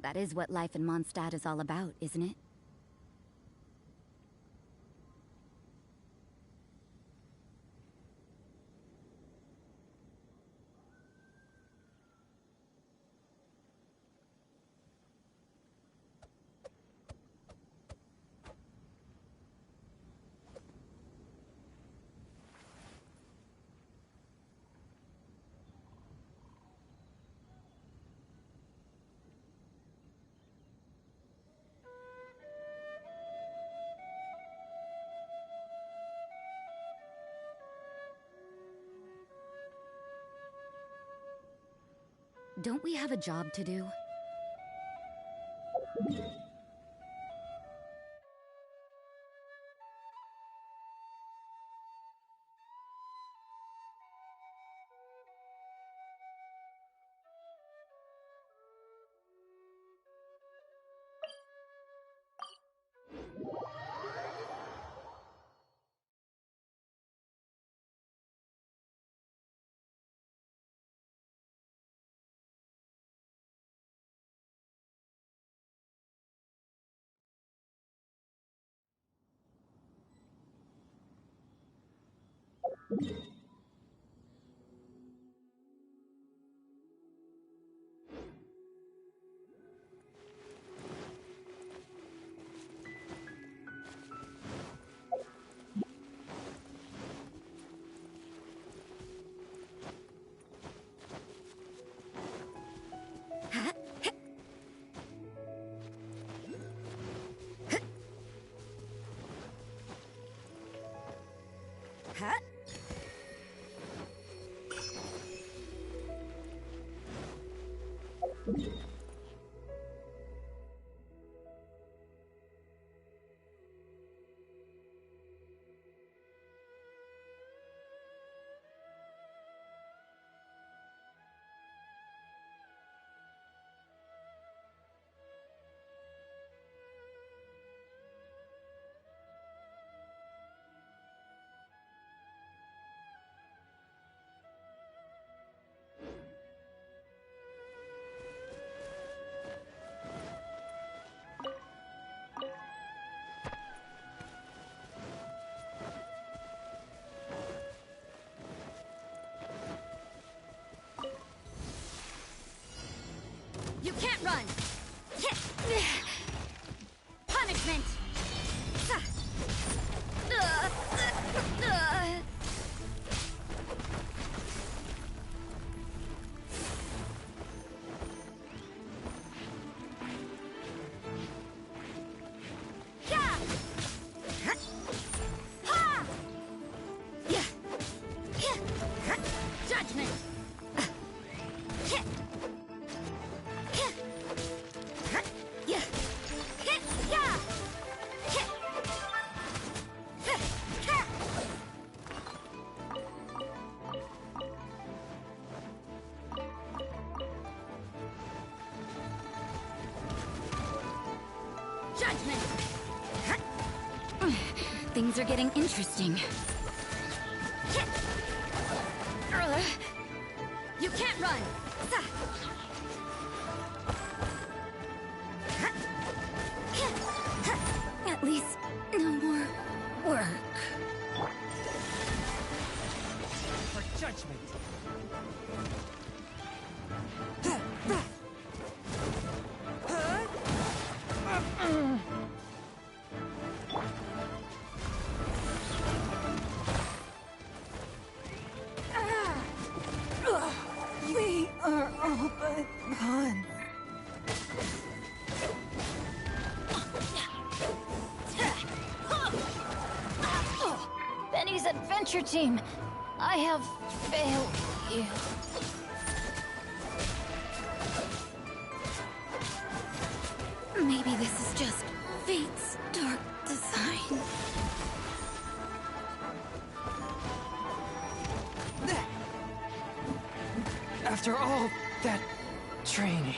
That is what life in Mondstadt is all about, isn't it? Don't we have a job to do? Huh? You can't run! Punishment! Judgment! Judgment! Things are getting interesting. You can't run! At least, no more work. For judgment. We are all but gone. Benny's adventure team, I have failed you. Maybe this is just fate's dark design. After all that training.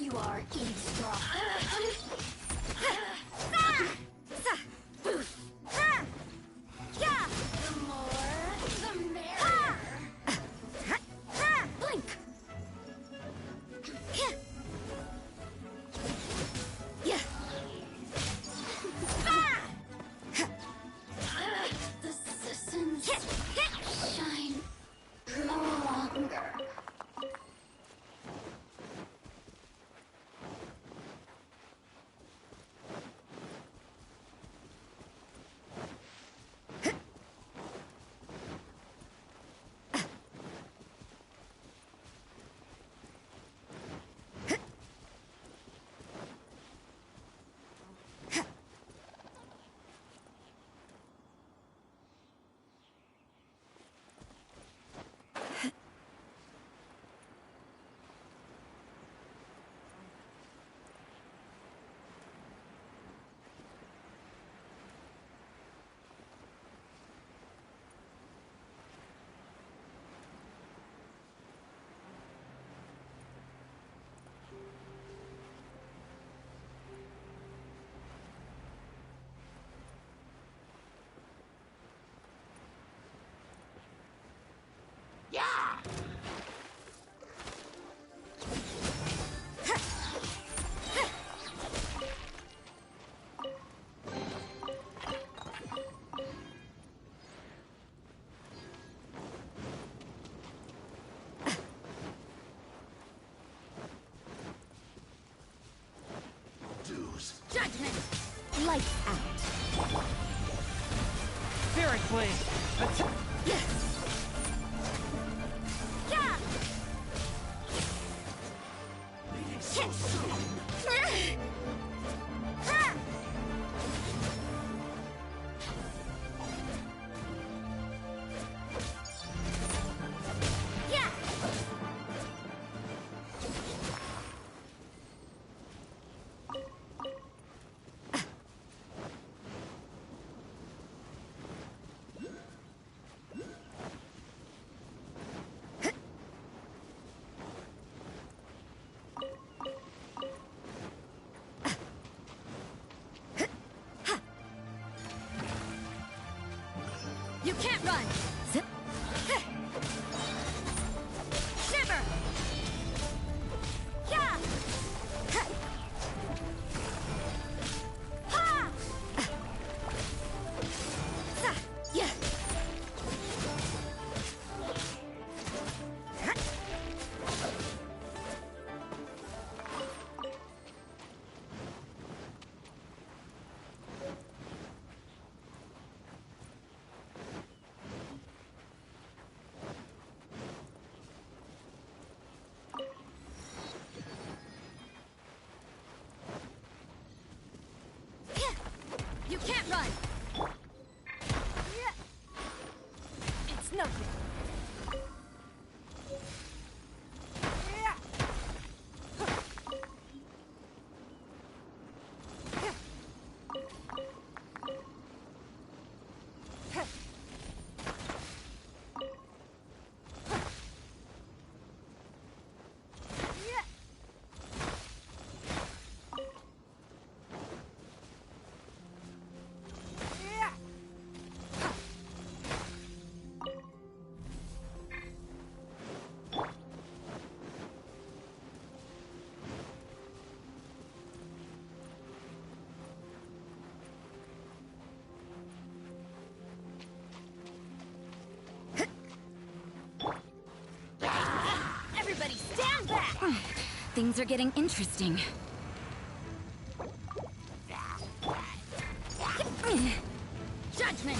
you are, eavesdrop. The more, the merrier. Blink. The citizens shine no longer. Judgment! Lights out. Spirit Blade! Yes! Yeah! So soon. Yeah! You can't run! Zip. Shiver! Yeah! Ha! Yeah. You can't run! It's nothing. Everybody stand back! Things are getting interesting. Judgment!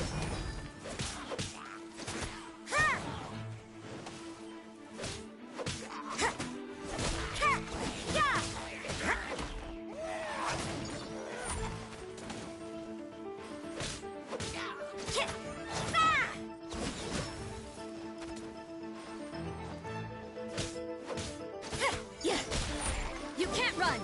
You can't run!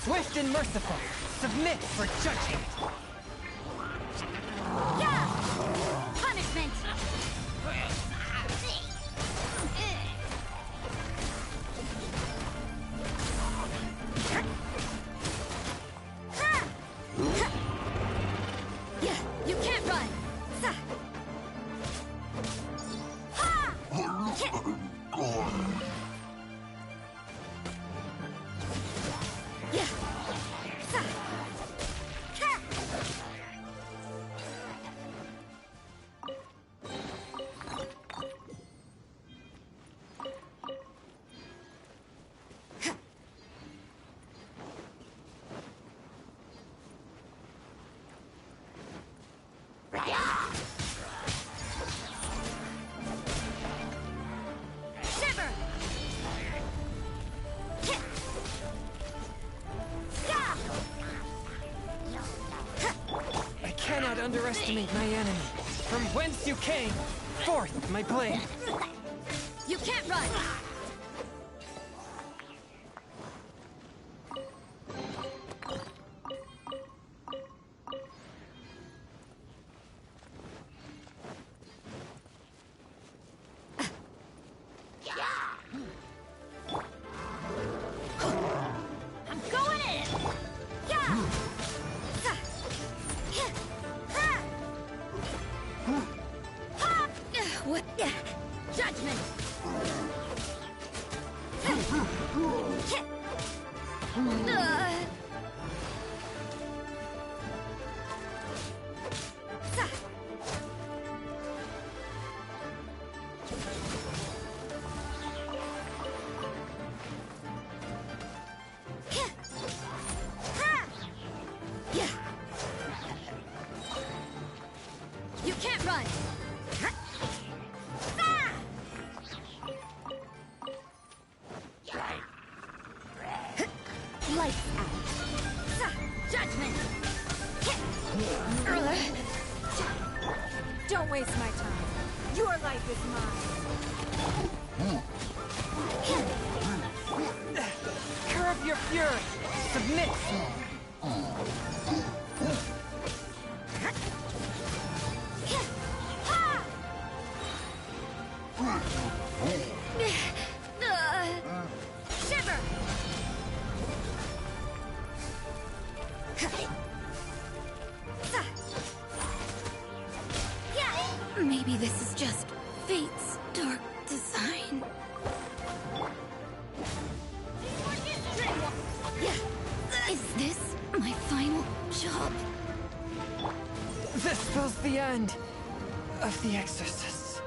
Swift and merciful, submit for judgment. Punishment! Yeah, you can't run! I cannot underestimate my enemy. From whence you came, forth my blade. You can't run! I'm going in! What? Judgment! You can't run! Lights out! Judgment! Don't waste my time. Your life is mine. Curb your fury. Submit. Shiver! Maybe this is just fate's dark design. Is this my final job? This spells the end of the exorcists.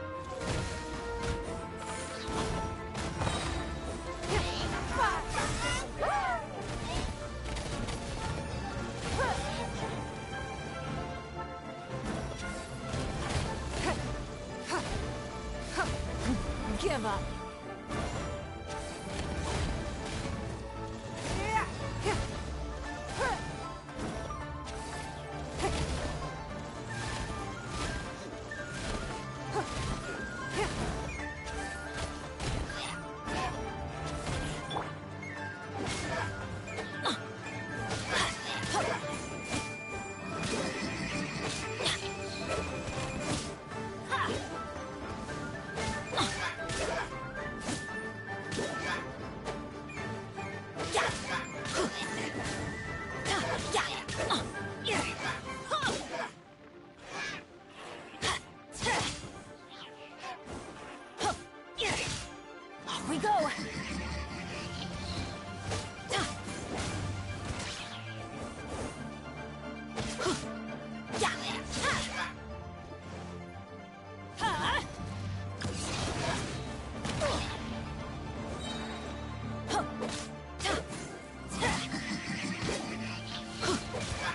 Give up. Off we go!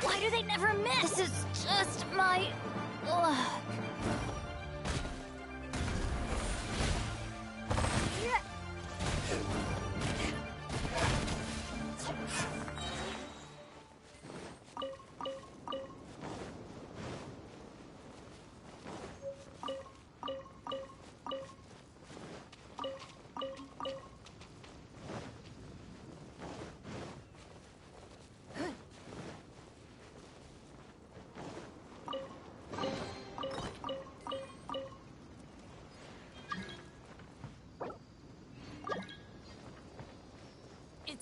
Why do they never miss? This is just my luck.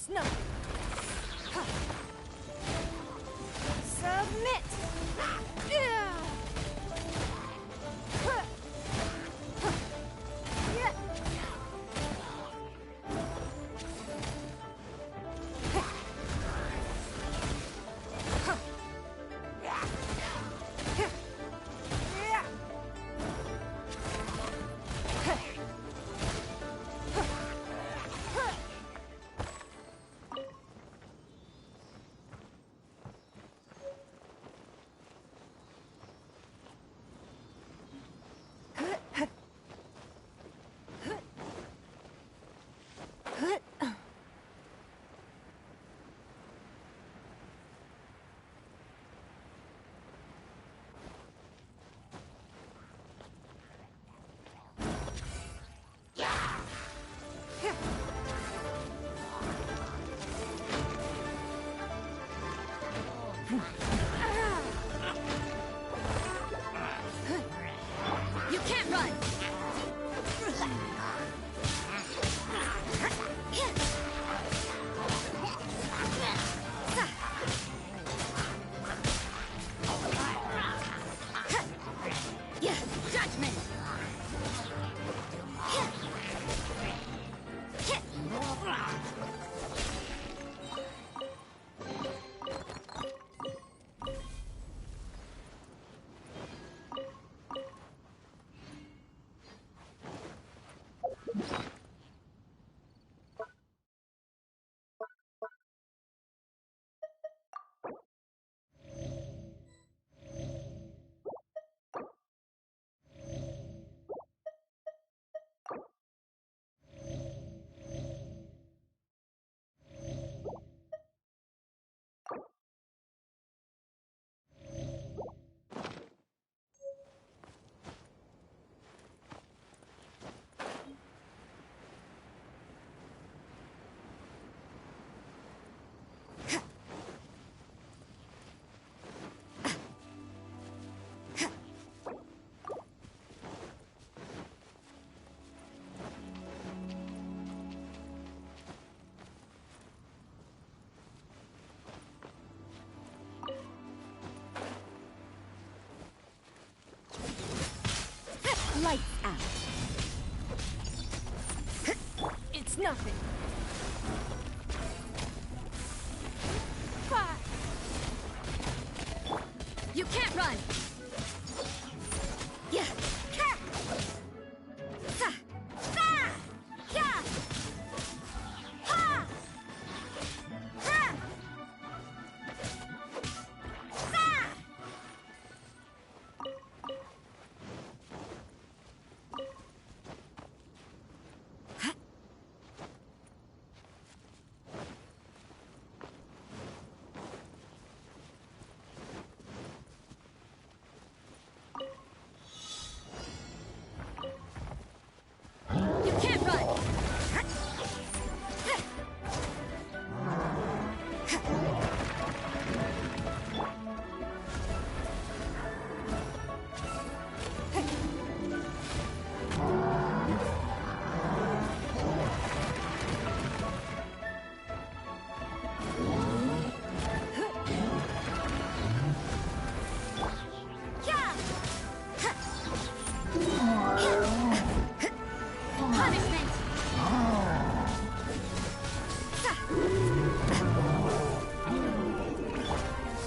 It's nothing. Submit! You can't run! Judgment! Lights out. It's nothing. You can't run! Yeah.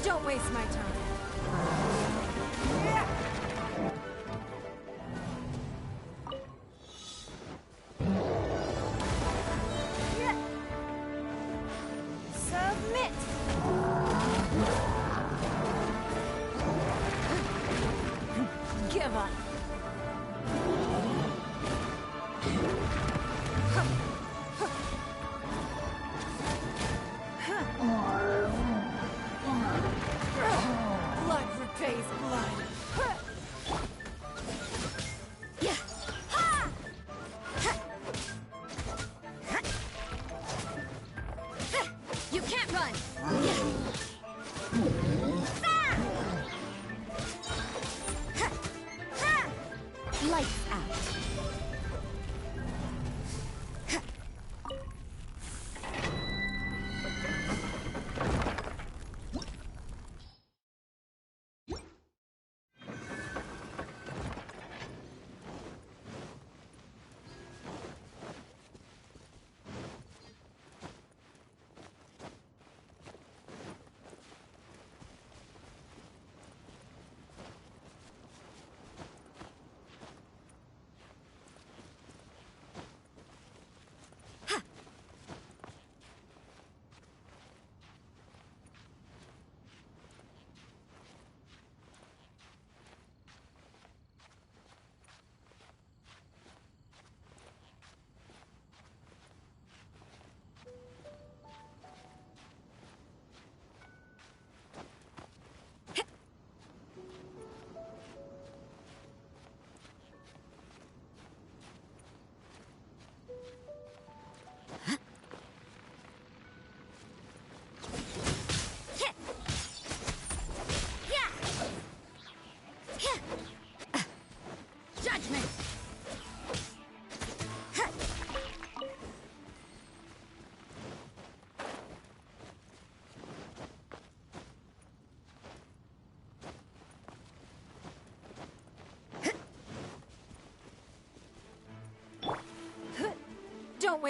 Don't waste my time. Submit! Give up. Blood repays blood. You can't run. Lights out.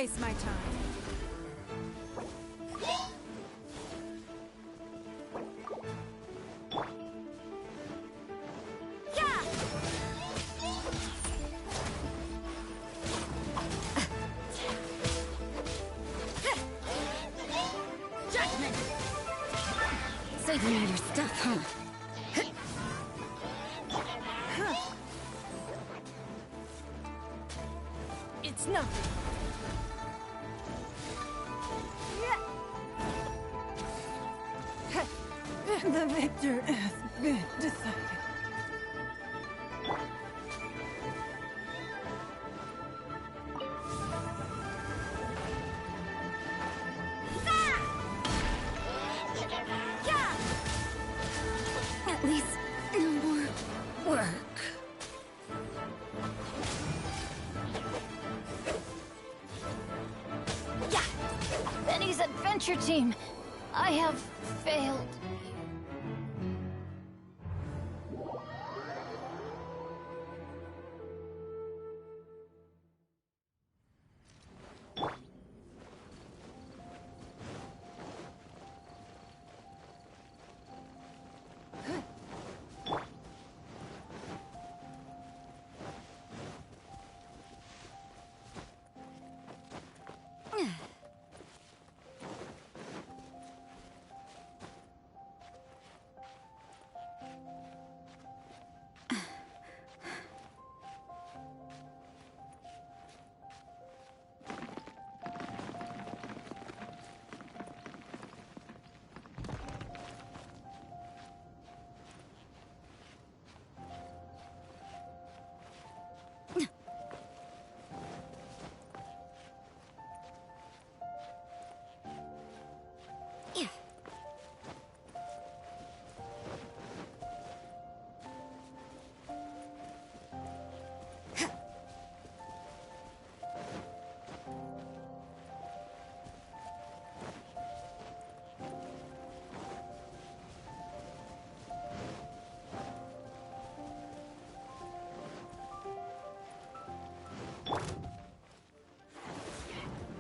waste my time. So you know your stuff, huh? It's nothing. The victor has been decided. At least no more work. Yeah! Benny's adventure team! I have failed.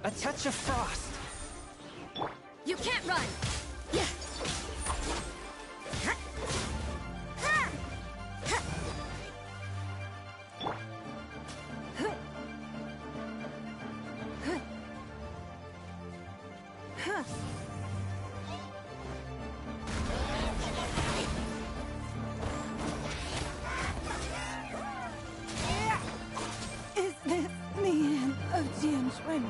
A touch of frost. You can't run! Yeah. Is this the end of Jianxuan?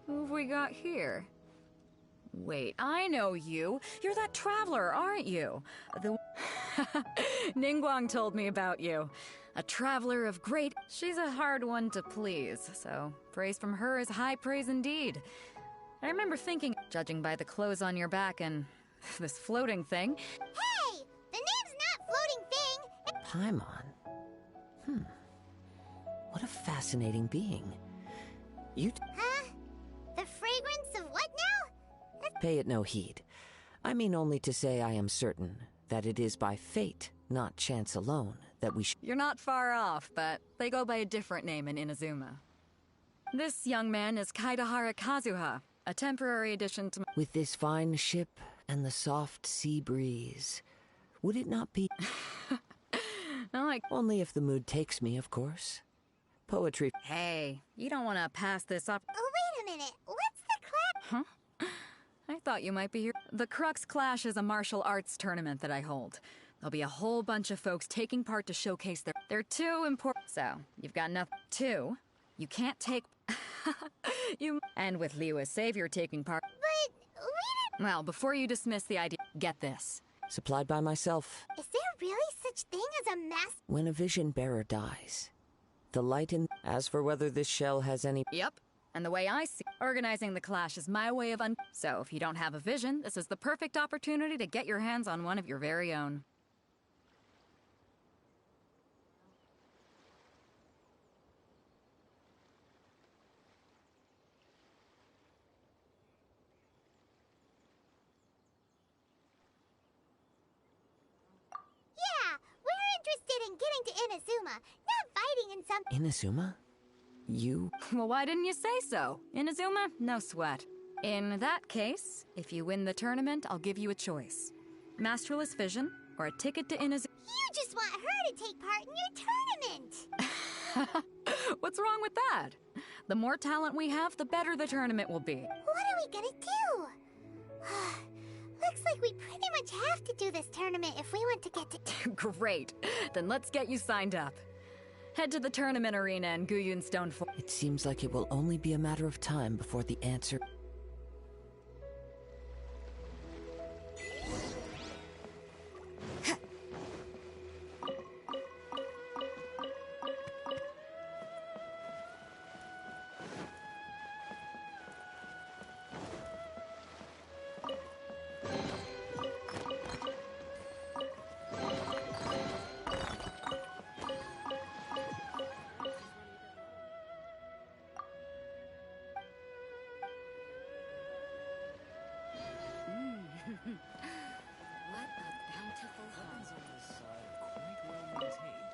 Who have we got here? Wait, I know you. You're that traveler, aren't you? The Ningguang told me about you. A traveler of great... She's a hard one to please, so praise from her is high praise indeed. I remember thinking, judging by the clothes on your back and this floating thing... Hey! The name's not Floating Thing! Paimon. What a fascinating being. You Huh? The fragrance of what now? pay it no heed. I mean only to say I am certain that it is by fate, not chance alone, that we You're not far off, but they go by a different name in Inazuma. This young man is Kaidahara Kazuha, a temporary addition to... With this fine ship and the soft sea breeze, would it not be... Only if the mood takes me, of course. Poetry... Hey, you don't want to pass this up... Oh, wait a minute. What's the clap? Huh? I thought you might be here. The Crux Clash is a martial arts tournament that I hold. There'll be a whole bunch of folks taking part to showcase their... They're too important. So, you've got nothing... Two, you can't take... And with Liu as savior taking part... But we didn't... Well, before you dismiss the idea, get this. Supplied by myself. Is there really such thing as a mass... When a vision bearer dies, the light in... As for whether this shell has any... Yep. And the way I see organizing the clash is my way of So if you don't have a vision, this is the perfect opportunity to get your hands on one of your very own. Yeah, we're interested in getting to Inazuma, not fighting in some... Inazuma? You? Well, why didn't you say so? Inazuma? No sweat. In that case, if you win the tournament, I'll give you a choice. Masterless Vision, or a ticket to Inazuma. You just want her to take part in your tournament! What's wrong with that? The more talent we have, the better the tournament will be. What are we gonna do? Looks like we pretty much have to do this tournament if we want to get to... Great. Then let's get you signed up. Head to the tournament arena in Guyun Stone Fort. It seems like it will only be a matter of time before the answer... What a bountiful Weapons on this side are quite well maintained.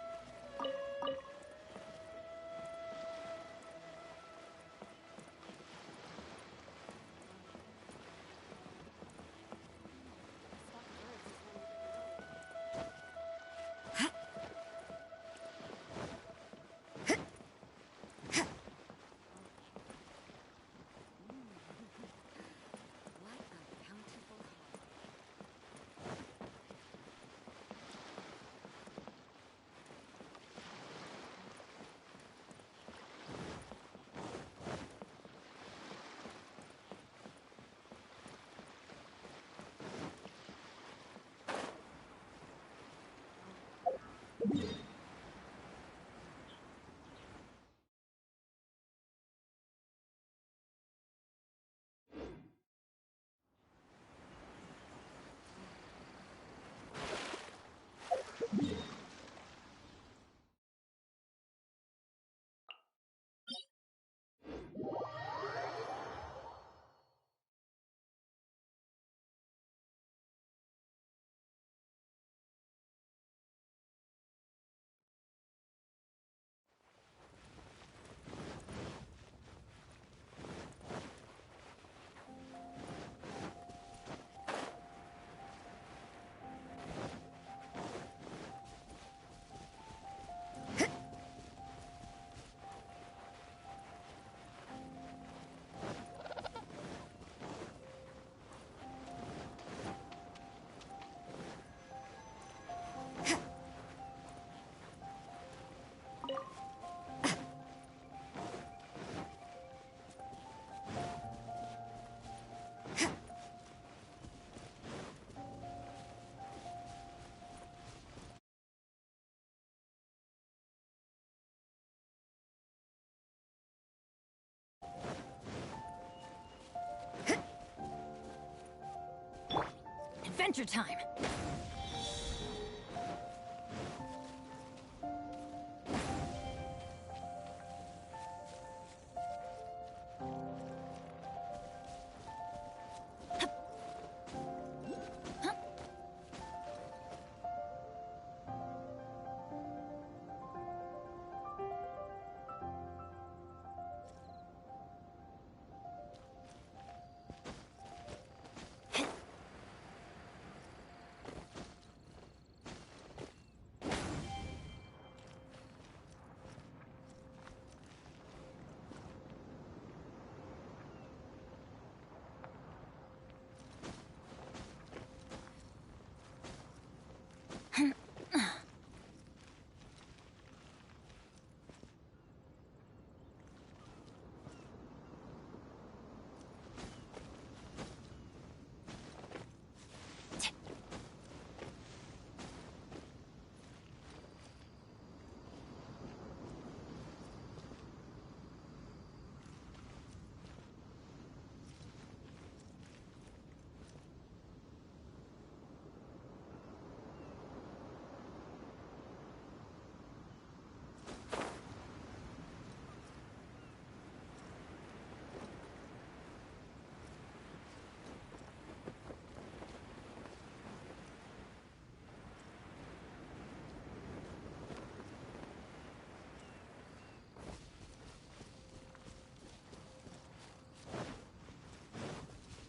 adventure time!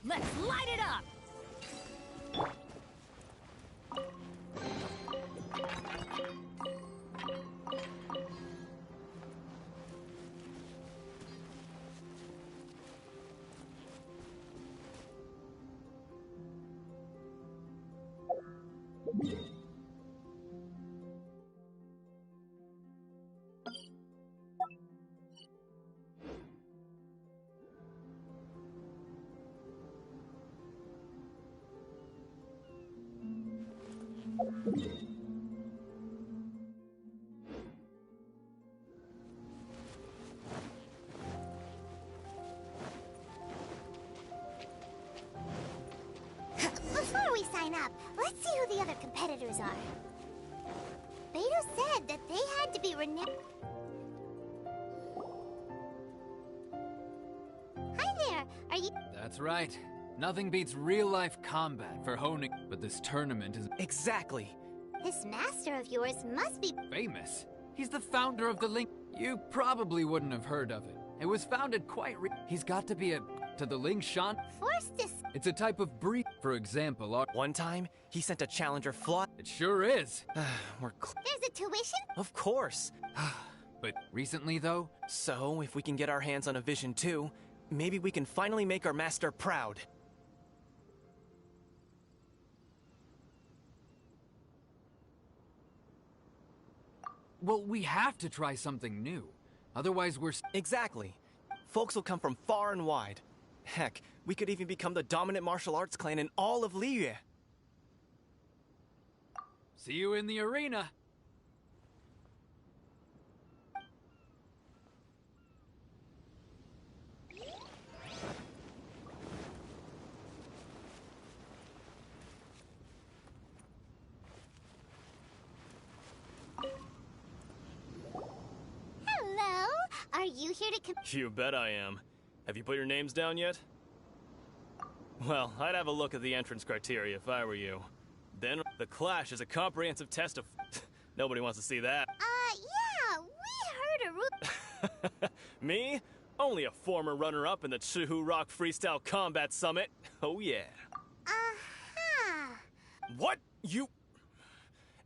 Let's light it up! Before we sign up, let's see who the other competitors are. Beto said that they had to be renowned. Hi there, are you... That's right. Nothing beats real-life combat for honing, but this tournament is... Exactly. This master of yours must be... famous. He's the founder of the Ling... You probably wouldn't have heard of it. It was founded quite He's got to be to the Ling Shan... Forced to... It's a type of breed. For example, One time, he sent a challenger fly... It sure is. There's a tuition? Of course. But recently, though... So, if we can get our hands on a Vision 2, maybe we can finally make our master proud. Well, we have to try something new. Otherwise, we're... Exactly. Folks will come from far and wide. Heck, we could even become the dominant martial arts clan in all of Liyue. See you in the arena. Hello? Are you here to You bet I am. Have you put your names down yet? Well, I'd have a look at the entrance criteria if I were you. Then, the Clash is a comprehensive test of... Nobody wants to see that. Yeah, we heard a root... Me? Only a former runner-up in the Chihu Rock Freestyle Combat Summit. Oh yeah. Uh-huh. What? You...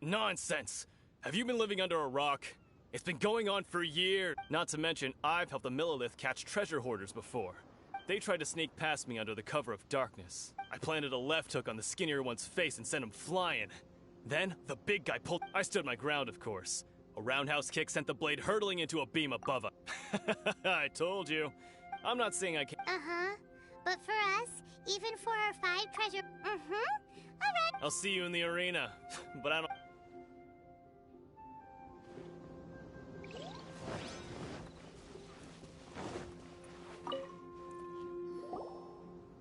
Nonsense. Have you been living under a rock? It's been going on for years. Not to mention, I've helped the Millilith catch treasure hoarders before. They tried to sneak past me under the cover of darkness. I planted a left hook on the skinnier one's face and sent him flying. Then, the big guy pulled... I stood my ground, of course. A roundhouse kick sent the blade hurtling into a beam above us. I told you. I'm not saying I can't... Uh-huh. But for us, even for our 5 treasure... Alright. I'll see you in the arena. But I don't...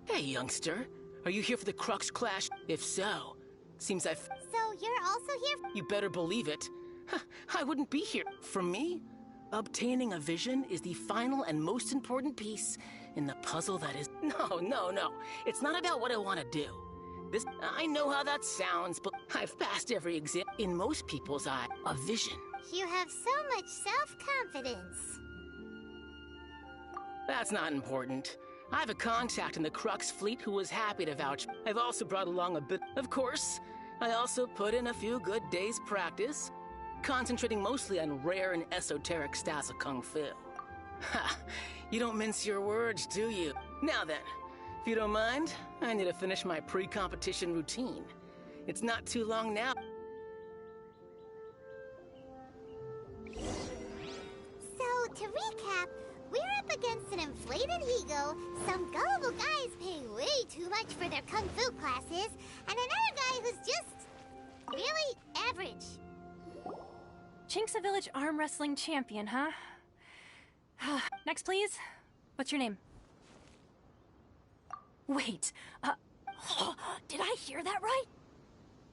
Hey, youngster. Are you here for the Crux Clash? If so, seems So you're also here? You better believe it. I wouldn't be here. For me, obtaining a vision is the final and most important piece in the puzzle that is... No. It's not about what I want to do. I know how that sounds, but I've passed every exam. In most people's eye, a vision. You have so much self-confidence. That's not important. I have a contact in the Crux fleet who was happy to vouch. I've also brought along a bit... Of course, I also put in a few good days' practice, concentrating mostly on rare and esoteric styles of Kung Fu. Ha! You don't mince your words, do you? Now then, if you don't mind, I need to finish my pre-competition routine. It's not too long now. So, to recap, we're up against an inflated ego, some gullible guys paying way too much for their kung fu classes, and another guy who's just... really average. Chink's a village arm wrestling champion, huh? Next, please. What's your name? Wait, did I hear that right?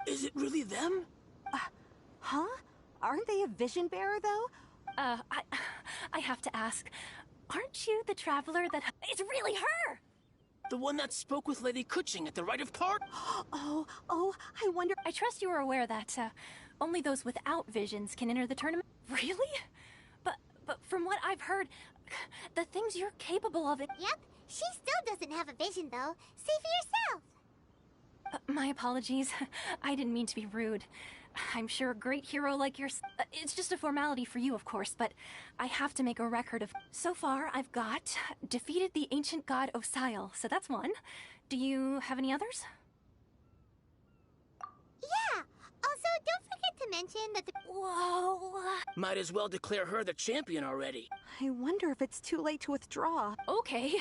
Is it really them? Huh? Aren't they a vision bearer, though? I have to ask, aren't you the traveler that... It's really her! The one that spoke with Lady Kuching at the Rite of Part? Oh, I wonder... I trust you are aware that, only those without visions can enter the tournament. Really? But from what I've heard, the things you're capable of... Yep, she still doesn't have a vision, though. See for yourself. My apologies. I didn't mean to be rude. I'm sure a great hero like yours... it's just a formality for you, of course, but I have to make a record of... So far, I've got defeated the ancient god Osile, so that's one. Do you have any others? Yeah! Also, don't forget to mention that the... Whoa! Might as well declare her the champion already. I wonder if it's too late to withdraw. Okay,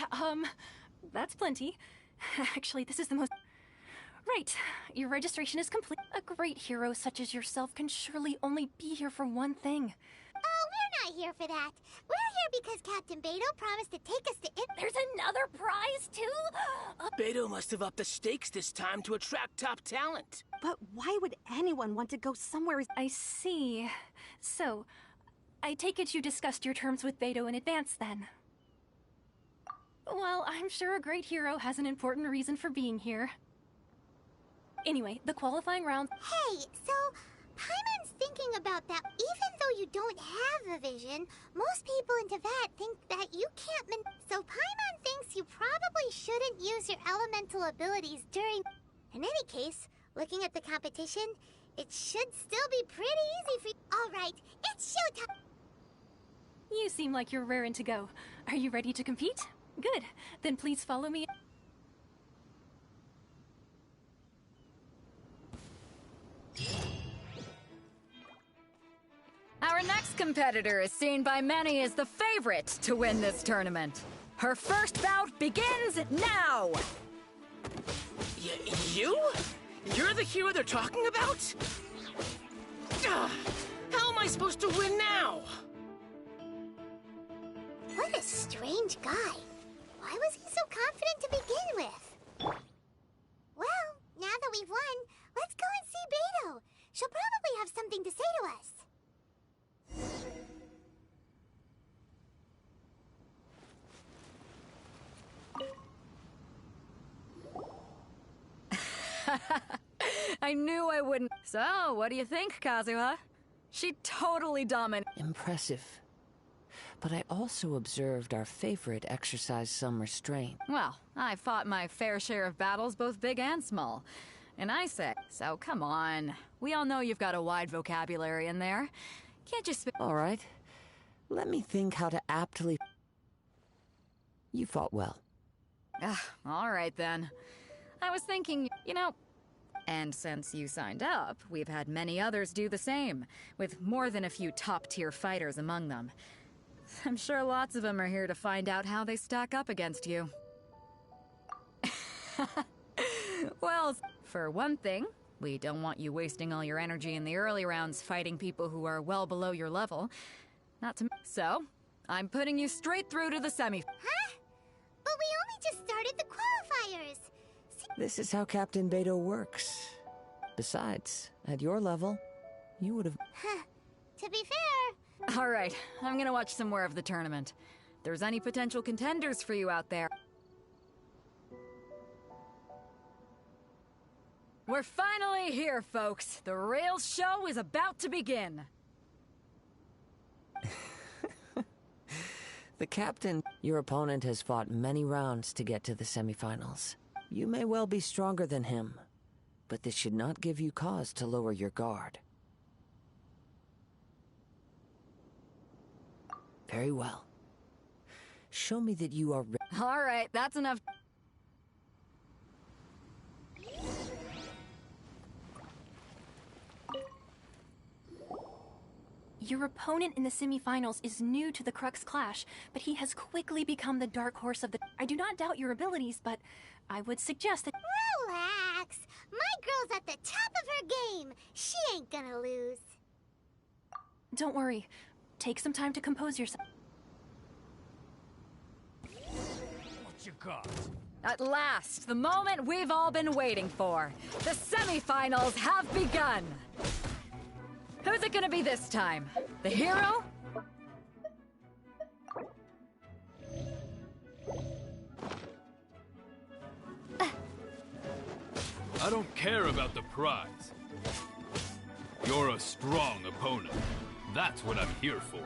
that's plenty. Actually, this is the most... Right, your registration is complete. A great hero such as yourself can surely only be here for one thing. Oh, we're not here for that. We're here because Captain Beto promised to take us to it. There's another prize, too? Beto must have upped the stakes this time to attract top talent. But why would anyone want to go somewhere... I see. So, I take it you discussed your terms with Beto in advance, then? Well, I'm sure a great hero has an important reason for being here. Anyway, the qualifying round... Hey, so Paimon's thinking about that. Even though you don't have a vision, most people in Teyvat think that you can't... So Paimon thinks you probably shouldn't use your elemental abilities during... In any case, looking at the competition, it should still be pretty easy for you. Alright, it's showtime! You seem like you're raring to go. Are you ready to compete? Good. Then please follow me. Our next competitor is seen by many as the favorite to win this tournament. Her first bout begins now! You? You're the hero they're talking about? How am I supposed to win now? What a strange guy. Why was he so confident to begin with? Well, now that we've won, let's go and see Beto. She'll probably have something to say to us. I knew I wouldn't. So, what do you think, Kazuha? She totally dominated. Impressive. But I also observed our favorite exercise some restraint. Well, I fought my fair share of battles, both big and small. And I say, so come on. We all know you've got a wide vocabulary in there. Can't just... All right. Let me think how to aptly... You fought well. All right, then. I was thinking, you know... And since you signed up, we've had many others do the same, with more than a few top-tier fighters among them. I'm sure lots of them are here to find out how they stack up against you. Well, for one thing, we don't want you wasting all your energy in the early rounds fighting people who are well below your level. Not to... So, I'm putting you straight through to the semi... Huh? But we only just started the qualifiers. This is how Captain Beto works. Besides, at your level, you would have... To be fair... All right, I'm gonna watch some more of the tournament. If there's any potential contenders for you out there... We're finally here, folks. The Rails show is about to begin. The captain, your opponent has fought many rounds to get to the semifinals. You may well be stronger than him, but this should not give you cause to lower your guard. Very well. Show me that you are All right, that's enough. Your opponent in the semifinals is new to the Crux Clash, but he has quickly become the dark horse of the... I do not doubt your abilities, but I would suggest that... Relax! My girl's at the top of her game! She ain't gonna lose. Don't worry. Take some time to compose yourself. What you got? At last, the moment we've all been waiting for. The semifinals have begun! Who's it gonna be this time? The hero? I don't care about the prize. You're a strong opponent. That's what I'm here for.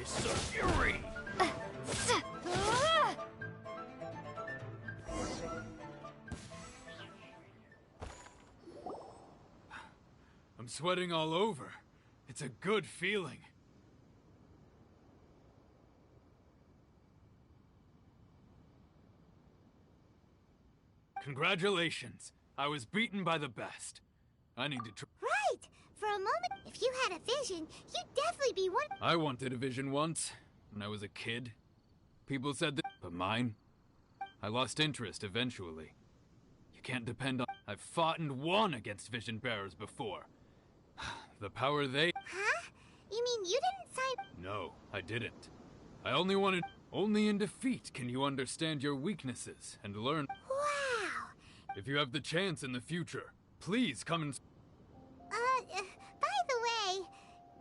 It's a fury! This! It's a fury! I'm sweating all over. It's a good feeling. Congratulations. I was beaten by the best. I need to Right! For a moment, if you had a vision, you'd definitely be one... I wanted a vision once, when I was a kid. People said that, but mine? I lost interest eventually. You can't depend on... I've fought and won against vision bearers before. The power they... Huh? You mean you didn't sign... No, I didn't. I only wanted... Only in defeat can you understand your weaknesses and learn... Wow! If you have the chance in the future, please come and... By the way,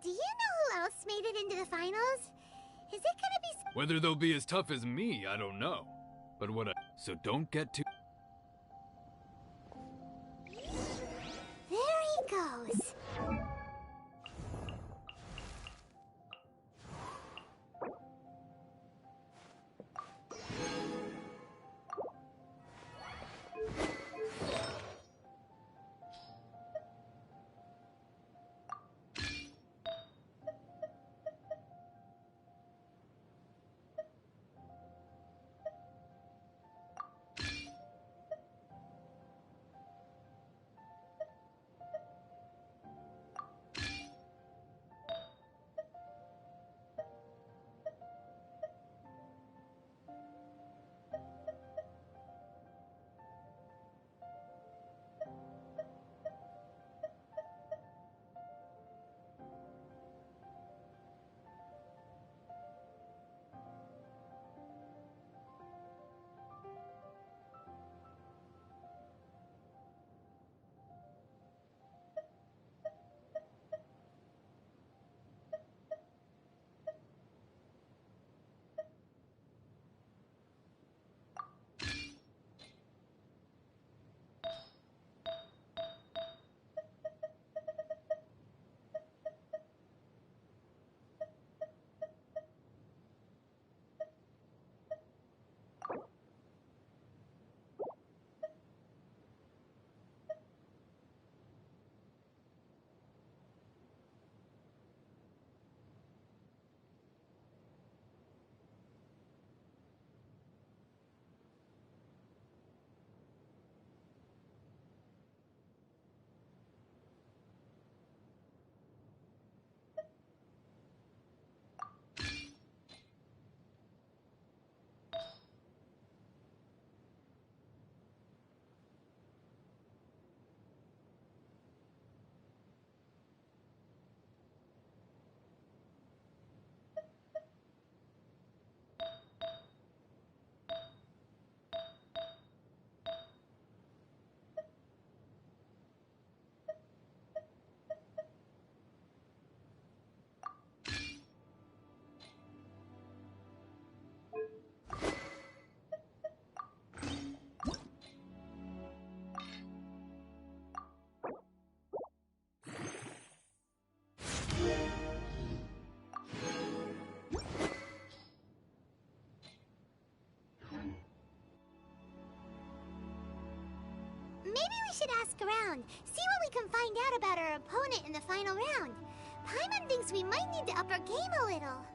do you know who else made it into the finals? Is it gonna be... Whether they'll be as tough as me, I don't know. But what I... So don't get too... There he goes. maybe we should ask around, see what we can find out about our opponent in the final round. Paimon thinks we might need to up our game a little.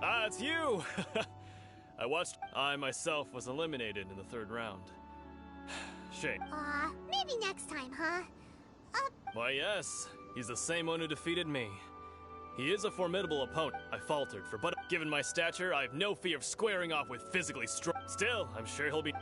Ah, it's you! I myself was eliminated in the third round. Shame. Aw, maybe next time, huh? Why, yes. He's the same one who defeated me. He is a formidable opponent. I faltered but given my stature, I have no fear of squaring off with physically strong. Still, I'm sure he'll be...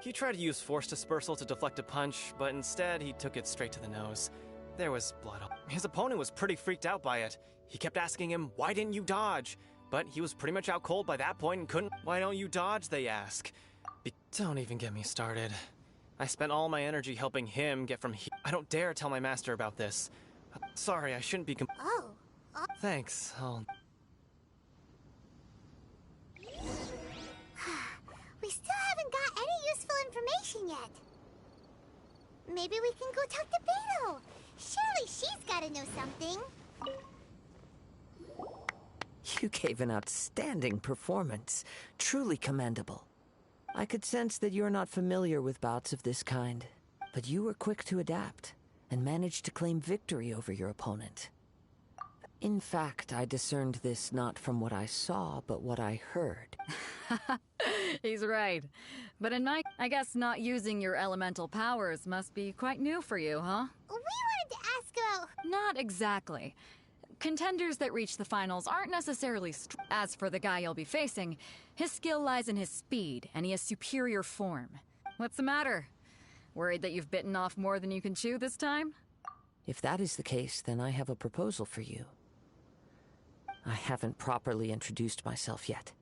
He tried to use force dispersal to deflect a punch, but instead he took it straight to the nose. There was blood. His opponent was pretty freaked out by it. He kept asking him, "Why didn't you dodge?" But he was pretty much out cold by that point and couldn't. "Why don't you dodge?" they ask. Don't even get me started. I spent all my energy helping him get from here. I don't dare tell my master about this. Sorry, I shouldn't be Thanks, We still haven't got any useful information yet. Maybe we can go talk to Beto. Surely she's gotta know something. You gave an outstanding performance. Truly commendable. I could sense that you're not familiar with bouts of this kind, but you were quick to adapt and managed to claim victory over your opponent. In fact, I discerned this not from what I saw, but what I heard. He's right. But I guess not using your elemental powers must be quite new for you, huh? We wanted to ask about... Not exactly. Contenders that reach the finals aren't necessarily As for the guy you'll be facing, his skill lies in his speed, and he has superior form. What's the matter? Worried that you've bitten off more than you can chew this time? If that is the case, then I have a proposal for you. I haven't properly introduced myself yet.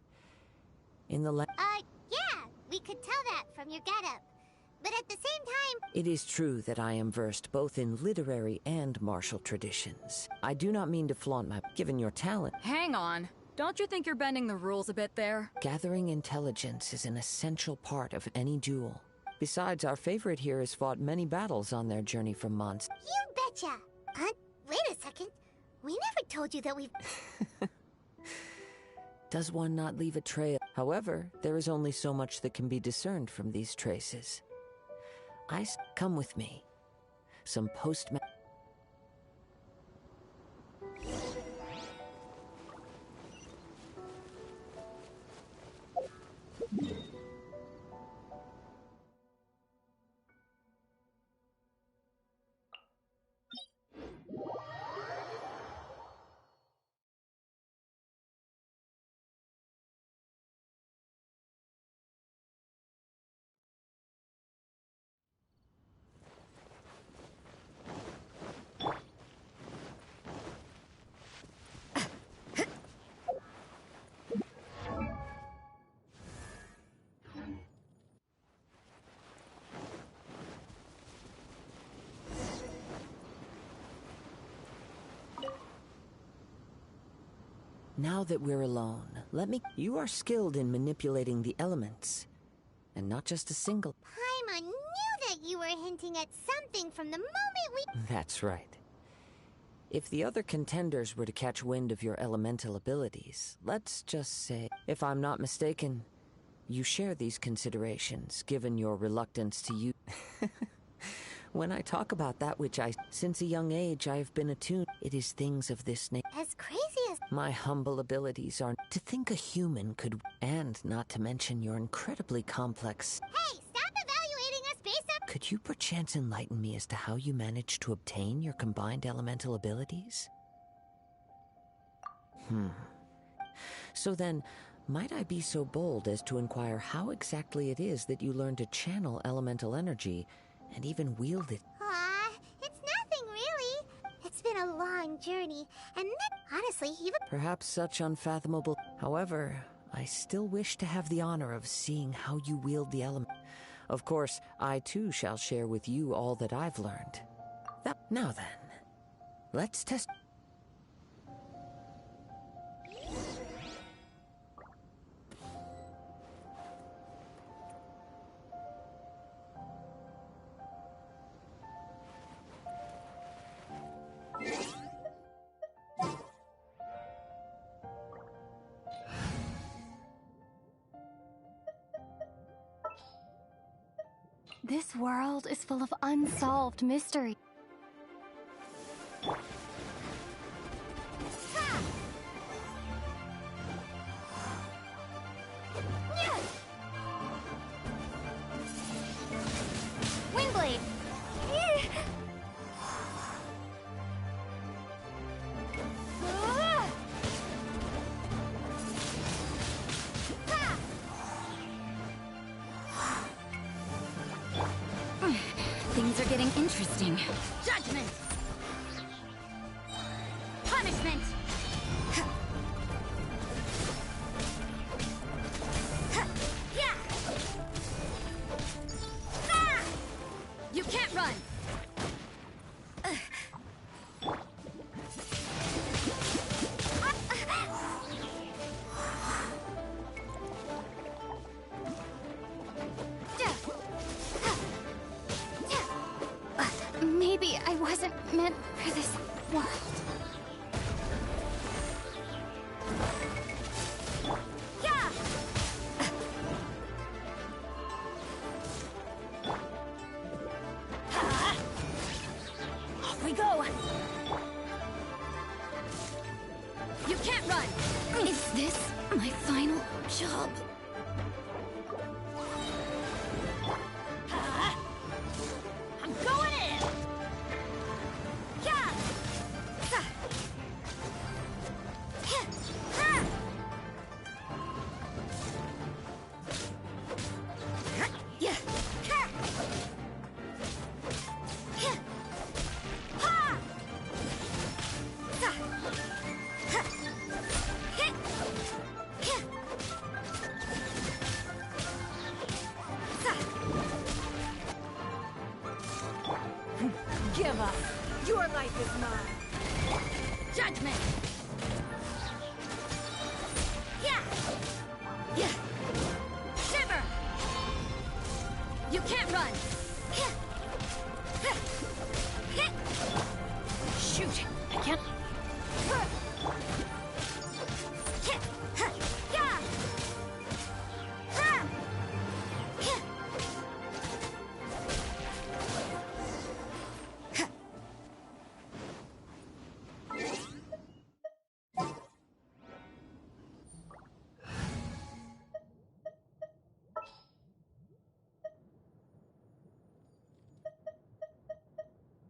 Yeah, we could tell that from your getup. But at the same time... It is true that I am versed both in literary and martial traditions. I do not mean to flaunt given your talent. Hang on. Don't you think you're bending the rules a bit there? Gathering intelligence is an essential part of any duel. Besides, our favorite here has fought many battles on their journey from Mons. You betcha! Wait a second. We never told you that we've... Does one not leave a trail? However, there is only so much that can be discerned from these traces. Come with me. Some post... Now that we're alone, You are skilled in manipulating the elements. And not just a single... Paimon knew that you were hinting at something from the moment we... That's right. If the other contenders were to catch wind of your elemental abilities, let's just say, if I'm not mistaken, you share these considerations, given your reluctance to use... When I talk about that which since a young age I have been attuned, it is things of this nature. As crazy as... My humble abilities are to think a human could, and not to mention your incredibly complex... Hey, stop evaluating us based on... Could you perchance enlighten me as to how you managed to obtain your combined elemental abilities? So then, might I be so bold as to inquire how exactly it is that you learned to channel elemental energy and even wield it? It's nothing really. It's been a long journey, and honestly, even... Perhaps such unfathomable... However, I still wish to have the honor of seeing how you wield the element. Of course, I too shall share with you all that I've learned. Now then, let's test... This world is full of unsolved mystery. Windblade! Things are getting interesting. Judgment! Punishment! Yeah! Ah! You can't run! Maybe I wasn't meant for this world. Yeah! Off we go! You can't run! Is this my final job? I'm going in! Yeah! Yeah! Give up. Your life is mine. Judgment! Yeah! Yeah! Shiver! You can't run! Shoot! I can't. Yeah!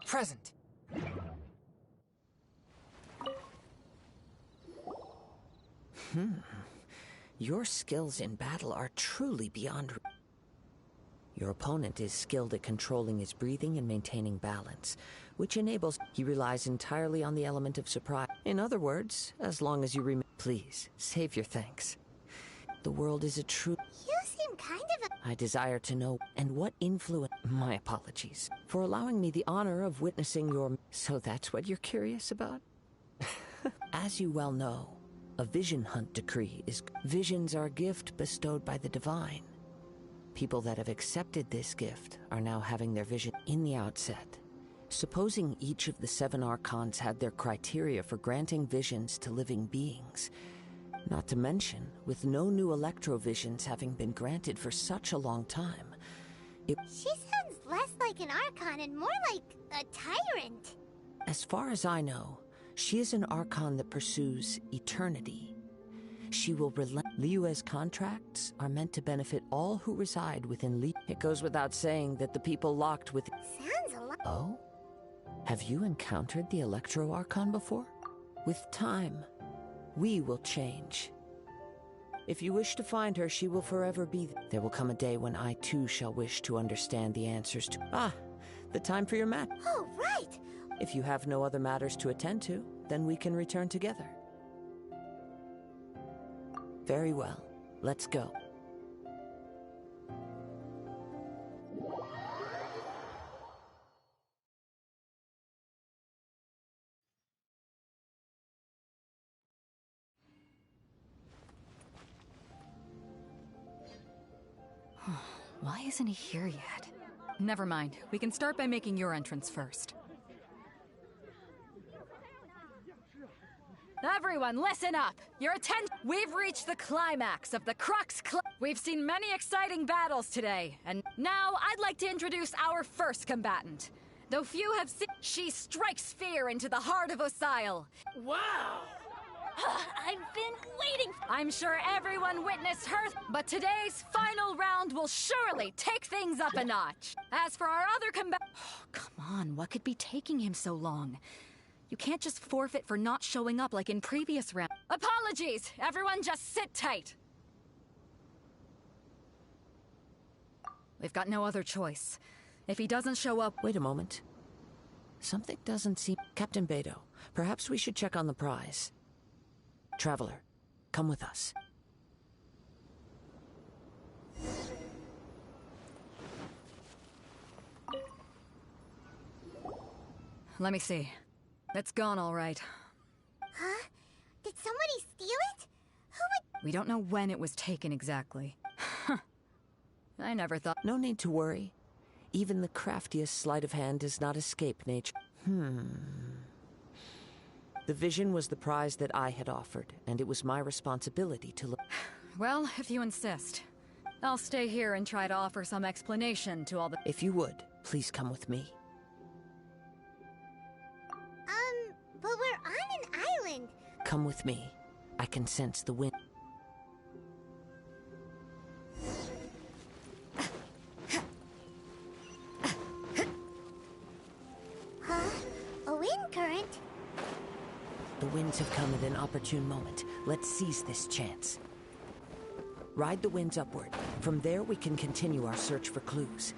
Present. Your skills in battle are truly beyond. Your opponent is skilled at controlling his breathing and maintaining balance, which enables. He relies entirely on the element of surprise. In other words, as long as you remain. Please, save your thanks. The world is a true. You seem kind of a... I desire to know, and what influence. My apologies for allowing me the honor of witnessing your. So that's what you're curious about? As you well know, a vision hunt decree is. Visions are a gift bestowed by the divine. People that have accepted this gift are now having their vision in the outset. Supposing each of the 7 archons had their criteria for granting visions to living beings. Not to mention, with no new electrovisions having been granted for such a long time. She sounds less like an Archon and more like a tyrant. As far as I know, she is an Archon that pursues eternity. She will relent. Liyue's contracts are meant to benefit all who reside within Liyue. It goes without saying that the people locked with. Sounds a lot. Oh? Have you encountered the Electro Archon before? With time, we will change. If you wish to find her, she will forever be there. There will come a day when I too shall wish to understand the answers to. Ah, the time for your match. Oh, right. If you have no other matters to attend to, then we can return together. Very well. Let's go. Why isn't he here yet? Never mind. We can start by making your entrance first. Everyone, listen up! We've reached the climax of the We've seen many exciting battles today, and now I'd like to introduce our first combatant. Though few have seen, she strikes fear into the heart of Osile. Wow! I've been waiting. I'm sure everyone witnessed her, but today's final round will surely take things up a notch. As for our other come on, what could be taking him so long? You can't just forfeit for not showing up like in previous rounds. Apologies! Everyone just sit tight! We've got no other choice. If he doesn't show up... Wait a moment. Something doesn't seem... Captain Beto, perhaps we should check on the prize. Traveler, come with us. Let me see. It's gone all right. Huh? Did somebody steal it? Who would... We don't know when it was taken exactly. I never thought... No need to worry. Even the craftiest sleight of hand does not escape nature. The vision was the prize that I had offered, and it was my responsibility to look... Well, if you insist. I'll stay here and try to offer some explanation to all the... If you would, please come with me. But we're on an island. Come with me. I can sense the wind. Huh? A wind current? The winds have come at an opportune moment. Let's seize this chance. Ride the winds upward. From there, we can continue our search for clues.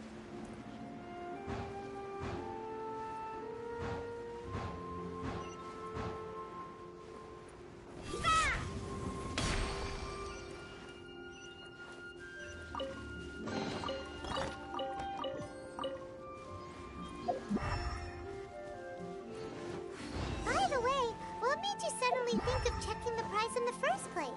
By the way, what made you suddenly think of checking the prize in the first place?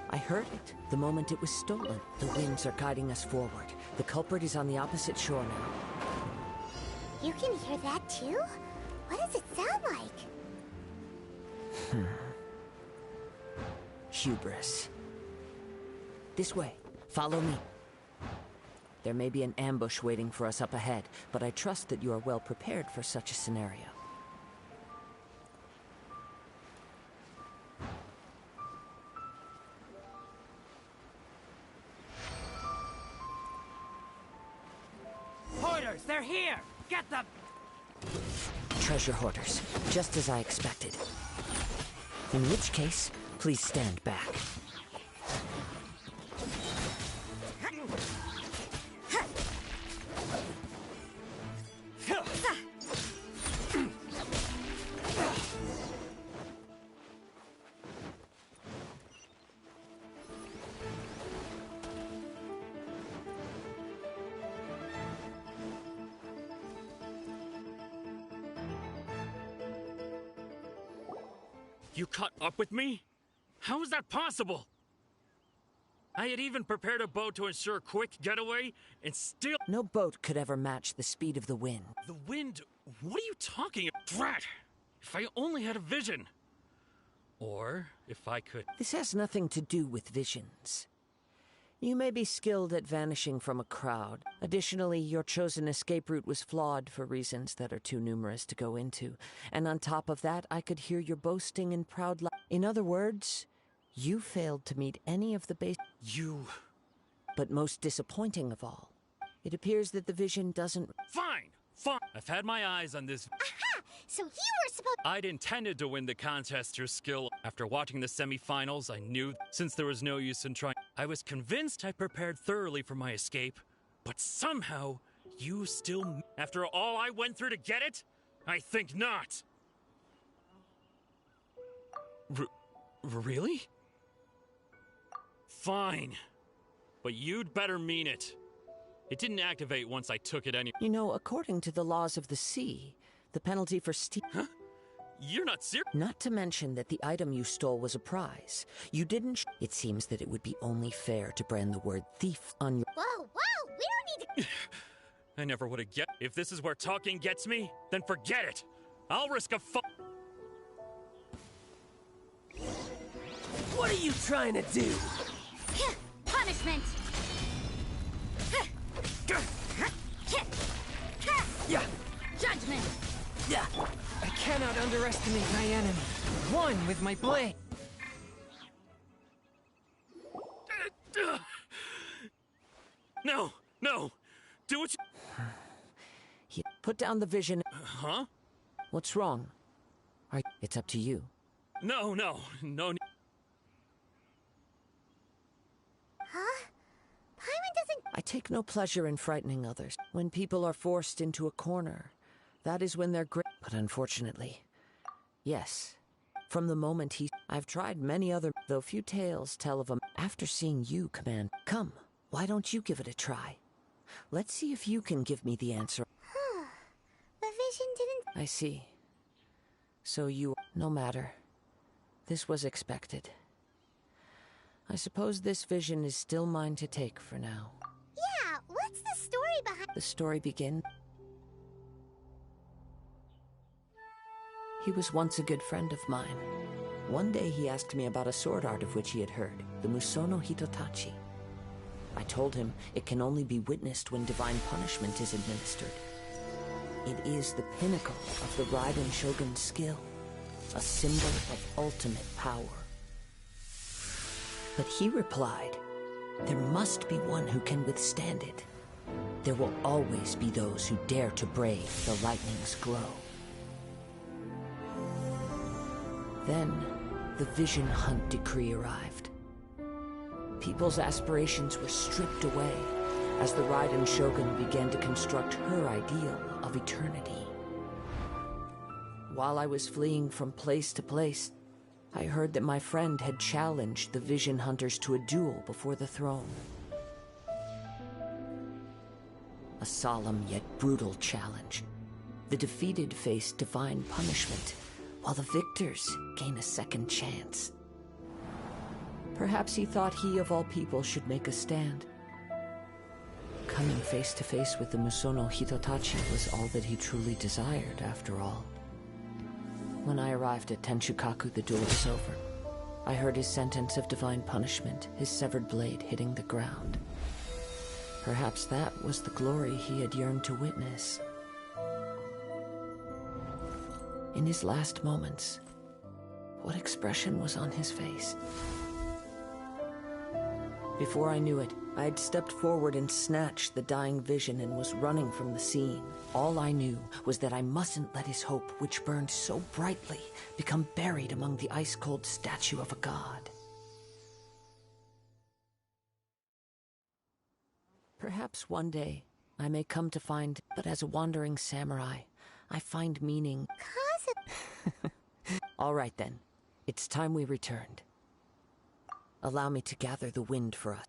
I heard it the moment it was stolen. The winds are guiding us forward. The culprit is on the opposite shore now. You can hear that too? What does it sound like? Hubris. This way. Follow me. There may be an ambush waiting for us up ahead, but I trust that you are well prepared for such a scenario. Hoarders, they're here! Get them! Treasure hoarders, just as I expected. In which case, please stand back. You caught up with me? How is that possible? I had even prepared a boat to ensure a quick getaway, and still— No boat could ever match the speed of the wind. The wind? What are you talking about? Drat! If I only had a vision. Or if I could— This has nothing to do with visions. You may be skilled at vanishing from a crowd. Additionally, your chosen escape route was flawed for reasons that are too numerous to go into. And on top of that, I could hear your boasting and proud In other words, you failed to meet any of the base— You— But most disappointing of all, it appears that the vision doesn't— Fine! Fine! I've had my eyes on this— Aha! So you were supposed— I'd intended to win the contest through skill. After watching the semi-finals, I knew since there was no use in trying. I was convinced I prepared thoroughly for my escape, but somehow you still— After all I went through to get it? I think not. Really? Fine. But you'd better mean it. It didn't activate once I took it anyway. You know, according to the laws of the sea, the penalty for Huh? You're not serious? Not to mention that the item you stole was a prize. You didn't It seems that it would be only fair to brand the word thief on your— Whoa, whoa! We don't need to— I never would have If this is where talking gets me, then forget it. I'll risk a What are you trying to do? Punishment! Yeah. Judgment! Yeah. I cannot underestimate my enemy. One with my blade. No, no! Do what you... Put down the vision. Huh? What's wrong? It's up to you. No. Huh? Paimon doesn't... I take no pleasure in frightening others. When people are forced into a corner, that is when they're great. But unfortunately, yes. From the moment I've tried many other, though few tales tell of them. After seeing you command, come, why don't you give it a try? Let's see if you can give me the answer. The vision didn't... I see. So no matter. This was expected. I suppose this vision is still mine to take for now. Yeah, what's the story behind... The story begins. He was once a good friend of mine. One day he asked me about a sword art of which he had heard, the Musono Hitotachi. I told him it can only be witnessed when divine punishment is administered. It is the pinnacle of the Raiden Shogun's skill, a symbol of ultimate power. But he replied, there must be one who can withstand it. There will always be those who dare to brave the lightning's glow. Then, the Vision Hunt decree arrived. People's aspirations were stripped away as the Raiden Shogun began to construct her ideal of eternity. While I was fleeing from place to place, I heard that my friend had challenged the Vision Hunters to a duel before the throne. A solemn yet brutal challenge. The defeated face divine punishment, while the victors gain a second chance. Perhaps he thought he of all people should make a stand. Coming face to face with the Musono Hitotachi was all that he truly desired, after all. When I arrived at Tenshukaku, the duel was over. I heard his sentence of divine punishment, his severed blade hitting the ground. Perhaps that was the glory he had yearned to witness. In his last moments, what expression was on his face? Before I knew it, I had stepped forward and snatched the dying vision and was running from the scene. All I knew was that I mustn't let his hope, which burned so brightly, become buried among the ice-cold statue of a god. Perhaps one day I may come to find, but as a wandering samurai, I find meaning. All right then, it's time we returned. Allow me to gather the wind for us.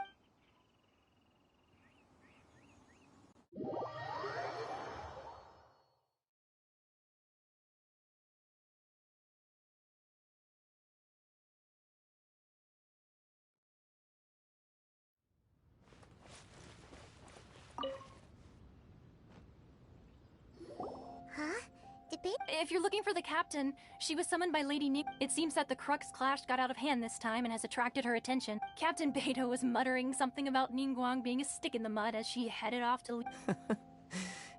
Huh? Debate? If you're looking for the captain, she was summoned by Lady Ning. It seems that the Crux clash got out of hand this time and has attracted her attention. Captain Beidou was muttering something about Ningguang being a stick in the mud as she headed off to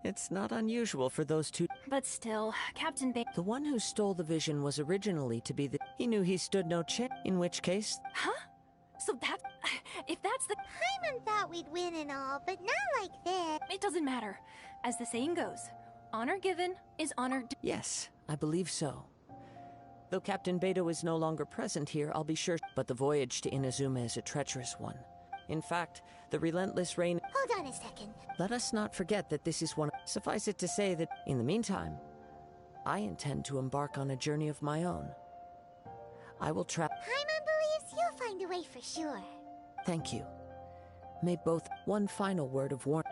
It's not unusual for those two. But still, Captain Beidou... The one who stole the vision was originally to be the... He knew he stood no chance, in which case... Huh? So that... If that's the... Paimon thought we'd win and all, but not like this. It doesn't matter. As the saying goes, honor given is honor... Yes, I believe so. Though Captain Beidou is no longer present here, I'll be sure... But the voyage to Inazuma is a treacherous one. In fact, the relentless rain... Hold on a second. Let us not forget that this is one... Suffice it to say that, in the meantime, I intend to embark on a journey of my own. I will Paimon believes you'll find a way for sure. Thank you. May both... One final word of warning.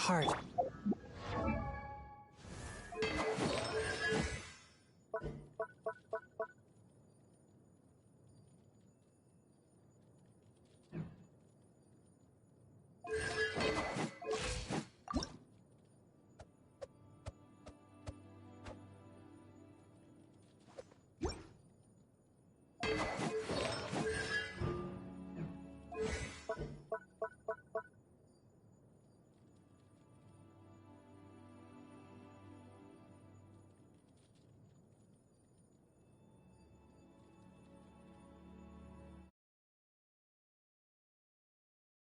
heart.